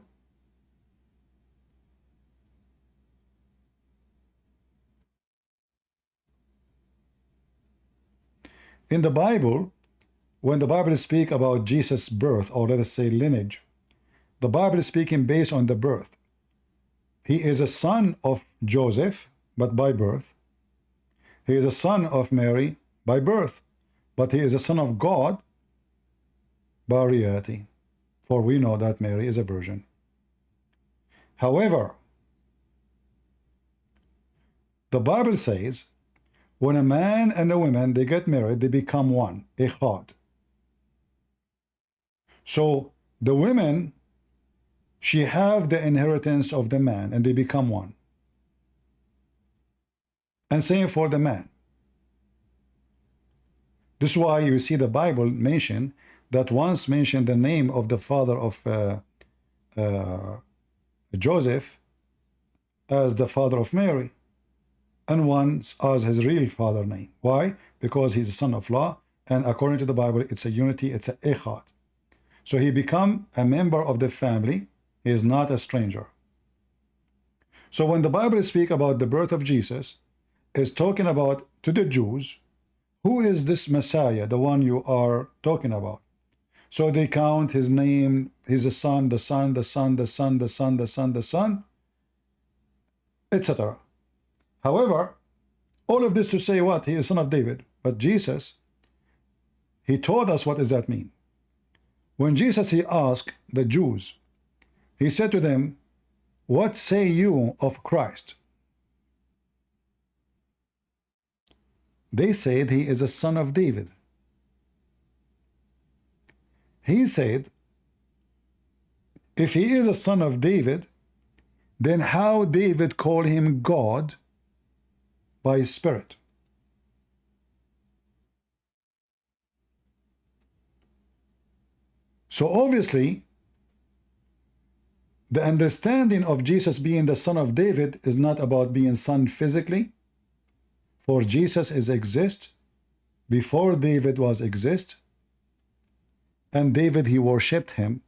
In the Bible, when the Bible speaks about Jesus' birth, or let us say lineage, the Bible is speaking based on the birth. He is a son of Joseph, but by birth. He is a son of Mary by birth, but he is a son of God by reality, for we know that Mary is a virgin. However, the Bible says when a man and a woman, they get married, they become one, echad. So the women, she have the inheritance of the man, and they become one. And same for the man. This is why you see the Bible mention that once mentioned the name of the father of Joseph as the father of Mary, and once as his real father name. Why? Because he's a son of law, and according to the Bible, it's a unity, it's a echad. So he become a member of the family. He is not a stranger. So when the Bible speaks about the birth of Jesus, it's talking about to the Jews, who is this Messiah, the one you are talking about? So they count his name, he's a son, the son, the son, the son, the son, the son, the son, etc. However, all of this to say what? He is son of David. But Jesus, he told us what does that mean. When Jesus, he asked the Jews, he said to them, what say you of Christ? They said he is a son of David. He said, if he is a son of David, then how David called him God by his spirit? So obviously, the understanding of Jesus being the son of David is not about being son physically. For Jesus is exist before David was exist, and David, he worshipped him,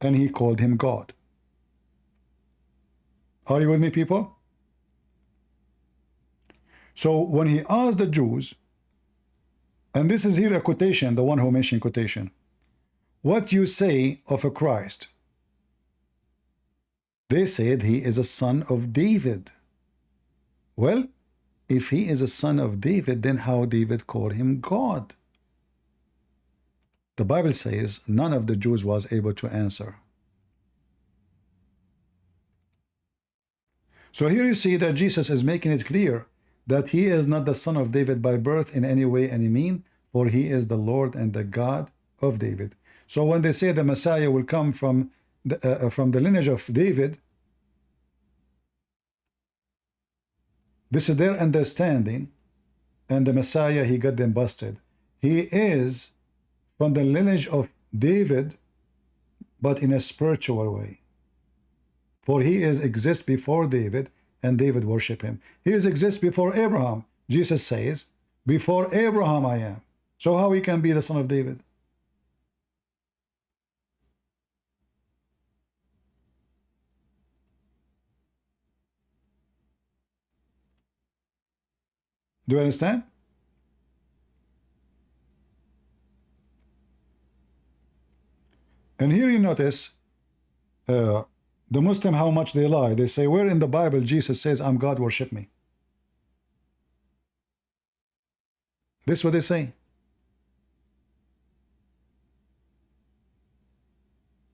and he called him God. Are you with me, people? So when he asked the Jews, and this is here a quotation, the one who mentioned quotation, what you say of a Christ? They said he is a son of David. Well, if he is a son of David, then how David called him God? The Bible says none of the Jews was able to answer. So here you see that Jesus is making it clear that he is not the son of David by birth in any way, any mean, for he is the Lord and the God of David. So when they say the Messiah will come from the lineage of David, this is their understanding, and the Messiah, he got them busted. He is from the lineage of David, but in a spiritual way. For he is exists before David, and David worship him. He is exists before Abraham. Jesus says, before Abraham I am. So how he can be the son of David? Do you understand? And here you notice the Muslim, how much they lie. They say, where in the Bible Jesus says, I'm God, worship me? This is what they say.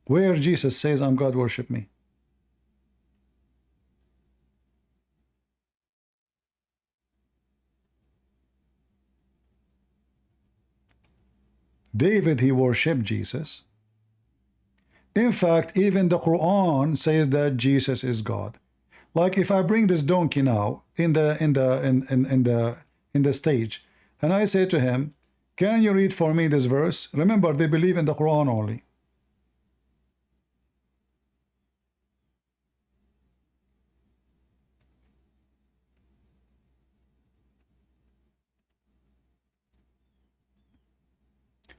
Where Jesus says, I'm God, worship me? David, he worshipped Jesus. In fact, even the Quran says that Jesus is God. Like if I bring this donkey now in the stage, and I say to him, can you read for me this verse? Remember, they believe in the Quran only.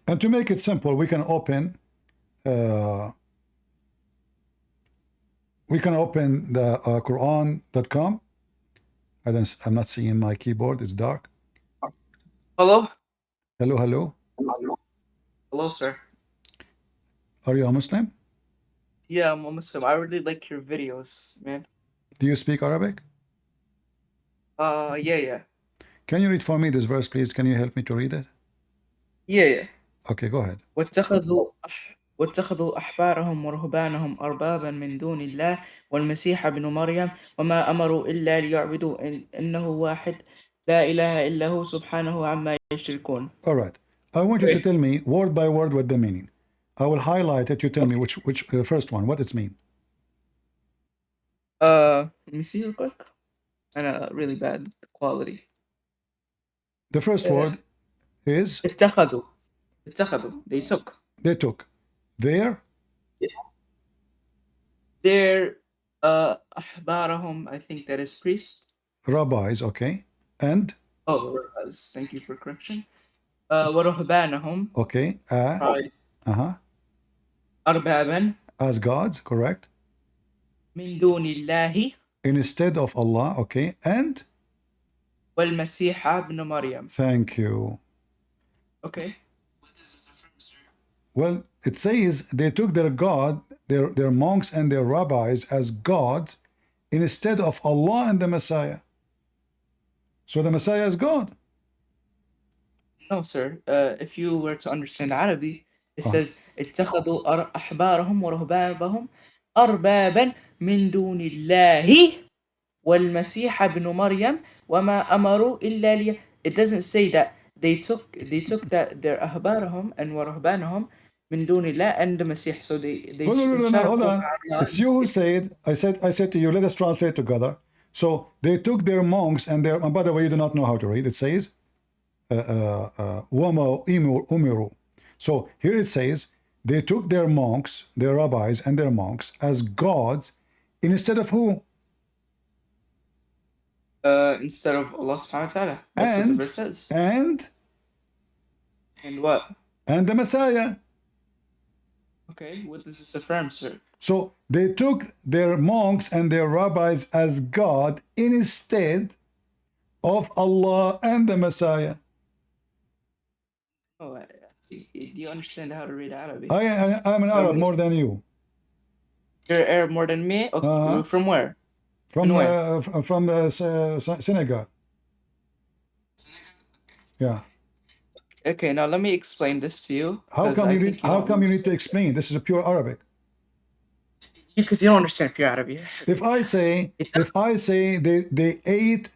And to make it simple, we can open the Quran.com. I'm not seeing my keyboard, it's dark. Hello? Hello, hello. Hello, sir. Are you a Muslim? Yeah, I'm a Muslim. I really like your videos, man. Do you speak Arabic? Yeah. Can you read for me this verse, please? Can you help me to read it? Yeah. Okay, go ahead. واتخذوا أحبارهم ورهبانهم أربابا من دون الله والمسيح ابن مريم وما أمروا إلا ليعبدوا إنه واحد لا إله إلا هو سبحانه عما يشركون. All right. I want you to tell me word by word what the meaning. I will highlight it. You tell me which first one, what it's mean. Let me see real quick. And really bad quality. The first word is اتخذوا. They took. They took. Their Their أحبارهم, I think that is priests. rabbis, okay. And Oh, rabbis. Thank you for correction. ورهبانهم. Okay. Right. أربابا. As gods, correct. من دون الله. Instead of Allah, okay. And والمسيح ابن مريم. Thank you. Okay. Well, it says they took their God, their monks and their rabbis as gods instead of Allah and the Messiah. So the Messiah is God. No, sir. If you were to understand Arabic, it says اتخذوا أحبارهم ورهبانهم أربابا من دون الله والمسيح ابن مريم وما أمروا إلا لي. It doesn't say that they took that their أحبارهم and ورهبانهم من دون الله and the Messiah. So they No, hold on. It's you who said. I said to you, let us translate together. So they took their monks and their. And by the way, you do not know how to read. It says وَمَا أُمِرُوا. So here it says they took their monks, their rabbis and their monks as gods instead of who? Instead of Allah subhanahu wa ta'ala. That's what the verse says. And what? And the Messiah. Okay, what does this affirm, sir? So they took their monks and their rabbis as God instead of Allah and the Messiah. Oh, do you understand how to read Arabic? I'm an Arab more than you. You're Arab more than me? Okay. From where? From Senegal. Yeah. Okay, now let me explain this to you. How come you need to explain? This is a pure Arabic. Because you don't understand pure Arabic. If I say they ate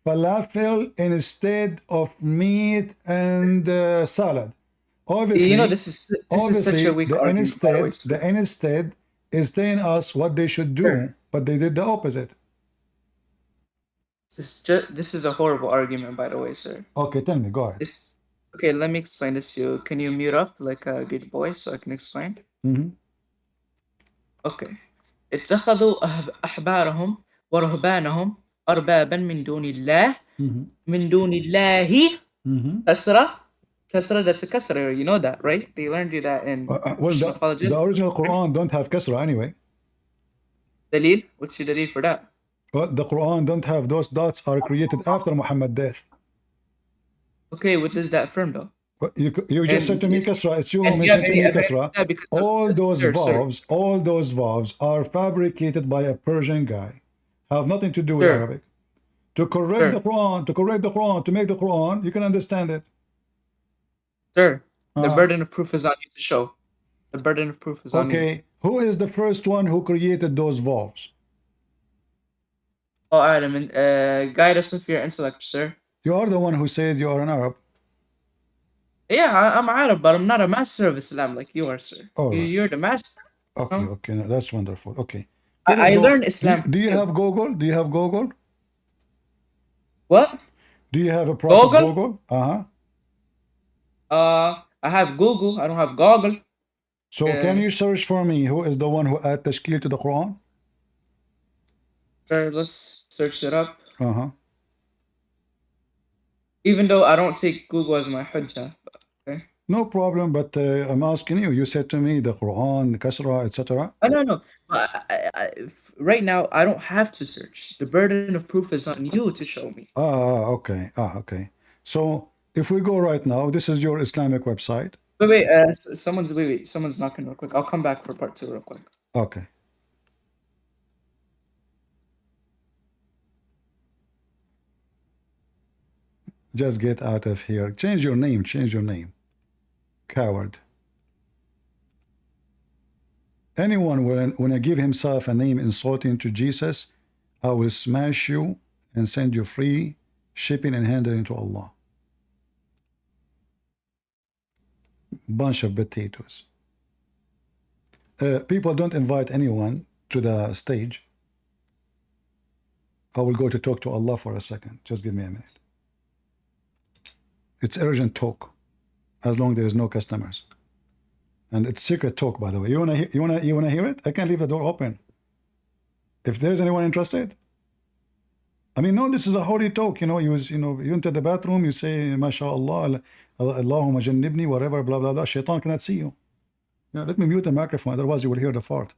falafel instead of meat and salad, obviously, you know this is such a weak argument. The instead is telling us what they should do, but they did the opposite. This is a horrible argument, by the way, sir. Okay, tell me. Go ahead. Okay, let me explain this to you. Can you mute up like a good boy so I can explain? Okay. اتخذوا أحبارهم ورهبانهم أربابا من دون الله من دون الله كسرة, that's a kasra, you know that, right? They learned you that in the original Quran don't have kasra anyway. Dalil? What's your dalil for that? Well, the Quran don't have those dots are created after Muhammad's death. Okay, what does that affirm though? You just said to me kasra. It's you who mentioned to me kasra. All those vowels are fabricated by a Persian guy. Have nothing to do with Arabic. To correct the Quran, to make the Quran, you can understand it. Sir, the burden of proof is on you to show. The burden of proof is on you. Okay, who is the first one who created those vowels? Oh, Adam, guide us with your intellect, sir. You are the one who said you are an Arab. Yeah, I'm Arab, but I'm not a master of Islam like you are, sir. Oh, you're the master. Okay, no, that's wonderful. Okay. I learned Islam. Do you have Google? Do you have Google? What? Do you have a proper Google? I have Google. I don't have Google. So can you search for me who is the one who added tashkil to the Quran? Sure, let's search it up. Even though I don't take Google as my hujjah. Okay. No problem, but I'm asking you. You said to me the Quran, the Kasra, etc. No. Right now, I don't have to search. The burden of proof is on you to show me. Okay. Okay. So if we go right now, this is your Islamic website. Wait. Someone's knocking real quick. I'll come back for part 2 real quick. Okay. Just get out of here. Change your name. Coward. Anyone when I give himself a name insulting to Jesus, I will smash you and send you free shipping and handling to Allah. Bunch of potatoes. People don't invite anyone to the stage. I will go to talk to Allah for a second. Just give me a minute. It's urgent talk, as long as there is no customers. And it's secret talk, by the way. You wanna hear it? I can leave the door open. If there's anyone interested. I mean, no, this is a holy talk. You enter the bathroom, you say, MashaAllah, Allahumma jannibni, whatever, blah, blah, blah. Shaitan cannot see you. Let me mute the microphone, otherwise you will hear the fart.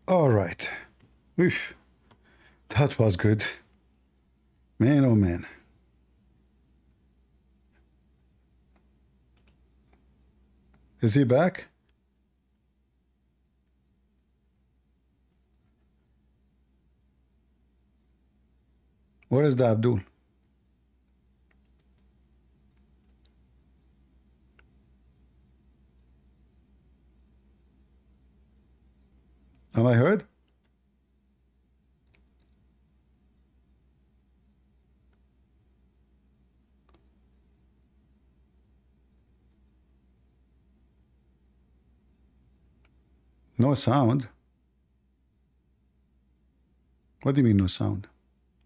All right. Oof. That was good. Man, oh man. Is he back? Where is the Abdul? Am I heard? No sound. What do you mean no sound?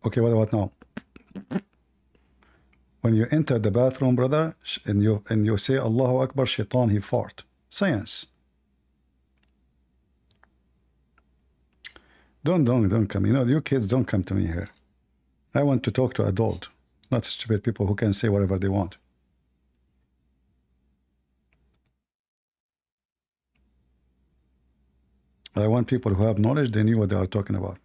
Okay, what about now? When you enter the bathroom, brother, and you say Allahu Akbar, shaitan, he fart. Science. Don't come. You kids don't come to me here. I want to talk to adult. not stupid people who can say whatever they want. I want people who have knowledge, they knew what they are talking about.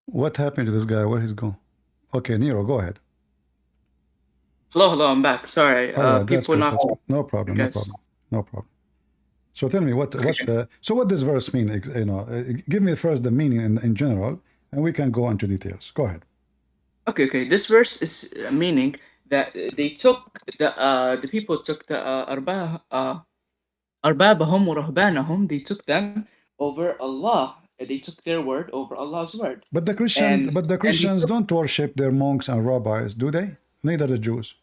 What happened to this guy? Where he's gone? Okay, Nero, go ahead. Hello, I'm back. Sorry, All right, that's people good. not. That's good. No problem. No problem. No problem. So tell me what does verse mean? You know, give me first the meaning in general, and we can go into details. Go ahead. Okay. This verse is meaning that they took the people took the arbabahum wa rahbanahum. They took them over Allah. They took their word over Allah's word. But the Christians don't worship their monks and rabbis, do they? Neither the Jews.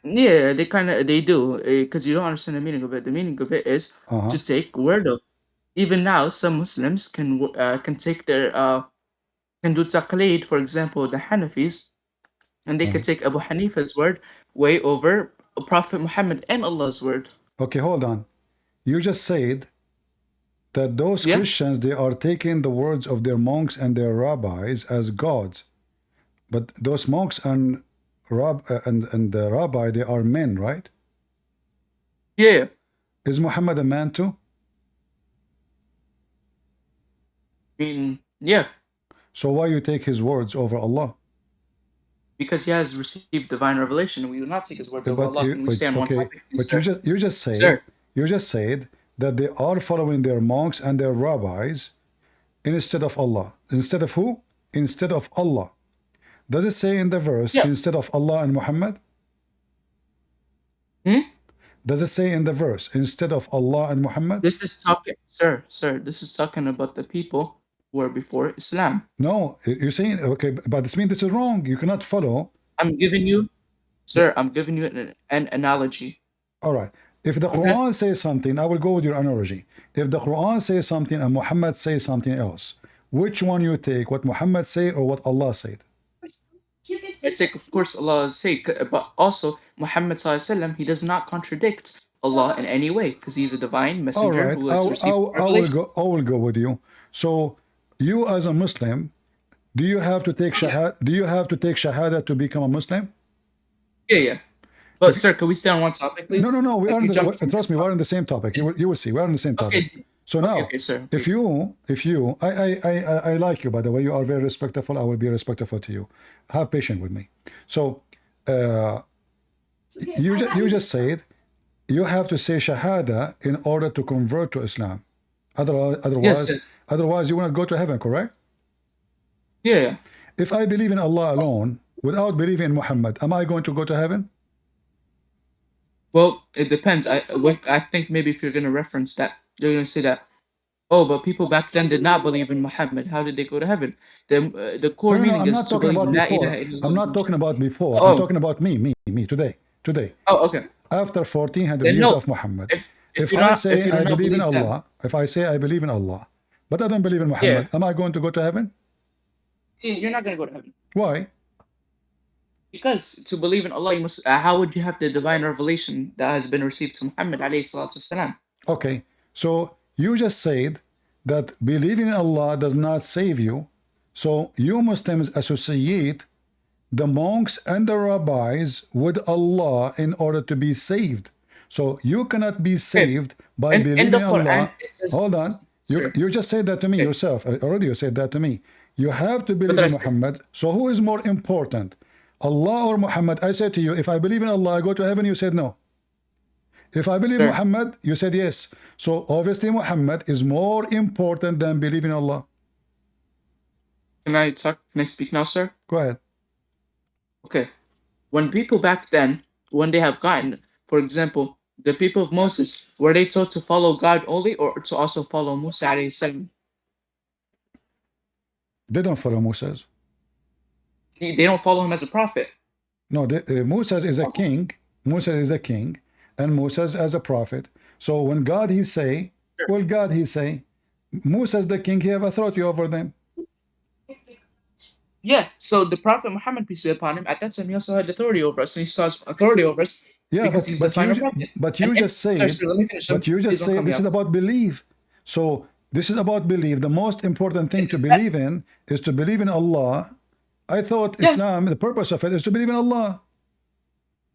Yeah, they do, because you don't understand the meaning of it. The meaning of it is to take word of. Even now, some Muslims can take their can do taqleed, for example, the Hanafis, and they can take Abu Hanifa's word way over Prophet Muhammad and Allah's word. Okay, hold on. You just said that those Christians, they are taking the words of their monks and their rabbis as gods, but those monks and the rabbi, they are men, right? Yeah. Is Muhammad a man too? Yeah. So why you take his words over Allah? Because he has received divine revelation. We will not take his words over Allah. Can we stay on one topic? But you just said that they are following their monks and their rabbis instead of Allah. Instead of who? Instead of Allah. Does it say in the verse instead of Allah and Muhammad? Does it say in the verse instead of Allah and Muhammad? This is talking, sir. This is talking about the people who were before Islam. No, you're saying okay, but this means this is wrong. You cannot follow. I'm giving you an analogy. All right. If the Quran says something, I will go with your analogy. If the Quran says something and Muhammad says something else, which one you take? What Muhammad said or what Allah said? I take, of course, Allah's sake, but also Muhammad ﷺ, he does not contradict Allah in any way because he's a divine messenger who has received revelation. I will go with you. So, you as a Muslim, do you have to take shahada? Do you have to take shahada to become a Muslim? Yeah. But sir, can we stay on one topic, please? No. We are trust me, we're on the same topic. You will see. We're on the same topic. So now, if you, I like you, by the way, you are very respectful. I will be respectful to you. Have patience with me. So, you just said you have to say shahada in order to convert to Islam. Otherwise, you will not go to heaven. Correct? Yeah. If I believe in Allah alone without believing in Muhammad, am I going to go to heaven? Well, it depends. I think maybe if you're going to reference that, you're going to say that, oh, but people back then did not believe in Muhammad. How did they go to heaven? The core meaning is to believe in La ilaha illallah. I'm not talking about before. I'm talking about me, today. Oh, okay. After 1400 years of Muhammad. If I say I believe in Allah, if I say I believe in Allah, but I don't believe in Muhammad, am I going to go to heaven? You're not going to go to heaven. Why? Because to believe in Allah, you must. How would you have the divine revelation that has been received to Muhammad alayhi salatu wasalam? Okay, so you just said that believing in Allah does not save you. So you Muslims associate the monks and the rabbis with Allah in order to be saved. So you cannot be saved by believing in Allah. Hold on. You just said that to me yourself. Already you said that to me. You have to believe in Muhammad. So who is more important? Allah or Muhammad? I said to you, if I believe in Allah, I go to heaven. You said no. If I believe Muhammad, you said yes. So obviously Muhammad is more important than believing in Allah. Can I talk? Can I speak now, sir? Go ahead. Okay. When people back then, when they have gotten, for example, the people of Moses, were they told to follow God only or to also follow Musa alayhi salam? They don't follow Moses. They don't follow him as a prophet. No, Moses is a king. Moses is a king, and Moses as a prophet. So when God he say, Moses the king, he have authority over them. Yeah, so the Prophet Muhammad, peace be upon him, at that time he also had authority over us, and he still has authority over us because he's the final prophet. you just Sorry, said, sir, let me finish. but you just Please don't said cut me this is off. about belief. So this is about belief. The most important thing to believe in is to believe in Allah. I thought Islam, the purpose of it is to believe in Allah.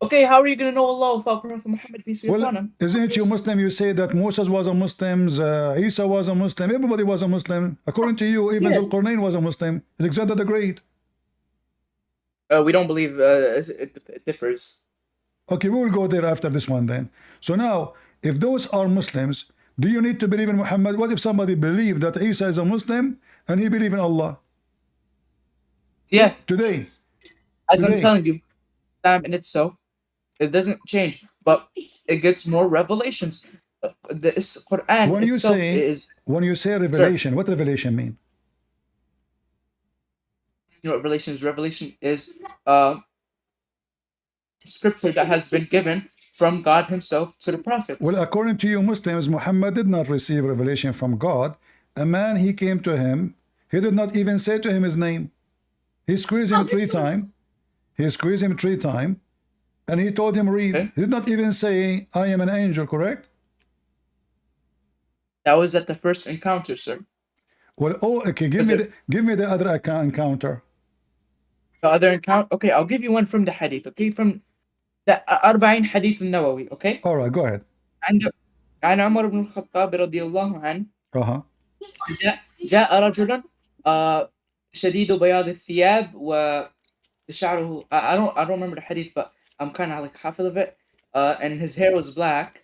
Okay, how are you going to know Allah without Prophet Muhammad, peace be upon him? Isn't you Muslim? You say that Moses was a Muslim, Isa was a Muslim, everybody was a Muslim. According to you, even Zulqarnain was a Muslim, Alexander the Great. We don't believe it differs. Okay, we will go there after this one then. So now, if those are Muslims, do you need to believe in Muhammad? What if somebody believed that Isa is a Muslim and he believe in Allah? Yeah. Today. As I'm telling you, Islam in itself, it doesn't change, but it gets more revelations. The Quran when you itself say, is... When you say revelation, what revelation mean? You know what revelation is? Revelation is scripture that has been given from God himself to the prophets. Well, according to you Muslims, Muhammad did not receive revelation from God. A man, he came to him, he did not even say to him his name. He squeezed him 3 times. He squeezed him 3 times, and he told him read. He did not even say, I am an angel, correct? That was at the first encounter, sir. Well, okay, give me the other encounter. The other encounter? Okay, I'll give you one from the hadith, okay? From the 40 hadith al-Nawawi, okay? All right, go ahead. عن عمر بن الخطاب رضي الله عنه جاء رجل شديد بياض الثياب وشعره I don't remember the hadith, but I'm kind of like half of it, and his hair was black,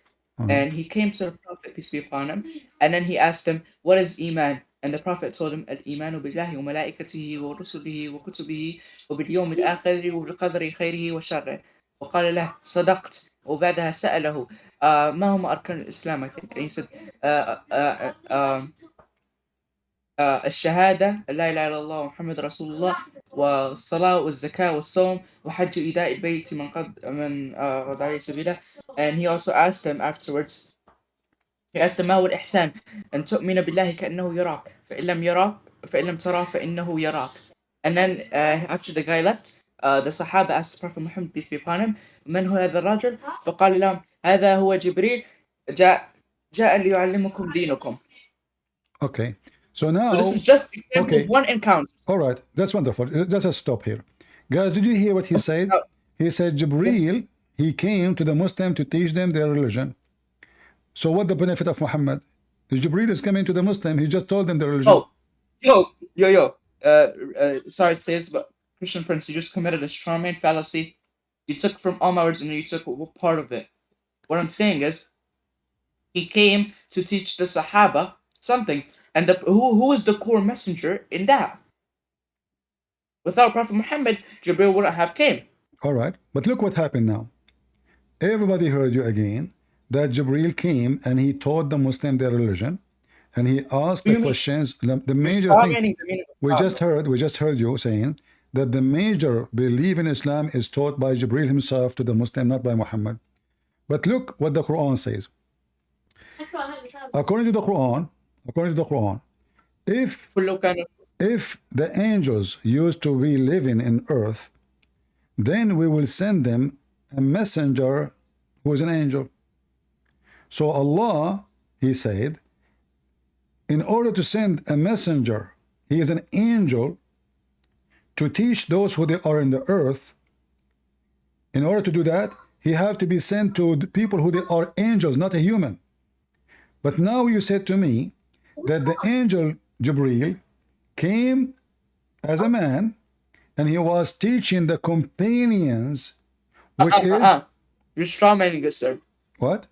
and he came to the Prophet, peace be upon him, and then he asked him, what is Iman? And the Prophet told him, الإيمان بالله وملائكته ورسله وكتبه وباليوم الآخر وبالقدر خيره وشره. وقال له صدقت. وبعدها سأله ما هم أركان الإسلام, I think. And he said الشهادة لا إله إلا الله محمد رسول الله والصلاة والزكاة والصوم وحج إيداء البيت من دعي سبيله. And he also asked him afterwards, he asked him ما هو الإحسان أن تؤمن بالله كأنه يراك فإن لم ترى فإنه يراك. And then after the guy left, the Sahaba asked the Prophet Muhammad, peace be upon him, من هو هذا الرجل? فقال لهم هذا هو جبريل جاء ليعلمكم دينكم. Okay, so now this is just example of one encounter. All right, that's wonderful. Let's just stop here, guys. Did you hear what he said? He said Jibreel, he came to the Muslim to teach them their religion. So what the benefit of Muhammad? Jibreel is coming to the Muslim, he just told them the religion. Yo, sorry to say this, but Christian Prince, you just committed a strawman fallacy. You took from all my words and you took part of it. What I'm saying is, he came to teach the Sahaba something, and who is the core messenger in that? Without Prophet Muhammad, Jibreel wouldn't have came. All right, but look what happened now. Everybody heard you again, that Jibreel came and he taught the Muslim their religion, and he asked the questions. The major thing we just heard you saying that the major belief in Islam is taught by Jibreel himself to the Muslim, not by Muhammad. But look what the Quran says. According to the Quran, if the angels used to be living in earth, then we will send them a messenger who is an angel. So Allah, he said, in order to send a messenger, he is an angel, to teach those who they are in the earth. In order to do that, he have to be sent to the people who they are angels, not a human. But now you said to me that the angel Jibreel came as a man and he was teaching the companions, which is... You're strawmanning it, sir. What?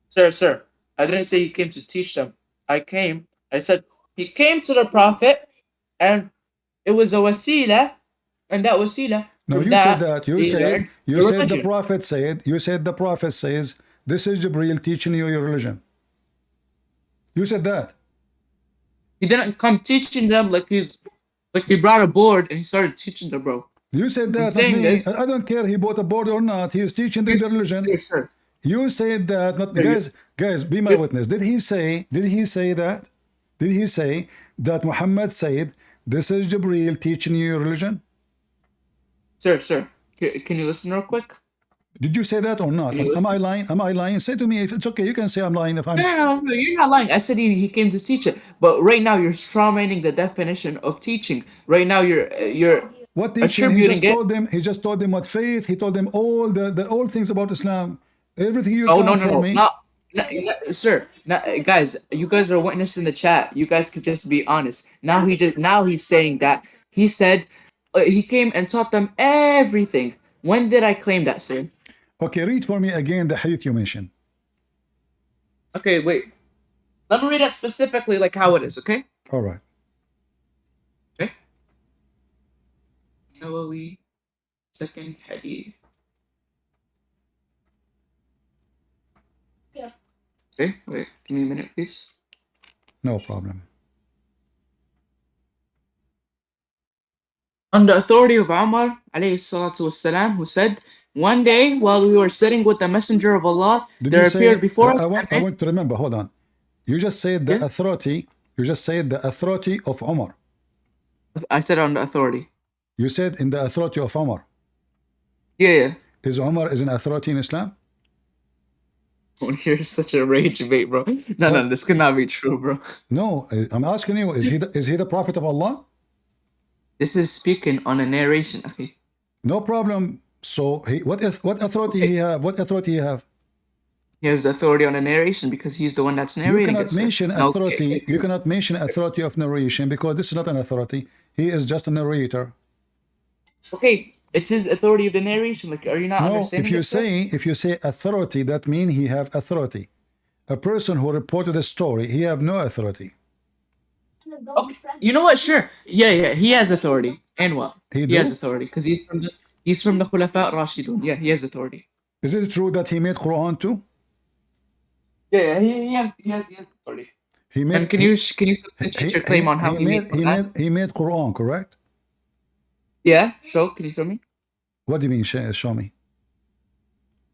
Sir, I didn't say he came to teach them. I said he came to the Prophet and it was a wasila, and that wasila... No, you said that. You said the Prophet said, you said the Prophet says, this is Jibreel teaching you your religion. You said that. He didn't come teaching them like he brought a board and he started teaching them, bro. You said that, not me. I don't care he bought a board or not. He is teaching them the religion. Yes, sir. You said that, not guys, be my witness. Did he say that? Did he say that Muhammad said This is Jibreel teaching you your religion? Sir, can you listen real quick? Did you say that or not? Am I lying? Am I lying? Say to me if it's okay. You can say I'm lying if I'm. No, you're not lying. I said he came to teach it, but right now you're strawmanning the definition of teaching. Right now you're what teaching? He just told them what faith. He told them all the all things about Islam. Everything you count for me. Sir, guys, you guys are witnessing the chat. You guys could just be honest. Now he's saying that he said he came and taught them everything. When did I claim that, sir? Okay, read for me again the hadith you mentioned. Okay, wait. Let me read it specifically like how it is, okay? All right. Okay. Nawawi, second hadith. Yeah. Okay, wait. Give me a minute, please. No problem. On the authority of Umar, alayhi salatu wassalam, who said, one day while we were sitting with the Messenger of Allah, there appeared before us. I want to remember. Hold on. You just said the authority. You just said the authority of Umar. I said on the authority. You said in the authority of Umar. Yeah. Is Umar an authority in Islam? Oh, you're such a rage bait, bro. No, this cannot be true, bro. No, I'm asking you. Is he the prophet of Allah? This is speaking on a narration, okay? No problem. So what authority he have? What authority he have? He has the authority on the narration because he's the one that's narrating. You cannot mention authority. You cannot mention authority of narration because this is not an authority. He is just a narrator. Okay, it's his authority of the narration. Like, are you not understanding? If you say authority, that means he have authority. A person who reported a story, he have no authority. Okay, you know what? Sure. Yeah. He has authority. And what? He has authority because he's from the Khulafa Rashidun. Yeah, he has authority. Is it true that he made Quran too? Yeah, he has authority. And can you substantiate your claim on how he made Quran? He made Quran, correct? Yeah. Can you show me? What do you mean? Show me.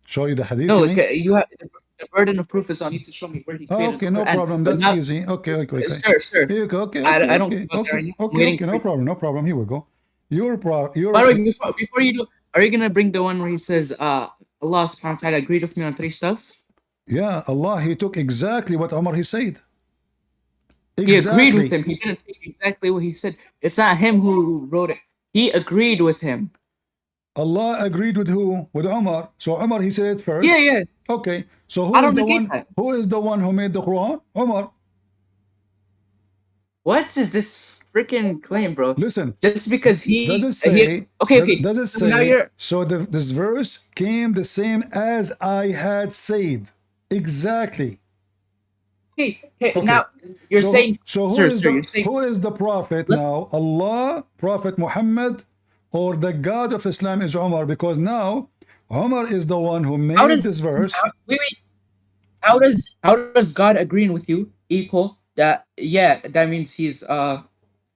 Show you the hadith? No, you have the burden of proof is on you to show me where he created okay, no problem. That's easy. Okay. Sir. Here you go. Okay. I don't go there anymore. Okay. No problem. Here we go. By the way, before you do, are you gonna bring the one where he says, Allah subhanahu wa ta'ala agreed with me on 3 stuff? Yeah, Allah, he took exactly what Umar he said. He agreed with him. He didn't take exactly what he said. It's not him who wrote it. He agreed with him. Allah agreed with who? With Umar. So Umar, he said it first. Yeah. Okay. So who is the one who made the Quran? Umar. What is this freaking claim, bro? Listen. Just because he does it say? Okay. Does it say? So this verse came the same as I had said. Exactly. Okay. Now you're saying. So who is the prophet now? Allah, Prophet Muhammad, or the God of Islam is Umar? Because now Umar is the one who made this verse. Wait. How does God agreeing with you equal that? Yeah, that means he's God.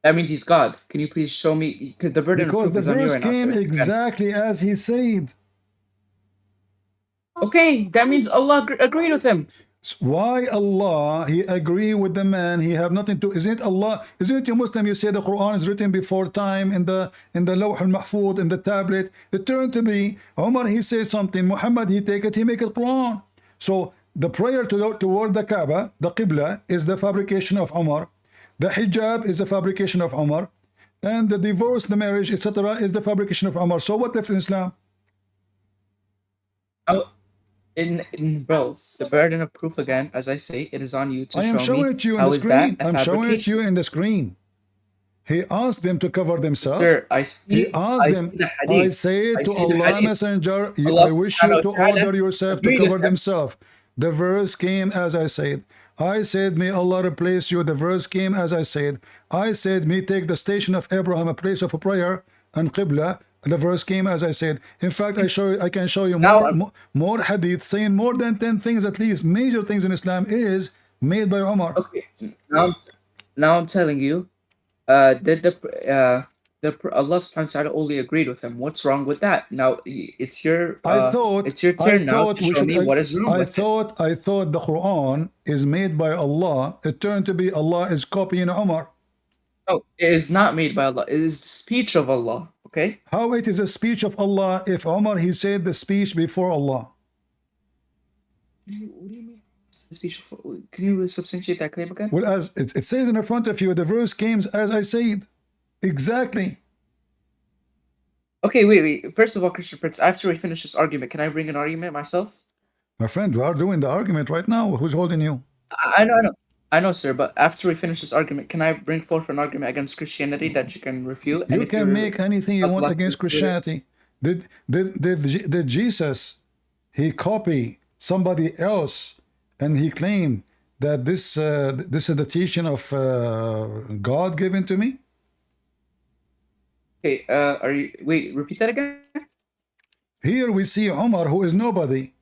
Can you please show me? Because the burden of proof is on you right now. Because the verse came exactly as he said. Okay, that means Allah agreed with him. Why Allah? He agree with the man. He have nothing to. Isn't Allah? Isn't you Muslim? You say the Quran is written before time in the Lawh al-Mahfuz, in the tablet. It turned to be Umar. He says something. Muhammad, he take it. He make it Quran. So the prayer toward the Kaaba, the Qibla, is the fabrication of Umar. The hijab is the fabrication of Umar, and the divorce, the marriage, etc., is the fabrication of Umar. So what left in Islam? In bros, the burden of proof again, as I say, it is on you to show me. I am showing it to you on the screen. I'm showing it to you in the screen. He asked them to cover themselves. Sir, I see. He asked them. I say to Allah Messenger, I wish you to order yourself to cover themselves. The verse came as I said. I said, may Allah replace you. The verse came as I said. I said, may take the station of Abraham, a place of a prayer, and Qibla. The verse came as I said. In fact, I can show you more hadith saying more than 10 things at least. Major things in Islam is made by Umar. Okay. Now I'm telling you, did Allah subhanahu wa ta'ala only agreed with him? What's wrong with that? Now it's your turn now to show me what is wrong with it. I thought the Quran is made by Allah. It turned to be Allah is copying Umar. No, it is not made by Allah. It is the speech of Allah. Okay. How it is a speech of Allah if Omar he said the speech before Allah? What do you mean? Speech of, can you substantiate that claim again? Well, as it says in front of you, the verse came as I said. Exactly. Okay, wait. First of all, Christian Prince, after we finish this argument, can I bring an argument myself? My friend, we are doing the argument right now. Who's holding you? I know, sir, but after we finish this argument, can I bring forth an argument against Christianity that you can refute? You can make anything you want against Christianity. Did Jesus, he copy somebody else and he claimed that this is the teaching of God given to me? Okay, repeat that again? Here we see Omar, who is nobody.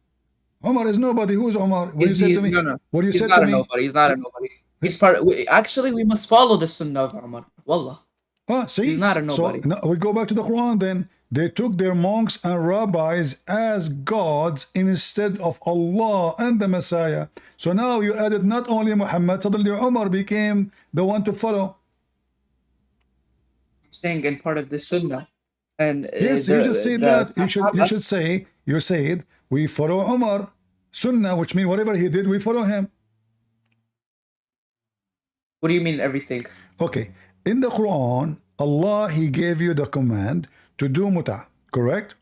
Omar is nobody. Who is Omar? What you said to me? No. What you He's said not to a me? nobody. He's not a nobody. He's part. Actually, we must follow the Sunnah of Umar. Wallah. See? He's not a nobody. So now we go back to the Quran then. They took their monks and rabbis as gods instead of Allah and the Messiah. So now you added not only Muhammad, suddenly Umar became the one to follow. I'm saying in part of the Sunnah. And yes, you just said that. You should say, you said, we follow Umar. Sunnah, which means whatever he did, we follow him. What do you mean everything? Okay. In the Quran, Allah, he gave you the command to do muta, correct?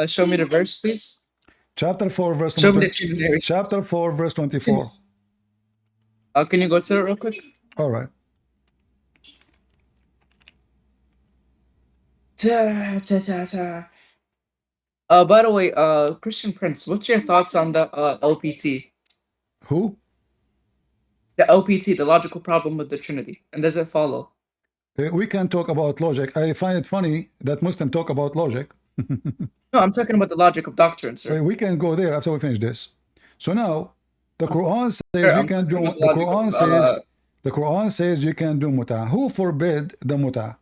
Show me the verse, please. Chapter 4, verse 24. Chapter 4, verse 24. Can you go to it real quick? All right. By the way, Christian Prince, what's your thoughts on the LPT? Who? The LPT, the logical problem with the Trinity, and does it follow? We can talk about logic. I find it funny that Muslims talk about logic. No, I'm talking about the logic of doctrine, sir. We can go there after we finish this. So now, the Quran says you can do. The Quran says you can do muta. Who forbid the muta?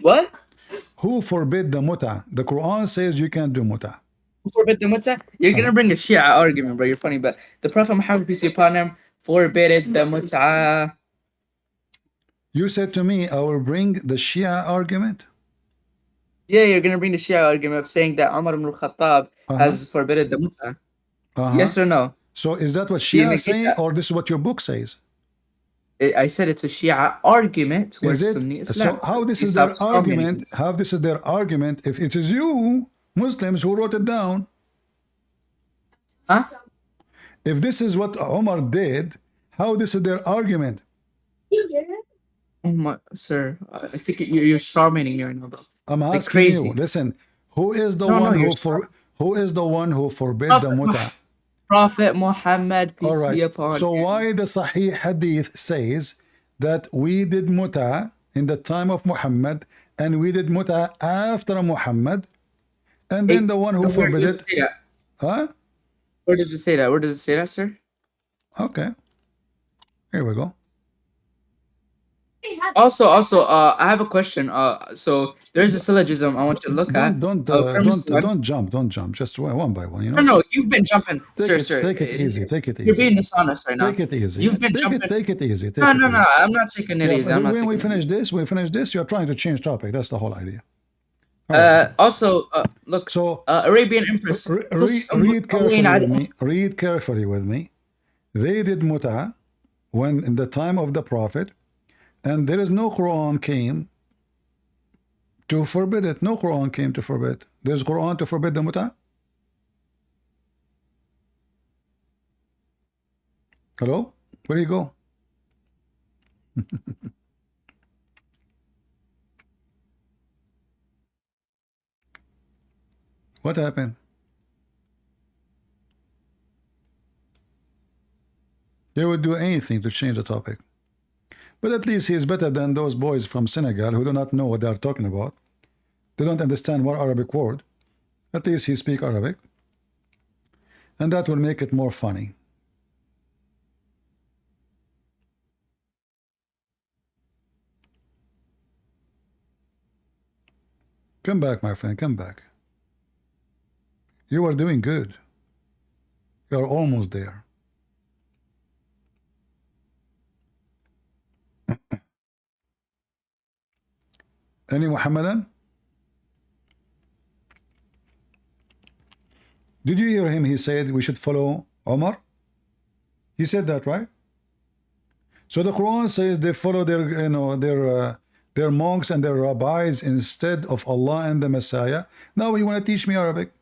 What? Who forbid the muta? The Quran says you can do muta. Who forbid the muta? You're gonna bring a Shia argument, bro. You're funny, but the Prophet Muhammad, peace be upon him, forbid the muta. You said to me, I will bring the Shia argument? Yeah, you're gonna bring the Shia argument of saying that Umar ibn al-Khattab has forbidden the muta. Yes or no? So is that what Shia say, or this is what your book says? I said it's a Shia argument where Sunni Islam. So how this is their argument? How this is their argument if it is you Muslims who wrote it down? Huh? If this is what Omar did, how this is their argument? Oh my, sir, I think you're charming me right now, bro. I'm asking you. Listen, who is the one who forbid the muta? Prophet Muhammad, peace be upon him. So why the Sahih Hadith says that we did muta in the time of Muhammad and we did muta after Muhammad, and then the one who forbid it? Huh? Where does it say that? Where does it say that, sir? Okay. Here we go. Also, I have a question. So there's a syllogism I want you to look at. Don't jump. Just one by one. You know. No, you've been jumping, sir. Take it easy. Take it easy. You're being dishonest right now. Take it easy. You've been jumping. Take it easy. No. I'm not taking it easy. When we finish this, you're trying to change topic. That's the whole idea. Also, look. So Arabian Empress. Read carefully with me. They did muta when in the time of the Prophet. And there is no Quran came to forbid it. No Quran came to forbid. There's Quran to forbid the muta. Hello? Where do you go? What happened? They would do anything to change the topic. But at least he is better than those boys from Senegal who do not know what they are talking about. They don't understand one Arabic word. At least he speaks Arabic. And that will make it more funny. Come back, my friend, come back. You are doing good. We are almost there. Any Muhammadan? Did you hear him? He said we should follow Omar. He said that, right? So the Quran says they follow their monks and their rabbis instead of Allah and the Messiah. Now you want to teach me Arabic?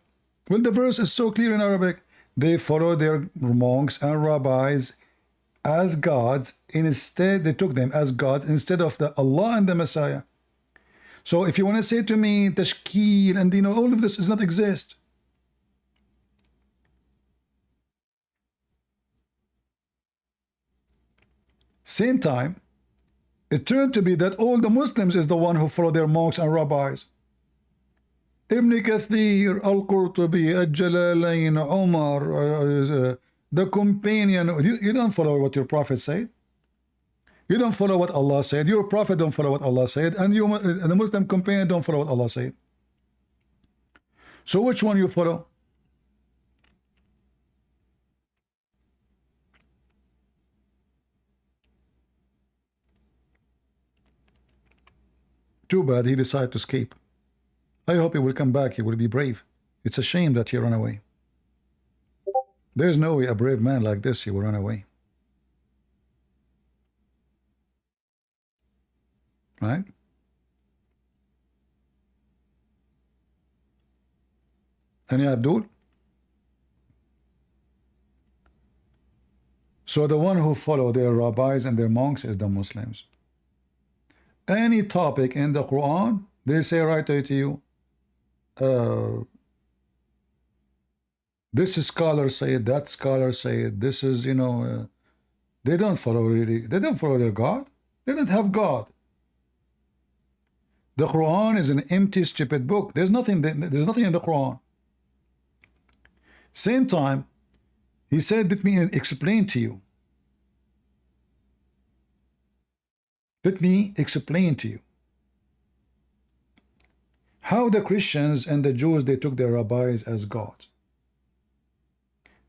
Well, the verse is so clear in Arabic. They follow their monks and rabbis as gods. Instead, they took them as gods instead of the Allah and the Messiah. So if you want to say to me tashkil and all of this does not exist. Same time, it turned to be that all the Muslims is the one who follow their monks and rabbis. Ibn Kathir, Al-Qurtubi, Al-Jalalain, Umar, the companion. You don't follow what your prophet said. You don't follow what Allah said. Your prophet don't follow what Allah said, and the Muslim companion don't follow what Allah said. So which one you follow? Too bad he decided to escape. I hope he will come back. He will be brave. It's a shame that he ran away. There's no way a brave man like this, he will run away. Right? Any Abdul? So the one who follow their rabbis and their monks is the Muslims. Any topic in the Quran, they say right to you, this scholar said, that scholar said, this is, they don't follow really, they don't follow their God. They don't have God. The Quran is an empty, stupid book. There's nothing in the Quran. Same time, he said, let me explain to you. Let me explain to you how the Christians and the Jews, they took their rabbis as gods.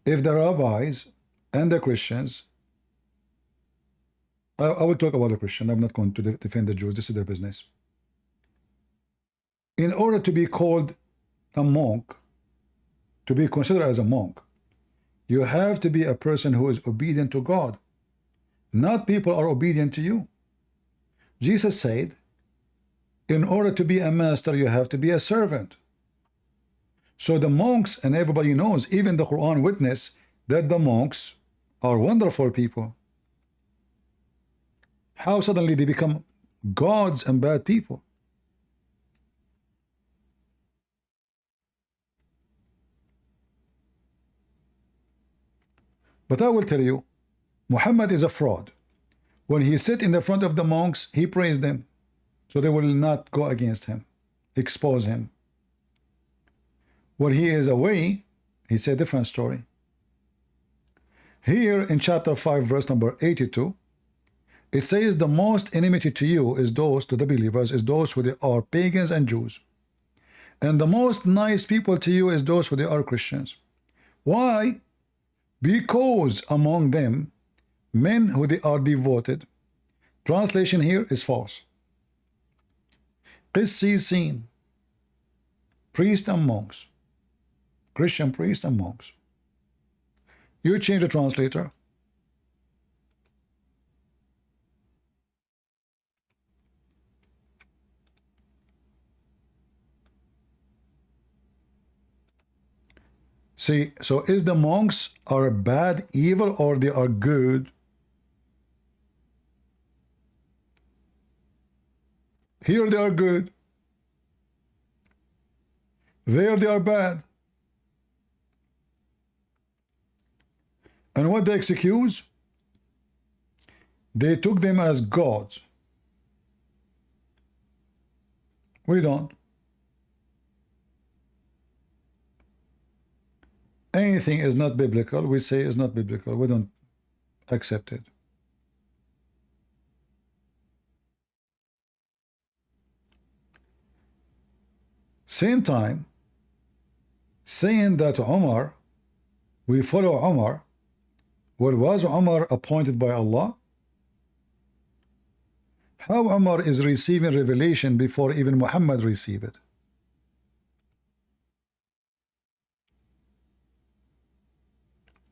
If the rabbis and the Christians, I will talk about the Christian, I'm not going to defend the Jews, this is their business. In order to be called a monk, to be considered as a monk, you have to be a person who is obedient to God. Not people are obedient to you. Jesus said, in order to be a master, you have to be a servant. So the monks, and everybody knows, even the Quran witness, that the monks are wonderful people. How suddenly they become gods and bad people? But I will tell you, Muhammad is a fraud. When he sit in the front of the monks, he praised them, so they will not go against him, expose him. When he is away, it's a different story. Here in chapter 5, verse number 82, it says the most enmity to you is those, to the believers, is those who they are pagans and Jews. And the most nice people to you is those who they are Christians. Why? Because among them, men who they are devoted. Translation here is false. Qissisin, priests and monks. Christian priests and monks. You change the translator. See, so is the monks are bad, evil, or they are good? Here they are good. There they are bad. And what they excuse? They took them as gods. We don't. Anything is not biblical, we say is not biblical. We don't accept it. Same time, saying that Omar We follow Umar. Well, was Umar appointed by Allah? How Umar is receiving revelation before even Muhammad received it?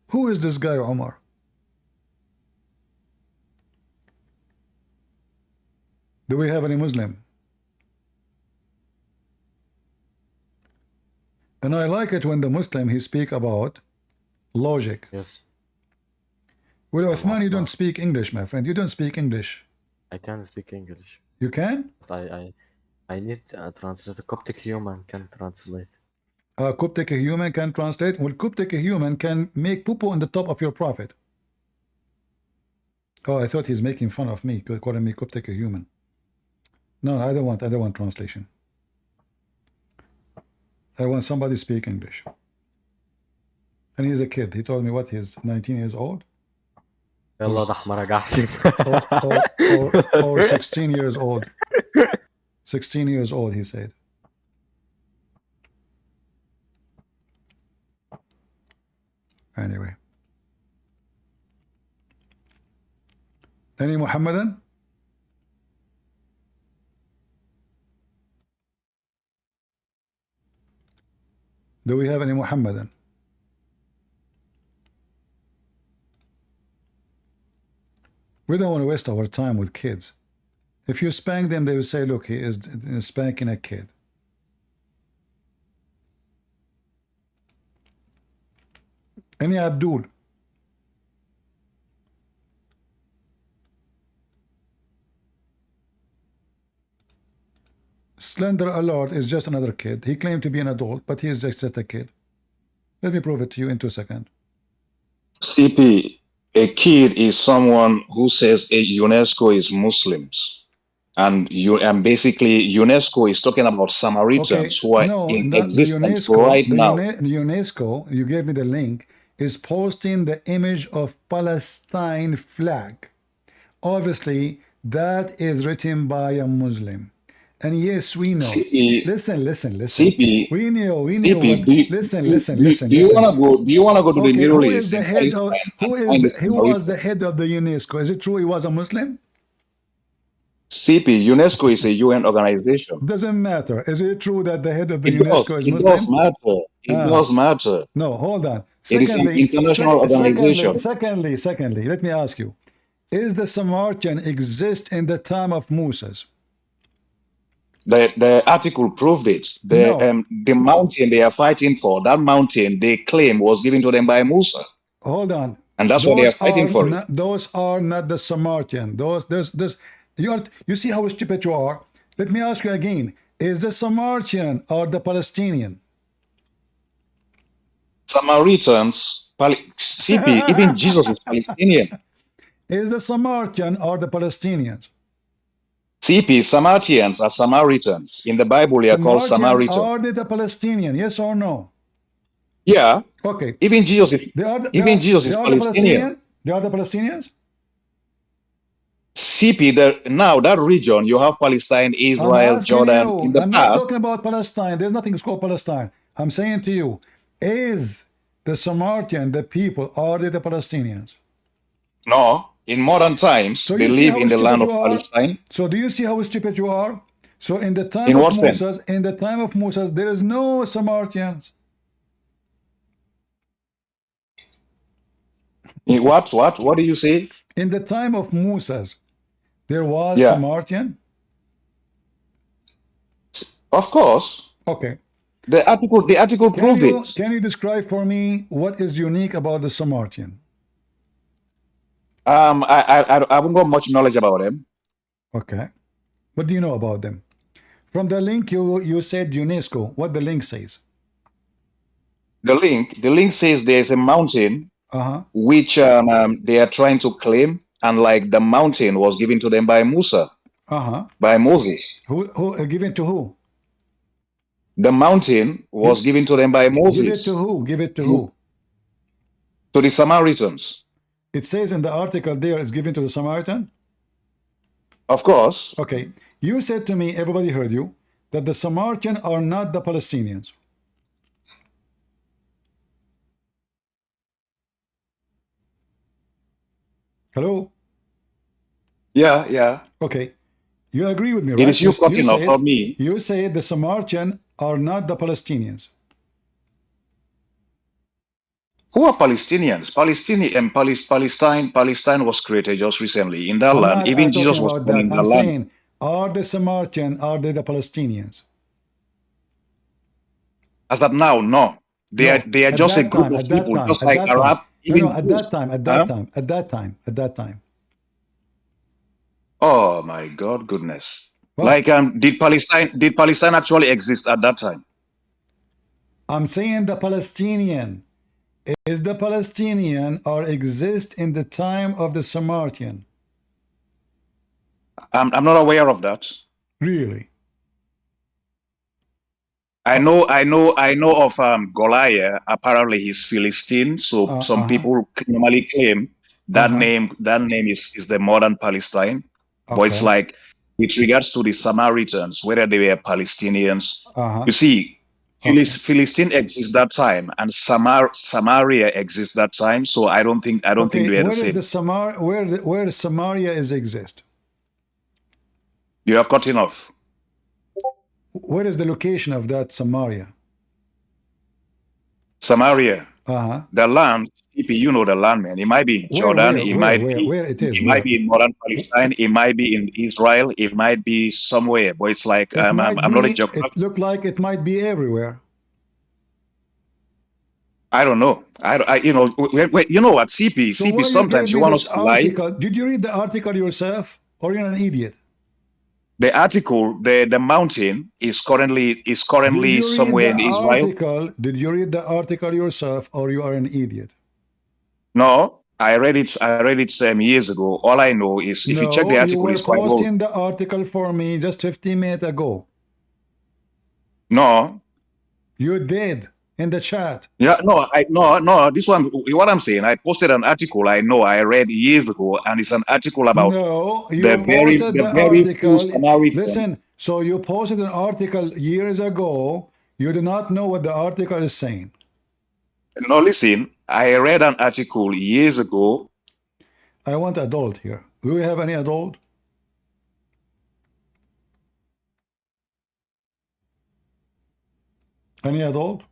Who is this guy, Umar? Do we have any Muslim? And I like it when the Muslim, he speak about logic. Yes. Well, Uthman, you don't speak English, my friend. You don't speak English. I can speak English. You can? But I need a translator. Coptic human can translate. Coptic human can translate. Well, Coptic human can make poo-poo on the top of your prophet. Oh, I thought he's making fun of me, calling me Coptic human. No, I don't want translation. I want somebody to speak English. And he's a kid. He told me what, he's 19 years old? يلا ده احمر جحشي. Or 16 years old. 16 years old, he said. Anyway. Any Muhammadan? Do we have any Muhammadan? We don't want to waste our time with kids. If you spank them, they will say, look, he is spanking a kid. Any Abdul? Slender Alert is just another kid. He claimed to be an adult, but he is just a kid. Let me prove it to you in 2 seconds. CP, a kid is someone who says UNESCO is Muslims. And basically UNESCO is talking about Samaritans who are in existence right now. UNESCO, you gave me the link, is posting the image of Palestine flag. Obviously, that is written by a Muslim. And yes, we know. CP, Listen. CP, We know. CP, Listen. Do you want to go to the Middle East? Who was the head of the UNESCO? Is it true he was a Muslim? CP, UNESCO is a UN organization. Doesn't matter. Is it true that the head of the UNESCO is Muslim? It does matter. It does matter. No, hold on. It is an international organization. Secondly, let me ask you. Is the Samaritan exist in the time of Moses? The article proved it. The mountain they are fighting for, that mountain they claim was given to them by Musa. Hold on. And that's why they are fighting for it. Those are not the Samaritan. You see how stupid you are? Let me ask you again. Is the Samaritan or the Palestinian? Samaritans, CP, even Jesus is Palestinian. Is the Samaritan or the Palestinians? CP, Samaritans are Samaritans. In the Bible, they are called Samaritans. Are they the Palestinian? Yes or no? Yeah. Okay. Even Jesus is Palestinian. They are the Palestinians? CP, now that region, you have Palestine, Israel, Jordan. In the I'm past, not talking about Palestine. There's nothing called Palestine. I'm saying to you, is the Samaritan, the people, are they the Palestinians? No. In modern times, they live in the land of Palestine. So do you see how stupid you are? So in the time of Moses, there is no Samaritans. In what? What do you say? In the time of Moses, there was Samaritan? Of course. Okay. The article proved it. Can you describe for me what is unique about the Samaritan? I haven't got much knowledge about them. Okay. What do you know about them? From the link you said UNESCO. What the link says? The link says there's a mountain which they are trying to claim, and like the mountain was given to them by Musa, by Moses. Who given to who? The mountain was given to them by Moses. Give it to who? Give it to who? To the Samaritans. It says in the article there it's given to the Samaritan? Of course. Okay. You said to me, everybody heard you, that the Samaritan are not the Palestinians. Hello? Yeah, yeah. Okay. You agree with me, It right? is you cutting off, not me. You say the Samaritan are not the Palestinians. Who are Palestinians? Palestine was created just recently in that I'm land. not Even Jesus talking was about born that. in I'm that land. saying, are the Samaritan, are they the Palestinians? As of now, no. They are at just a that group time, of at that people, time, just at like that time. Arab, even At Jews. that time, at Huh? that time, at that time, at that time. Oh my God, goodness! What? Like, did Palestine actually exist at that time? I'm saying the Palestinian. Is the Palestinian or exist in the time of the Samaritan? I'm not aware of that. Really? I know of Goliath. Apparently, he's Philistine. So some people normally claim that name is the modern Palestine. But it's Okay. like, with regards to the Samaritans, whether they were Palestinians, you see, Philistine exists that time, and Samaria exists that time. So I don't think they are the Where is same. the where Samaria is exist? You are cutting off. Where is the location of that Samaria? Samaria. The land, you know the land, man. It might be in Jordan, Where it is? it might be in modern Palestine, it might be in Israel, it might be somewhere, but it's like It might I'm not a be. geographer. It looked like it might be everywhere. I don't know. You know, you know what, CP, So why you sometimes gave you me want this us to lie. article? Did you read the article yourself, or you're an idiot? The article, the mountain is currently Did you read somewhere the in Israel. article? Did you read the article yourself, or you are an idiot? No, I read it years ago. All I know is if you check the No, you article, were it's quite old. posting the article for me just 15 minutes ago. No. You did in the chat. Yeah, no. This one, what I'm saying, I posted an article I read years ago, and it's an article about You posted the the few article. Samaritan. Listen, so you posted an article years ago. You do not know what the article is saying. No, listen, I read an article years ago. I want adult here. Do we have any adult? Any adult?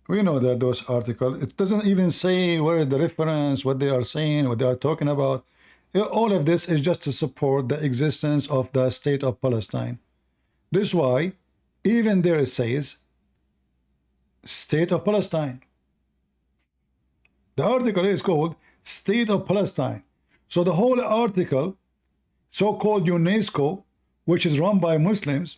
We know that those articles, it doesn't even say where the reference, what they are saying, what they are talking about. All of this is just to support the existence of the state of Palestine. This is why even there it says state of Palestine. The article is called State of Palestine. So the whole article, so-called UNESCO, which is run by Muslims,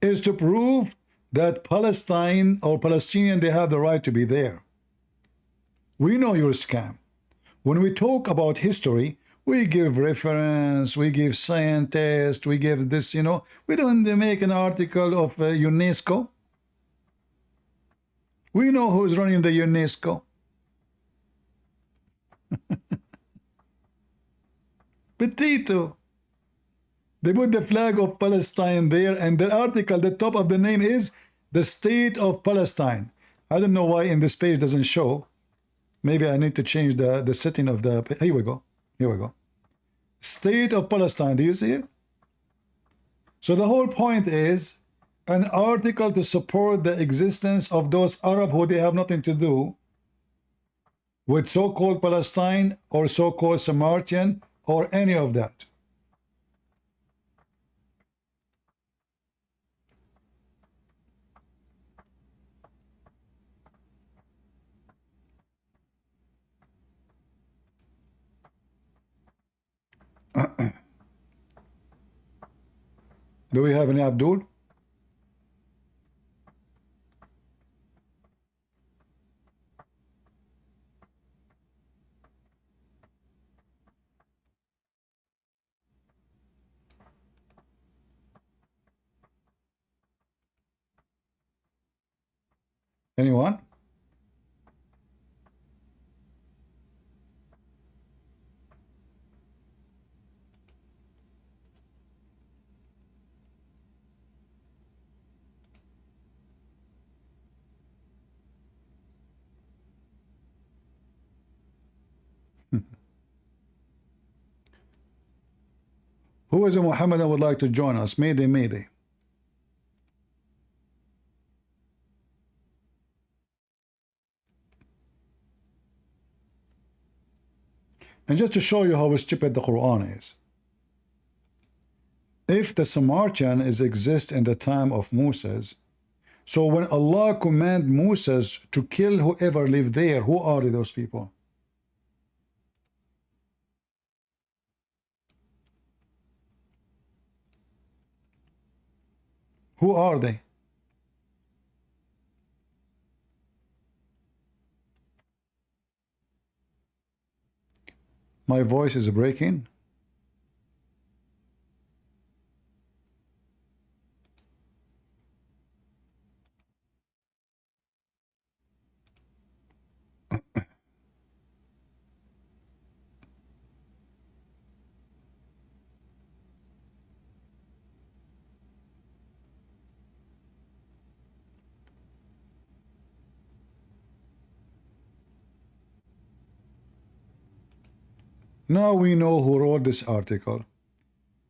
is to prove that Palestine or Palestinian, they have the right to be there. We know you're a scam. When we talk about history, we give reference, we give scientists, we give this, you know. We don't make an article of UNESCO. We know who's running the UNESCO. Petito. They put the flag of Palestine there, and the article, the top of the name is the State of Palestine. I don't know why in this page doesn't show. Maybe I need to change the setting of the... Here we go. Here we go. State of Palestine. Do you see it? So the whole point is an article to support the existence of those Arab who they have nothing to do with so-called Palestine or so-called Samaritan or any of that. Do we have any Abdul? Anyone? Who is a Muhammad that would like to join us? Mayday, mayday. And just to show you how stupid the Quran is. If the Samartian exist in the time of Moses, so when Allah command Moses to kill whoever lived there, who are those people? Who are they? My voice is breaking. Now we know who wrote this article.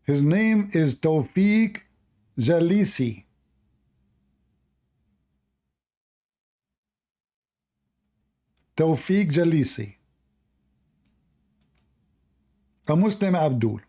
His name is Tawfiq Jalisi. Tawfiq Jalisi. A Muslim Abdul.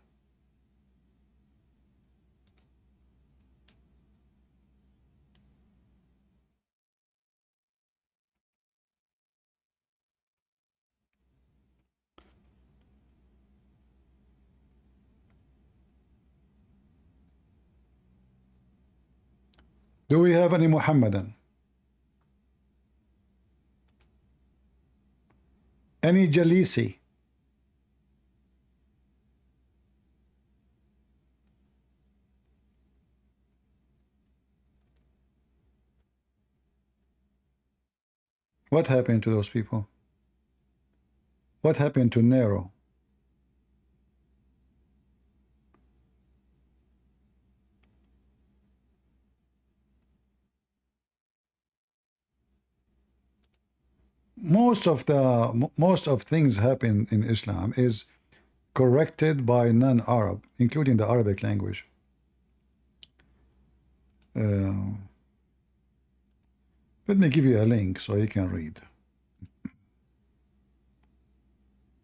Do we have any Muhammadan? Any Jalisi? What happened to those people? What happened to Nero? Most of things happen in Islam is corrected by non-Arab, including the Arabic language. Let me give you a link so you can read.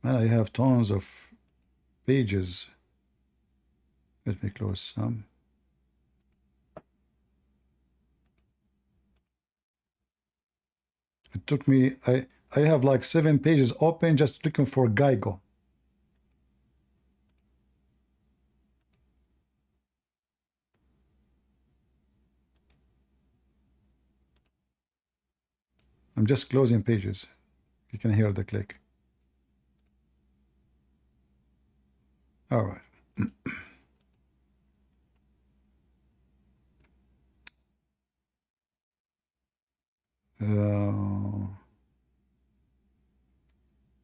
And I have tons of pages. Let me close some. It took me, I have like 7 pages open just looking for Geigo. I'm just closing pages. You can hear the click. All right.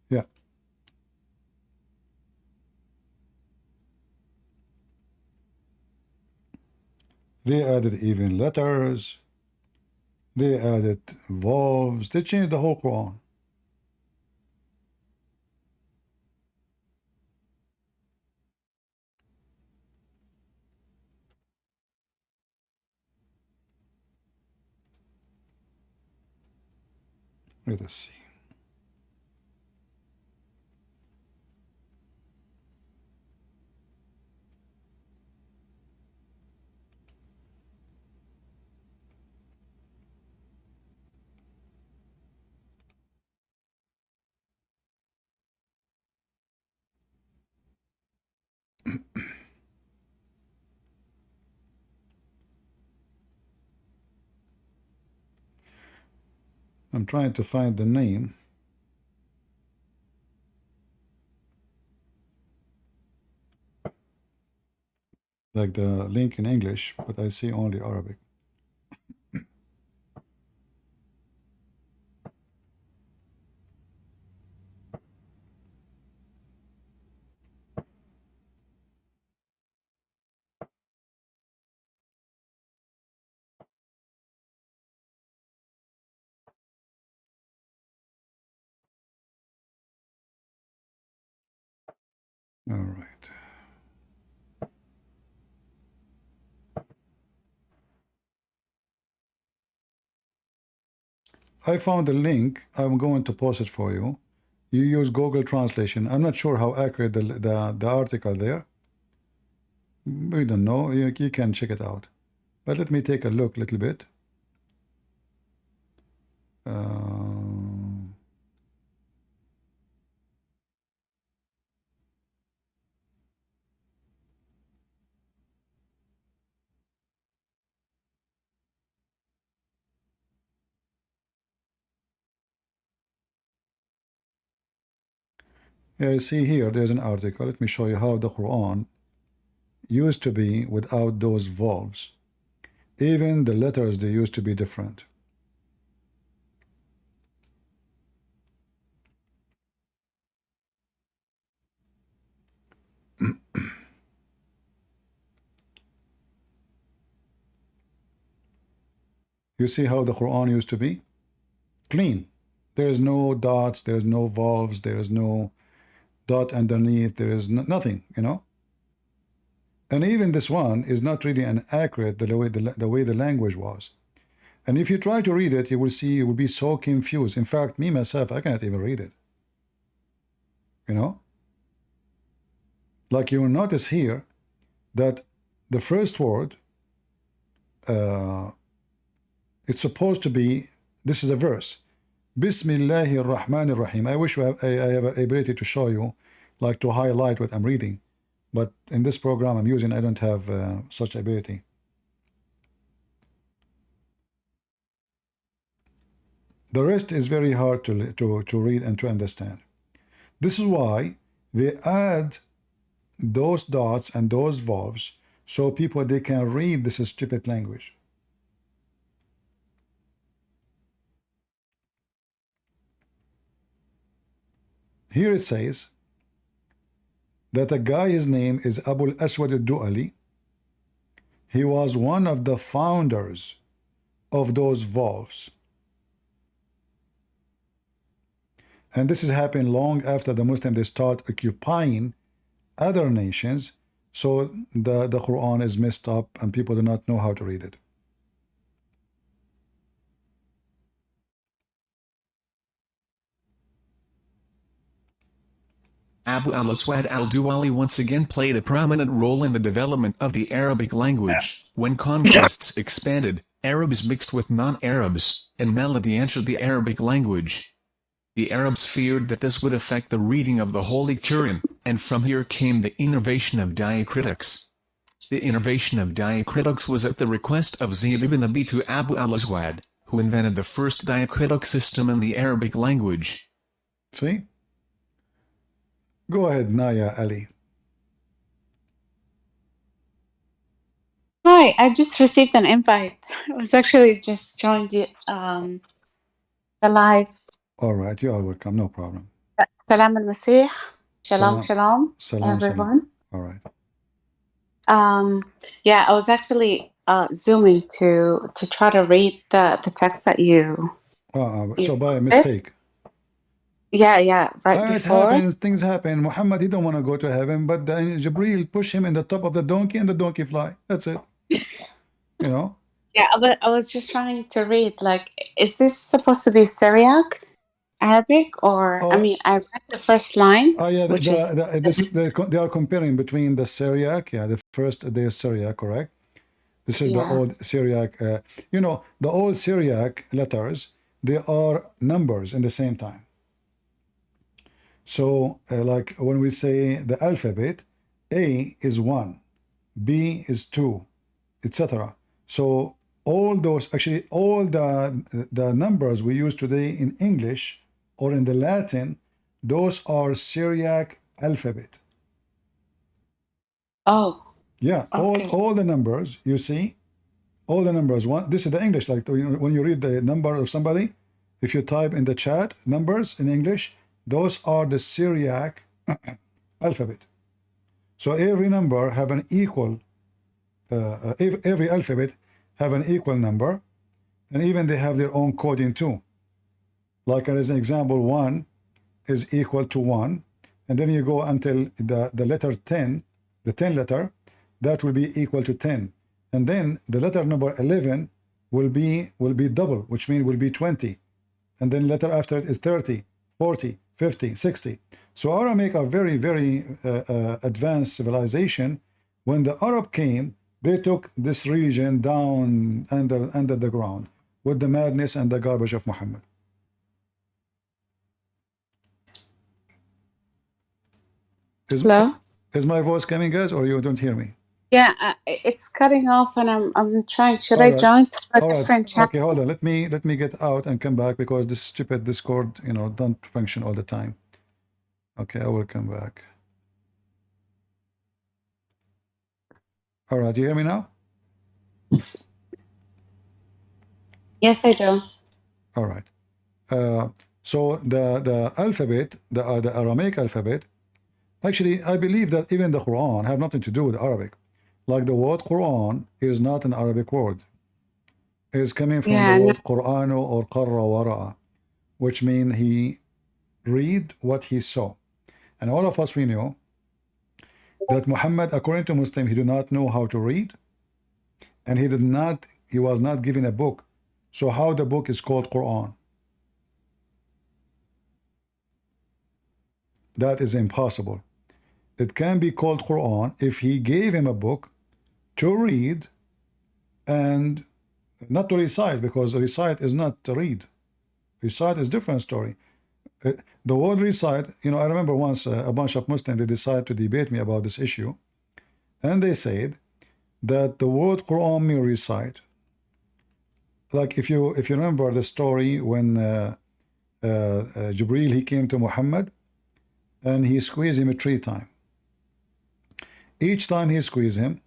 Yeah. They added even letters. They added verbs. They changed the whole Quran. Let us see. I'm trying to find the name. Like the link in English, but I see only Arabic. All right. I found a link. I'm going to post it for you. You use Google Translation. I'm not sure how accurate the article there. We don't know. You can check it out. But let me take a look a little bit. Yeah, you see here, there's an article. Let me show you how the Quran used to be without those vowels. Even the letters, they used to be different. You see how the Quran used to be? Clean. There is no dots, there is no vowels, there is no dot underneath, there is nothing, you know? And even this one is not really an accurate the way the language was. And if you try to read it, you will see you will be so confused. In fact, me myself, I cannot even read it. You know? Like you will notice here that the first word, it's supposed to be, this is a verse. Bismillahir Rahmanir Rahim. I wish I have the ability to show you, like to highlight what I'm reading. But in this program I'm using, I don't have such ability. The rest is very hard to read and to understand. This is why they add those dots and those vowels so people they can read this stupid language. Here it says that a guy, his name is Abu al-Aswad al-Du'ali. He was one of the founders of those vowels. And this is happening long after the Muslims they start occupying other nations, so the Quran is messed up and people do not know how to read it. Abu al-Aswad al-Duwali once again played a prominent role in the development of the Arabic language. When conquests expanded, Arabs mixed with non-Arabs, and melody entered the Arabic language. The Arabs feared that this would affect the reading of the Holy Quran, and from here came the innovation of diacritics. The innovation of diacritics was at the request of Zayd ibn Abi to Abu al-Aswad, who invented the first diacritic system in the Arabic language. See? Go ahead, Naya Ali. Hi, I just received an invite. I was actually just joined the live. All right, you are welcome, no problem. Salam al-Masih. Shalom, Salam, shalom, everyone. All right. Yeah, I was actually zooming to try to read the text that you. So by mistake. Yeah, right It before. happens, things happen. Muhammad, he don't want to go to heaven, but then Jibreel push him in the top of the donkey and the donkey fly. That's it. You know? Yeah, but I was just trying to read, like, is this supposed to be Syriac, Arabic, or, I mean, I read the first line, Yeah, which they are comparing between the Syriac, the first, they are Syriac, correct? This is the old Syriac, you know, the old Syriac letters, they are numbers in the same time. So, like when we say the alphabet, A is 1, B is 2, etc. So all those, actually all the numbers we use today in English or in the Latin, those are Syriac alphabet. Oh. Yeah, okay. all the numbers, you see, all the numbers, this is the English, like when you read the number of somebody, if you type in the chat numbers in English, those are the Syriac alphabet. So every number have an equal, every alphabet have an equal number, and even they have their own coding too. Like as an example, 1 is equal to 1, and then you go until the letter 10, the 10 letter, that will be equal to 10. And then the letter number 11 will be double, which means will be 20. And then letter after it is 30, 40, 50, 60. So Aramaic are very, very advanced civilization. When the Arab came, they took this region down under the ground with the madness and the garbage of Muhammad. Hello? Is my voice coming, guys, or you don't hear me? Yeah, it's cutting off, and I'm trying. Should I join to a different channel? Okay, hold on. Let me get out and come back because this stupid Discord, don't function all the time. Okay, I will come back. All right, do you hear me now? Yes, I do. All right. So the alphabet, the Aramaic alphabet, actually, I believe that even the Quran have nothing to do with Arabic. Like the word Quran is not an Arabic word. It's coming from the word Qur'anu or qarra wara'a, which means he read what he saw. And all of us, we know that Muhammad, according to Muslim, he did not know how to read, and he was not given a book. So how the book is called Quran? That is impossible. It can be called Quran if he gave him a book to read and not to recite, because recite is not to read. Recite is different story. The word recite, I remember once a bunch of Muslims, they decided to debate me about this issue, and they said that the word Quran means recite. Like if you remember the story when Jibreel, he came to Muhammad and he squeezed him 3 times. Each time he squeezed him,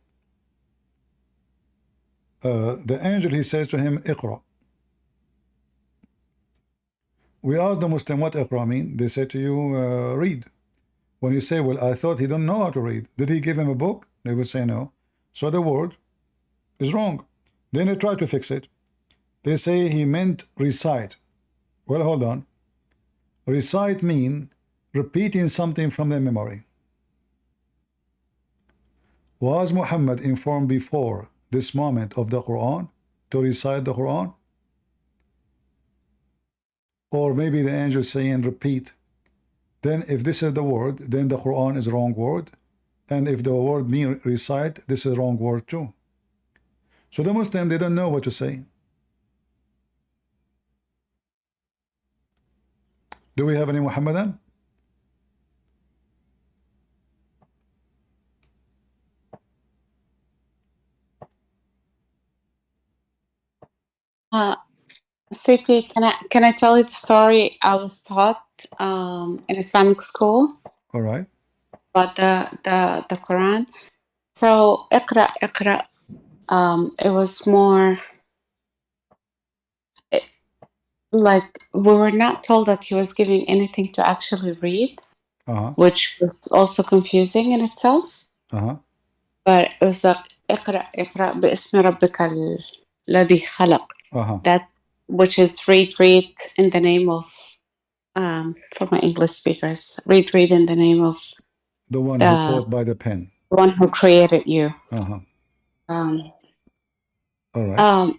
the angel, he says to him, Iqra. We asked the Muslim what Iqra mean. They say to you, read. When you say, well, I thought he don't know how to read. Did he give him a book? They will say no. So the word is wrong. Then they try to fix it. They say he meant recite. Well, hold on. Recite mean repeating something from the memory. Was Muhammad informed before this moment of the Quran to recite the Quran? Or maybe the angel saying repeat. Then if this is the word, then the Quran is wrong word. And if the word mean recite, this is wrong word too. So the Muslim, they don't know what to say. Do we have any Muhammadan? CP, can I tell you the story I was taught in Islamic school? All right. About the Quran. So Iqra, it was more like we were not told that he was giving anything to actually read, which was also confusing in itself. But it was like اقرأ باسم ربك الذي خلق. That which is read in the name of for my English speakers, read in the name of the one who taught by the pen, the one who created you. All right.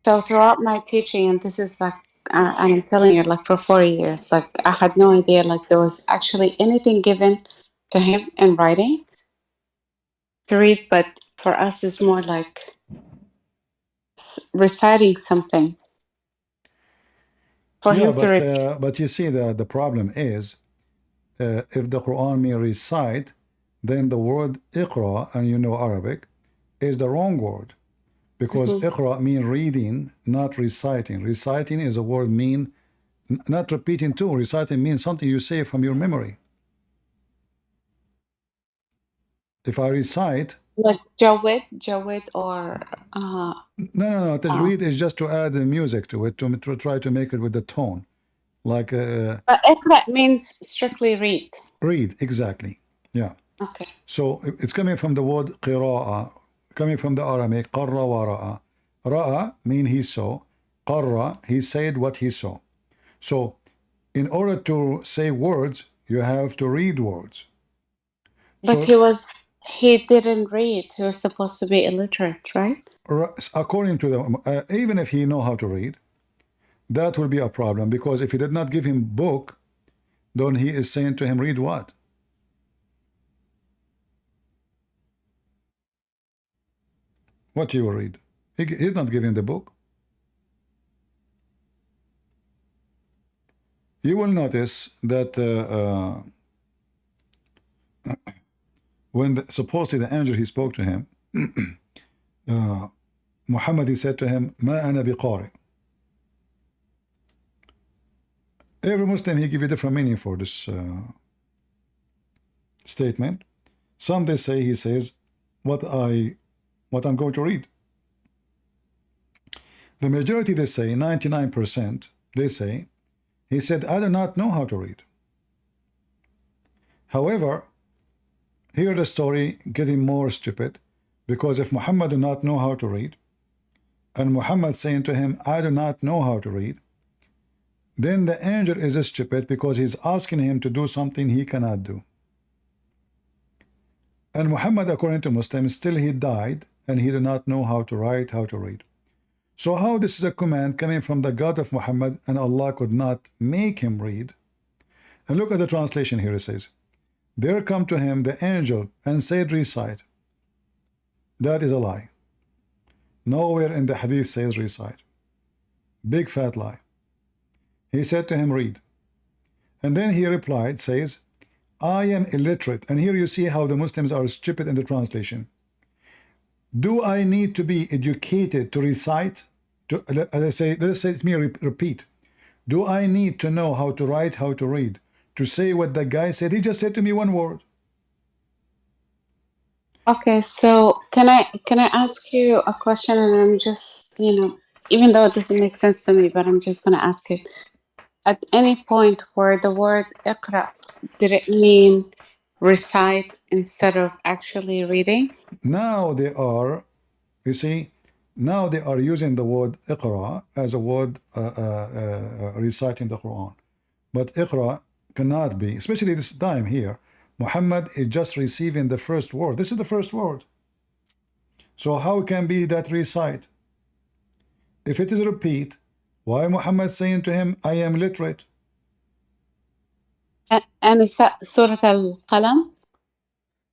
So throughout my teaching, and this is like I'm telling you, like for 4 years, like I had no idea like there was actually anything given to him in writing to read, but for us it's more like reciting something for him to read. But you see, the problem is if the Quran may recite, then the word Iqra, and you know Arabic, is the wrong word. Because Iqra mean reading, not reciting. Reciting is a word mean not repeating too. Reciting means something you say from your memory. If I recite, like Jawid or no. Tajweed is just to add the music to it, to try to make it with the tone. Like but Iqra means strictly read. Read, exactly. Yeah. Okay. So it's coming from the word qira'a, coming from the Aramaic qarra wa ra'a. Ra'a mean he saw. Qarra, he said what he saw. So in order to say words, You have to read words. But he didn't read. He was supposed to be illiterate, right? According to them, even if he know how to read, that will be a problem, because if he did not give him book, then he is saying to him, read what? What you will read? He did not give him the book. You will notice that when supposedly the angel he spoke to him, Muhammad, he said to him, "Ma ana biqari." Every Muslim he give you different meaning for this statement. Some they say he says what I'm going to read. The majority they say, 99%, they say he said, I do not know how to read. However, here the story getting more stupid, because if Muhammad do not know how to read, and Muhammad saying to him, I do not know how to read, then the angel is stupid because he's asking him to do something he cannot do. And Muhammad, according to Muslims, still he died and he did not know how to write, how to read. So how this is a command coming from the God of Muhammad and Allah could not make him read? And look at the translation here. It says, there come to him the angel and said, recite. That is a lie. Nowhere in the hadith says recite. Big fat lie. He said to him, read. And then he replied, says, I am illiterate. And here you see how the Muslims are stupid in the translation. Do I need to be educated to recite? Let's say let me repeat. Do I need to know how to write, how to read, to say what the guy said? He just said to me one word. Okay, so can I ask you a question? And I'm just, even though it doesn't make sense to me, but I'm just gonna ask it. At any point where the word iqra, did it mean recite instead of actually reading? Now they are, you see, now they are using the word iqra as a word reciting the Quran. But iqra cannot be, especially this time here. Muhammad is just receiving the first word. This is the first word. So how can be that recite? If it is repeat, why Muhammad saying to him, I am literate? And is that Surah Al-Qalam?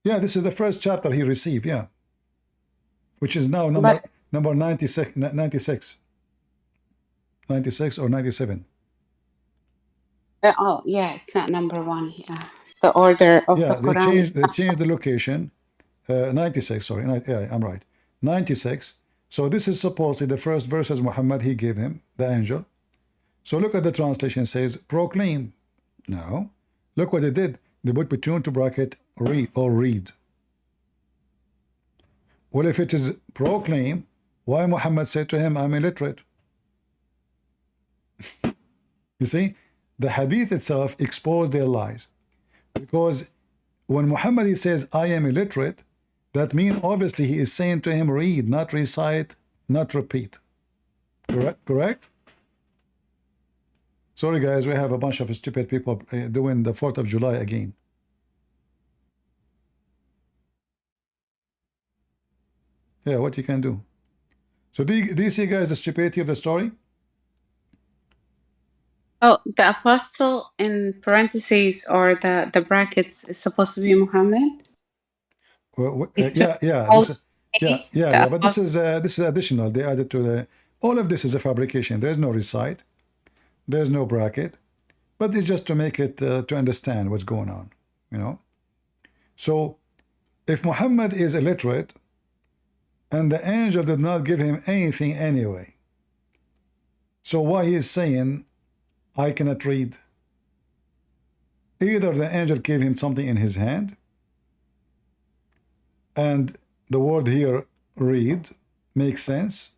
Yeah, this is the first chapter he received, yeah. Which is now number 96 or 97. Oh, yeah, it's not number 1, yeah. The order of the Quran. They changed the location. 96, sorry. Yeah, I'm right. 96. So this is supposedly the first verses Muhammad he gave him, the angel. So look at the translation, says proclaim. No. Look what they did. They put between two bracket read or read. Well, if it is proclaim, why Muhammad said to him, I'm illiterate? You see, the hadith itself exposed their lies. Because when Muhammad he says, I am illiterate, that means obviously he is saying to him, read, not recite, not repeat. Correct? Sorry guys, we have a bunch of stupid people doing the 4th of July again. Yeah, what you can do. So do you see guys the stupidity of the story? Oh, the apostle in parentheses or the brackets is supposed to be Muhammad? But this is additional. They added to the, all of this is a fabrication. There's no recite, there's no bracket, but it's just to make it to understand what's going on, So if Muhammad is illiterate and the angel did not give him anything anyway, so why he is saying I cannot read? Either the angel gave him something in his hand, and the word here read makes sense,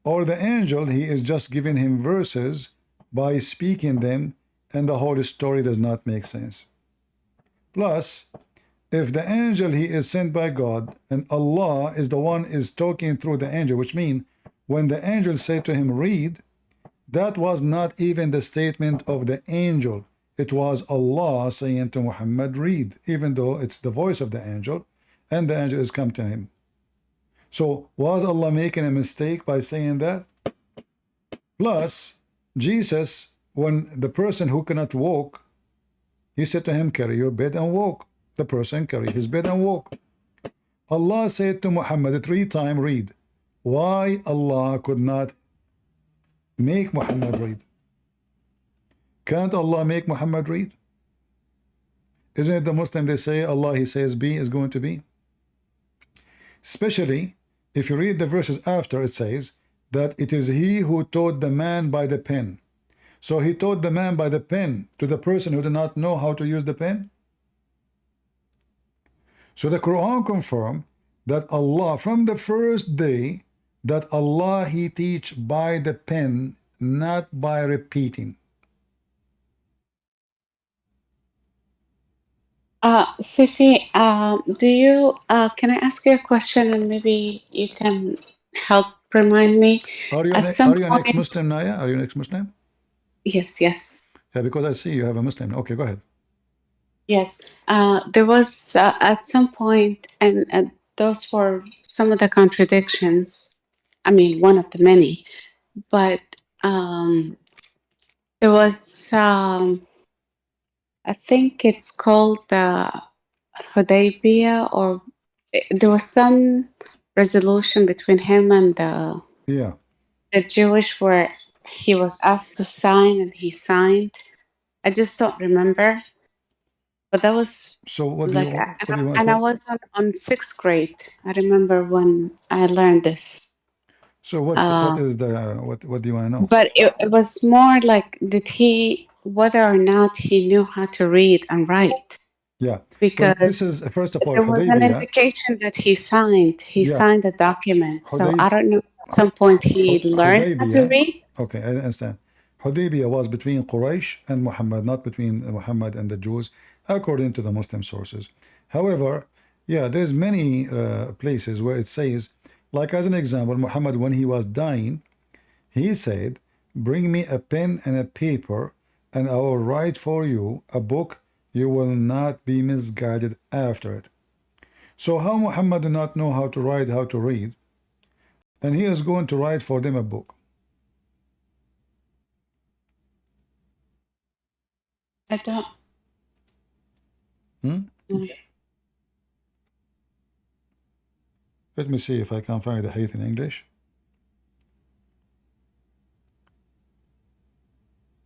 or the angel he is just giving him verses by speaking them and the whole story does not make sense. Plus, if the angel he is sent by God and Allah is the one is talking through the angel, which means when the angel said to him read, that was not even the statement of the angel. it was Allah saying to Muhammad, read, even though it's the voice of the angel, and the angel is come to him. So was Allah making a mistake by saying that? Plus, Jesus, when the person who cannot walk, he said to him, carry your bed and walk. The person carry his bed and walk. Allah said to Muhammad 3 times, read. Why Allah could not make Muhammad read? Can't Allah make Muhammad read? Isn't it the Muslim, they say Allah, he says be is going to be? Especially if you read the verses after, it says that it is he who taught the man by the pen. So he taught the man by the pen to the person who did not know how to use the pen. So the Quran confirmed that Allah, from the first day, that Allah, he teach by the pen, not by repeating. Sifi, do you, can I ask you a question and maybe you can help remind me? Are you At an some ex-Muslim, point, Naya? Are you an ex-Muslim? yes, yes, Yeah, because I see you have a Muslim. Okay, go ahead. yes. There was at some point, and those were some of the contradictions. I mean, one of the many, but there was, I think it's called the Hudaybiyah, or there was some resolution between him and Yeah. the Jewish where he was asked to sign and he signed. I just don't remember, but that was So what do like, you what do you want? and I was on 6th grade. I remember when I learned this. So what is the what do you want to know? But it was more like, did he, whether or not he knew how to read and write? Yeah. Because Well, this is first of all there was an Hudaybiyah. indication that he signed. He Yeah. signed the document. So I Hudayb don't know. At some point, he learned how to Hudaybiyah. read. Okay, I understand. Hudaybiyah was between Quraysh and Muhammad, not between Muhammad and the Jews, according to the Muslim sources. However, yeah, there's many places where it says, like as an example, Muhammad, when he was dying, he said, bring me a pen and a paper, and I will write for you a book. You will not be misguided after it. So how Muhammad do not know how to write, how to read, and he is going to write for them a book? I don't. Let me see if I can find the hadith in English.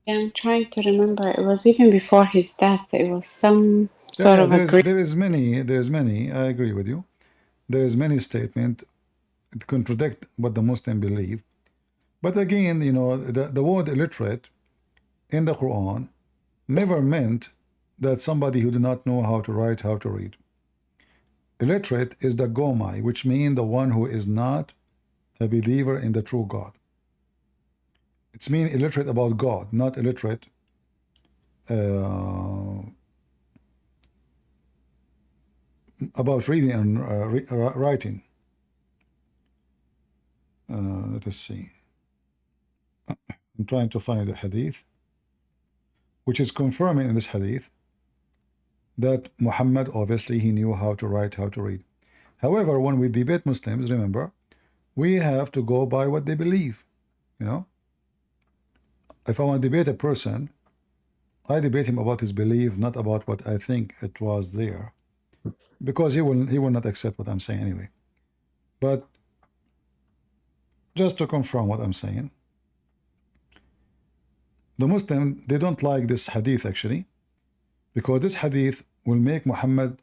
Yeah, I'm trying to remember. It was even before his death. It was some sort of agreement. There's many. I agree with you. There's many statements that contradict what the Muslim believe. But again, you know, the word illiterate in the Quran never meant that somebody who do not know how to write, how to read. Illiterate is the gomai, which means the one who is not a believer in the true God. It's mean illiterate about God, not illiterate about reading and writing. Let us see. I'm trying to find the hadith, which is confirming in this hadith that Muhammad, obviously, he knew how to write, how to read. However, when we debate Muslims, remember, we have to go by what they believe. You know, if I want to debate a person, I debate him about his belief, not about what I think it was there, because he will not accept what I'm saying anyway. But just to confirm what I'm saying, the Muslim, they don't like this hadith actually, because this hadith will make Muhammad,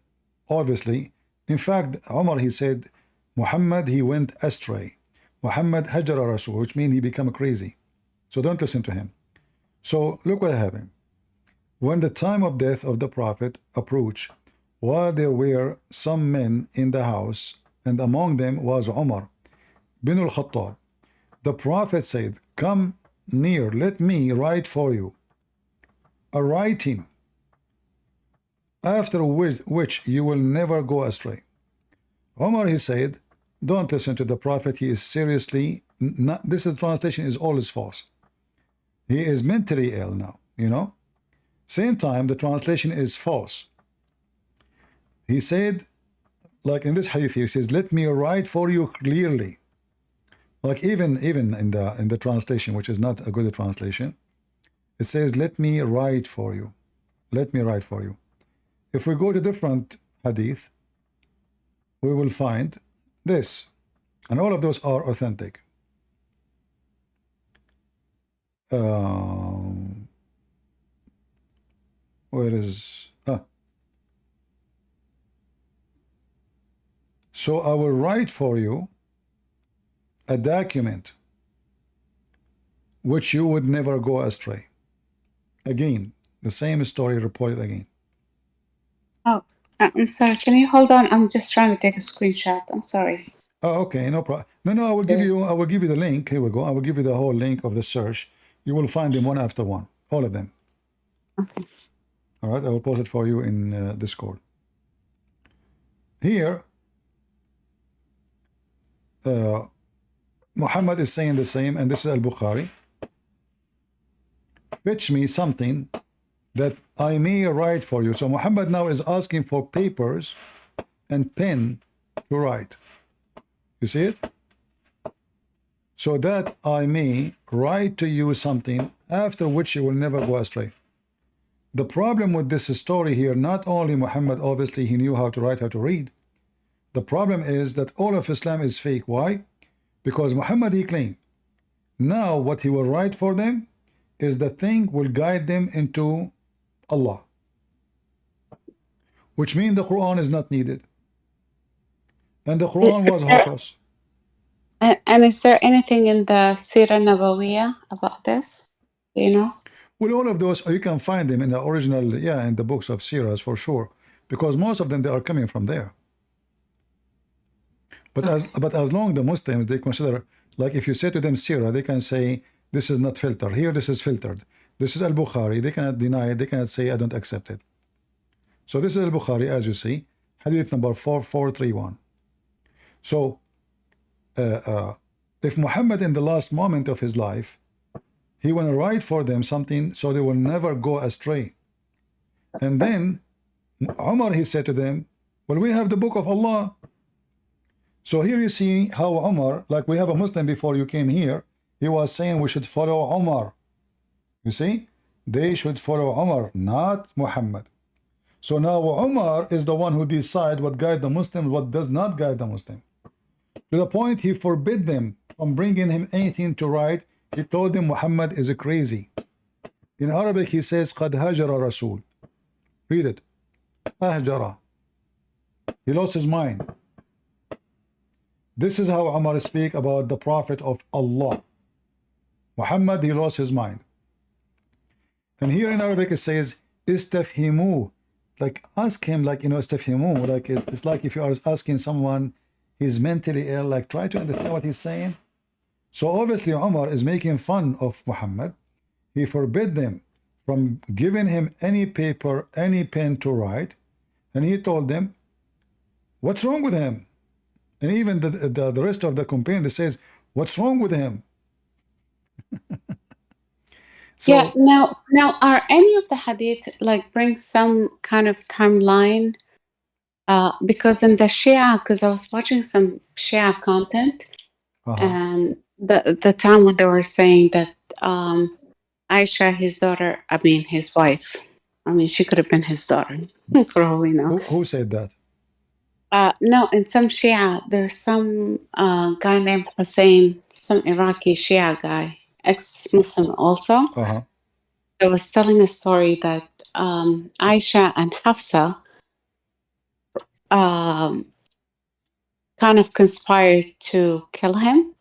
obviously, in fact, Umar, he said, Muhammad, he went astray. Muhammad hajara Rasul, which means he became crazy. So don't listen to him. So look what happened. When the time of death of the Prophet approached, while there were some men in the house, and among them was Umar bin al-Khattab, the Prophet said, come near, let me write for you a writing after which you will never go astray. Umar, he said, don't listen to the Prophet. He is seriously not, this translation is always false. He is mentally ill now, you know. Same time, the translation is false. He said, like in this hadith, he says, "Let me write for you clearly." Like even in the translation, which is not a good translation, it says, "Let me write for you." Let me write for you. If we go to different hadith, we will find this, and all of those are authentic. Where is so I will write for you a document which you would never go astray. Again, the same story reported again. Oh, I'm sorry. Can you hold on? I'm just trying to take a screenshot. I'm sorry. Oh, okay, no problem. No, I will give you the link. Here we go. I will give you the whole link of the search. You will find them one after one, all of them. Okay. All right, I will post it for you in Discord. Here, Muhammad is saying the same, and this is Al-Bukhari. Fetch me something that I may write for you. So Muhammad now is asking for papers and pen to write. You see it? So that I may write to you something after which you will never go astray. The problem with this story here, not only Muhammad, obviously he knew how to write, how to read. The problem is that all of Islam is fake. Why? Because Muhammad, he claimed, now what he will write for them is the thing will guide them into Allah, which means the Quran is not needed. And the Quran was hopeless. And is there anything in the Sirah Nabawiyah about this? Do you know? Well, all of those, you can find them in the original, in the books of Sirahs for sure, because most of them, they are coming from there. But as long the Muslims, they consider, like if you say to them Sirah, they can say, this is not filtered. Here, this is filtered. This is Al-Bukhari. They cannot deny it. They cannot say, I don't accept it. So this is Al-Bukhari, as you see, hadith number 4431. So, if Muhammad in the last moment of his life, he want to write for them something so they will never go astray. And then Umar, he said to them, well, we have the book of Allah. So here you see how Umar, like we have a Muslim before you came here, he was saying we should follow Umar. You see, they should follow Umar, not Muhammad. So now Umar is the one who decides what guide the Muslim, what does not guide the Muslim. To the point he forbid them from bringing him anything to write. He told them Muhammad is crazy. In Arabic he says قد هجر رسول. Read it. أهجر. He lost his mind. This is how Umar speak about the Prophet of Allah. Muhammad, he lost his mind. And here in Arabic it says istafhimu, like ask him, like istafhimu, like it's like if you are asking someone he's mentally ill, like try to understand what he's saying. So obviously Umar is making fun of Muhammad. He forbid them from giving him any paper, any pen to write, and he told them, what's wrong with him? And even the rest of the companion says, what's wrong with him? So, yeah, now are any of the hadith like bring some kind of timeline? Because in the Shia, because I was watching some Shia content, and the time when they were saying that Aisha, his daughter, his wife, she could have been his daughter, for all we know. Who said that? No, in some Shia, there's some guy named Hussein, some Iraqi Shia guy, ex-Muslim also. That was telling a story that Aisha and Hafsa kind of conspired to kill him.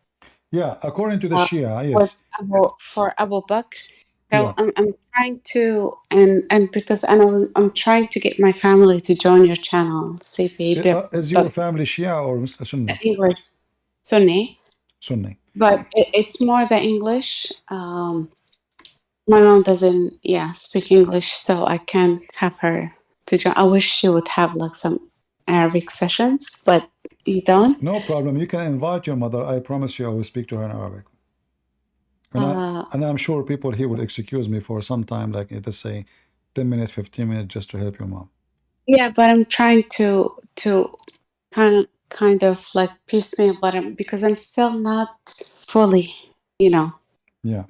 Yeah, according to the Shia, yes. For Abu Bakr. So yeah. I'm trying to, and because I'm trying to get my family to join your channel, CP. Is your family Shia or Sunni? Sunni. Sunni. But it's more the English. My mom doesn't, speak English, so I can't have her to join. I wish she would have like some Arabic sessions, but you don't. No problem. You can invite your mother. I promise you I will speak to her in Arabic. And I'm sure people here will excuse me for some time, like let's say 10 minutes, 15 minutes just to help your mom. Yeah, but I'm trying to kind of like piecemeal, but because I'm still not fully, you know. Yeah.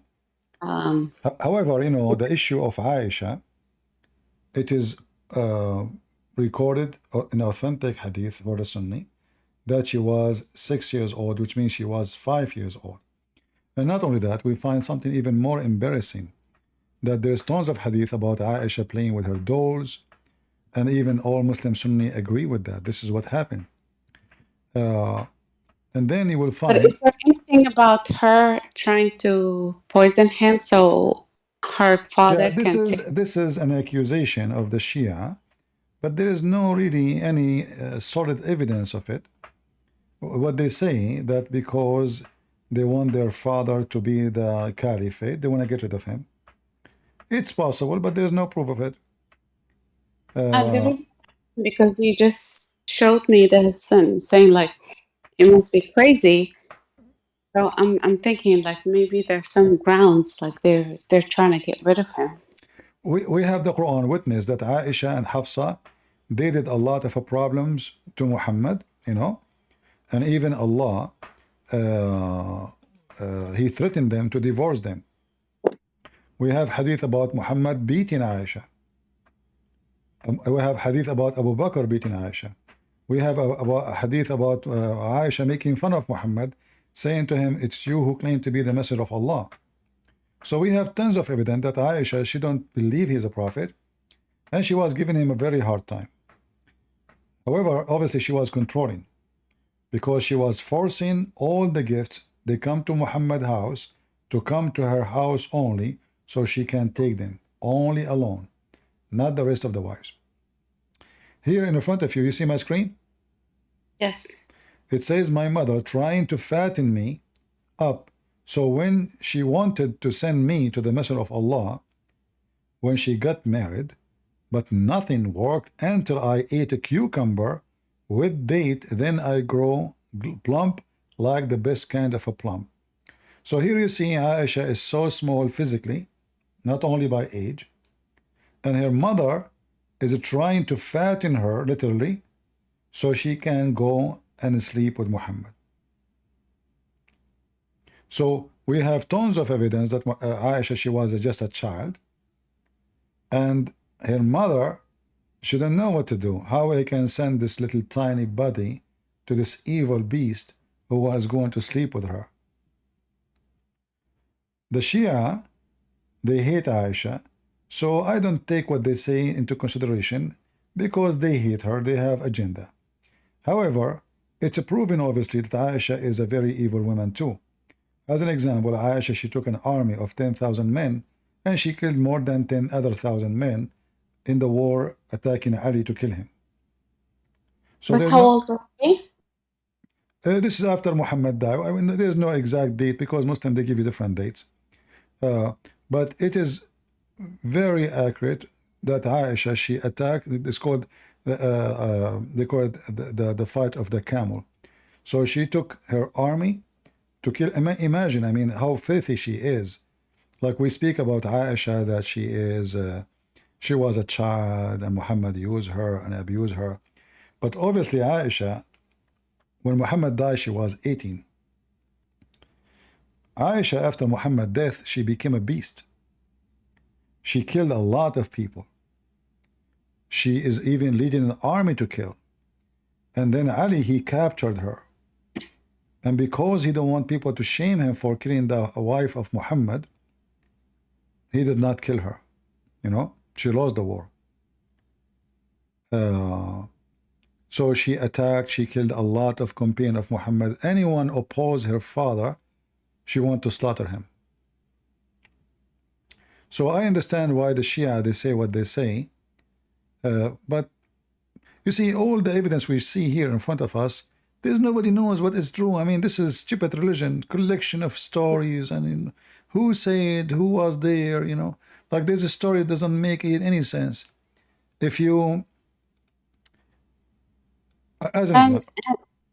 However, you know, the issue of Aisha, it is recorded in authentic hadith for the Sunni that she was 6 years old, which means she was 5 years old. And not only that, we find something even more embarrassing, that there's tons of hadith about Aisha playing with her dolls, and even all Muslim Sunni agree with that. This is what happened. And then you will find... But is there anything about her trying to poison him so her father can take... This is an accusation of the Shia, but there is no really any solid evidence of it. What they say that because they want their father to be the caliphate, they want to get rid of him. It's possible, but there's no proof of it. there is, because you just showed me the son saying like it must be crazy. So I'm thinking like maybe there's some grounds like they're trying to get rid of him. We have the Quran witness that Aisha and Hafsa, they did a lot of problems to Muhammad, you know, and even Allah, he threatened them to divorce them. We have hadith about Muhammad beating Aisha. We have hadith about Abu Bakr beating Aisha. We have a hadith about Aisha making fun of Muhammad, saying to him, it's you who claim to be the messenger of Allah. So we have tons of evidence that Aisha, she don't believe he's a prophet, and she was giving him a very hard time. However, obviously she was controlling, because she was forcing all the gifts, they come to Muhammad's house, to come to her house only, so she can take them, only alone, not the rest of the wives. Here in front of you, you see my screen? Yes. It says my mother trying to fatten me up. So when she wanted to send me to the Messenger of Allah, when she got married, but nothing worked until I ate a cucumber with date, then I grow plump like the best kind of a plum. So here you see Aisha is so small physically, not only by age, and her mother is trying to fatten her literally so she can go and sleep with Muhammad. So we have tons of evidence that Aisha, she was just a child, and her mother shouldn't know what to do. How I can send this little tiny body to this evil beast who was going to sleep with her. The Shia, they hate Aisha, so I don't take what they say into consideration because they hate her, they have agenda. However, it's proven obviously that Aisha is a very evil woman too. As an example, Aisha, she took an army of 10,000 men and she killed more than 10 other thousand men in the war attacking Ali to kill him. So but how old were they? This is after Muhammad died. I mean, there's no exact date because Muslims, they give you different dates. But it is very accurate that Aisha, she attacked, it's called, they call it the fight of the camel. So she took her army to kill, imagine, I mean, how filthy she is. Like we speak about Aisha, that she is, she was a child and Muhammad used her and abused her. But obviously Aisha, when Muhammad died, she was 18. Aisha, after Muhammad's death, she became a beast. She killed a lot of people. She is even leading an army to kill. And then Ali, he captured her. And because he don't want people to shame him for killing the wife of Muhammad, he did not kill her. You know, she lost the war. So she attacked, she killed a lot of companions of Muhammad. Anyone opposed her father, she wanted to slaughter him. So I understand why the Shia, they say what they say. But you see, all the evidence we see here in front of us, there's nobody knows what is true. I mean, this is stupid religion, collection of stories. I mean, who said, who was there, you know? Like there's a story that doesn't make any sense. If you...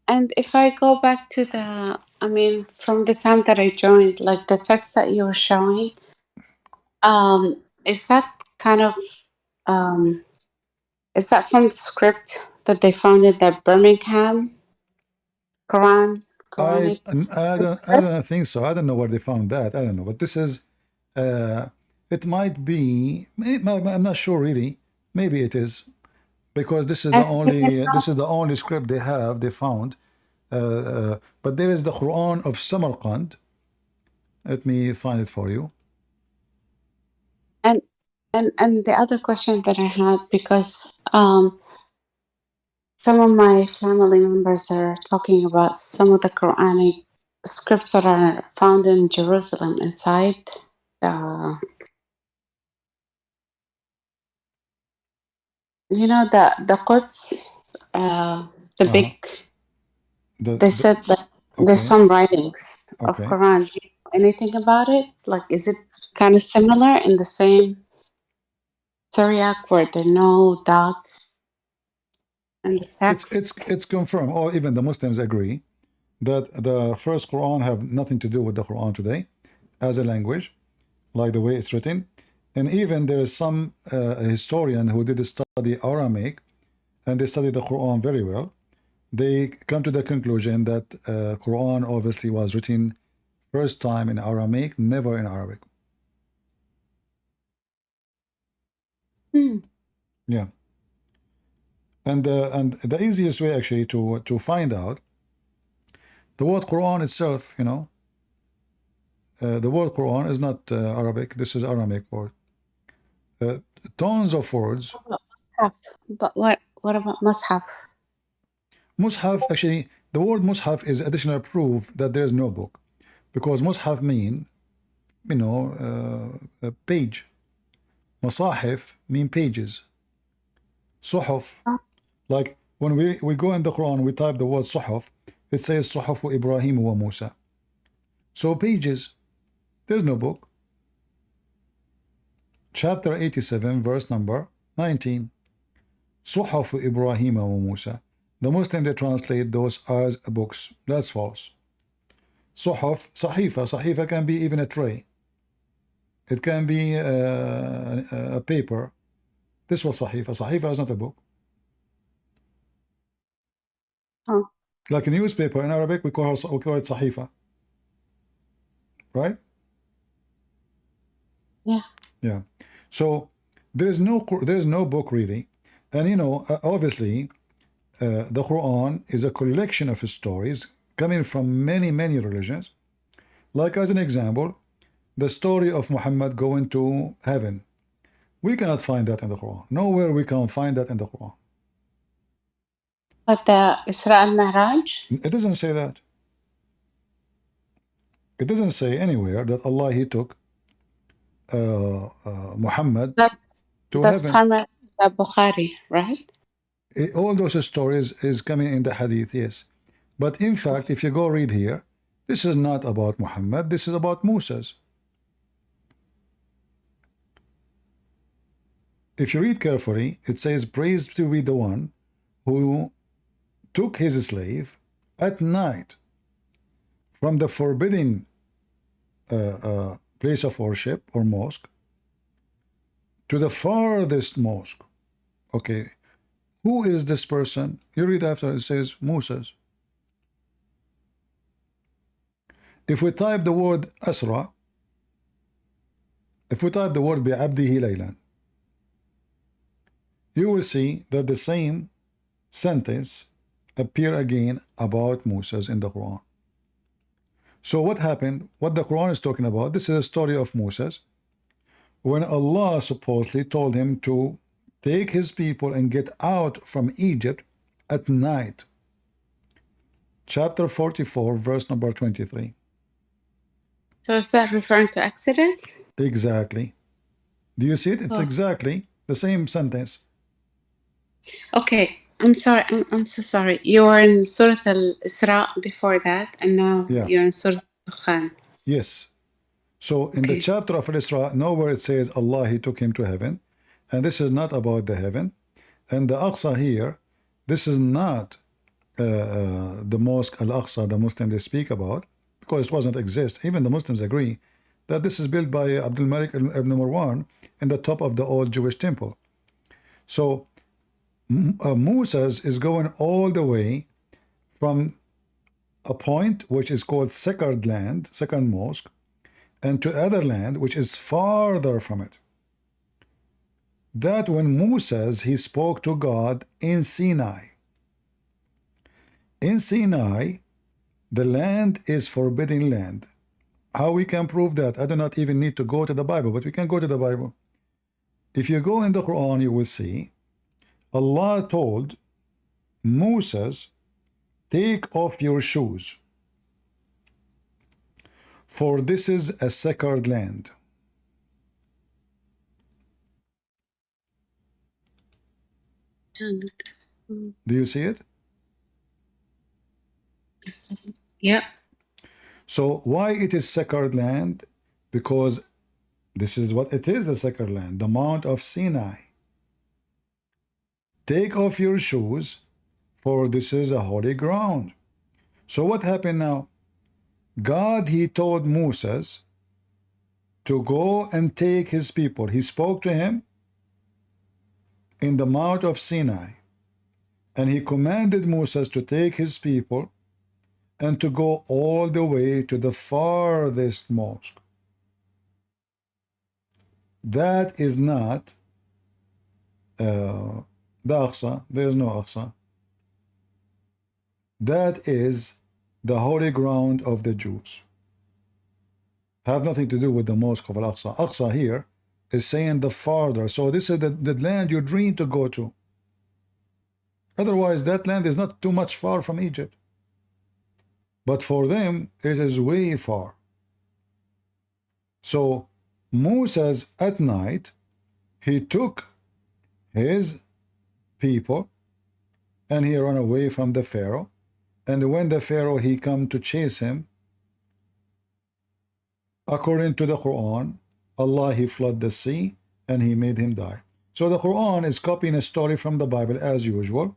And if I go back to the, I mean, from the time that I joined, like the text that you were showing, is that kind of Is that from the script that they found in the Birmingham Quranic I script? don't think so. I don't know where they found that. I don't know. But this is, it might be, I'm not sure really. Maybe it is. Because this is the only script they found. But there is the Quran of Samarkand. Let me find it for you. And the other question that I had, because some of my family members are talking about some of the Quranic scripts that are found in Jerusalem inside the Quds, the big. They said that there's some writings of Quran. Do you know anything about it? Like, is it kind of similar in the same Syriac where there are no dots in the text? It's confirmed, or even the Muslims agree that the first Quran have nothing to do with the Quran today as a language, like the way it's written. And even there is some historian who did study Aramaic, and they studied the Quran very well. They come to the conclusion that Quran obviously was written first time in Aramaic, never in Arabic. Yeah. And the easiest way actually to find out the word Quran itself, the word Quran is not Arabic. This is Aramaic word. Tons of words. But what about Mus'haf? Mus'haf, actually, the word Mus'haf is additional proof that there is no book, because Mus'haf mean, a page. Masahif mean pages. Suhuf, like when we go in the Quran, we type the word Suhuf, it says Suhufu Ibrahim wa Musa. So pages, there's no book. Chapter 87, verse number 19. Suhufu Ibrahim wa Musa. The Muslims, they translate those as books. That's false. Suhuf, Sahifa can be even a tray. It can be a paper. This was Sahifa is not a book. Oh. Like a newspaper in Arabic, we call it Sahifa. Right? Yeah. Yeah. So there is no book really. And obviously the Quran is a collection of stories coming from many religions. Like as an example, the story of Muhammad going to heaven. We cannot find that in the Quran. Nowhere we can find that in the Quran. But the Isra al-Mi'raj? It doesn't say that. It doesn't say anywhere that Allah, he took Muhammad to heaven. That's primarily the Bukhari, right? All those stories is coming in the hadith, yes. But in fact, if you go read here, this is not about Muhammad, this is about Moses. If you read carefully, it says, praised to be the one who took his slave at night from the forbidden place of worship or mosque to the farthest mosque. Okay, who is this person? You read after, it says Moses. If we type the word Asra, if we type the word bi'abdihi laylan, you will see that the same sentence appear again about Moses in the Quran. So what happened? What the Quran is talking about, this is a story of Moses, when Allah supposedly told him to take his people and get out from Egypt at night. Chapter 44, verse number 23. So is that referring to Exodus? Exactly. Do you see it? It's exactly the same sentence. Okay, I'm sorry. I'm so sorry. You were in Surah Al-Isra before that, and now you're in Surah Al-Dukhan. Yes. So in the chapter of Al-Isra, nowhere it says Allah, he took him to heaven. And this is not about the heaven. And the Aqsa here, this is not the mosque Al-Aqsa, the Muslims they speak about, because it doesn't exist. Even the Muslims agree that this is built by Abdul Malik ibn Marwan in the top of the old Jewish temple. So Moses is going all the way from a point which is called sacred land, second mosque, and to other land which is farther from it. That when Moses, he spoke to God in Sinai. In Sinai, the land is forbidden land. How we can prove that? I do not even need to go to the Bible, but we can go to the Bible. If you go in the Quran, you will see Allah told Moses, take off your shoes, for this is a sacred land. Do you see it? Yeah. So why it is sacred land? Because this is what it is, the sacred land, the Mount of Sinai. Take off your shoes, for this is a holy ground. So what happened now? God, he told Moses to go and take his people. He spoke to him in the Mount of Sinai, and he commanded Moses to take his people and to go all the way to the farthest mosque. That is not the Aqsa. There is no Aqsa. That is the holy ground of the Jews. Have nothing to do with the mosque of Al-Aqsa. Aqsa here is saying the farther. So this is the land you dream to go to. Otherwise, that land is not too much far from Egypt. But for them, it is way far. So Moses at night, he took his people and he ran away from the Pharaoh. And when the Pharaoh, he come to chase him, according to the Quran, Allah, he flooded the sea and he made him die. So the Quran is copying a story from the Bible as usual.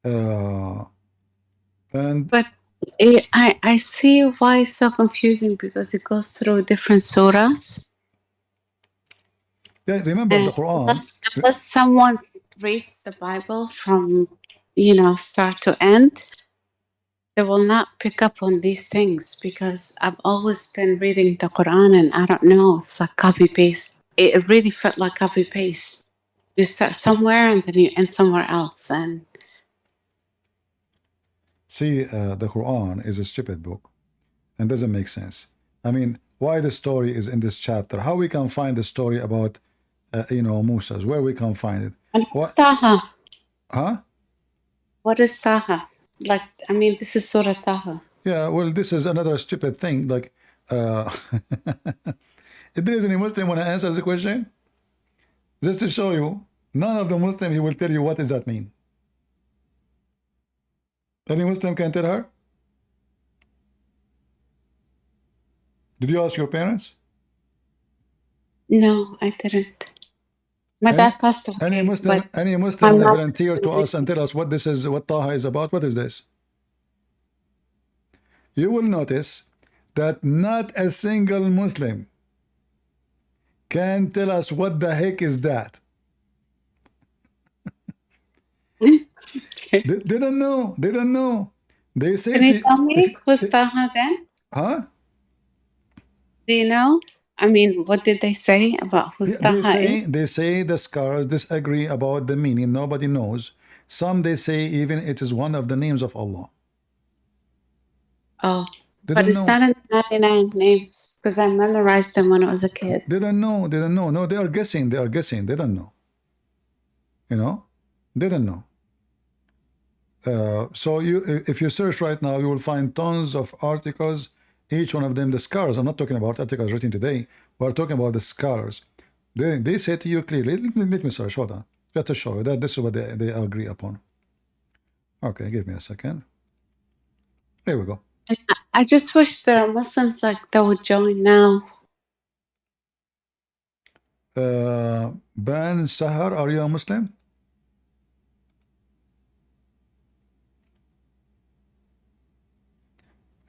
But I see why it's so confusing, because it goes through different surahs. Yeah, remember the Quran. Unless someone reads the Bible from, start to end, they will not pick up on these things, because I've always been reading the Quran and I don't know, it's like copy paste. It really felt like copy paste. You start somewhere and then you end somewhere else. And see, the Quran is a stupid book and doesn't make sense. I mean, why the story is in this chapter? How we can find the story about, Moses? Where we can find it? and what's Taha? Huh? What is Taha? This is Surah Taha. Yeah, well, this is another stupid thing. Like, if there is any Muslim want to answer the question, just to show you, none of the Muslim, he will tell you what does that mean. Any Muslim can tell her? Did you ask your parents? No, I didn't. My dad passed away. Any Muslim want to volunteer to us and tell us what this is, what Taha is about? What is this? You will notice that not a single Muslim can tell us what the heck is that. They don't know. They don't know. They say. Can you tell me who's Taha then? Huh? Do you know? What did they say about who's Taha is? They say the scholars disagree about the meaning. Nobody knows. Some they say even it is one of the names of Allah. Oh, but it's not in the 99 names, because I memorized them when I was a kid. They don't know. They don't know. No, they are guessing. They are guessing. They don't know. They don't know. So if you search right now, you will find tons of articles. Each one of them, the scholars. I'm not talking about articles written today. We're talking about the scholars. They say to you clearly. Let me search. Hold on. Just to show you that this is what they agree upon. Okay, give me a second. Here we go. I just wish there are Muslims that would join now. Ban Sahar, are you a Muslim?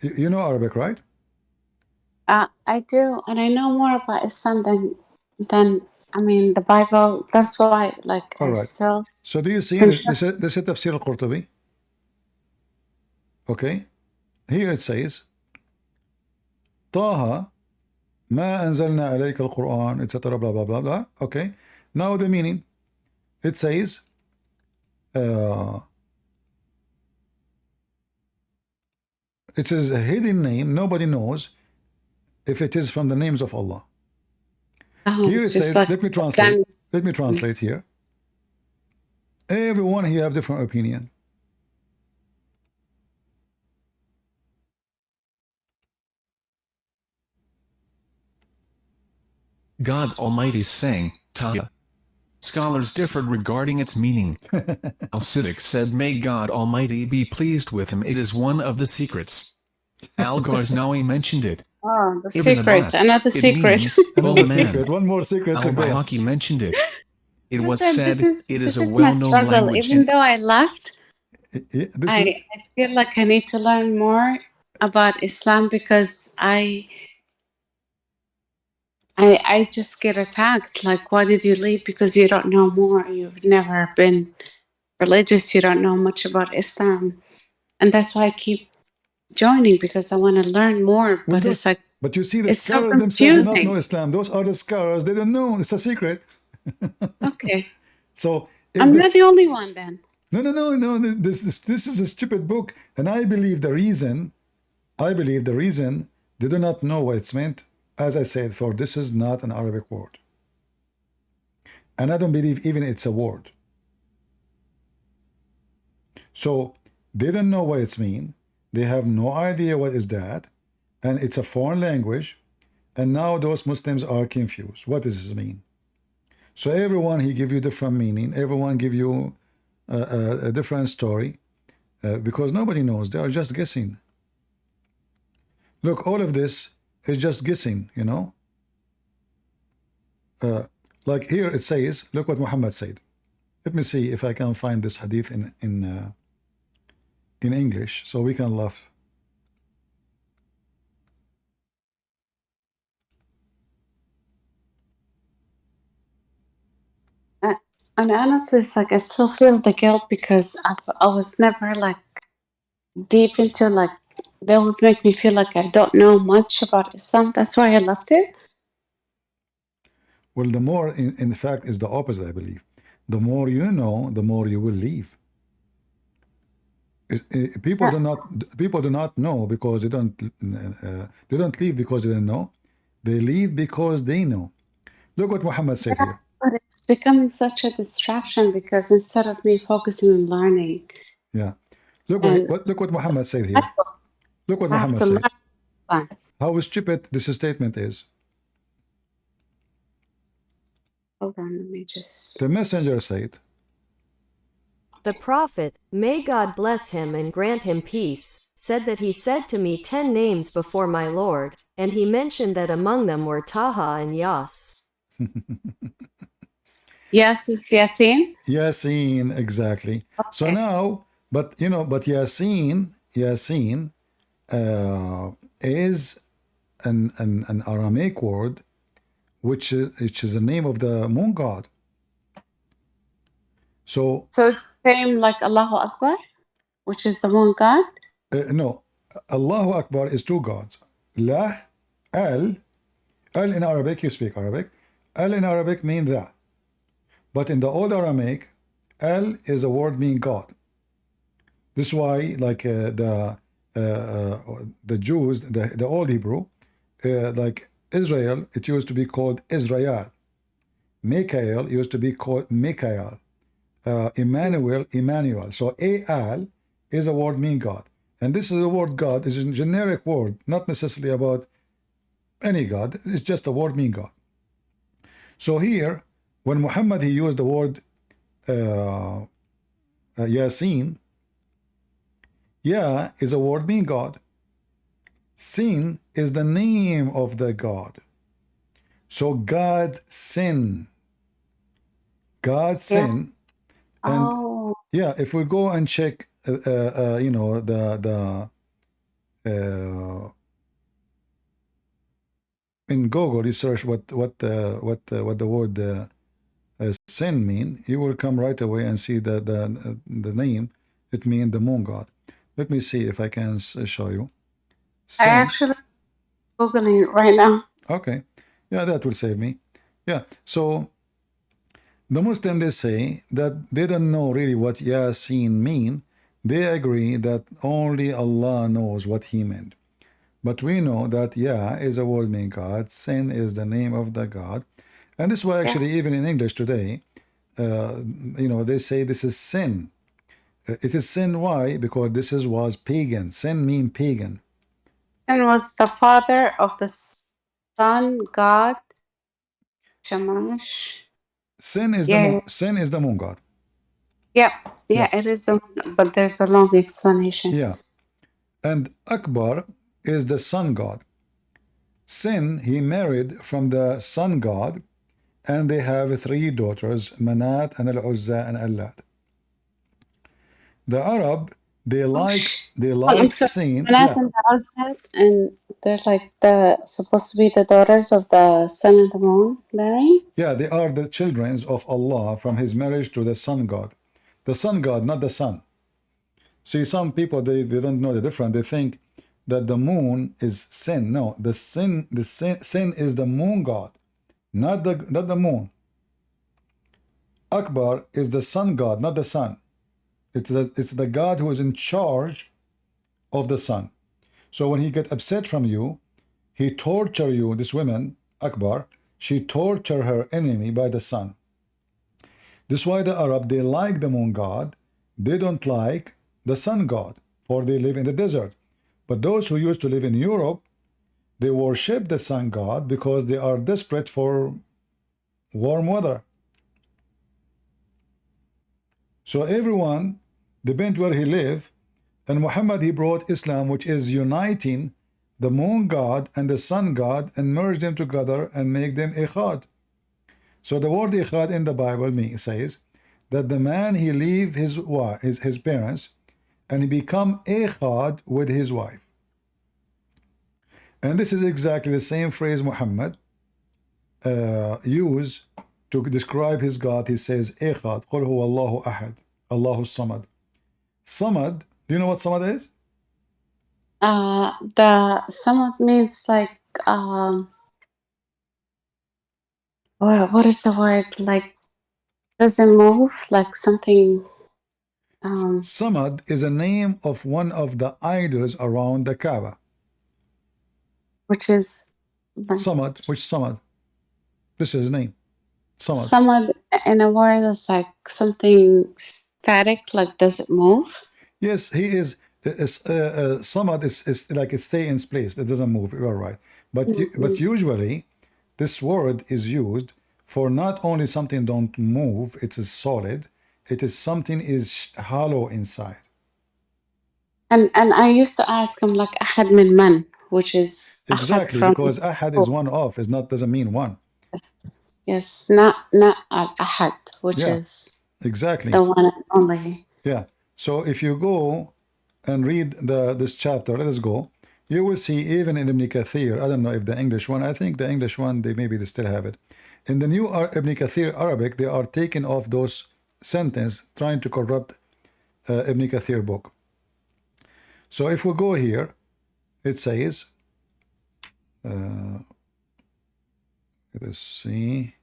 You know Arabic, right? I do, and I know more about Islam than I mean, the Bible, that's why, like, All I right. still. So do you see this is Tafsir al-Qurtubi? Okay. Here it says, طه ما أنزلنا عليك القرآن, etc. blah blah blah blah. Okay. Now the meaning. It says, it is a hidden name. Nobody knows if it is from the names of Allah. Here it says, like let me translate. Let me translate here. Everyone here have different opinion. God Almighty sang, Taha. Scholars differed regarding its meaning. Al-Siddiq said, may God Almighty be pleased with him. It is one of the secrets. Al-Ghaznawi mentioned it. Oh, the Ibn secret, Abbas, another it secret. means, Another O man. secret, one more secret to go. Al-Bayhaqi mentioned it. It was Listen, said, it is this a is my well-known struggle. language Even though I left, This I feel like I need to learn more about Islam because I just get attacked. Like, why did you leave? Because you don't know more. You've never been religious. You don't know much about Islam. And that's why I keep joining, because I want to learn more. But it's like, but you see, the it's so scholars themselves do not know confusing. Islam. Those are the scholars. They don't know. It's a secret. Okay. So if I'm this, not the only one then. No. This is a stupid book, and I believe the reason they do not know what it's meant. As I said, for this is not an Arabic word, and I don't believe even it's a word. So they don't know what it's mean. They have no idea what is that, and it's a foreign language. And now those Muslims are confused. What does this mean? So everyone, he give you different meaning. Everyone give you a different story because nobody knows. They are just guessing. Look, all of this is just guessing, you know. Like here it says, look what Muhammad said. Let me see if I can find this hadith in English so we can laugh. And honestly, it's like I still feel the guilt because I was never like deep into, like, they always make me feel like I don't know much about Islam. That's why I left it. Well, the more, in fact, is the opposite, I believe. The more you know, the more you will leave. People do not know because they don't leave because they don't know. They leave because they know. Look what Muhammad said here. But it's becoming such a distraction because instead of me focusing on learning, yeah, look and what Muhammad said here. Look what I have Muhammad to said. learn. How stupid this statement is. Hold on, let me just. The messenger said, The Prophet, may God bless him and grant him peace, said that he said to me 10 names before my Lord, and he mentioned that among them were Taha and Yas. Yes, it's Yasin. Yasin, exactly. Okay. So now, but Yasin is an Aramaic word, which is the name of the moon god. So same like Allahu Akbar, which is the moon god. No, Allahu Akbar is two gods. La, al in Arabic, you speak Arabic. Al in Arabic means that. But in the old Aramaic, al is a word meaning God. This is why, like the Jews, the old Hebrew, like Israel, it used to be called Israel. Mikael used to be called Mikael. Emmanuel. So al is a word meaning God. And this is the word God is a generic word, not necessarily about any God. It's just a word meaning God. So here, when Muhammad he used the word Yasin, Ya is a word meaning God. Sin is the name of the God. So God's sin. God's sin. And yeah, if we go and check, you know, in Google you search what the word sin mean, you will come right away and see the name. It means the moon god. Let me see if I can show you. I Sin. actually Googling it right now. Okay. Yeah, that will save me. Yeah. So the Muslims, they say that they don't know really what Yasin mean. They agree that only Allah knows what he meant. But we know that Ya is a word meaning God, Sin is the name of the God. And this is why actually even in English today, they say this is sin. It is sin. Why? Because this was pagan. Sin mean pagan. And was the father of the sun god Shamash. Sin is the moon god. Yeah, it is, but there's a long explanation. Yeah. And Akbar is the sun god. Sin, he married from the sun god, and they have 3 daughters, Manat and Al-Uzza and Allat. The Arab, they like Sin. Manat and Azad, and they're like supposed to be the daughters of the sun and the moon, marrying? Yeah, they are the children of Allah from his marriage to the sun god. The sun god, not the sun. See, some people, they don't know the difference. They think that the moon is sin. No, sin is the moon god, not the moon. Akbar is the sun god, not the sun. It's the god who is in charge of the sun. So when he get upset from you, he torture you. This woman, Akbar, she torture her enemy by the sun. This is why the Arab, they like the moon god. They don't like the sun god, for they live in the desert. But those who used to live in Europe, they worship the sun god because they are desperate for warm weather. So everyone depends where he live, and Muhammad, he brought Islam, which is uniting the moon god and the sun god and merge them together and make them ikhad. So the word ikhad in the Bible says that the man, he leave his parents and he become ikhad with his wife. And this is exactly the same phrase Muhammad used to describe his God. He says ikhad, qul huwa Allahu ahad, Allahu samad. Samad, do you know what samad is? The samad means like what is the word, like doesn't move, like something. Samad is a name of one of the idols around the Kaaba. Which is like, Samad. Which Samad? This is his name. Samad. Samad in a word is like something static, like does it move? Yes, he is. Samad is like it stays in its place. It doesn't move. You're right. But usually, this word is used for not only something don't move, it is solid. It is something is hollow inside. And I used to ask him like ahad min man, which is exactly because ahad is one of, is not doesn't mean one. Yes, not al ahad, which is exactly the one and only. Yeah. So if you go and read this chapter, let us go. You will see even in Ibn Kathir. I don't know if the English one. I think the English one they still have it. In the new Ibn Kathir Arabic, they are taking off those sentences, trying to corrupt Ibn Kathir book. So if we go here, it says, let us see.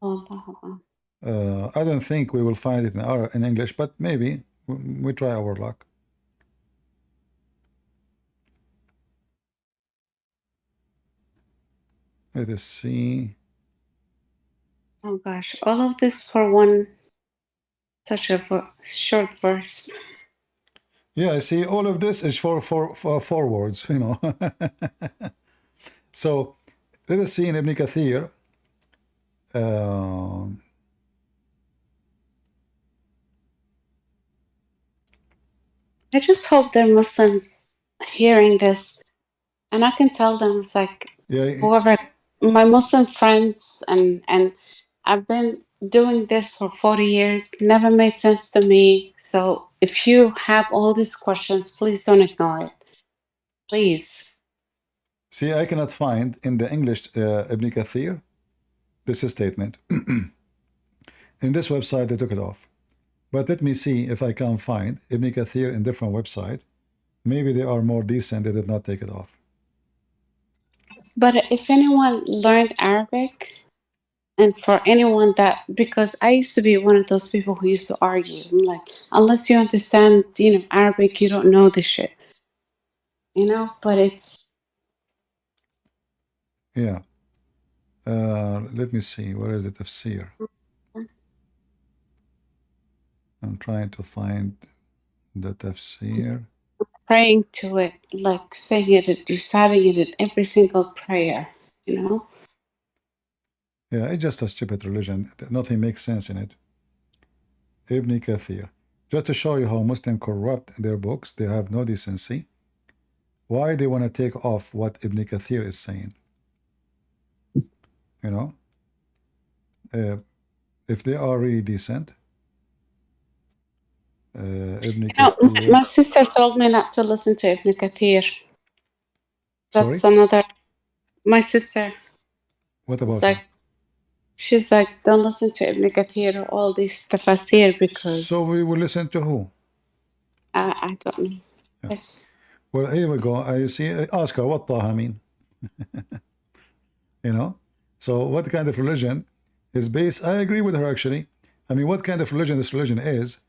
I don't think we will find it in English, but maybe we try our luck. Let us see. Oh gosh, all of this for one such a short verse. Yeah, I see. All of this is for four words, you know. So let us see in Ibn Kathir. I just hope they're Muslims hearing this, and I can tell them it's like whoever my Muslim friends and I've been doing this for 40 years, never made sense to me. So if you have all these questions, please don't ignore it. Please. See, I cannot find in the English Ibn Kathir this statement. In this website, they took it off. But let me see if I can find Ibn Kathir in different website. Maybe they are more decent. They did not take it off. But if anyone learned Arabic, and for anyone that, because I used to be one of those people who used to argue. I'm like, unless you understand, Arabic, you don't know this shit. But it's... Yeah. Let me see. Where is it? Tafsir. I'm trying to find the tafsir. Praying to it, like saying it, reciting it in every single prayer, Yeah, it's just a stupid religion. Nothing makes sense in it. Ibn Kathir. Just to show you how Muslims corrupt their books, they have no decency. Why they want to take off what Ibn Kathir is saying? If they are really decent, Ibn Kathir. My sister told me not to listen to Ibn Kathir. That's Sorry? another. My sister. What about her? She's like, don't listen to Ibn Kathir or all these tafasir because... So we will listen to who? I don't know. Yeah. Yes. Well, here we go. I see. Ask her what Taha mean. So what kind of religion is based? I agree with her actually. I mean, what kind of religion this religion is?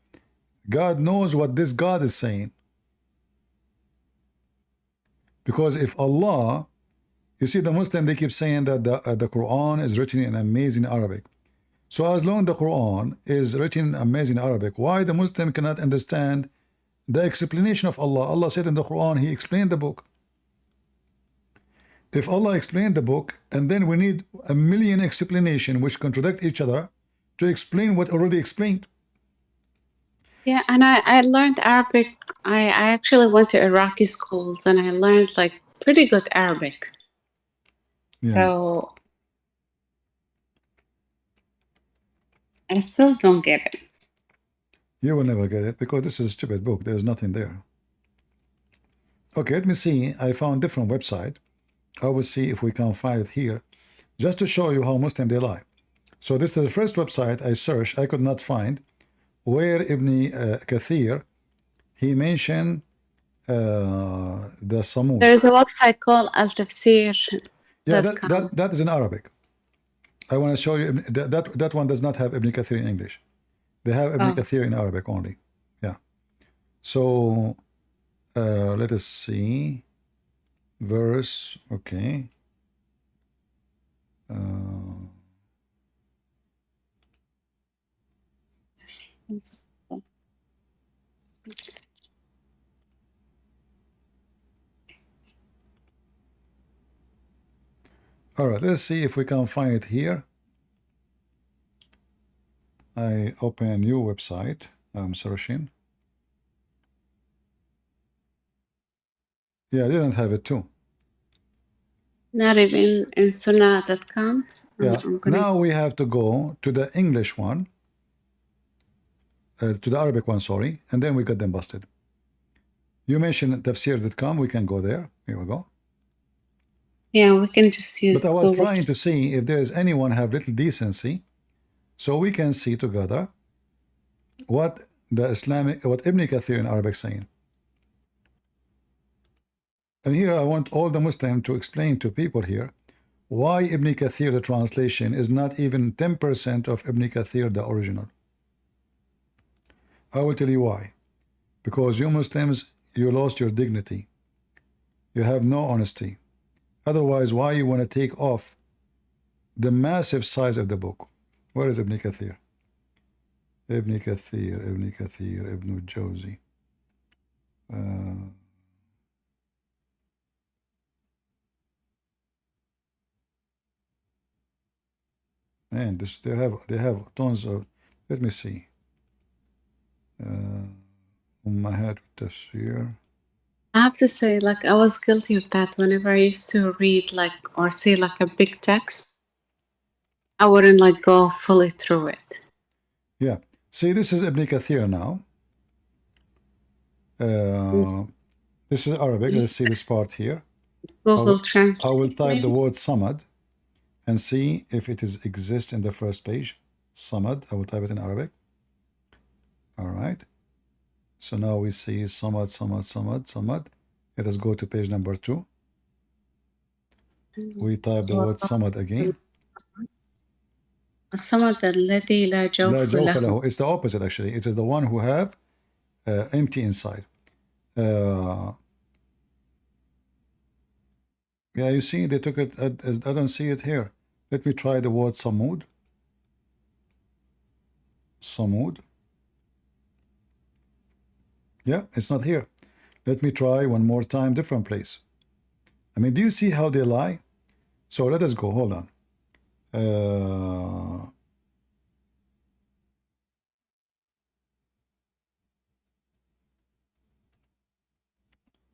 God knows what this God is saying. Because if Allah, you see the Muslim, they keep saying that the Quran is written in amazing Arabic. So as long as the Quran is written in amazing Arabic, why the Muslim cannot understand the explanation of Allah? Allah said in the Quran, He explained the book. If Allah explained the book, and then we need a million explanations which contradict each other to explain what already explained. Yeah, and I learned Arabic. I actually went to Iraqi schools and I learned like pretty good Arabic. Yeah. So I still don't get it. You will never get it because this is a stupid book. There's nothing there. Okay, let me see. I found different website. I will see if we can find it here, just to show you how Muslim they lie. So this is the first website I searched. I could not find where Ibn Kathir, he mentioned the Samud. There's a website called Al-Tafsir. Yeah, that is in Arabic. I want to show you that one does not have Ibn Kathir in English. They have Ibn Kathir in Arabic only. Yeah. So let us see. Verse, okay. All right, let's see if we can find it here. I open a new website. I'm searching. Yeah, I didn't have it too. Not even in sunnah.com. Yeah, now we have to go to the English one, to the Arabic one, sorry, and then we got them busted. You mentioned tafsir.com, we can go there. Here we go. Yeah, we can just use But I was Google. trying to see if there is anyone have little decency, so we can see together what what Ibn Kathir in Arabic saying. And here I want all the Muslims to explain to people here why Ibn Kathir, the translation, is not even 10% of Ibn Kathir, the original. I will tell you why. Because you Muslims, you lost your dignity. You have no honesty. Otherwise, why you want to take off the massive size of the book? Where is Ibn Kathir? Ibn Kathir, Ibn Kathir, Ibn Jawzi. Man, they have tons of. Let me see. Ummahat Tafsir. I have to say, like, I was guilty of that whenever I used to read, like, or see, like, a big text. I wouldn't, like, go fully through it. Yeah. See, this is Ibn Kathir now. This is Arabic. Let's see this part here. Google Translate. I will type the word Samad and see if it is exist in the first page. Samad. I will type it in Arabic. All right. So now we see Samad, Samad, Samad, Samad. Let us go to page number 2. We type the word Samad again. الصمد الذي لا جوف لا جوف له. له. It's the opposite actually. It is the one who have empty inside. Yeah, you see, they took it. I don't see it here. Let me try the word Samud. Samud. Yeah, it's not here. Let me try one more time, different place. I mean, do you see how they lie? So let us go. Hold on.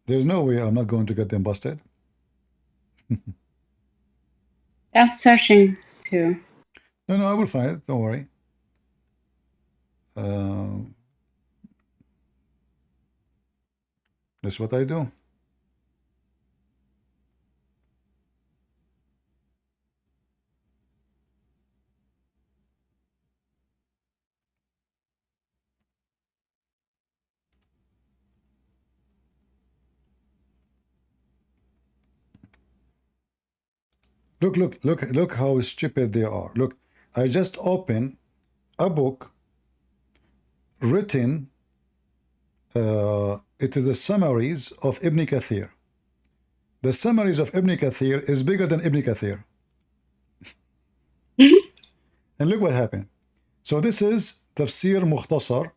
There's no way I'm not going to get them busted. I'm searching too. No, I will find it. Don't worry. That's what I do. Look how stupid they are. Look, I just opened a book written into the summaries of Ibn Kathir. The summaries of Ibn Kathir is bigger than Ibn Kathir. And look what happened. So this is Tafsir Mukhtasar,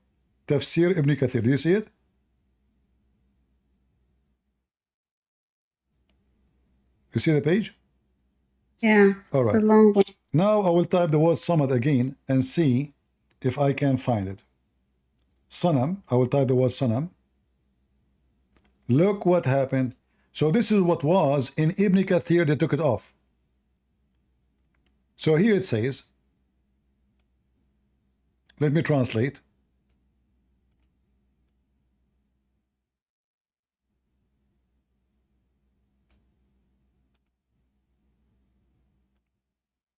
Tafsir Ibn Kathir. Do you see it? You see the page? Yeah, all it's right. a long one. Now I will type the word Samad again and see if I can find it. Sanam, I will type the word Sanam. Look what happened. So this is what was in Ibn Kathir, they took it off. So here it says, let me translate.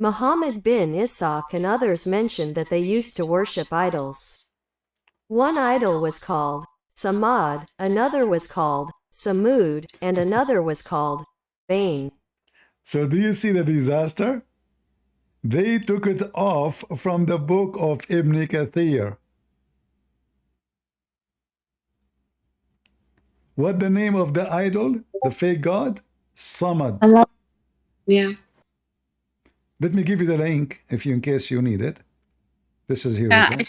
Muhammad bin Ishaq and others mentioned that they used to worship idols. One idol was called Samad, another was called Samud, and another was called Bain. So do you see the disaster? They took it off from the book of Ibn Kathir. What the name of the idol? The fake god? Samad. Yeah. Let me give you the link if you, in case you need it. This is here. We go.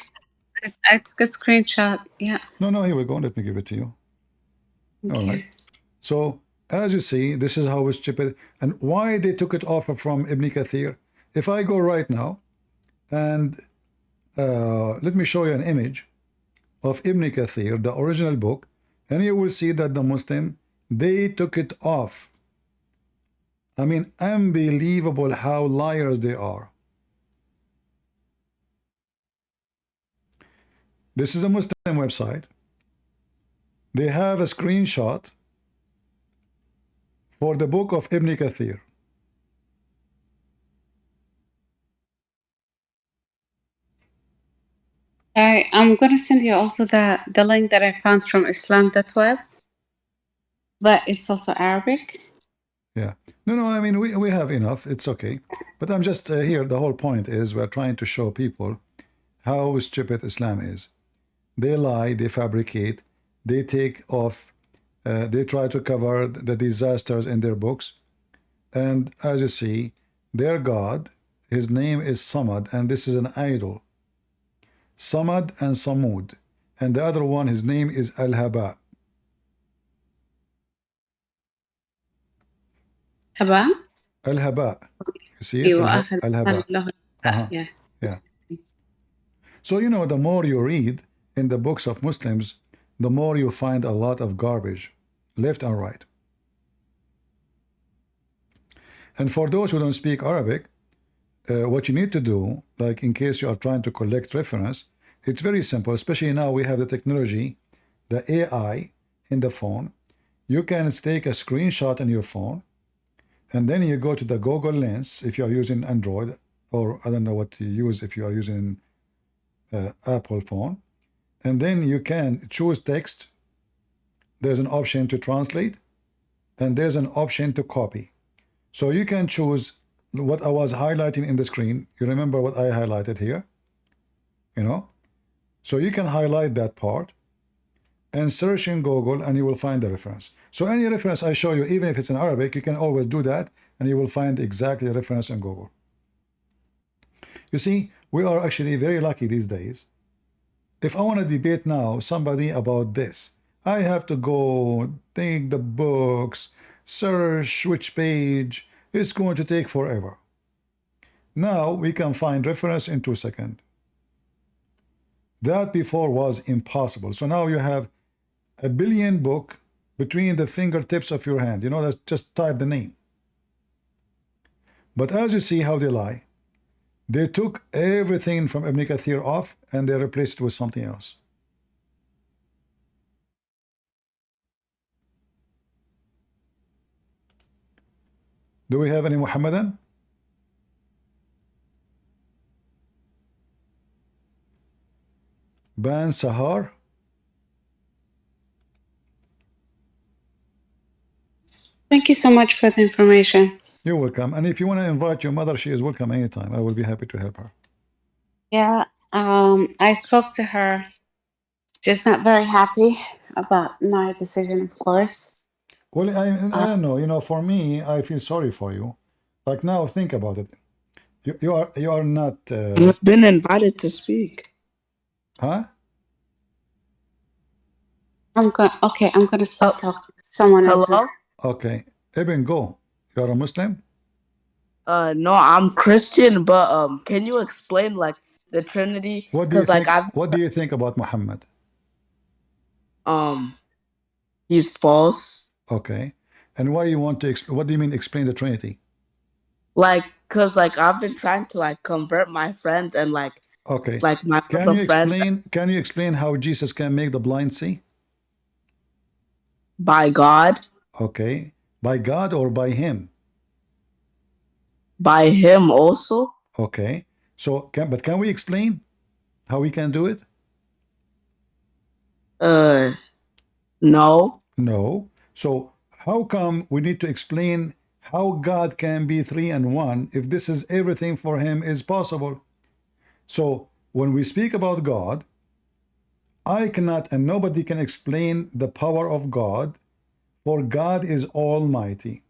I took a screenshot. Yeah. No, here we go. Let me give it to you. Okay. All right. So as you see, this is how it's stupid. And why they took it off from Ibn Kathir. If I go right now and let me show you an image of Ibn Kathir, the original book, and you will see that the Muslim, they took it off. I mean, unbelievable how liars they are. This is a Muslim website. They have a screenshot for the book of Ibn Kathir. I'm going to send you also the link that I found from Islam.web, but it's also Arabic. Yeah. No, I mean, we have enough. It's okay. But I'm just here. The whole point is we're trying to show people how stupid Islam is. They lie, they fabricate, they take off, they try to cover the disasters in their books. And as you see, their God, his name is Samad, and this is an idol. Samad and Samud. And the other one, his name is Al-Haba. Haba? Al-Haba. You see it? Al-Haba. Yeah. Yeah. So, you know, the more you read in the books of Muslims, the more you find a lot of garbage, left and right. And for those who don't speak Arabic, what you need to do, like in case you are trying to collect reference, it's very simple, especially now we have the technology, the AI in the phone. you can take a screenshot on your phone, and then you go to the Google Lens if you are using Android, or I don't know what you use if you are using Apple phone, and then you can choose text. There's an option to translate, and there's an option to copy. So you can choose what I was highlighting in the screen. You remember what I highlighted here? You know? So you can highlight that part and search in Google, and you will find the reference. So any reference I show you, even if it's in Arabic, you can always do that, and you will find exactly the reference in Google. You see, we are actually very lucky these days. If I want to debate now somebody about this, I have to go take the books, search which page. It's going to take forever. Now we can find reference in 2 seconds. That before was impossible. So now you have a billion book between the fingertips of your hand. You know, that's just type the name. But as you see how they lie, they took everything from Ibn Kathir off and they replaced it with something else. Do we have any Muhammadan? Ban Sahar? Thank you so much for the information. You're welcome. And if you want to invite your mother, she is welcome anytime. I will be happy to help her. Yeah, I spoke to her. She's not very happy about my decision, of course. Well, I don't know. You know, for me, I feel sorry for you. Like now, think about it. You are not. You've been invited to speak. Huh? I'm gonna stop talking to someone else. Hello? Okay, Ibn, go. You are a Muslim? No, I'm Christian, but can you explain like the Trinity? What do you think? What do you think about Muhammad? He's false. Okay, and why you want to? What do you mean explain the Trinity? Like, cause like I've been trying to like convert my friends and like. Okay. Like my Can you friend. explain? Can you explain how Jesus can make the blind see? By God. Okay. By God or by him? By him also. Okay. So can we explain how we can do it? No. No. So how come we need to explain how God can be 3 and 1 if this is everything for him is possible? So when we speak about God, I cannot and nobody can explain the power of God, for God is almighty.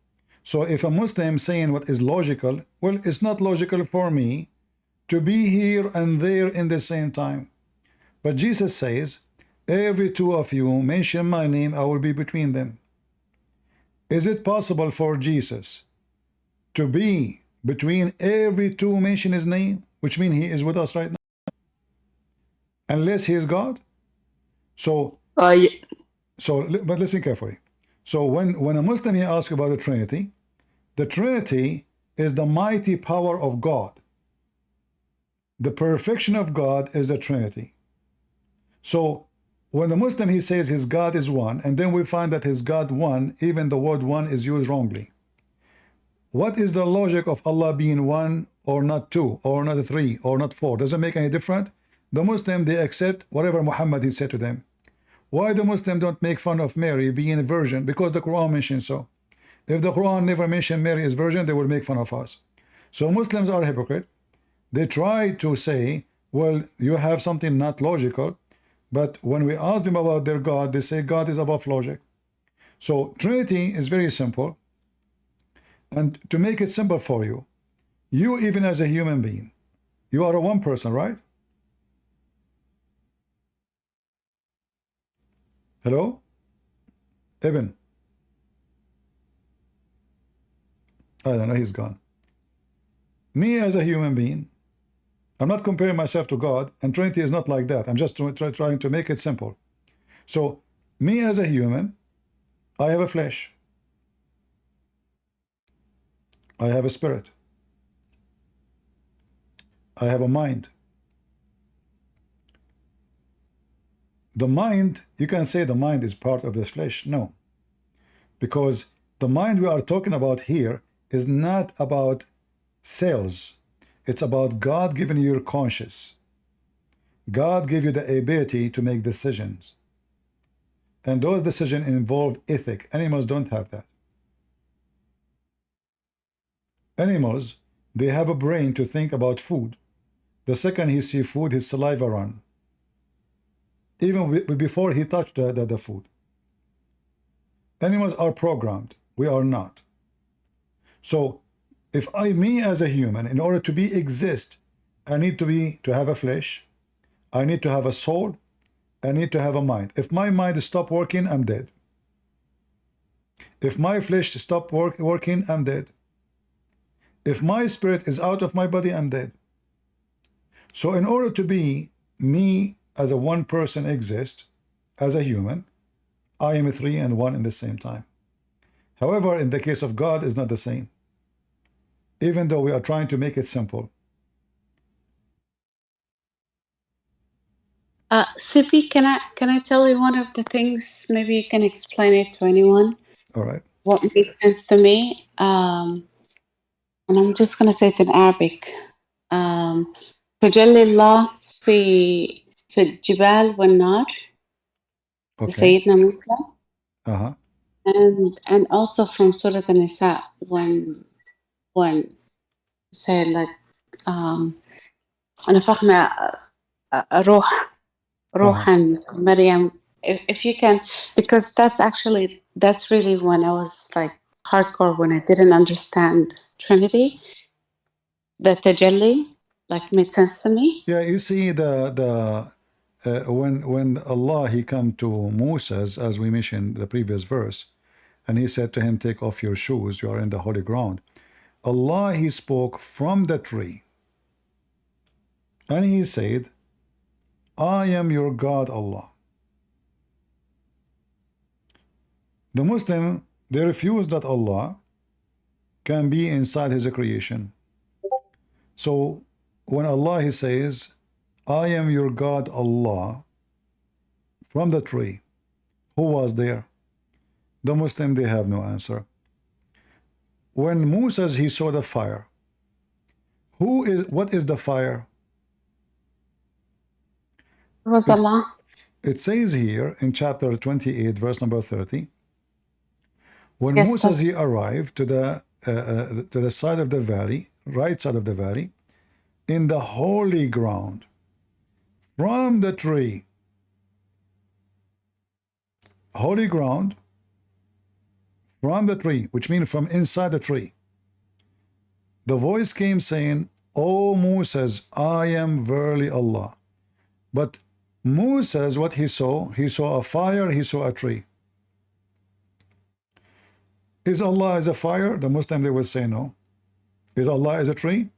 So if a Muslim saying what is logical, well, it's not logical for me to be here and there in the same time. But Jesus says, every two of you mention my name, I will be between them. Is it possible for Jesus to be between every two mention his name, which means he is with us right now? Unless he is God? So, but listen carefully. So when a Muslim he asks about the Trinity is the mighty power of God. The perfection of God is the Trinity. So when the Muslim he says his God is one, and then we find that his God one, even the word one is used wrongly. What is the logic of Allah being one or not two or not three or not four? Does it make any difference? The Muslim they accept whatever Muhammad he said to them. Why the Muslim don't make fun of Mary being a virgin? Because the Quran mentions so. If the Quran never mentioned Mary as virgin, they will make fun of us. So Muslims are hypocrite. They try to say, well, you have something not logical, but when we ask them about their God, they say God is above logic. So Trinity is very simple. And to make it simple for you, you even as a human being, you are a one person, right? Hello? Ibn. I don't know, he's gone. Me as a human being, I'm not comparing myself to God, and Trinity is not like that. I'm just trying to make it simple. So, me as a human, I have a flesh. I have a spirit. I have a mind. The mind, you can say the mind is part of this flesh. No. Because the mind we are talking about here is not about cells. It's about God giving you your conscious. God gave you the ability to make decisions. And those decisions involve ethic. Animals don't have that. Animals, they have a brain to think about food. The second he see food, his saliva run. Even before he touched the food. Animals are programmed. We are not. So, if me as a human, in order to exist, I need to have a flesh. I need to have a soul. I need to have a mind. If my mind stop working, I'm dead. If my flesh stop working, I'm dead. If my spirit is out of my body, I'm dead. So in order to be me as a one person exist, as a human, I am a three and one in the same time. However, in the case of God, it's not the same. Even though we are trying to make it simple. Sippy, can I tell you one of the things? Maybe you can explain it to anyone. All right. What makes sense to me? And I'm just gonna say it in Arabic. تجلي الله في الجبال والنار. Okay. سيدنا موسى. Uh-huh. And also from Surah An-Nisa when say like ونفخنا روحا مريم. If you can, because that's really when I was like hardcore, when I didn't understand Trinity, the tajalli like made sense to me. Yeah, you see when Allah he come to Moses, as we mentioned the previous verse, and he said to him, take off your shoes, you are in the holy ground. Allah he spoke from the tree, and he said, I am your God, Allah. The Muslim, they refuse that Allah can be inside his creation. So when Allah he says, I am your God, Allah, from the tree, who was there? The Muslim, they have no answer. When Moses he saw the fire, what is the fire? It was Allah. It says here in chapter 28, verse number 30, when Yes, Moses he arrived to the side of the valley, right side of the valley, in the holy ground, from the tree, holy ground, from the tree, which means from inside the tree, the voice came saying, O Moses, I am verily Allah. But Moses, what he saw a fire, he saw a tree. Is Allah as a fire? The Muslim, they will say no. Is Allah as a tree?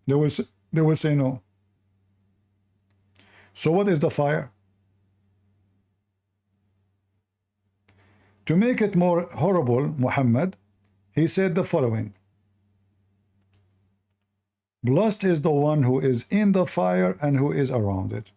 They will say no. So what is the fire? To make it more horrible, Muhammad, he said the following: blessed is the one who is in the fire and who is around it.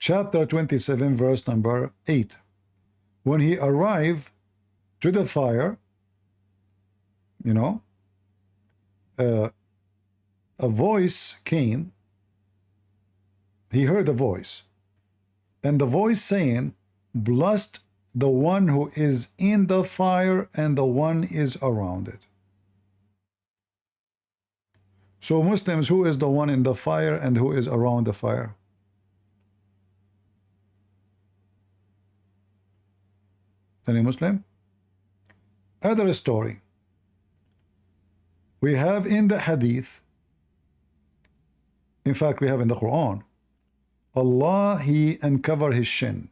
Chapter 27, verse number 8. When he arrived to the fire, a voice came. He heard a voice, and the voice saying, blessed the one who is in the fire and the one is around it. So Muslims, who is the one in the fire and who is around the fire? Any Muslim? Other story. We have in the hadith, in fact we have in the Quran, Allah he uncover his shin.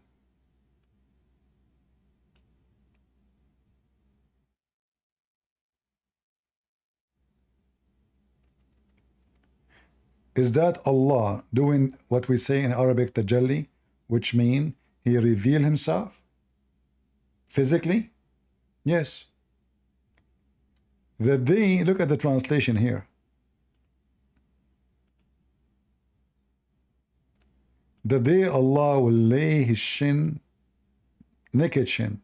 Is that Allah doing what we say in Arabic tajalli, which mean he reveal himself? Physically? Yes. The day, look at the translation here. The day Allah will lay his shin, naked shin.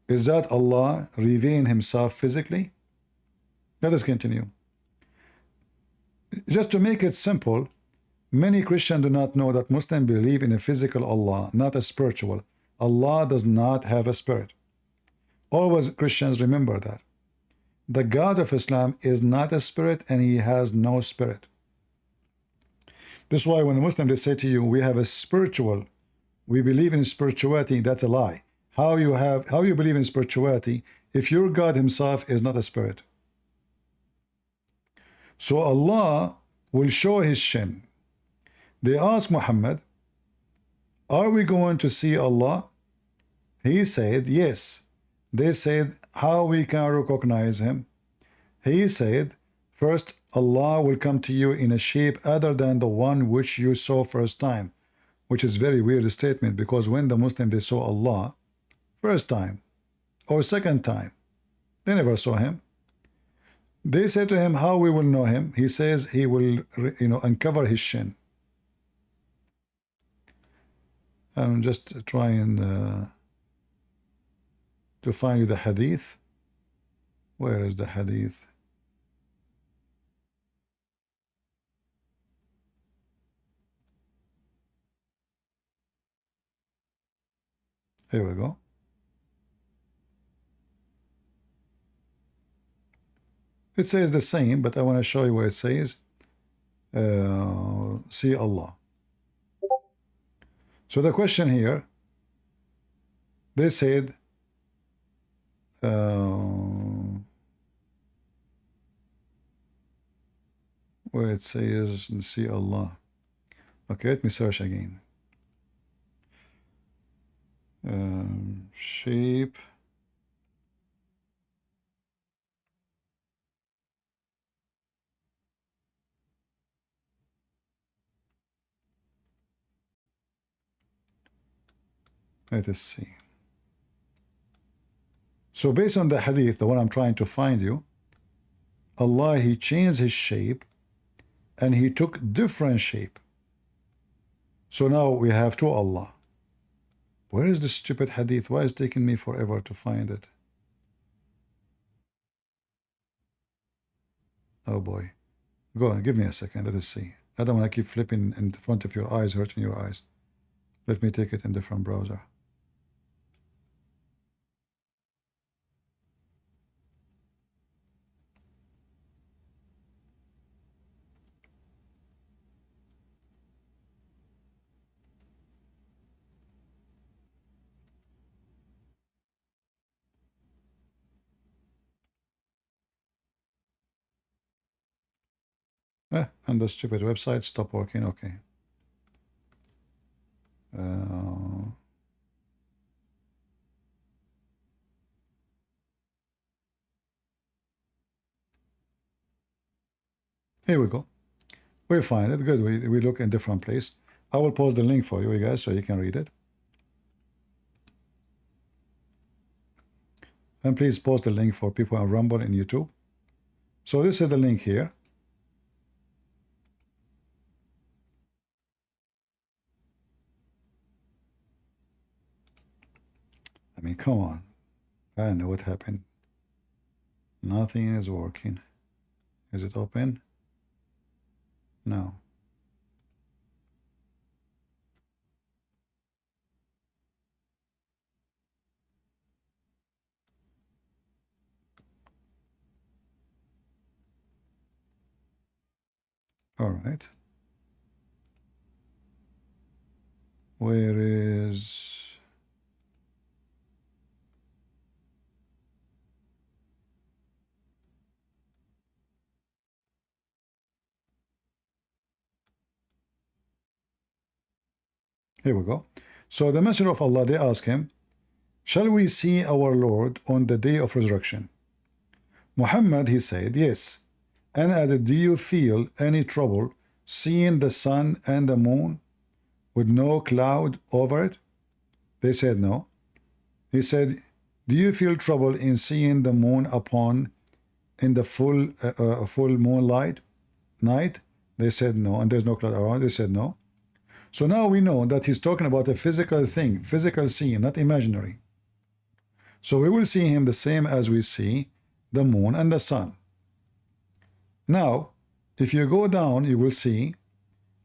Is that Allah revealing himself physically? Let us continue. Just to make it simple, many Christians do not know that Muslims believe in a physical Allah, not a spiritual. Allah does not have a spirit. Always Christians remember that. The God of Islam is not a spirit and he has no spirit. This is why when a Muslim they say to you, we have a spiritual, we believe in spirituality, that's a lie. How you believe in spirituality if your God himself is not a spirit? So Allah will show his shin. They asked Muhammad, are we going to see Allah? He said, yes. They said, how we can recognize him? He said, first, Allah will come to you in a shape other than the one which you saw first time, which is very weird statement, because when the Muslim they saw Allah first time or second time, they never saw him. They said to him, how we will know him? He says he will, uncover his shin. I'm just trying to find you the hadith. Where is the hadith? Here we go. It says the same, but I want to show you where it says, see Allah. So the question here, they said, where it says, see Allah. Okay, let me search again. Shape. Let us see. So based on the hadith, the one I'm trying to find you, Allah, he changed his shape and he took different shape. So now we have two Allah. Where is this stupid hadith? Why is it taking me forever to find it? Oh boy. Go on, give me a second. Let us see. I don't want to keep flipping in front of your eyes, hurting your eyes. Let me take it in different browser. And the stupid website stopped working. Okay. Here we go. We find it. Good. We look in different place. I will post the link for you guys so you can read it. And please post the link for people on Rumble and YouTube. So this is the link here. I mean, come on. I know what happened. Nothing is working. Is it open? No. All right. Where is... Here we go. So the Messenger of Allah, they ask him, shall we see our Lord on the day of resurrection? Muhammad, he said, yes. and added, do you feel any trouble seeing the sun and the moon with no cloud over it? They said no. He said, do you feel trouble in seeing the moon upon in the full moonlight night? They said no. And there's no cloud around. They said no. So now we know that he's talking about a physical thing, physical seeing, not imaginary. So we will see him the same as we see the moon and the sun. Now, if you go down, you will see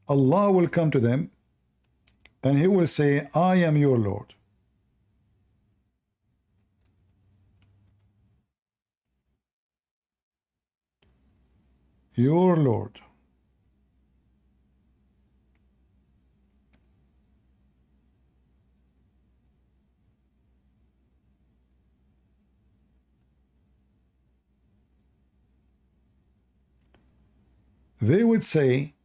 Allah will come to them and he will say, I am your Lord. Your Lord. They would say,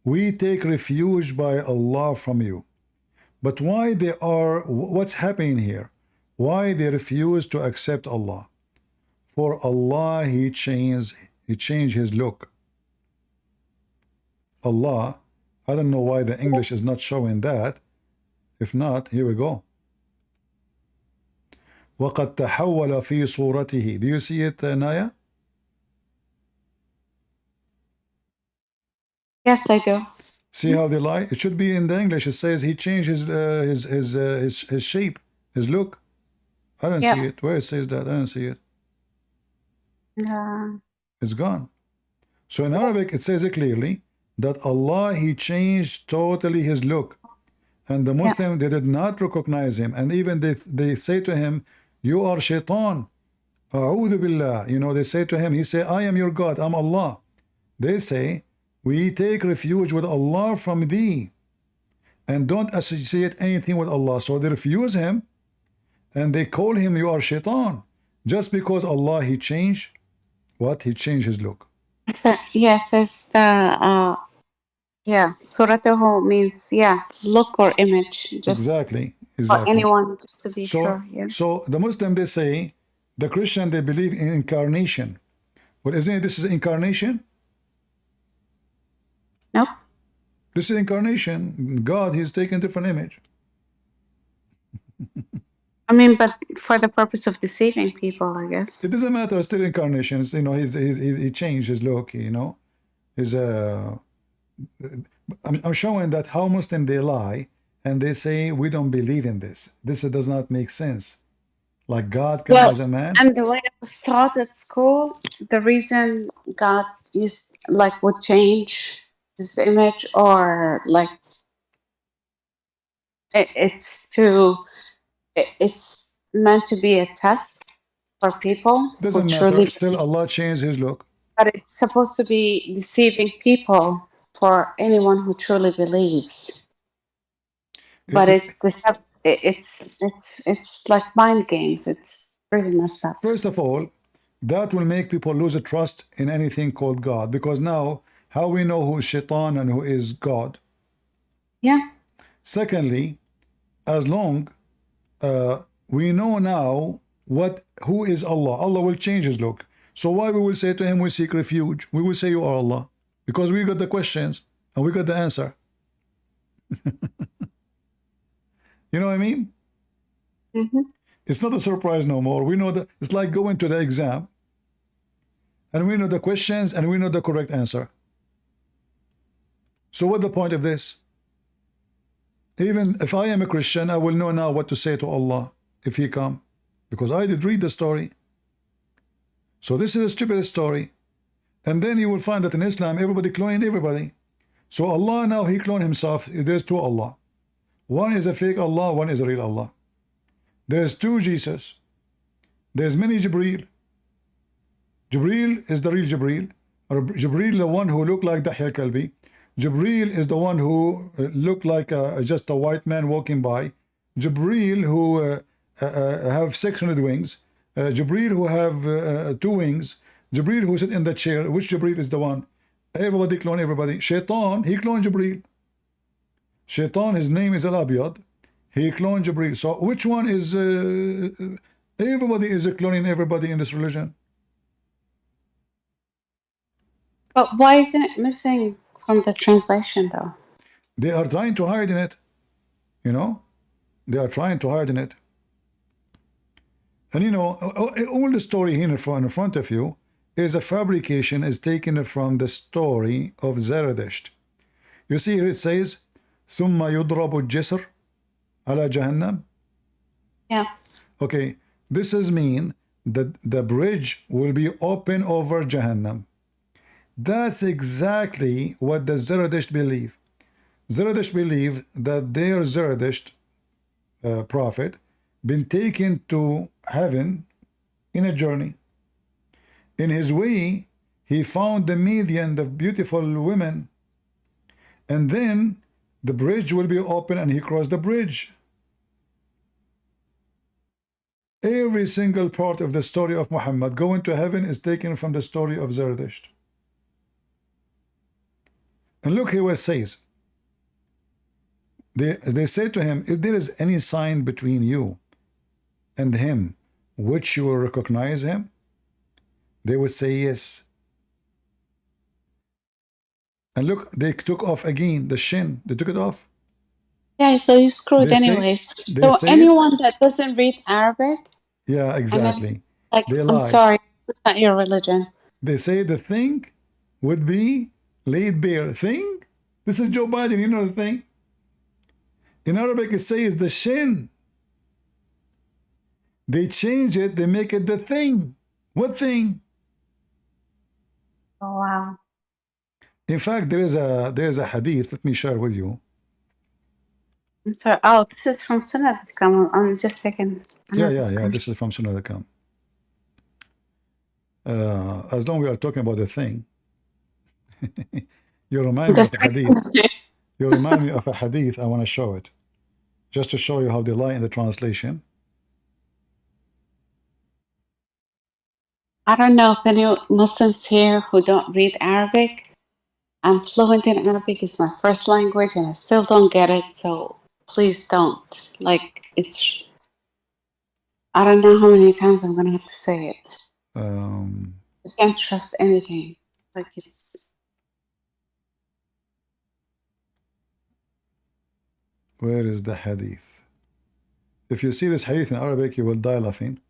we take refuge by Allah from you. But why they are, what's happening here? Why they refuse to accept Allah? For Allah, He changed His look. Allah, I don't know why the English is not showing that. If not, here we go. وَقَدْ تَحَوَّلَ فِي صُورَتِهِ. Do you see it, Naya? Yes, I do. See how they lie? It should be in the English. It says he changed his shape, his look. I don't see it. Where it says that? I don't see it. It's gone. So in Arabic, it says it clearly that Allah, He changed totally His look. And the Muslim, they did not recognize Him. And even they say to Him, you are shaitan. A'udhu billah. You know, they say to Him, He say, I am your God, I'm Allah. They say, we take refuge with Allah from thee and don't associate anything with Allah. So they refuse Him and they call Him, you are shaitan, just because Allah, He changed what? He changed His look. So, yes, it's the suratuhu means look or image. Just exactly. for anyone, just to be so, sure. Yeah. So the Muslim, they say, the Christian, they believe in incarnation. But isn't it, this is incarnation? Nope. This is incarnation. God, He's taken different image. I mean, but for the purpose of deceiving people, I guess. It doesn't matter. It's still incarnations. You know, he changed his look. You know, I'm showing that how Muslim they lie and they say we don't believe in this. This does not make sense. Like God came as a man. And the way I was taught at school, the reason God would change His image, or like it's meant to be a test for people. Doesn't matter. Still, Allah changed His look. But it's supposed to be deceiving people for anyone who truly believes. But it's like mind games. It's really messed up. First of all, that will make people lose a trust in anything called God, because now how we know who is shaitan and who is God? Yeah. Secondly, as long we know now who is Allah, Allah will change His look. So why we will say to Him, we seek refuge? We will say you are Allah, because we got the questions and we got the answer. You know what I mean? It's not a surprise no more. We know that it's like going to the exam and we know the questions and we know the correct answer. So what's the point of this? Even if I am a Christian, I will know now what to say to Allah if He come, because I did read the story. So this is a stupid story. And then you will find that in Islam, everybody cloning everybody. So Allah now, He cloned Himself. There's two Allah. One is a fake Allah, one is a real Allah. There's two Jesus. There's many Jibreel. Jibreel is the real Jibreel. Or Jibreel, the one who looked like Dahya al-Kalbi. Jibreel is the one who looked like just a white man walking by. Jibreel who have 600 wings. Jibreel who have 2 wings. Jibreel who sit in the chair. Which Jibreel is the one? Everybody clone everybody. Shaitan, he cloned Jibreel. Shaitan, his name is Al-Abiyad. He cloned Jibreel. So which one is... everybody is cloning everybody in this religion. But why isn't it missing from the translation, though? They are trying to hide in it. You know, they are trying to hide in it. And you know, all the story here in front of you is a fabrication, is taken from the story of Zerdusht. You see here it says, ثم يضرب الجسر على جهنم. Yeah. Okay, this is mean that the bridge will be open over Jahannam. That's exactly what the Zerdusht believe. Zerdusht believe that their Zerdusht prophet been taken to heaven in a journey. In his way, he found the median, the beautiful women, and then the bridge will be open and he crossed the bridge. Every single part of the story of Muhammad going to heaven is taken from the story of Zerdusht. And look here what it says. They say to him, if there is any sign between you and him which you will recognize him, they would say yes. And look, they took off again the shin. They took it off. Yeah, so you screwed anyways. So anyone that doesn't read Arabic. Yeah, exactly. Like, they I'm sorry, it's not your religion. They say the thing would be laid bare. Thing? This is Joe Biden, you know the thing? In Arabic it says the shin. They change it, they make it the thing. What thing? Oh, wow. In fact, there is a hadith, let me share with you. I'm sorry. Oh, this is from Sunnah.com. I'm just taking. Yeah, this is from Sunnah.com. As long as we are talking about the thing, you remind me of a hadith. You remind me of a hadith. I want to show it, just to show you how they lie in the translation. I don't know if any Muslims here who don't read Arabic. I'm fluent in Arabic. It's my first language, and I still don't get it. So please don't. Like, it's. I don't know how many times I'm gonna have to say it. I can't trust anything. Like, it's. Where is the hadith? If you see this hadith in Arabic, you will die laughing.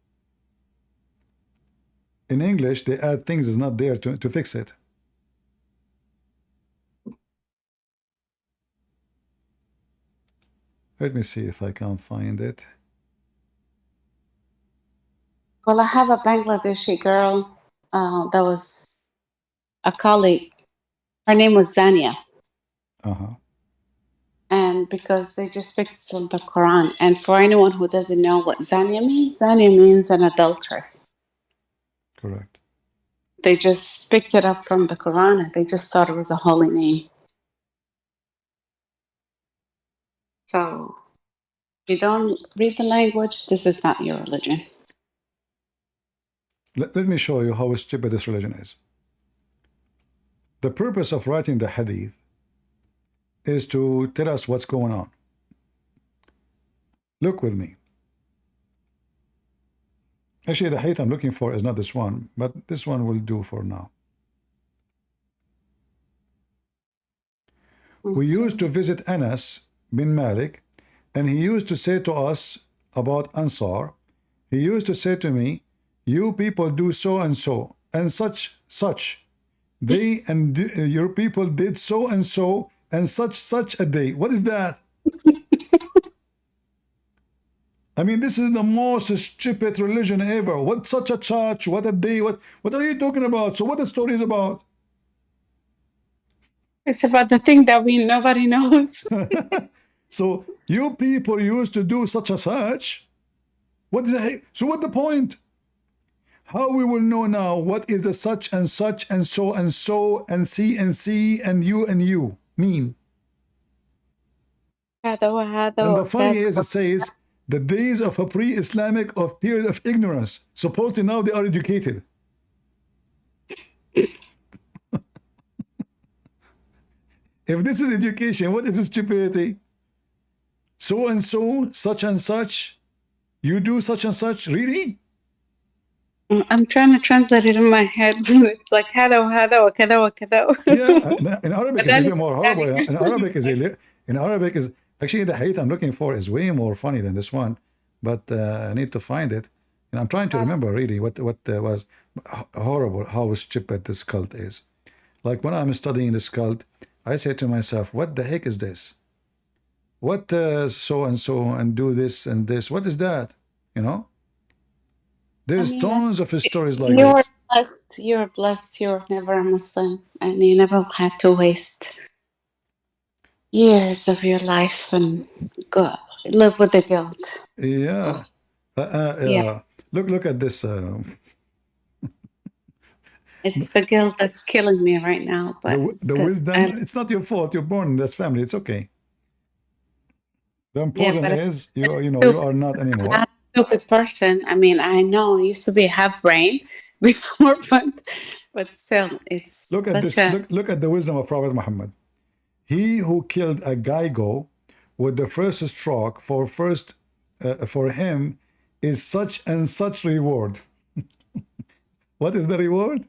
In English, they add things is not there to fix it. Let me see if I can find it. Well, I have a Bangladeshi girl that was a colleague. Her name was Zania. And because they just picked from the Quran. And for anyone who doesn't know what Zania means an adulteress. Correct. They just picked it up from the Quran and they just thought it was a holy name. So, if you don't read the language, this is not your religion. Let me show you how stupid this religion is. The purpose of writing the hadith is to tell us what's going on. Look with me. Actually, the hadith I'm looking for is not this one, but this one will do for now. We used to visit Anas bin Malik, and he used to say to us about Ansar, he used to say to me, you people do so and so, and such. They and your people did so and so, and such a day. What is that? I mean, this is the most stupid religion ever. What such a church? What a day? What are you talking about? So what the story is about? It's about the thing that nobody knows. So you people used to do such a such. What is the so what the point? How we will know now what is the such and such and so and so and see and you mean? And the funny is it says the days of a pre-Islamic of period of ignorance. Supposedly now they are educated. If this is education, what is stupidity? So and so, such and such, you do such and such, really? I'm trying to translate it in my head, but it's like هذا وهذا وكذا وكذا. Yeah, in Arabic is even more horrible. In Arabic in Arabic is actually the hadith I'm looking for is way more funny than this one, but I need to find it. And I'm trying to remember really what was horrible, how stupid this cult is. Like when I'm studying this cult, I say to myself, what the heck is this? What so and so and do this and this? What is that? You know? There's tons of stories like this. You're blessed. You're never a Muslim, and you never had to waste years of your life and live with the guilt. Yeah. Yeah. Look at this. It's the guilt that's killing me right now. But the wisdom, it's not your fault. You're born in this family. It's okay. The important is you are not anymore. I'm a stupid person. I mean, I know I used to be half brain before, but still, it's look at this. Look at the wisdom of Prophet Muhammad. He who killed a Geigo with the first stroke for him is such and such reward. What is the reward?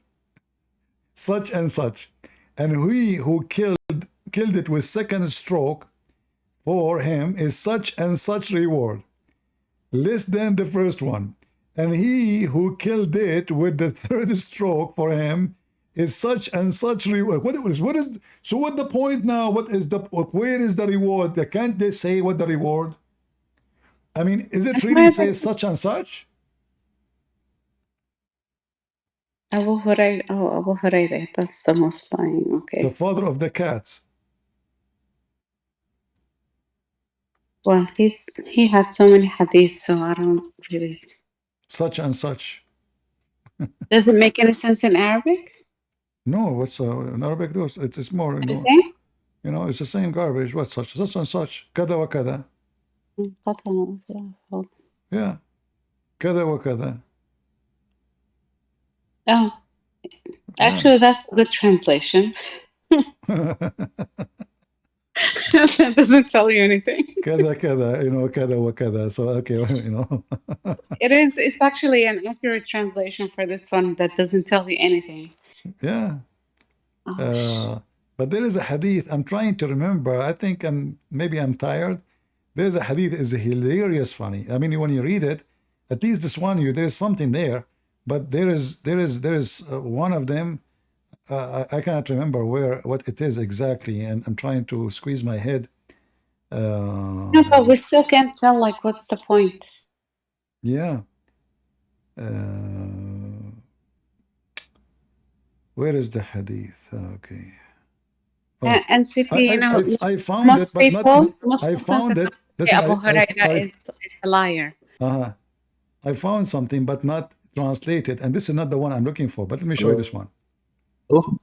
Such and such. And he who killed it with second stroke for him is such and such reward, less than the first one. And he who killed it with the third stroke for him is such and such reward. What is so what the point now? Where is the reward? Can't they say what the reward? I mean, is it really say such and such? Abu Hurairah, that's the most lying, okay. The father of the cats. Well, he had so many hadiths, so I don't really. Such and such. Does it make any sense in Arabic? No, what's in Arabic? It's more, it's the same garbage. What's such and such? Kada wa kada. Yeah. Kada wa kada. Oh, actually, that's a good translation. That doesn't tell you anything. Kada kada, kada wa kada. So okay, It's actually an accurate translation for this one that doesn't tell you anything. Yeah. But there is a hadith. I'm trying to remember. I think maybe I'm tired. There's a hadith is hilarious funny. I mean, when you read it, at least this one there's something there. But there is one of them. I cannot remember what it is exactly, and I'm trying to squeeze my head. No, but we still can't tell. Like, what's the point? Yeah. Where is the hadith? Okay. Oh, and CP, I found it, but not. I found it. Listen, Abu Hurairah is a liar. I found something, but not translated, and this is not the one I'm looking for. But let me show you this one. Oh.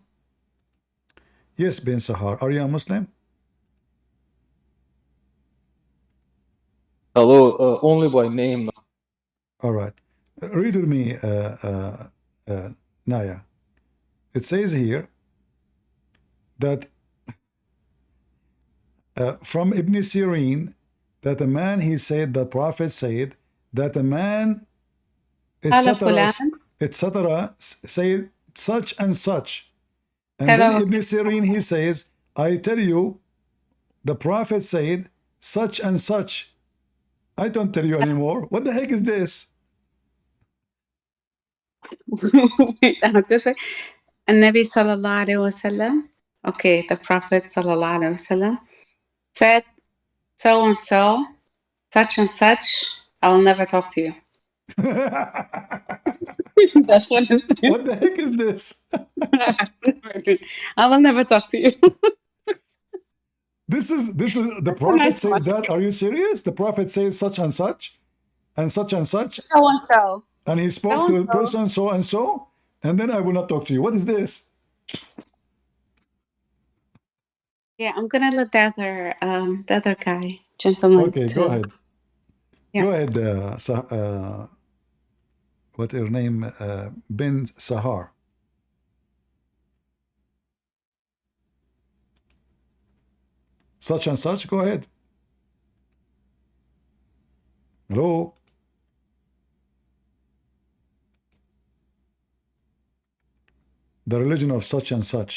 Yes, bin Sahar. Are you a Muslim? Hello, only by name. All right. Read with me, Naya. It says here that from Ibn Sirin, that a man, he said, the Prophet said, that a man, etc., say such and such. And then Ibn Sirin, he says, I tell you, the Prophet said such and such. I don't tell you anymore. What the heck is this? Wait, Nabi sallallahu alayhi wasallam. Okay, the Prophet sallallahu alayhi wasallam said, so and so, such and such, I will never talk to you. That's what it says. What the heck is this? I will never talk to you. This is the Prophet says that. Are you serious? The Prophet says such and such, and such and such. So and so. And he spoke to the person so and so, and then I will not talk to you. What is this? Yeah, I'm gonna let the other guy, gentleman. Okay, go ahead. Yeah. Go ahead. What's her name? Bin Sahar. Such and such. Go ahead. Hello. the religion of such and such.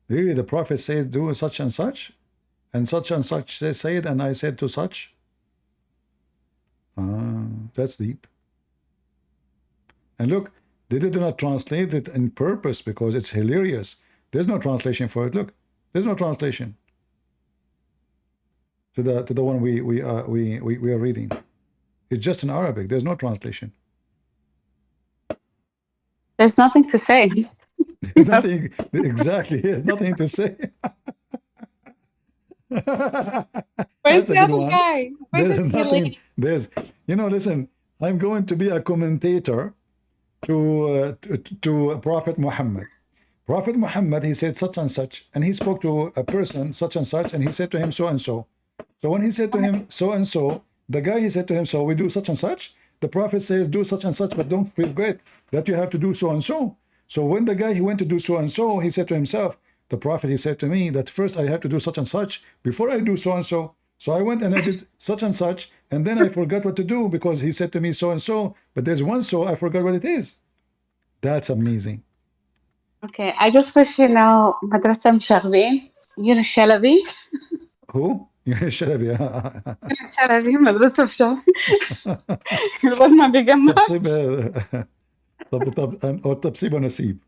Really, the Prophet says, do such and such they said, and I said to such. That's deep. And look, they did not translate it in purpose because it's hilarious. There's no translation for it. Look, there's no translation to the one we are reading. It's just in Arabic. There's no translation. There's nothing to say. There's nothing, exactly. There's nothing to say. Where's the other guy? Where did he leave? There's, listen, I'm going to be a commentator to Prophet Muhammad. Prophet Muhammad, he said such and such, and he spoke to a person such and such, and he said to him so and so. So when he said to him so and so, the guy, he said to him, so we do such and such. The Prophet says do such and such, but don't forget that you have to do so and so. So when the guy, he went to do so and so, he said to himself, the Prophet, he said to me that first I have to do such and such before I do so and so. So I went and I did such and such, and then I forgot what to do because he said to me so and so, but there's one so, I forgot what it is. That's amazing. Okay, I just wish you know مدرسة مشاغبين. Yunus Shalabi. Who? Yunus Shalabi. Yunus Shalabi مدرسة مشاغبين. الواد ما بيجمع. طب سيبه نسيب.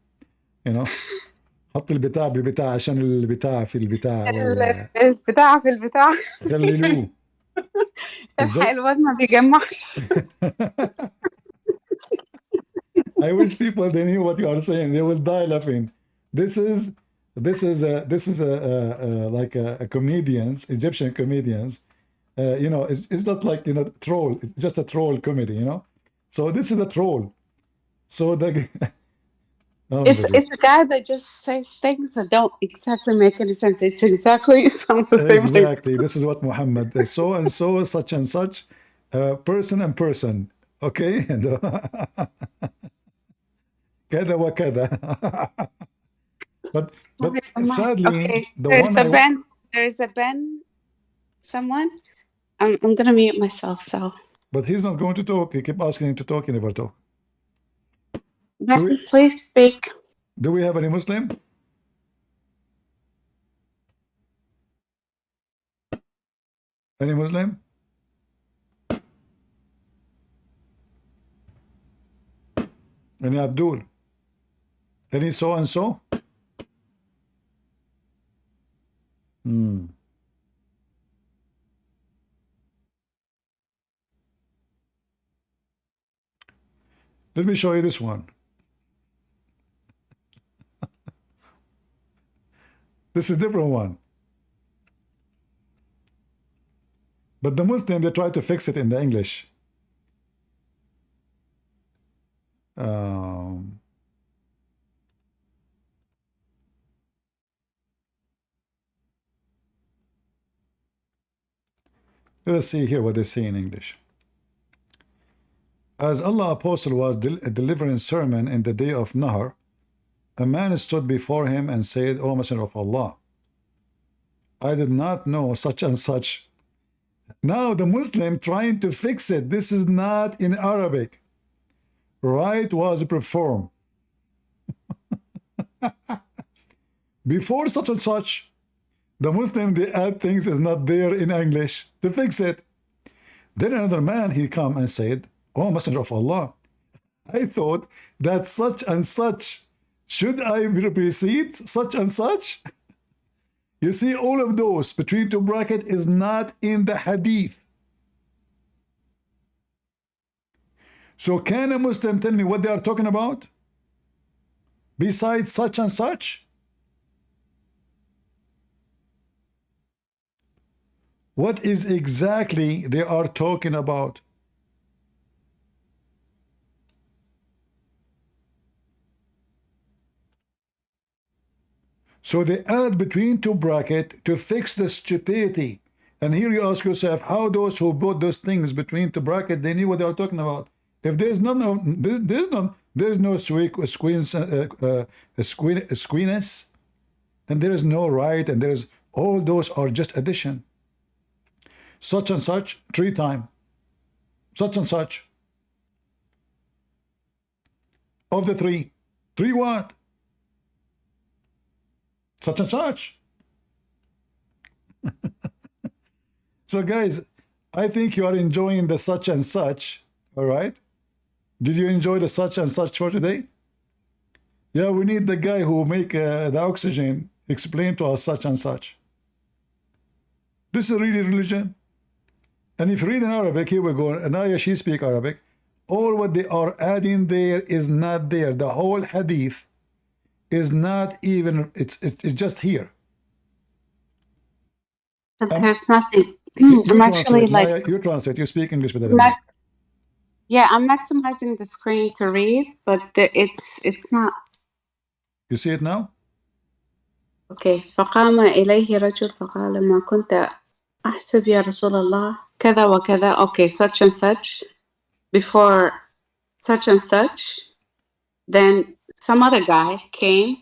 حط البتاع بالبتاع عشان البتاع في البتاع. البتاع في البتاع. خليلوه. الواد ما بيجمعش. I wish people they knew what you are saying. They will die laughing. This is like a comedians, Egyptian comedians. It's not like troll. It's just a troll comedy. So this is a troll. So the it's a guy that just says things that don't exactly make any sense. It sounds the same. Exactly. This is what Muhammad is. So and so, such and such, person and person. Okay. كذا وكذا. but sadly, okay. There's a Ben. Someone. I'm gonna mute myself. So. But he's not going to talk. You keep asking him to talk. He never talk. Ben, please speak. Do we have any Muslim? Any Muslim? Any Abdul? Any so and so? Let me show you this one. This is a different one. But the Muslim, they try to fix it in the English. Let's see here what they say in English. As Allah Apostle was delivering sermon in the day of Nahar, a man stood before him and said, O Messenger of Allah, I did not know such and such. Now the Muslim trying to fix it. This is not in Arabic. Right was performed. Before such and such, the Muslim, they add things is not there in English to fix it. Then another man, he come and said, O Messenger of Allah, I thought that such and such, should I repeat such and such? You see, all of those between two brackets is not in the hadith. So can a Muslim tell me what they are talking about? Besides such and such? What is exactly they are talking about? So they add between two brackets to fix the stupidity. And here you ask yourself, how those who put those things between two brackets, they knew what they are talking about. If there's no squeeness, and there is no right, and there is all those are just addition. Such and such 3 times. Such and such. Of the 3 3 what? Such and such. So guys, I think you are enjoying the such and such. All right. Did you enjoy the such and such for today? Yeah, we need the guy who make the oxygen explain to us such and such. This is really religion. And if you read in Arabic, here we go. Anaya, she speak Arabic. All what they are adding there is not there. The whole hadith is not even, it's just here. There's nothing. You I'm actually translate, like, Naya, you translate. You speak English better than me. yeah, I'm maximizing the screen to read, but it's not. You see it now? Okay. فقام إليه رجل فقال ما كنت أحسب يا رسول الله كذا وكذا. Okay, such and such. Before such and such, then some other guy came.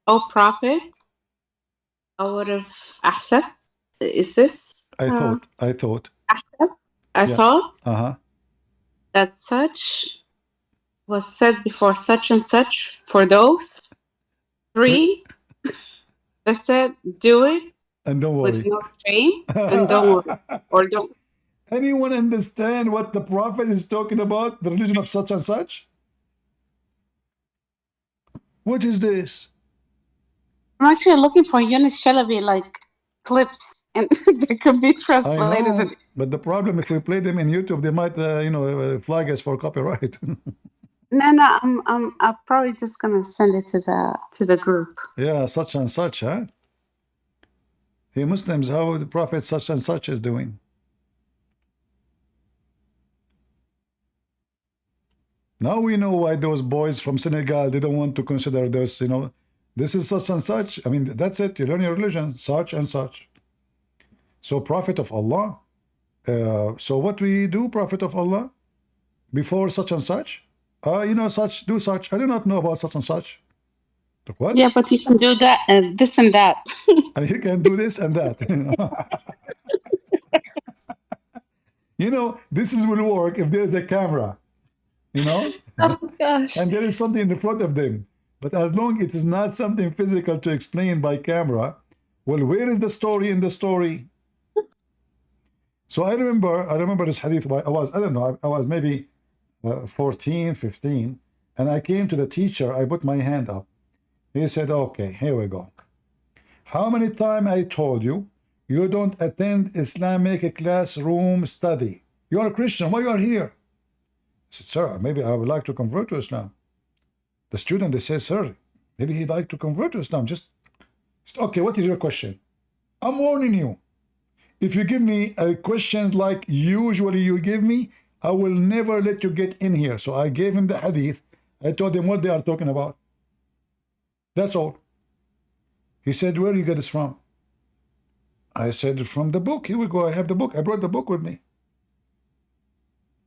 Oh, prophet, I would have أحسب. Is this? I thought. أحسب? I Yeah. thought that such was said before such and such for those 3 that said do it And don't with worry. no shame and don't worry or don't. Anyone understand what the prophet is talking about? The religion of such and such? What is this? I'm actually looking for Yunus Shalabi like clips and they could be I translated. know, but the problem if we play them in YouTube, they might, flag us for copyright. No, I'm probably just gonna send it to the group. Yeah, such and such, huh? Hey, Muslims, how the prophet such and such is doing? Now we know why those boys from Senegal, they don't want to consider this, this is such and such. I mean, that's it. You learn your religion, such and such. So, Prophet of Allah. So what we do, Prophet of Allah, before such and such? Such, do such. I do not know about such and such. What? Yeah, but you can do that and this and that. And you can do this and that. This will work if there is a camera. Oh my gosh. And there is something in front of them. But as long it is not something physical to explain by camera, well, where is the story in the story? So I remember this hadith. I was maybe 14, 15, and I came to the teacher. I put my hand up. He said, okay, here we go. How many times I told you, you don't attend Islamic classroom study? You are a Christian. Why you are here? I said, sir, maybe I would like to convert to Islam. The student, they say, sir, maybe he'd like to convert to Islam. Just okay, what is your question? I'm warning you. If you give me questions like usually you give me, I will never let you get in here. So I gave him the hadith. I told him what they are talking about. That's all. He said, where you get this from? I said, from the book. Here we go. I have the book. I brought the book with me.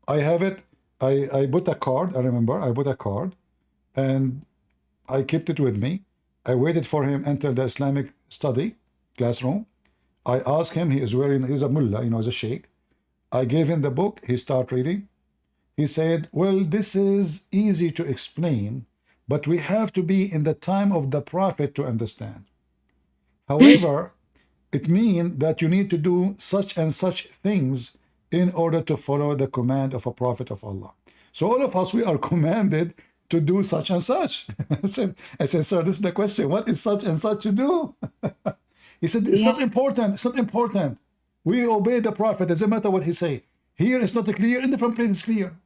I have it. I put a card. I remember. I put a card. And I kept it with me. I waited for him enter the Islamic study classroom. I asked him, he's a mullah, he's a sheikh. I gave him the book. He started reading. He said, well, this is easy to explain, but we have to be in the time of the prophet to understand. However, it means that you need to do such and such things in order to follow the command of a prophet of Allah. So all of us, we are commanded to do such and such. I said, sir, this is the question. What is such and such to do? He said, it's not important. It's not important. We obey the prophet. It doesn't matter what he say. Here it's not clear. In different place it's clear.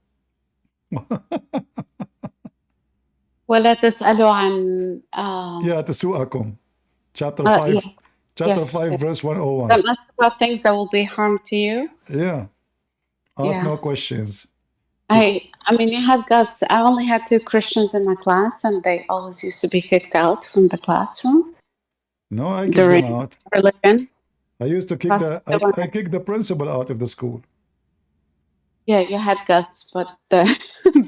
ولا تسألوا عن Yeah, تسوءكم. Chapter 5. yeah. Chapter Yes. 5, verse 101. Don't ask about things that will be harm to you. Yeah. Ask Yeah. no questions. I mean, you had guts. I only had 2 Christians in my class, and they always used to be kicked out from the classroom. No, I kicked During them out. religion. I used to kick I kicked the principal out of the school. Yeah, you had guts, but the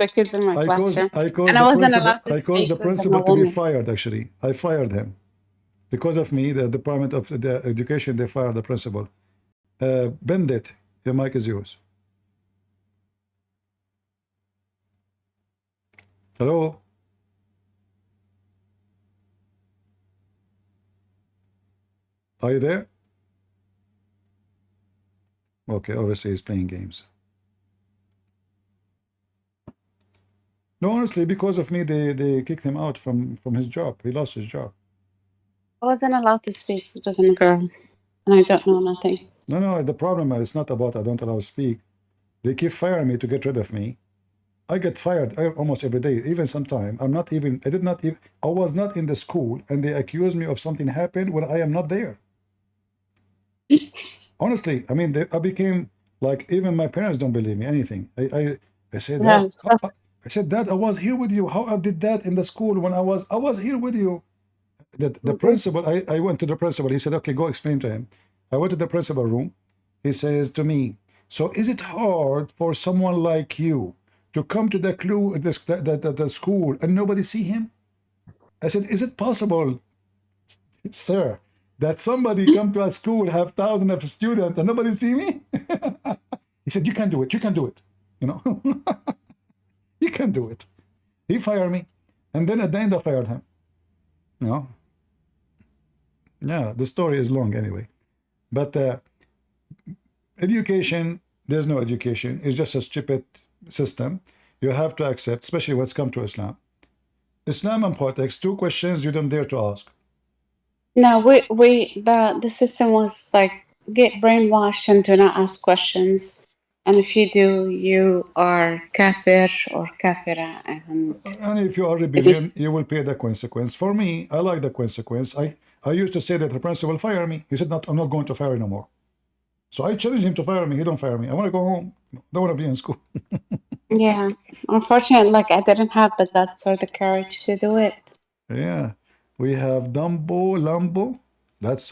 the kids in my classroom, and I wasn't allowed to I caused speak the because I'm a principal to be woman. fired, actually. I fired him. Because of me, the Department of the Education, they fired the principal. Bandit, the mic is yours. Hello? Are you there? Okay, obviously he's playing games. No, honestly, because of me, they kicked him out from his job. He lost his job. I wasn't allowed to speak because I'm a girl and I don't know nothing. No, the problem is not about I don't allow to speak. They keep firing me to get rid of me. I get fired almost every day, even sometime. I was not in the school, and they accuse me of something happened when I am not there. Honestly, I mean, I became like, even my parents don't believe me anything. I said that. Yes. I said that I was here with you. How I did that in the school when I was here with you. The principal, I went to the principal. He said, okay, go explain to him. I went to the principal room. He says to me, so is it hard for someone like you to come to the school and nobody see him? I said, is it possible, sir, that somebody come to a school, have thousands of students and nobody see me? He said, you can do it. You can do it. You know, you can do it. He fired me. And then at the end I fired him. You know? Yeah, the story is long anyway. But education, there's no education. It's just a stupid system. You have to accept, especially when it's come to Islam. Islam and politics, two questions you don't dare to ask. No, the system was like, get brainwashed and do not ask questions. And if you do, you are kafir or kafira. And if you are rebellion, you will pay the consequence. For me, I like the consequence. I used to say that the principal fire me. He said, I'm not going to fire you no more. So I challenged him to fire me. He don't fire me. I want to go home. Don't want to be in school. Yeah. Unfortunately, like I didn't have the guts or the courage to do it. Yeah. We have Dumbo, Lambo. That's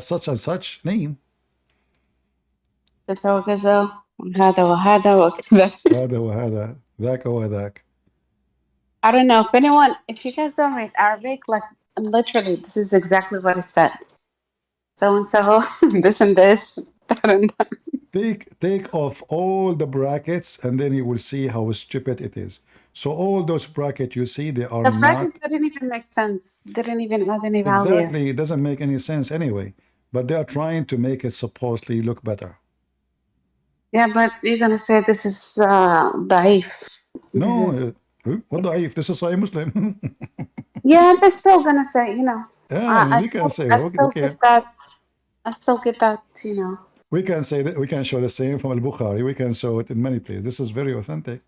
such and such name. كذا وكذا وهذا وهذا وكذا. هذا وهذا ذاك وذاك. I don't know if you guys don't read Arabic, like literally, this is exactly what it said. So and so, this and this, that and that. Take off all the brackets and then you will see how stupid it is. So all those brackets you see, they are The brackets didn't even make sense. Didn't even add any value. Exactly, it doesn't make any sense anyway. But they are trying to make it supposedly look better. Yeah, but you're gonna say this is ضعيف. No, what ضعيف? This is Sahih Muslim. Yeah, they're still gonna say, you know. Yeah, you can say. I still get that. You know. We can say that. We can show the same from Al-Bukhari. We can show it in many places. This is very authentic.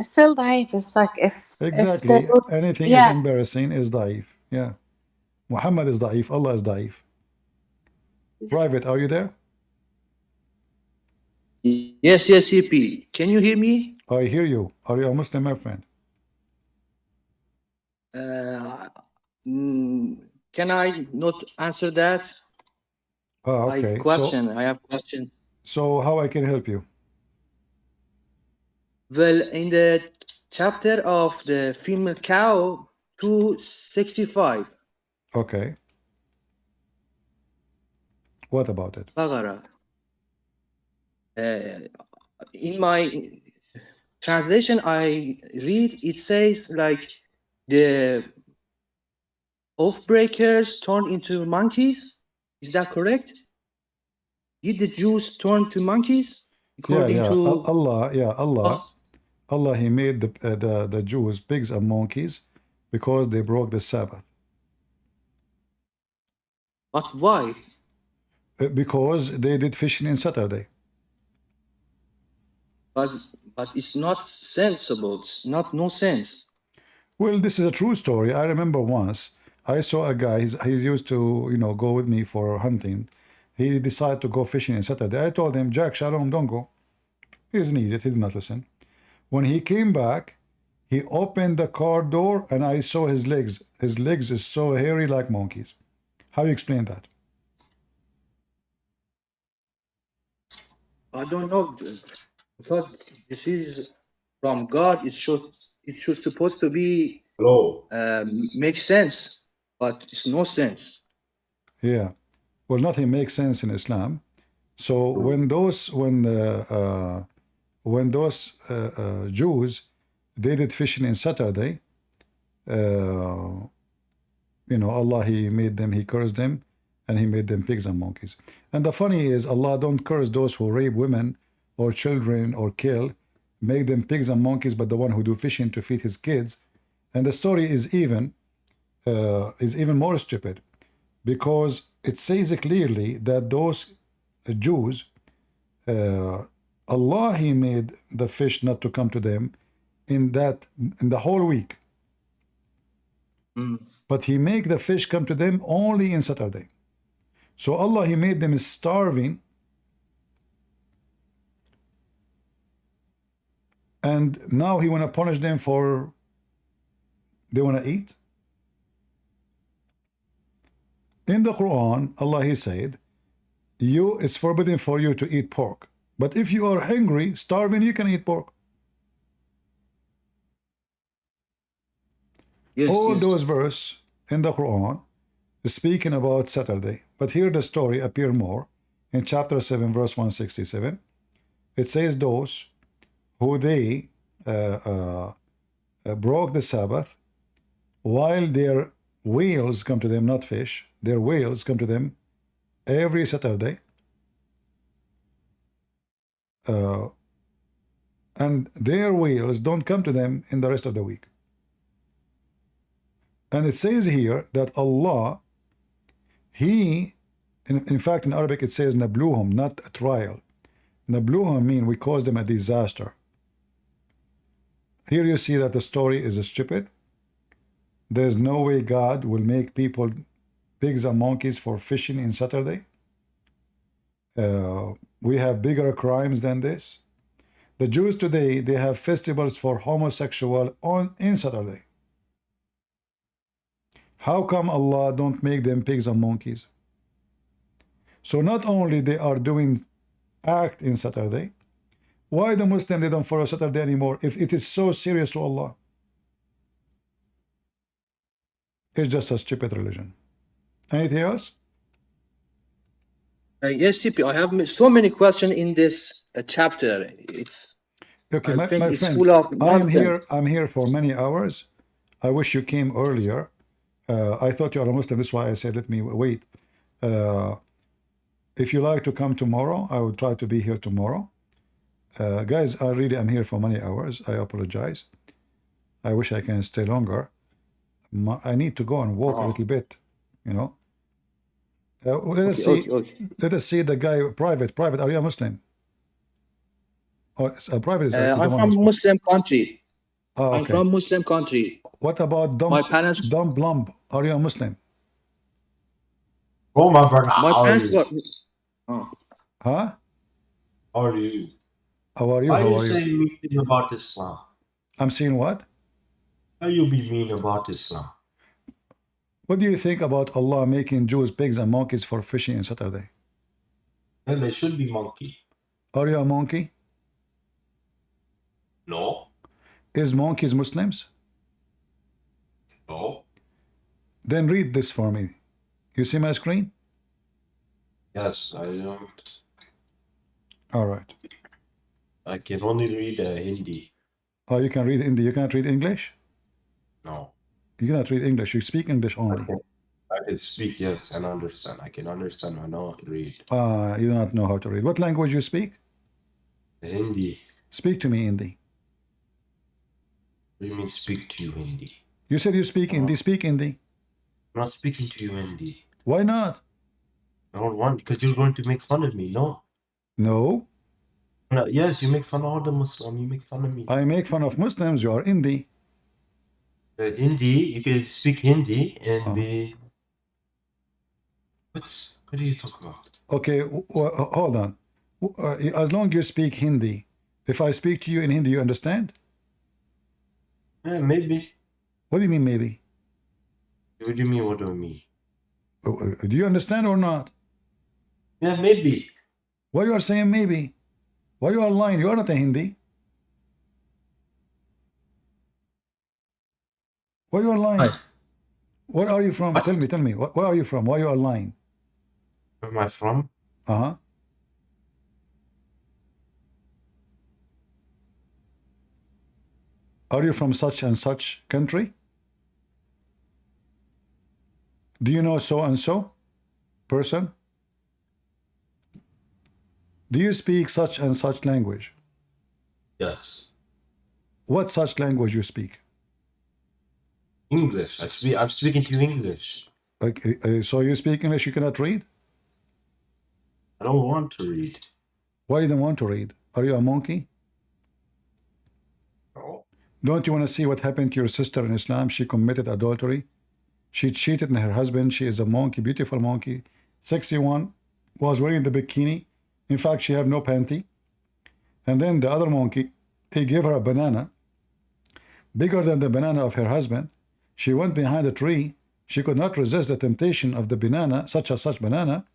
Still ضعيف. It's like if exactly anything is embarrassing is ضعيف. Yeah, Muhammad is ضعيف. Allah is ضعيف. Private, are you there? Yes, CP. Can you hear me? I hear you. Are you a Muslim, my friend? Can I not answer that? Oh, okay. I have question. So how I can help you? Well, in the chapter of the female cow 265. Okay. What about it? Bagara. In my translation, I read it says like the oath-breakers turned into monkeys. Is that correct? Did the Jews turn to monkeys? Allah, He made the Jews pigs and monkeys because they broke the Sabbath. But why? Because they did fishing on Saturday. But it's not sensible. It's no sense. Well, this is a true story. I remember once I saw a guy. He's used to go with me for hunting. He decided to go fishing on Saturday. I told him, Jack, Shalom, don't go. He's an idiot. He did not listen. When he came back, he opened the car door and I saw his legs. His legs is so hairy like monkeys. How you explain that? I don't know, because this is from God. It should supposed to be make sense, but it's no sense. Yeah, well, nothing makes sense in Islam. So when those Jews they did fishing in Saturday, Allah He made them, He cursed them, and he made them pigs and monkeys. And the funny is, Allah don't curse those who rape women or children or kill, make them pigs and monkeys, but the one who do fishing to feed his kids. And the story is even more stupid, because it says clearly that those Jews, Allah, he made the fish not to come to them in the whole week. But he make the fish come to them only in Saturday. So Allah, he made them starving, and now he want to punish them for they want to eat. In the Quran, Allah, he said, it's forbidden for you to eat pork, but if you are hungry, starving, you can eat pork. All those verses in the Quran is speaking about Saturday, but here the story appear more in chapter 7 verse 167. It says those who they broke the Sabbath, while their whales come to them, not fish, their whales come to them every Saturday, and their whales don't come to them in the rest of the week. And it says here that Allah, he, in fact in Arabic it says nabluhum, not a trial. Nabluhum mean we cause them a disaster. Here you see that the story is stupid. There's no way God will make people pigs and monkeys for fishing in Saturday. We have bigger crimes than this. The Jews today, they have festivals for homosexual in Saturday. How come Allah don't make them pigs and monkeys? So not only they are doing act in Saturday, why the Muslim, they don't follow Saturday anymore if it is so serious to Allah? It's just a stupid religion. Anything else? Yes, CP, I have so many questions in this chapter. It's okay, I think my it's friend, full of nonsense. I'm here for many hours. I wish you came earlier. I thought you are a Muslim. That's why I said let me wait. If you like to come tomorrow, I will try to be here tomorrow. Guys, I really am here for many hours. I apologize. I wish I can stay longer. I need to go and walk a little bit, you know. Let us see the guy. Private, are you a Muslim? Or private is I'm from Muslim country. Oh, okay. I'm from Muslim country. What about Dumb Blump? Are you a Muslim? Oh my brother. My parents were. Huh? How are you? How are you? Why How you are you? saying mean thing about Islam? I'm saying what? Why you be mean about Islam? What do you think about Allah making Jews pigs and monkeys for fishing on Saturday? Then they should be monkey. Are you a monkey? No. Is monkeys Muslims? No. Then read this for me. You see my screen? Yes, I don't. All right. I can only read Hindi. Oh, you can read Hindi. You can't read English? No. You cannot read English. You speak English only. I can speak, yes, and understand. I can understand. I know how to read. You do not know how to read. What language you speak? Hindi. Speak to me Hindi. What do you mean speak to you Hindi? You said you speak Hindi. Speak Hindi. I'm not speaking to you Hindi. Why not? I don't want, because you're going to make fun of me, no? No. No, yes, you make fun of all the Muslims. You make fun of me. I make fun of Muslims. You are Hindi. Hindi, you can speak Hindi and be... What are you talking about? Okay, hold on. As long as you speak Hindi, if I speak to you in Hindi, you understand? Yeah, maybe. What do you mean, maybe? What do you mean, what do I mean? Do you understand or not? Yeah, maybe. Why you are saying maybe? Why you are lying? You are not a Hindi. Why you are lying? Hi. Where are you from? What? Tell me. Where are you from? Why you are lying? Where am I from? Uh-huh. Are you from such and such country? Do you know so and so person? Do you speak such and such language? Yes. What such language you speak? English. I'm speaking to you English. Okay, so you speak English, you cannot read? I don't want to read. Why you don't want to read? Are you a monkey? No. Don't you want to see what happened to your sister in Islam? She committed adultery. She cheated on her husband. She is a monkey, beautiful monkey. Sexy one, was wearing the bikini. In fact, she have no panty. And then the other monkey, he gave her a banana, bigger than the banana of her husband. She went behind a tree. She could not resist the temptation of the banana, such banana,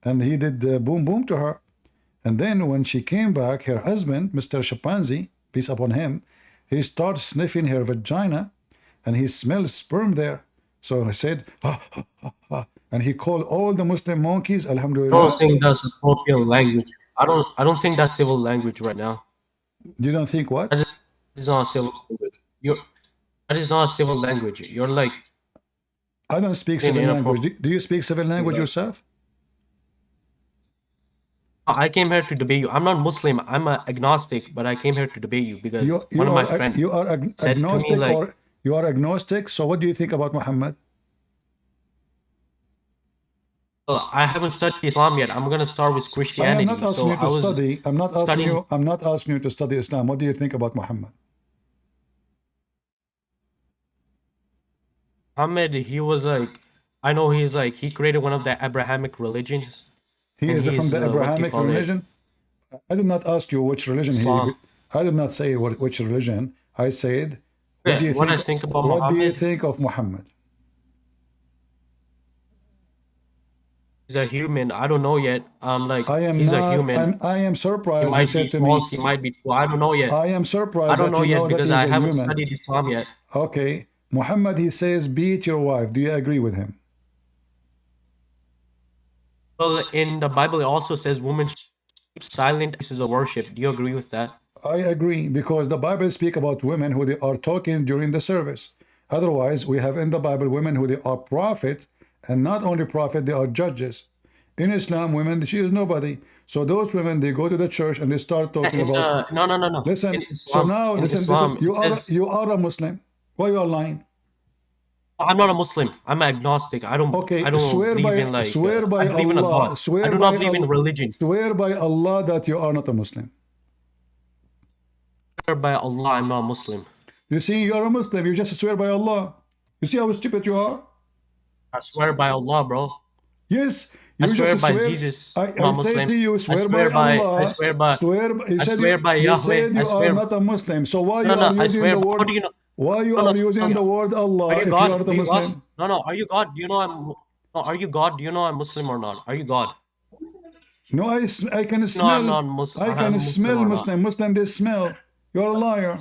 and he did boom boom to her. And then when she came back, her husband, Mr. Chimpanzee, peace upon him, he started sniffing her vagina, and he smelled sperm there. So he said, and he called all the Muslim monkeys, Alhamdulillah. I don't think that's appropriate language. I don't think that's civil language right now. You don't think what? That is not civil language. That is not civil language. You're like. I don't speak civil language. Do you speak civil language yourself? I came here to debate you. I'm not Muslim. I'm an agnostic, but I came here to debate you because one of my friends said agnostic, to me, like, or you are agnostic. So what do you think about Muhammad? Well, I haven't studied Islam yet. I'm gonna start with Christianity. I am not asking you to study. I'm not asking you to study Islam. What do you think about Muhammad? Muhammad, he was like, I know he's like, he created one of the Abrahamic religions. He is from the Abrahamic religion? I did not ask you which religion Islam. I did not say which religion. I said, what do you think about Muhammad? What do you think of Muhammad? He's a human. I don't know yet. He's a human. I am surprised you said to me. He might be true. I don't know yet. I am surprised. I don't know yet because I haven't human. studied Islam yet. Okay. Muhammad, he says, beat your wife. Do you agree with him? Well, in the Bible, it also says women should keep silent places of worship. Do you agree with that? I agree, because the Bible speak about women who they are talking during the service. Otherwise, we have in the Bible women who they are prophet, and not only prophet, they are judges. In Islam, women, she is nobody. So those women, they go to the church and they start talking about. No. Listen. Islam, so now, listen. You are a Muslim. Why you are lying? I'm not a Muslim. I'm an agnostic. I don't. Okay. I don't believe in like. Swear by I believe in a Allah. God. Swear I do by not believe in religion. Swear by Allah that you are not a Muslim. Swear by Allah, I'm not a Muslim. You see, you are a Muslim. You just swear by Allah. You see how stupid you are? I swear by Allah, bro. Yes. I swear by Jesus. I say to you, swear by Allah. I swear by. You I said swear by you Yahweh. said you are not a Muslim. So why you are using the word? How do you know? Why you are using the word Allah if you are not a Muslim? No. Are you God? Do you know I'm? No. Are you God? Do you know I'm Muslim or not? Are you God? No, I can smell. No, I'm not Muslim. I can smell Muslim. Muslim, they smell. You are a liar.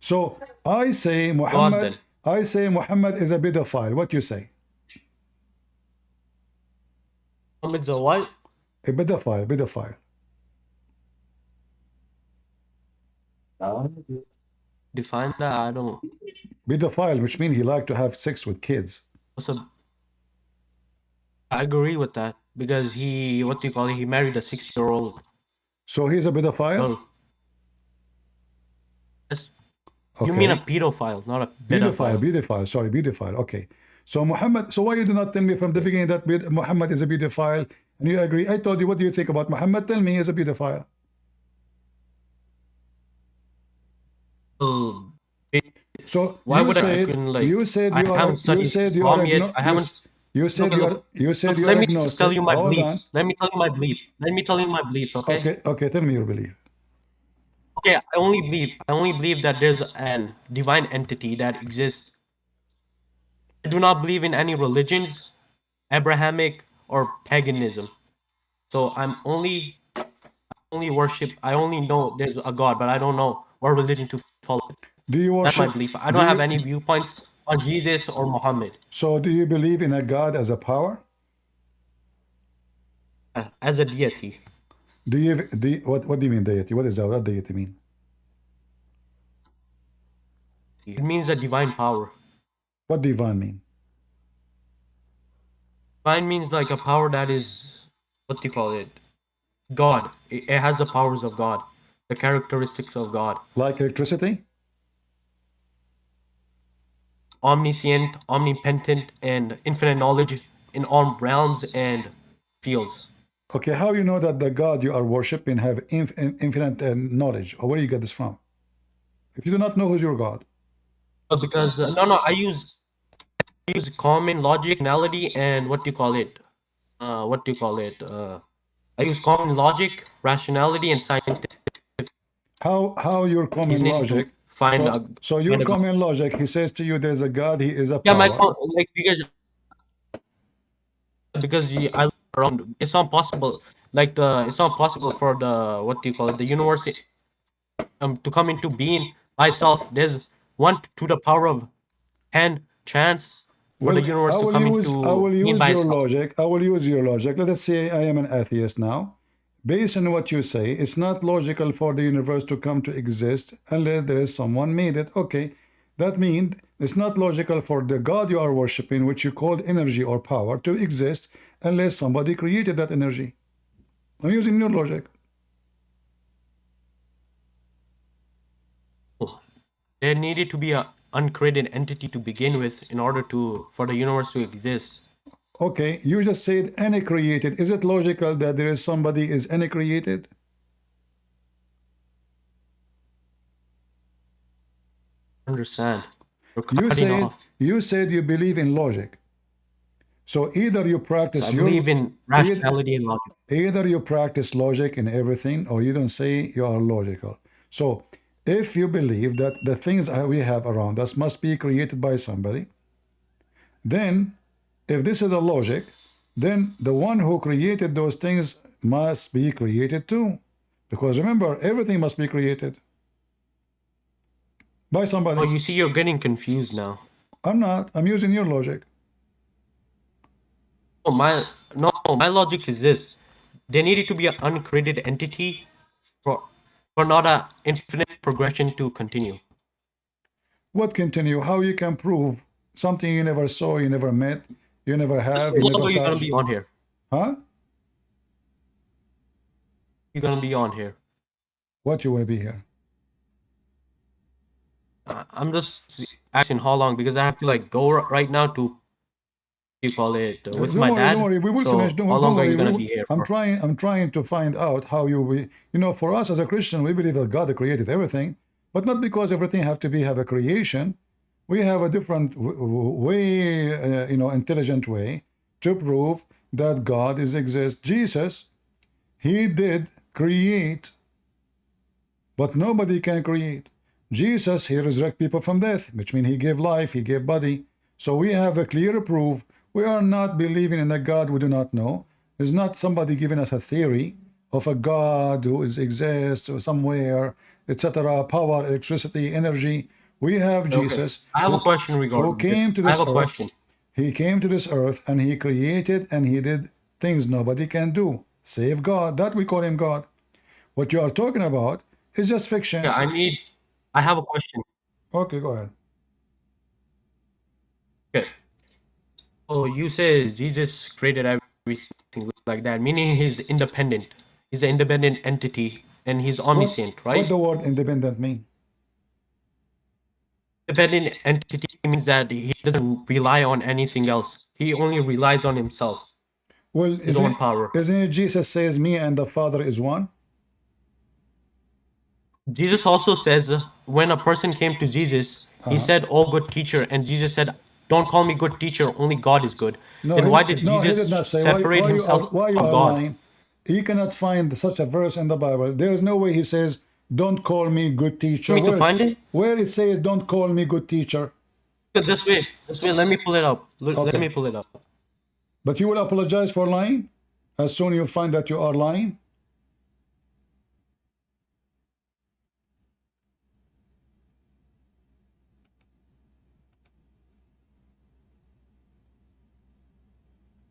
So I say Muhammad. I say Muhammad is a pedophile. What you say? Muhammad's a what? A pedophile. Define that. I don't. Pedophile, which means he like to have sex with kids. I agree with that because he, what do you call it? He married a 6-year-old. So he's a pedophile. Yes. Okay. You mean a pedophile, not a pedophile. Pedophile. Sorry, pedophile. Okay. So Muhammad. So why you do not tell me from the beginning that Muhammad is a pedophile? And you agree? I told you. What do you think about Muhammad? Tell me, he's a pedophile. So why you would said, I like? You said I you haven't studied Islam yet. I haven't. You said Look, you let are me agnostic. tell you my Hold beliefs. Let me tell you my belief. Let me tell you my beliefs. Okay. Okay. Tell me your belief. Okay. I only believe that there's an divine entity that exists. I do not believe in any religions, Abrahamic or paganism. So I only worship. I only know there's a God, but I don't know what religion to follow. Do you worship? That's my belief. I don't have any viewpoints on Jesus or Muhammad. So do you believe in a God as a power? As a deity. What do you mean deity? What is that? What deity mean? It means a divine power. What divine mean? Divine means like a power that is, what do you call it? God. It has the powers of God, the characteristics of God. Like electricity? Omniscient, omnipotent, and infinite knowledge in all realms and fields. Okay, how you know that the God you are worshiping have infinite knowledge? Or where do you get this from? If you do not know who's your God. Because no, I use common logic, rationality, and what do you call it? I use common logic, rationality, and scientific How your common reasoning to logic? find So your a God. common logic, he says to you, there's a God, he is a Yeah, power. like because I around. It's not possible. Like it's not possible for the what do you call it? The universe to come into being by itself. There's 1 to the power of 10 chance for the Well, universe to come I into will being use by your itself. logic. I will use your logic. Let us say I am an atheist now. Based on what you say, it's not logical for the universe to come to exist unless there is someone made it. Okay, that means it's not logical for the God you are worshiping, which you called energy or power, to exist unless somebody created that energy. I'm using your logic. There needed to be an uncreated entity to begin with in order for the universe to exist. Okay, you just said any created. Is it logical that there is somebody is any created? Understand? You said you believe in logic. So either you practice I believe in rationality and logic. Either you practice logic in everything, or you don't say you are logical. So if you believe that the things we have around us must be created by somebody, then if this is the logic, then the one who created those things must be created too. Because remember, everything must be created by somebody. Oh, you see, you're getting confused now. I'm not. I'm using your logic. Oh, my logic is this: there needed to be an uncreated entity for not an infinite progression to continue. What continue? How you can prove something you never saw, you never met, you never have, you never touched? You're gonna be on here. Huh? You're gonna be on here. What you want to be here? I'm just asking how long, because I have to like go right now to you call it with my dad. Don't worry, we will finish. Don't how long worry, are you gonna be here? I'm trying to find out how you for us as a Christian, we believe that God created everything, but not because everything have to have a creation. We have a different way, intelligent way to prove that God exists. Jesus, he did create, but nobody can create. Jesus, he resurrected people from death, which means he gave life, he gave body. So we have a clear proof. We are not believing in a God we do not know. It's not somebody giving us a theory of a God who exists or somewhere, etc. Power, electricity, energy. We have Jesus. I have a question regarding this. I have a question. He came to this earth and he created and he did things nobody can do. Save God. That we call him God. What you are talking about is just fiction. Yeah, I have a question. Okay, go ahead. Okay. Oh, you say Jesus created everything like that, meaning he's independent. He's an independent entity and he's omniscient, right? What the word independent mean? Independent entity means that he doesn't rely on anything else. He only relies on himself. Well, his own power. Isn't it Jesus says me and the Father is one? Jesus also says when a person came to Jesus, he said, "Oh, good teacher," and Jesus said, "Don't call me good teacher. Only God is good." No, then why did he Jesus did not say. separate himself Why you from are God? lying? You cannot find such a verse in the Bible. There is no way he says, "Don't call me good teacher." You want me to find it? Where it says, "Don't call me good teacher." This way. Let me pull it up. Let me pull it up. But you will apologize for lying as soon as you find that you are lying.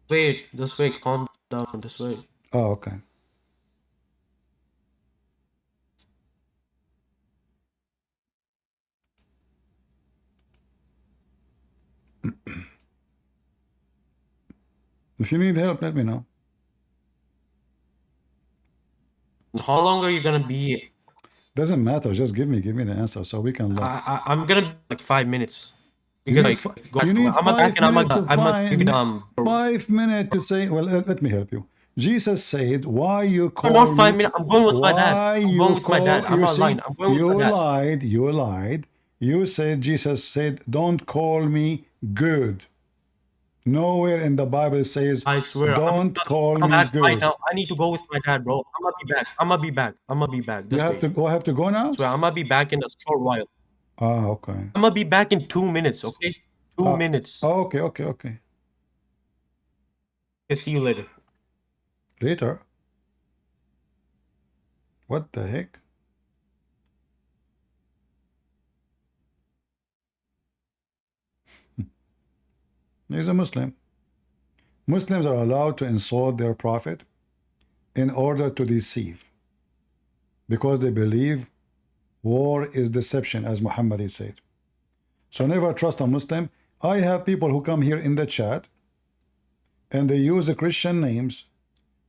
Wait, this way, calm down, this way. Oh, okay. If you need help, let me know. How long are you gonna be? Doesn't matter. Just give me the answer so we can look. I'm gonna be like 5 minutes. You Because need, like, you need I'm back 5 and minutes to I'm gonna give it find 5 minutes to say. Well, let me help you. Jesus said, "Why you No, call not 5 me? minutes. I'm going with my dad. Why I'm going you with my dad. call? I'm You not lying. see, I'm going with you my dad. lied. You lied. You said Jesus said, "Don't call me good." Nowhere in the Bible says, I swear, "Don't call I'm me back right good." now. I need to go with my dad, bro. I'm gonna be back. I'm gonna be back. I'm gonna be back. You Just have wait. to. Have to go now. Swear, I'm gonna be back in a short while. Ah, okay. I'm gonna be back in 2 minutes. Okay, 2 minutes. Okay, okay, okay. I'll see you later. Later. What the heck? He's a Muslim. Muslims are allowed to insult their prophet in order to deceive, because they believe war is deception, as Muhammad said. So never trust a Muslim. I have people who come here in the chat and they use the Christian names,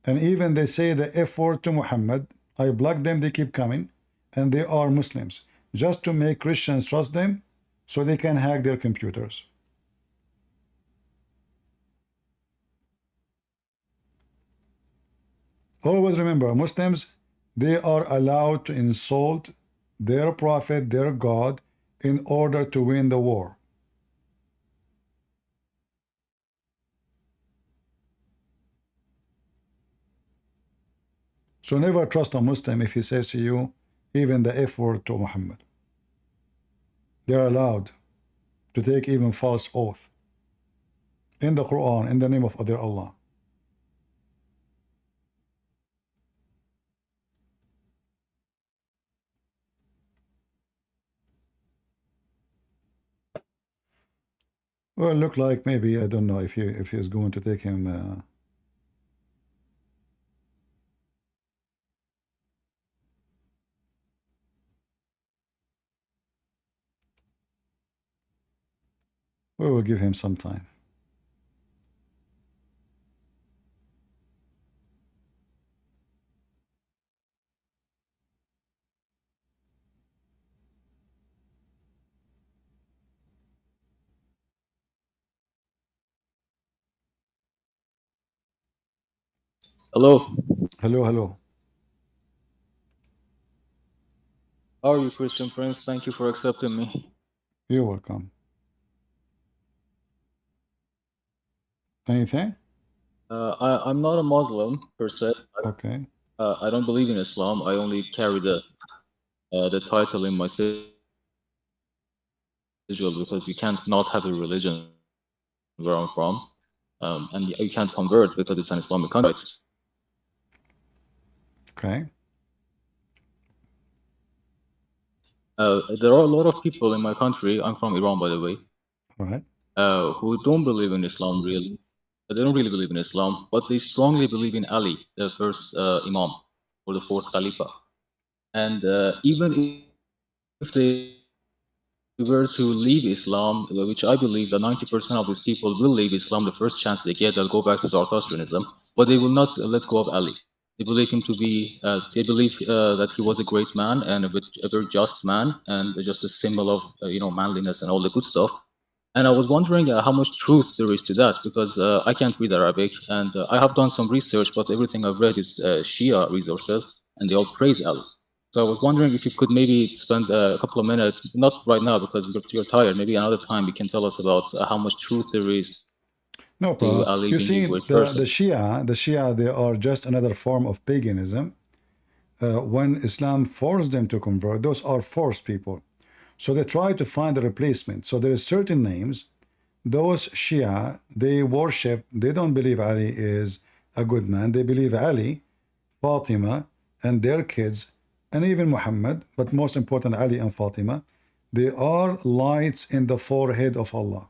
and even they say the F word to Muhammad. I block them, they keep coming, and they are Muslims, just to make Christians trust them so they can hack their computers. Always remember, Muslims, they are allowed to insult their prophet, their God, in order to win the war. So never trust a Muslim if he says to you even the F word to Muhammad. They are allowed to take even false oath in the Quran in the name of other Allah. Well, look like maybe, I don't know if he's going to take him. We will give him some time. Hello. Hello, hello. How are you, Christian Prince? Thank you for accepting me. You're welcome. Anything? I'm not a Muslim per se. Okay. I don't believe in Islam. I only carry the title in my sigil because you can't not have a religion where I'm from, and you can't convert because it's an Islamic country. Okay. There are a lot of people in my country. I'm from Iran, by the way. All right. Who don't believe in Islam really. They don't really believe in Islam, but they strongly believe in Ali, the first Imam or the fourth Khalifa. And even if they were to leave Islam, which I believe that 90% of these people will leave Islam the first chance they get, they'll go back to Zoroastrianism, but they will not let go of Ali. They believe him to be, they believe that he was a great man and a very just man and just a symbol of, manliness and all the good stuff. And I was wondering how much truth there is to that, because I can't read Arabic, and I have done some research, but everything I've read is Shia resources, and they all praise Ali. So I was wondering if you could maybe spend a couple of minutes, not right now because you're tired, maybe another time you can tell us about how much truth there is No to problem. Ali You being see, a great person. the Shia, they are just another form of paganism. When Islam forced them to convert, those are forced people. So they try to find a replacement. So there is certain names. Those Shia, they worship, they don't believe Ali is a good man. They believe Ali, Fatima, and their kids, and even Muhammad, but most important, Ali and Fatima, they are lights in the forehead of Allah.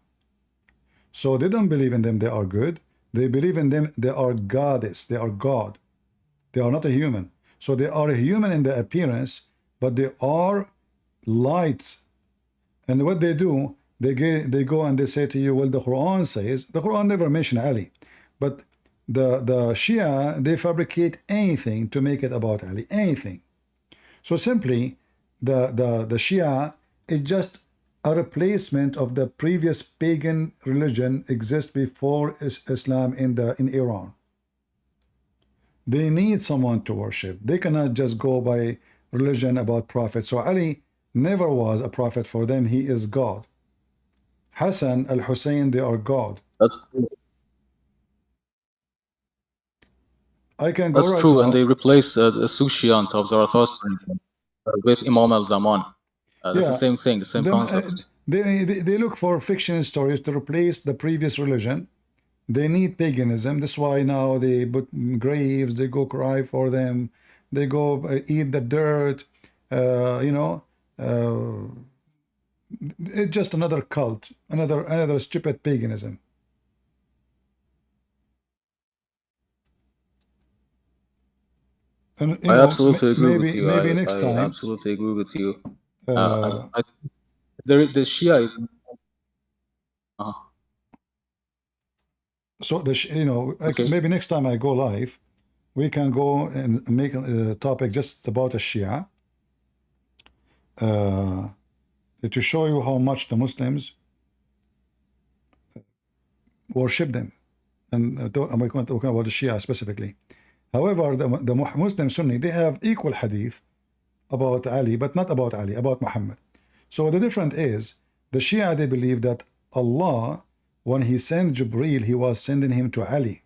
So they don't believe in them, they are good. They believe in them, they are goddess, they are God. They are not a human. So they are a human in the appearance, but they are lights. And what they do, they go and they say to you, well, the Quran says, the Quran never mentioned Ali, but the Shia, they fabricate anything to make it about Ali, anything. So simply, the Shia is just a replacement of the previous pagan religion exist before Islam in Iran. They need someone to worship. They cannot just go by religion about prophet. So Ali never was a prophet for them. He is God. Hassan al-Hussein, they are God. That's true. I can go That's right true, now. and they replace the Sushiyant of Zarathustra with Imam al-Zaman. That's the Yeah, same thing, the same concept. they look for fiction stories to replace the previous religion. They need paganism. That's why now they put graves, they go cry for them, they go eat the dirt. You know, it's just another cult, another stupid paganism. And you I know, absolutely agree with you. maybe I, next I time. absolutely agree with you. Uh, The Shia is. so you know, Okay. maybe next time I go live, we can go and make a topic just about a Shia, to show you how much the Muslims worship them, and I'm talking about the Shia specifically. However, the Muslim Sunni, they have equal hadith about Ali, but not about Ali, about Muhammad. So the difference is, the Shia, they believe that Allah, when he sent Jibreel, he was sending him to Ali.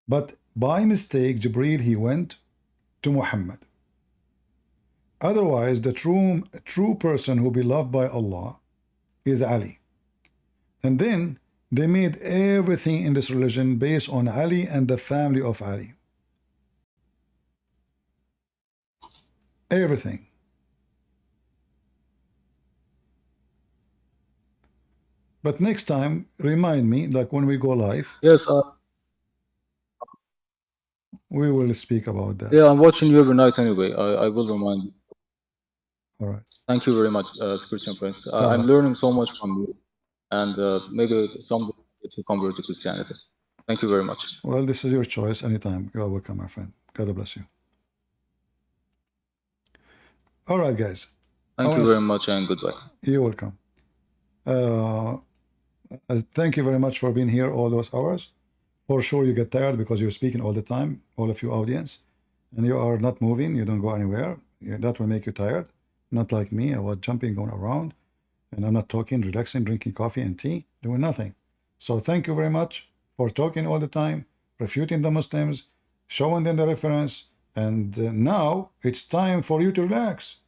But by mistake, Jibreel, he went to Muhammad. Otherwise, the true person who be loved by Allah is Ali. And then they made everything in this religion based on Ali and the family of Ali. Everything. But next time, remind me, like when we go live. Yes. We will speak about that. Yeah, I'm watching you every night anyway. I will remind you. All right. Thank you very much, Christian Prince. I'm learning so much from you, and maybe someday to convert to Christianity. Thank you very much. Well, this is your choice. Anytime. You are welcome, my friend. God bless you. All right, guys. Thank you very much, and goodbye. You're welcome. Thank you very much for being here all those hours. For sure, you get tired because you're speaking all the time, all of you audience, and you are not moving. You don't go anywhere. That will make you tired. Not like me. I was jumping, going around, and I'm not talking, relaxing, drinking coffee and tea, doing nothing. So thank you very much for talking all the time, refuting the Muslims, showing them the reference, and now it's time for you to relax.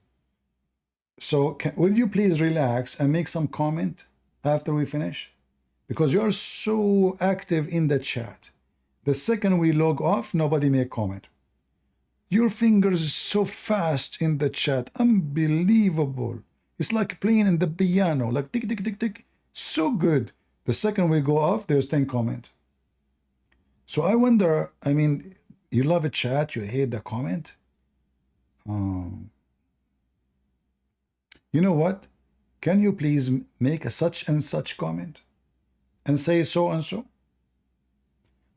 So will you please relax and make some comment after we finish? Because you are so active in the chat. The second we log off, nobody may comment. Your fingers is so fast in the chat. Unbelievable. It's like playing in the piano, like tick, tick, tick, tick. So good. The second we go off, there's 10 comment. So I wonder, I mean, you love a chat, you hate the comment. You know what? Can you please make a such and such comment and say so and so?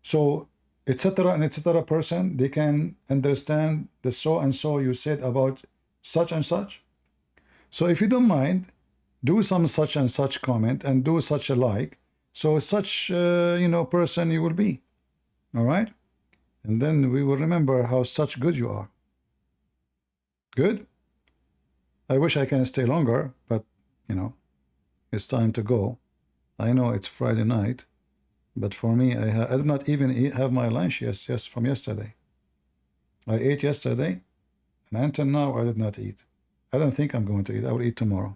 So, etc. and etc. person, they can understand the so and so you said about such and such. So if you don't mind, do some such and such comment and do such a like. So such, person you will be. All right? And then we will remember how such good you are. Good? I wish I can stay longer, but, it's time to go. I know it's Friday night, but for me, I did not even have my lunch yes, from yesterday. I ate yesterday, and until now, I did not eat. I don't think I'm going to eat. I will eat tomorrow.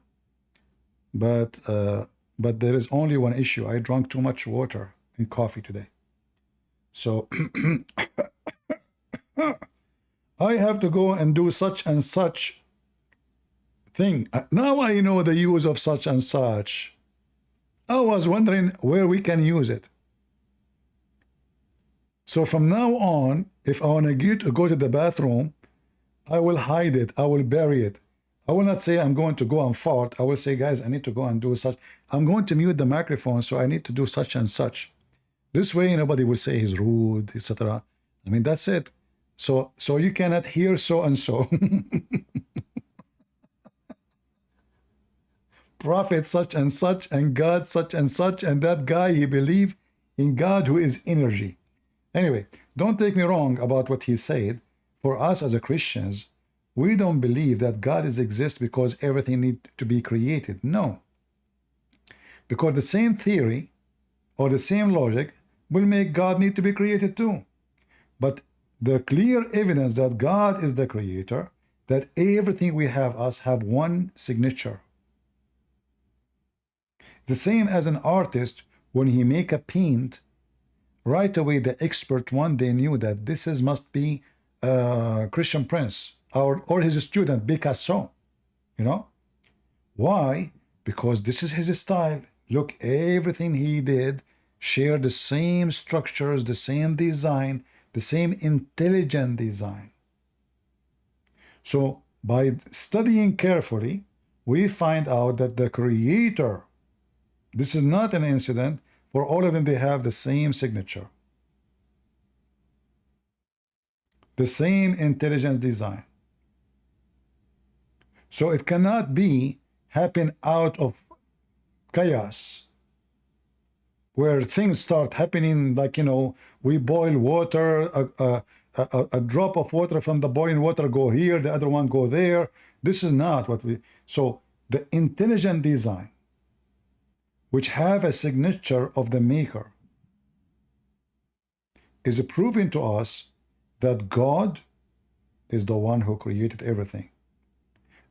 But there is only one issue. I drank too much water and coffee today. So I have to go and do such and such thing. Now I know the use of such and such. I was wondering where we can use it. So from now on, if I want to go to the bathroom, I will hide it. I will bury it. I will not say I'm going to go and fart. I will say, guys, I need to go and do such. I'm going to mute the microphone, so I need to do such and such. This way, nobody will say he's rude, etc. I mean, that's it. So you cannot hear so and so. Prophet such and God such, and that guy, he believe in God who is energy. Anyway, don't take me wrong about what he said. For us as a Christians, we don't believe that God is exist because everything need to be created. No. Because the same theory or the same logic will make God need to be created too. But the clear evidence that God is the creator, that everything we have us have one signature. The same as an artist, when he make a paint, right away the expert one, they knew that this is must be Christian Prince or his student Picasso. You know why? Because this is his style. Look, everything he did share the same structures, the same design, the same intelligent design. So by studying carefully, we find out that the creator, this is not an incident. For all of them, they have the same signature, the same intelligence design. So it cannot be happen out of chaos, where things start happening like, you know, we boil water, a drop of water from the boiling water go here, the other one go there. This is not what we... So the intelligent design, which have a signature of the maker, is proving to us that God is the one who created everything.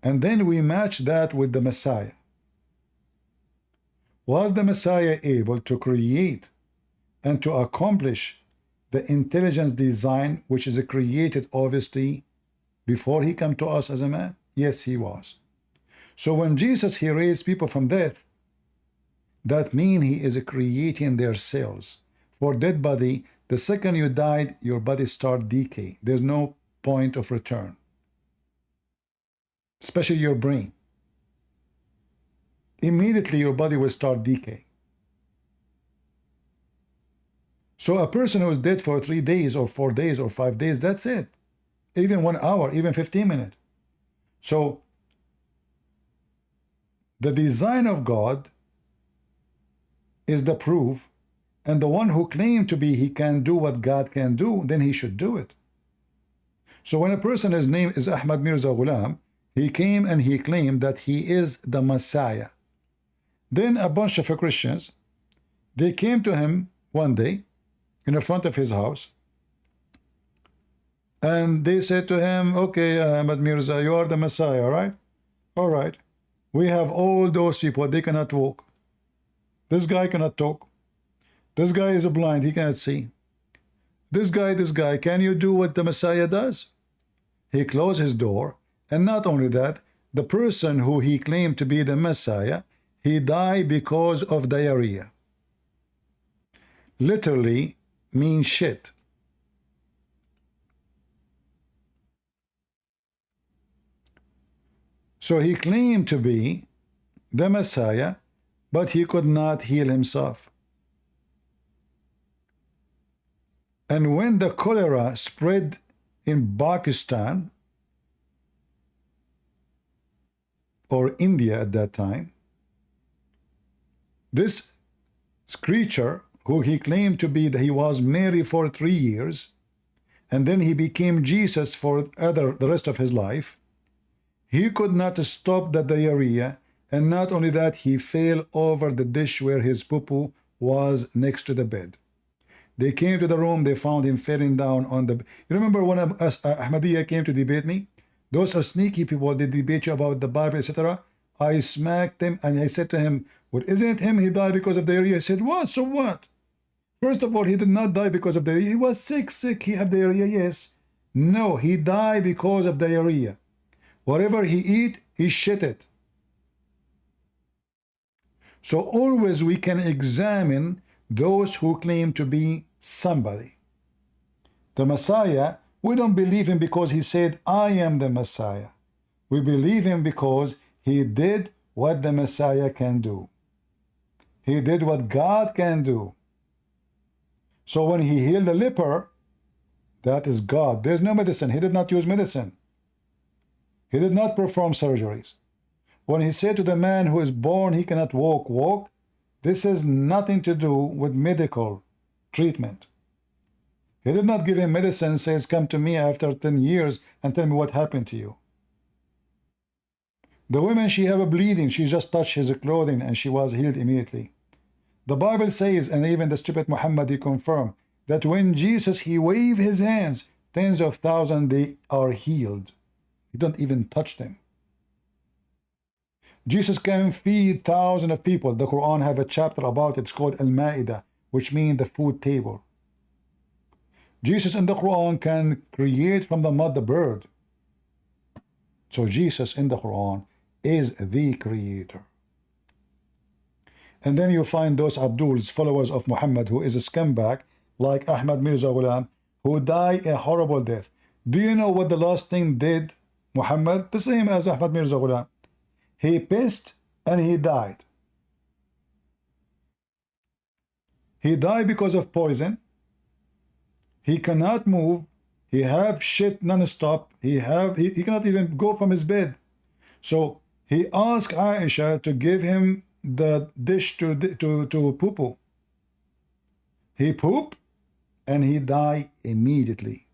And then we match that with the Messiah. Was the Messiah able to create and to accomplish the intelligence design which is created obviously before he came to us as a man? Yes, he was. So when Jesus, he raised people from death, that means he is creating their cells. For dead body, the second you died, your body start decay. There's no point of return, especially your brain. Immediately your body will start decay. So a person who is dead for 3 days or 4 days or 5 days, that's it. Even 1 hour, even 15 minutes. So the design of God is the proof, and the one who claimed to be he can do what God can do, then he should do it. So when a person, his name is Ahmad Mirza Ghulam, he came and he claimed that he is the Messiah. Then a bunch of Christians, they came to him one day in the front of his house, and they said to him, okay, Ahmad Mirza, you are the Messiah, right? All right. We have all those people, they cannot walk. This guy cannot talk. This guy is blind, he cannot see. This guy, can you do what the Messiah does? He closed his door, and not only that, the person who he claimed to be the Messiah, he died because of diarrhea. Literally means shit. So he claimed to be the Messiah, but he could not heal himself. And when the cholera spread in Pakistan or India at that time, this creature who he claimed to be, that he was Mary for 3 years, and then he became Jesus for the rest of his life, he could not stop the diarrhea, and not only that, he fell over the dish where his poo-poo was next to the bed. They came to the room, they found him falling down on the... You remember when Ahmadiyya came to debate me? Those are sneaky people, they debate you about the Bible, etc. I smacked him and I said to him, well, isn't it him? He died because of diarrhea. He said, what? So what? First of all, he did not die because of diarrhea. He was sick. He had diarrhea, yes. No, he died because of diarrhea. Whatever he eat, he shit it. So always we can examine those who claim to be somebody. The Messiah, we don't believe him because he said, I am the Messiah. We believe him because he did what the Messiah can do. He did what God can do. So when he healed the leper, that is God. There's no medicine. He did not use medicine. He did not perform surgeries. When he said to the man who is born he cannot walk, this has nothing to do with medical treatment. He did not give him medicine, says, come to me after 10 years and tell me what happened to you. The woman, she have a bleeding, she just touched his clothing and she was healed immediately. The Bible says, and even the stupid Muhammad, he confirmed, that when Jesus, he waved his hands, tens of thousands, they are healed. You don't even touch them. Jesus can feed thousands of people. The Quran have a chapter about it. It's called Al-Ma'idah, which means the food table. Jesus in the Quran can create from the mud the bird. So Jesus in the Quran is the creator. And then you find those Abduls, followers of Muhammad, who is a scumbag, like Ahmad Mirza Ghulam, who died a horrible death. Do you know what the last thing did Muhammad? The same as Ahmad Mirza Ghulam. He pissed and he died. He died because of poison. He cannot move. He have shit non-stop. He cannot even go from his bed. So he asked Aisha to give him the dish to poo-poo. He pooped and he died immediately.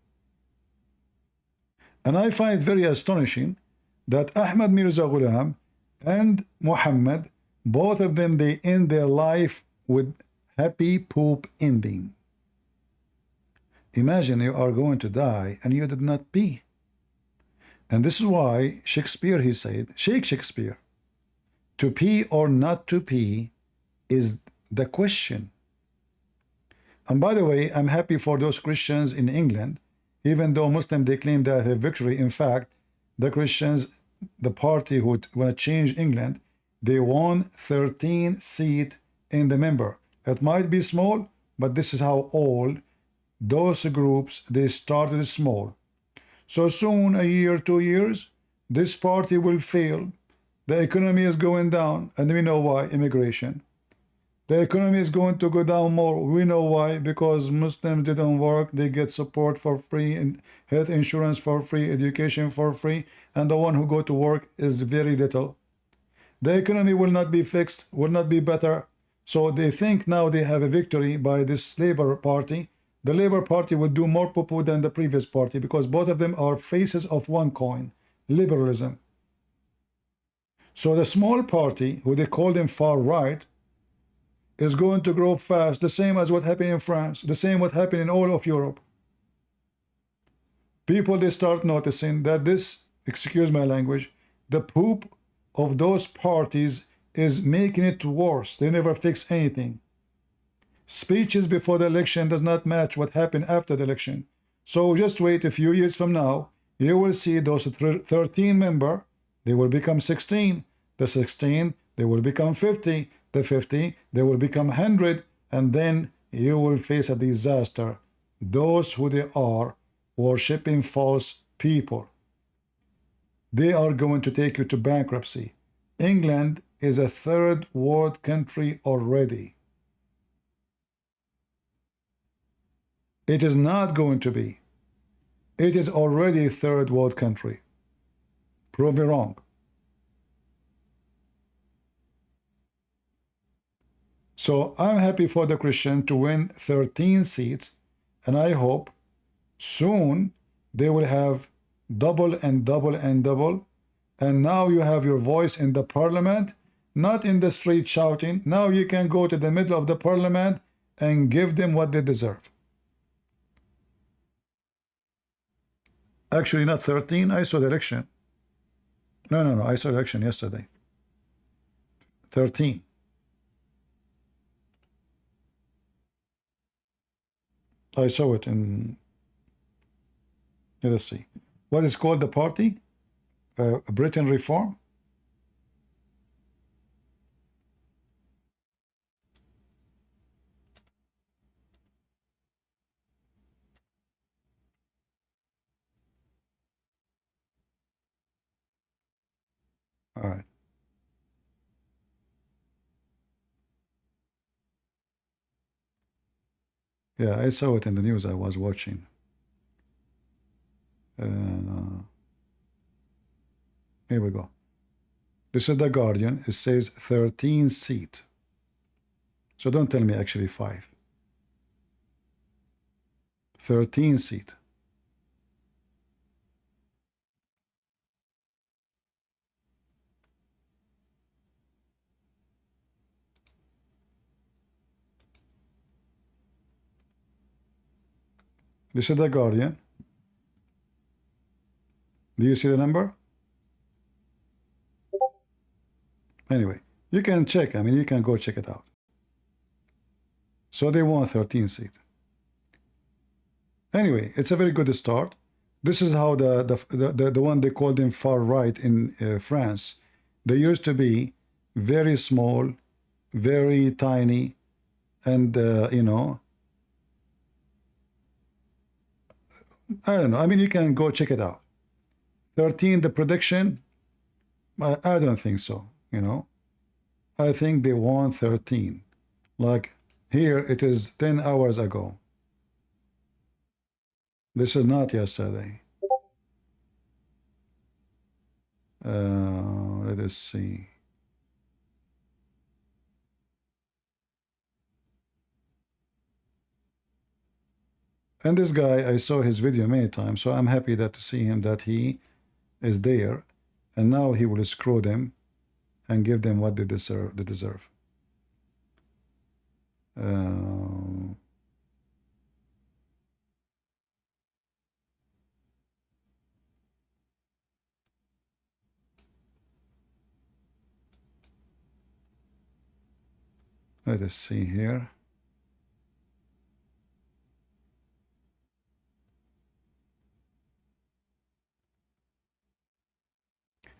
And I find it very astonishing that Ahmad Mirza Ghulam and Muhammad, both of them, they end their life with happy poop ending. Imagine you are going to die and you did not pee. And this is why Shakespeare, he said, Shakespeare, to pee or not to pee is the question. And by the way, I'm happy for those Christians in England, even though Muslims, they claim they have a victory. In fact, the Christians, the party who want to change England, they won 13 seats in the member. It might be small, but this is how old those groups, they started small. So soon, a year, 2 years, this party will fail. The economy is going down, and we know why, immigration. The economy is going to go down more. We know why, because Muslims didn't work. They get support for free, and health insurance for free, education for free, and the one who go to work is very little. The economy will not be fixed, will not be better. So they think now they have a victory by this Labour Party. The Labour Party will do more poo-poo than the previous party, because both of them are faces of one coin, liberalism. So the small party, who they call them far right, is going to grow fast, the same as what happened in France, the same what happened in all of Europe. People, they start noticing that this, excuse my language, the poop of those parties is making it worse. They never fix anything. Speeches before the election does not match what happened after the election. So just wait a few years from now, you will see those 13 members, they will become 16. The 16, they will become 50. The 50, they will become 100, and then you will face a disaster. Those who they are worshipping false people, they are going to take you to bankruptcy. England is a third world country already. It is not going to be. It is already a third world country. Prove me wrong. So I'm happy for the Christian to win 13 seats, and I hope soon they will have double and double and double. And now you have your voice in the parliament, not in the street shouting. Now you can go to the middle of the parliament and give them what they deserve. Actually, not 13. I saw the election. No. I saw the election yesterday. 13. I saw it in, let's see, what is called the party? Britain Reform? All right. Yeah, I saw it in the news I was watching. Here we go. This is the Guardian. It says 13 seat. So don't tell me actually 5. 13 seat. This is the Guardian. Do you see the number? Anyway, you can check. I mean, you can go check it out. So they won 13 seat. Anyway, it's a very good start. This is how the one they called them far right in France. They used to be very small, very tiny, and you know, I don't know. I mean, you can go check it out. 13, the prediction. I don't think so. You know, I think they won 13. Like here, it is 10 hours ago. This is not yesterday. Let us see. And this guy, I saw his video many times, so I'm happy that to see him that he is there, and now he will screw them and give them what they deserve. Let us see here.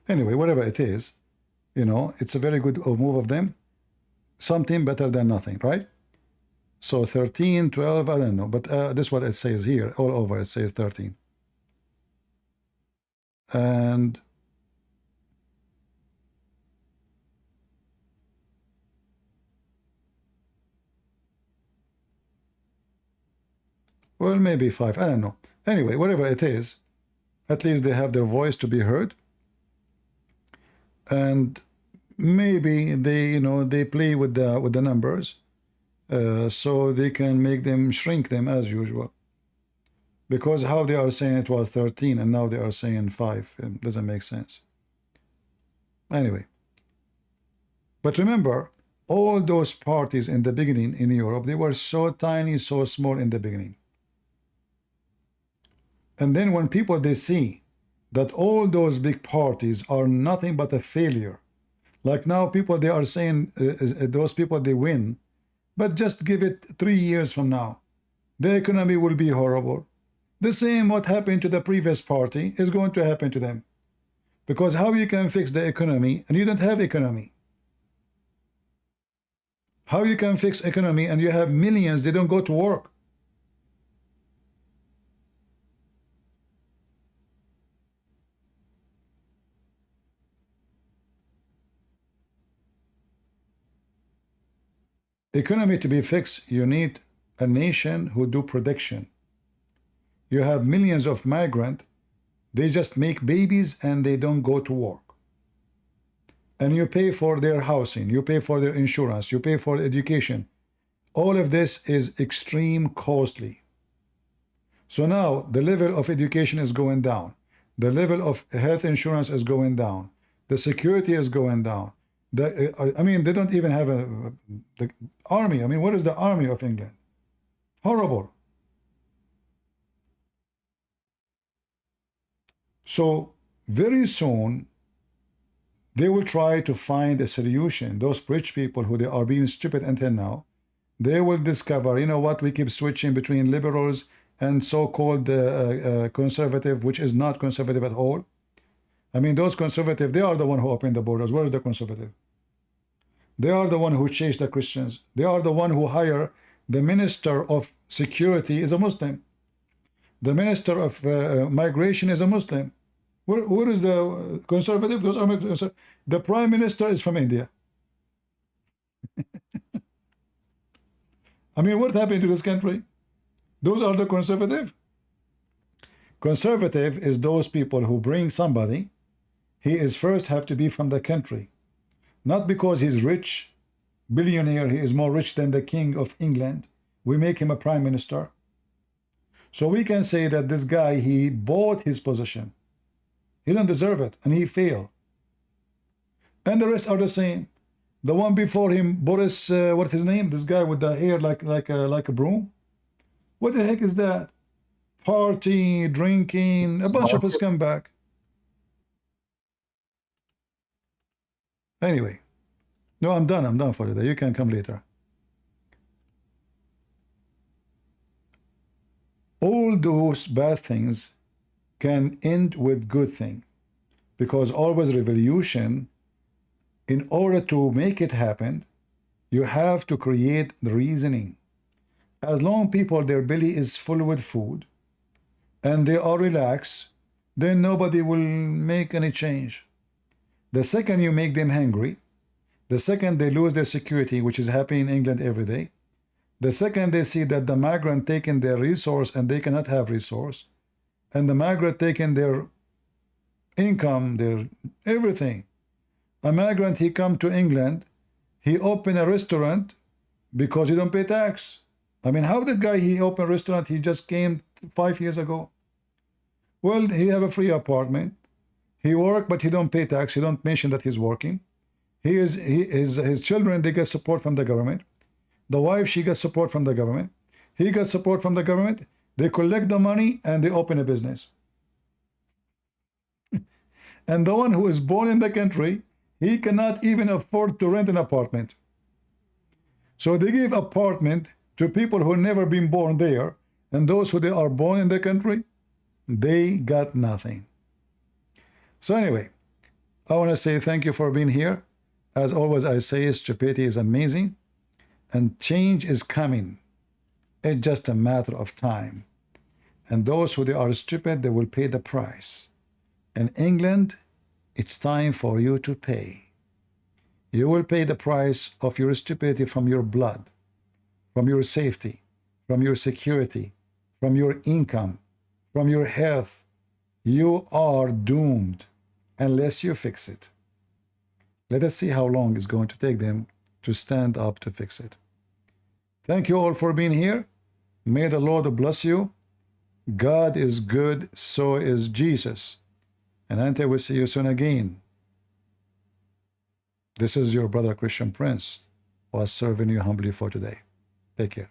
Anyway, whatever it is, you know, it's a very good move of them. Something better than nothing, right? So 13, 12, I don't know, but this is what it says here. All over it says 13. And well, maybe 5, I don't know. Anyway, whatever it is, at least they have their voice to be heard. And maybe they, you know, they play with the numbers, so they can make them shrink them as usual. Because how they are saying it was 13 and now they are saying 5, it doesn't make sense. Anyway, but remember, all those parties in the beginning in Europe, they were so tiny, so small in the beginning. And then when people, they see that all those big parties are nothing but a failure. Like now people, they are saying those people, they win, but just give it 3 years from now. The economy will be horrible. The same what happened to the previous party is going to happen to them. Because how you can fix the economy and you don't have economy? How you can fix economy and you have millions, they don't go to work? Economy to be fixed, you need a nation who do production. You have millions of migrants, they just make babies and they don't go to work. And you pay for their housing, you pay for their insurance, you pay for education. All of this is extreme costly. So now the level of education is going down. The level of health insurance is going down. The security is going down. I mean, they don't even have the army. I mean, what is the army of England? Horrible. So very soon, they will try to find a solution. Those rich people who they are being stupid until now, they will discover, you know what, we keep switching between liberals and so-called conservative, which is not conservative at all. I mean, those conservative, they are the one who opened the borders. Where is the conservative? They are the one who chase the Christians. They are the one who hire the minister of security is a Muslim. The minister of migration is a Muslim. Where is the conservative? Those are the prime minister is from India. I mean, what happened to this country? Those are the conservative. Conservative is those people who bring somebody. He is first have to be from the country, not because he's rich, billionaire. He is more rich than the king of England. We make him a prime minister. So we can say that this guy, he bought his position. He didn't deserve it, and he failed. And the rest are the same. The one before him, Boris, what's his name? This guy with the hair like a broom. What the heck is that? Party, drinking, a bunch of a scumbag. Anyway, no, I'm done. I'm done for today. You can come later. All those bad things can end with good thing, because always revolution, in order to make it happen, you have to create the reasoning. As long people, their belly is full with food and they are relaxed, then nobody will make any change. The second you make them hungry, the second they lose their security, which is happening in England every day, the second they see that the migrant taking their resource and they cannot have resource, and the migrant taking their income, their everything. A migrant, he come to England, he open a restaurant because he don't pay tax. I mean, how the guy, he open a restaurant, he just came 5 years ago. Well, he have a free apartment. He work, but he don't pay tax. He don't mention that he's working. His children, they get support from the government. The wife, she gets support from the government. He got support from the government. They collect the money and they open a business. And the one who is born in the country, he cannot even afford to rent an apartment. So they give apartment to people who never been born there, and those who they are born in the country, they got nothing. So anyway, I want to say thank you for being here. As always, I say stupidity is amazing, and change is coming. It's just a matter of time. And those who they are stupid, they will pay the price. In England, it's time for you to pay. You will pay the price of your stupidity from your blood, from your safety, from your security, from your income, from your health. You are doomed unless you fix it. Let us see how long it's going to take them to stand up to fix it. Thank you all for being here. May the Lord bless you. God is good, so is Jesus. And until we see you soon again, this is your brother Christian Prince, who is serving you humbly for today. Take care.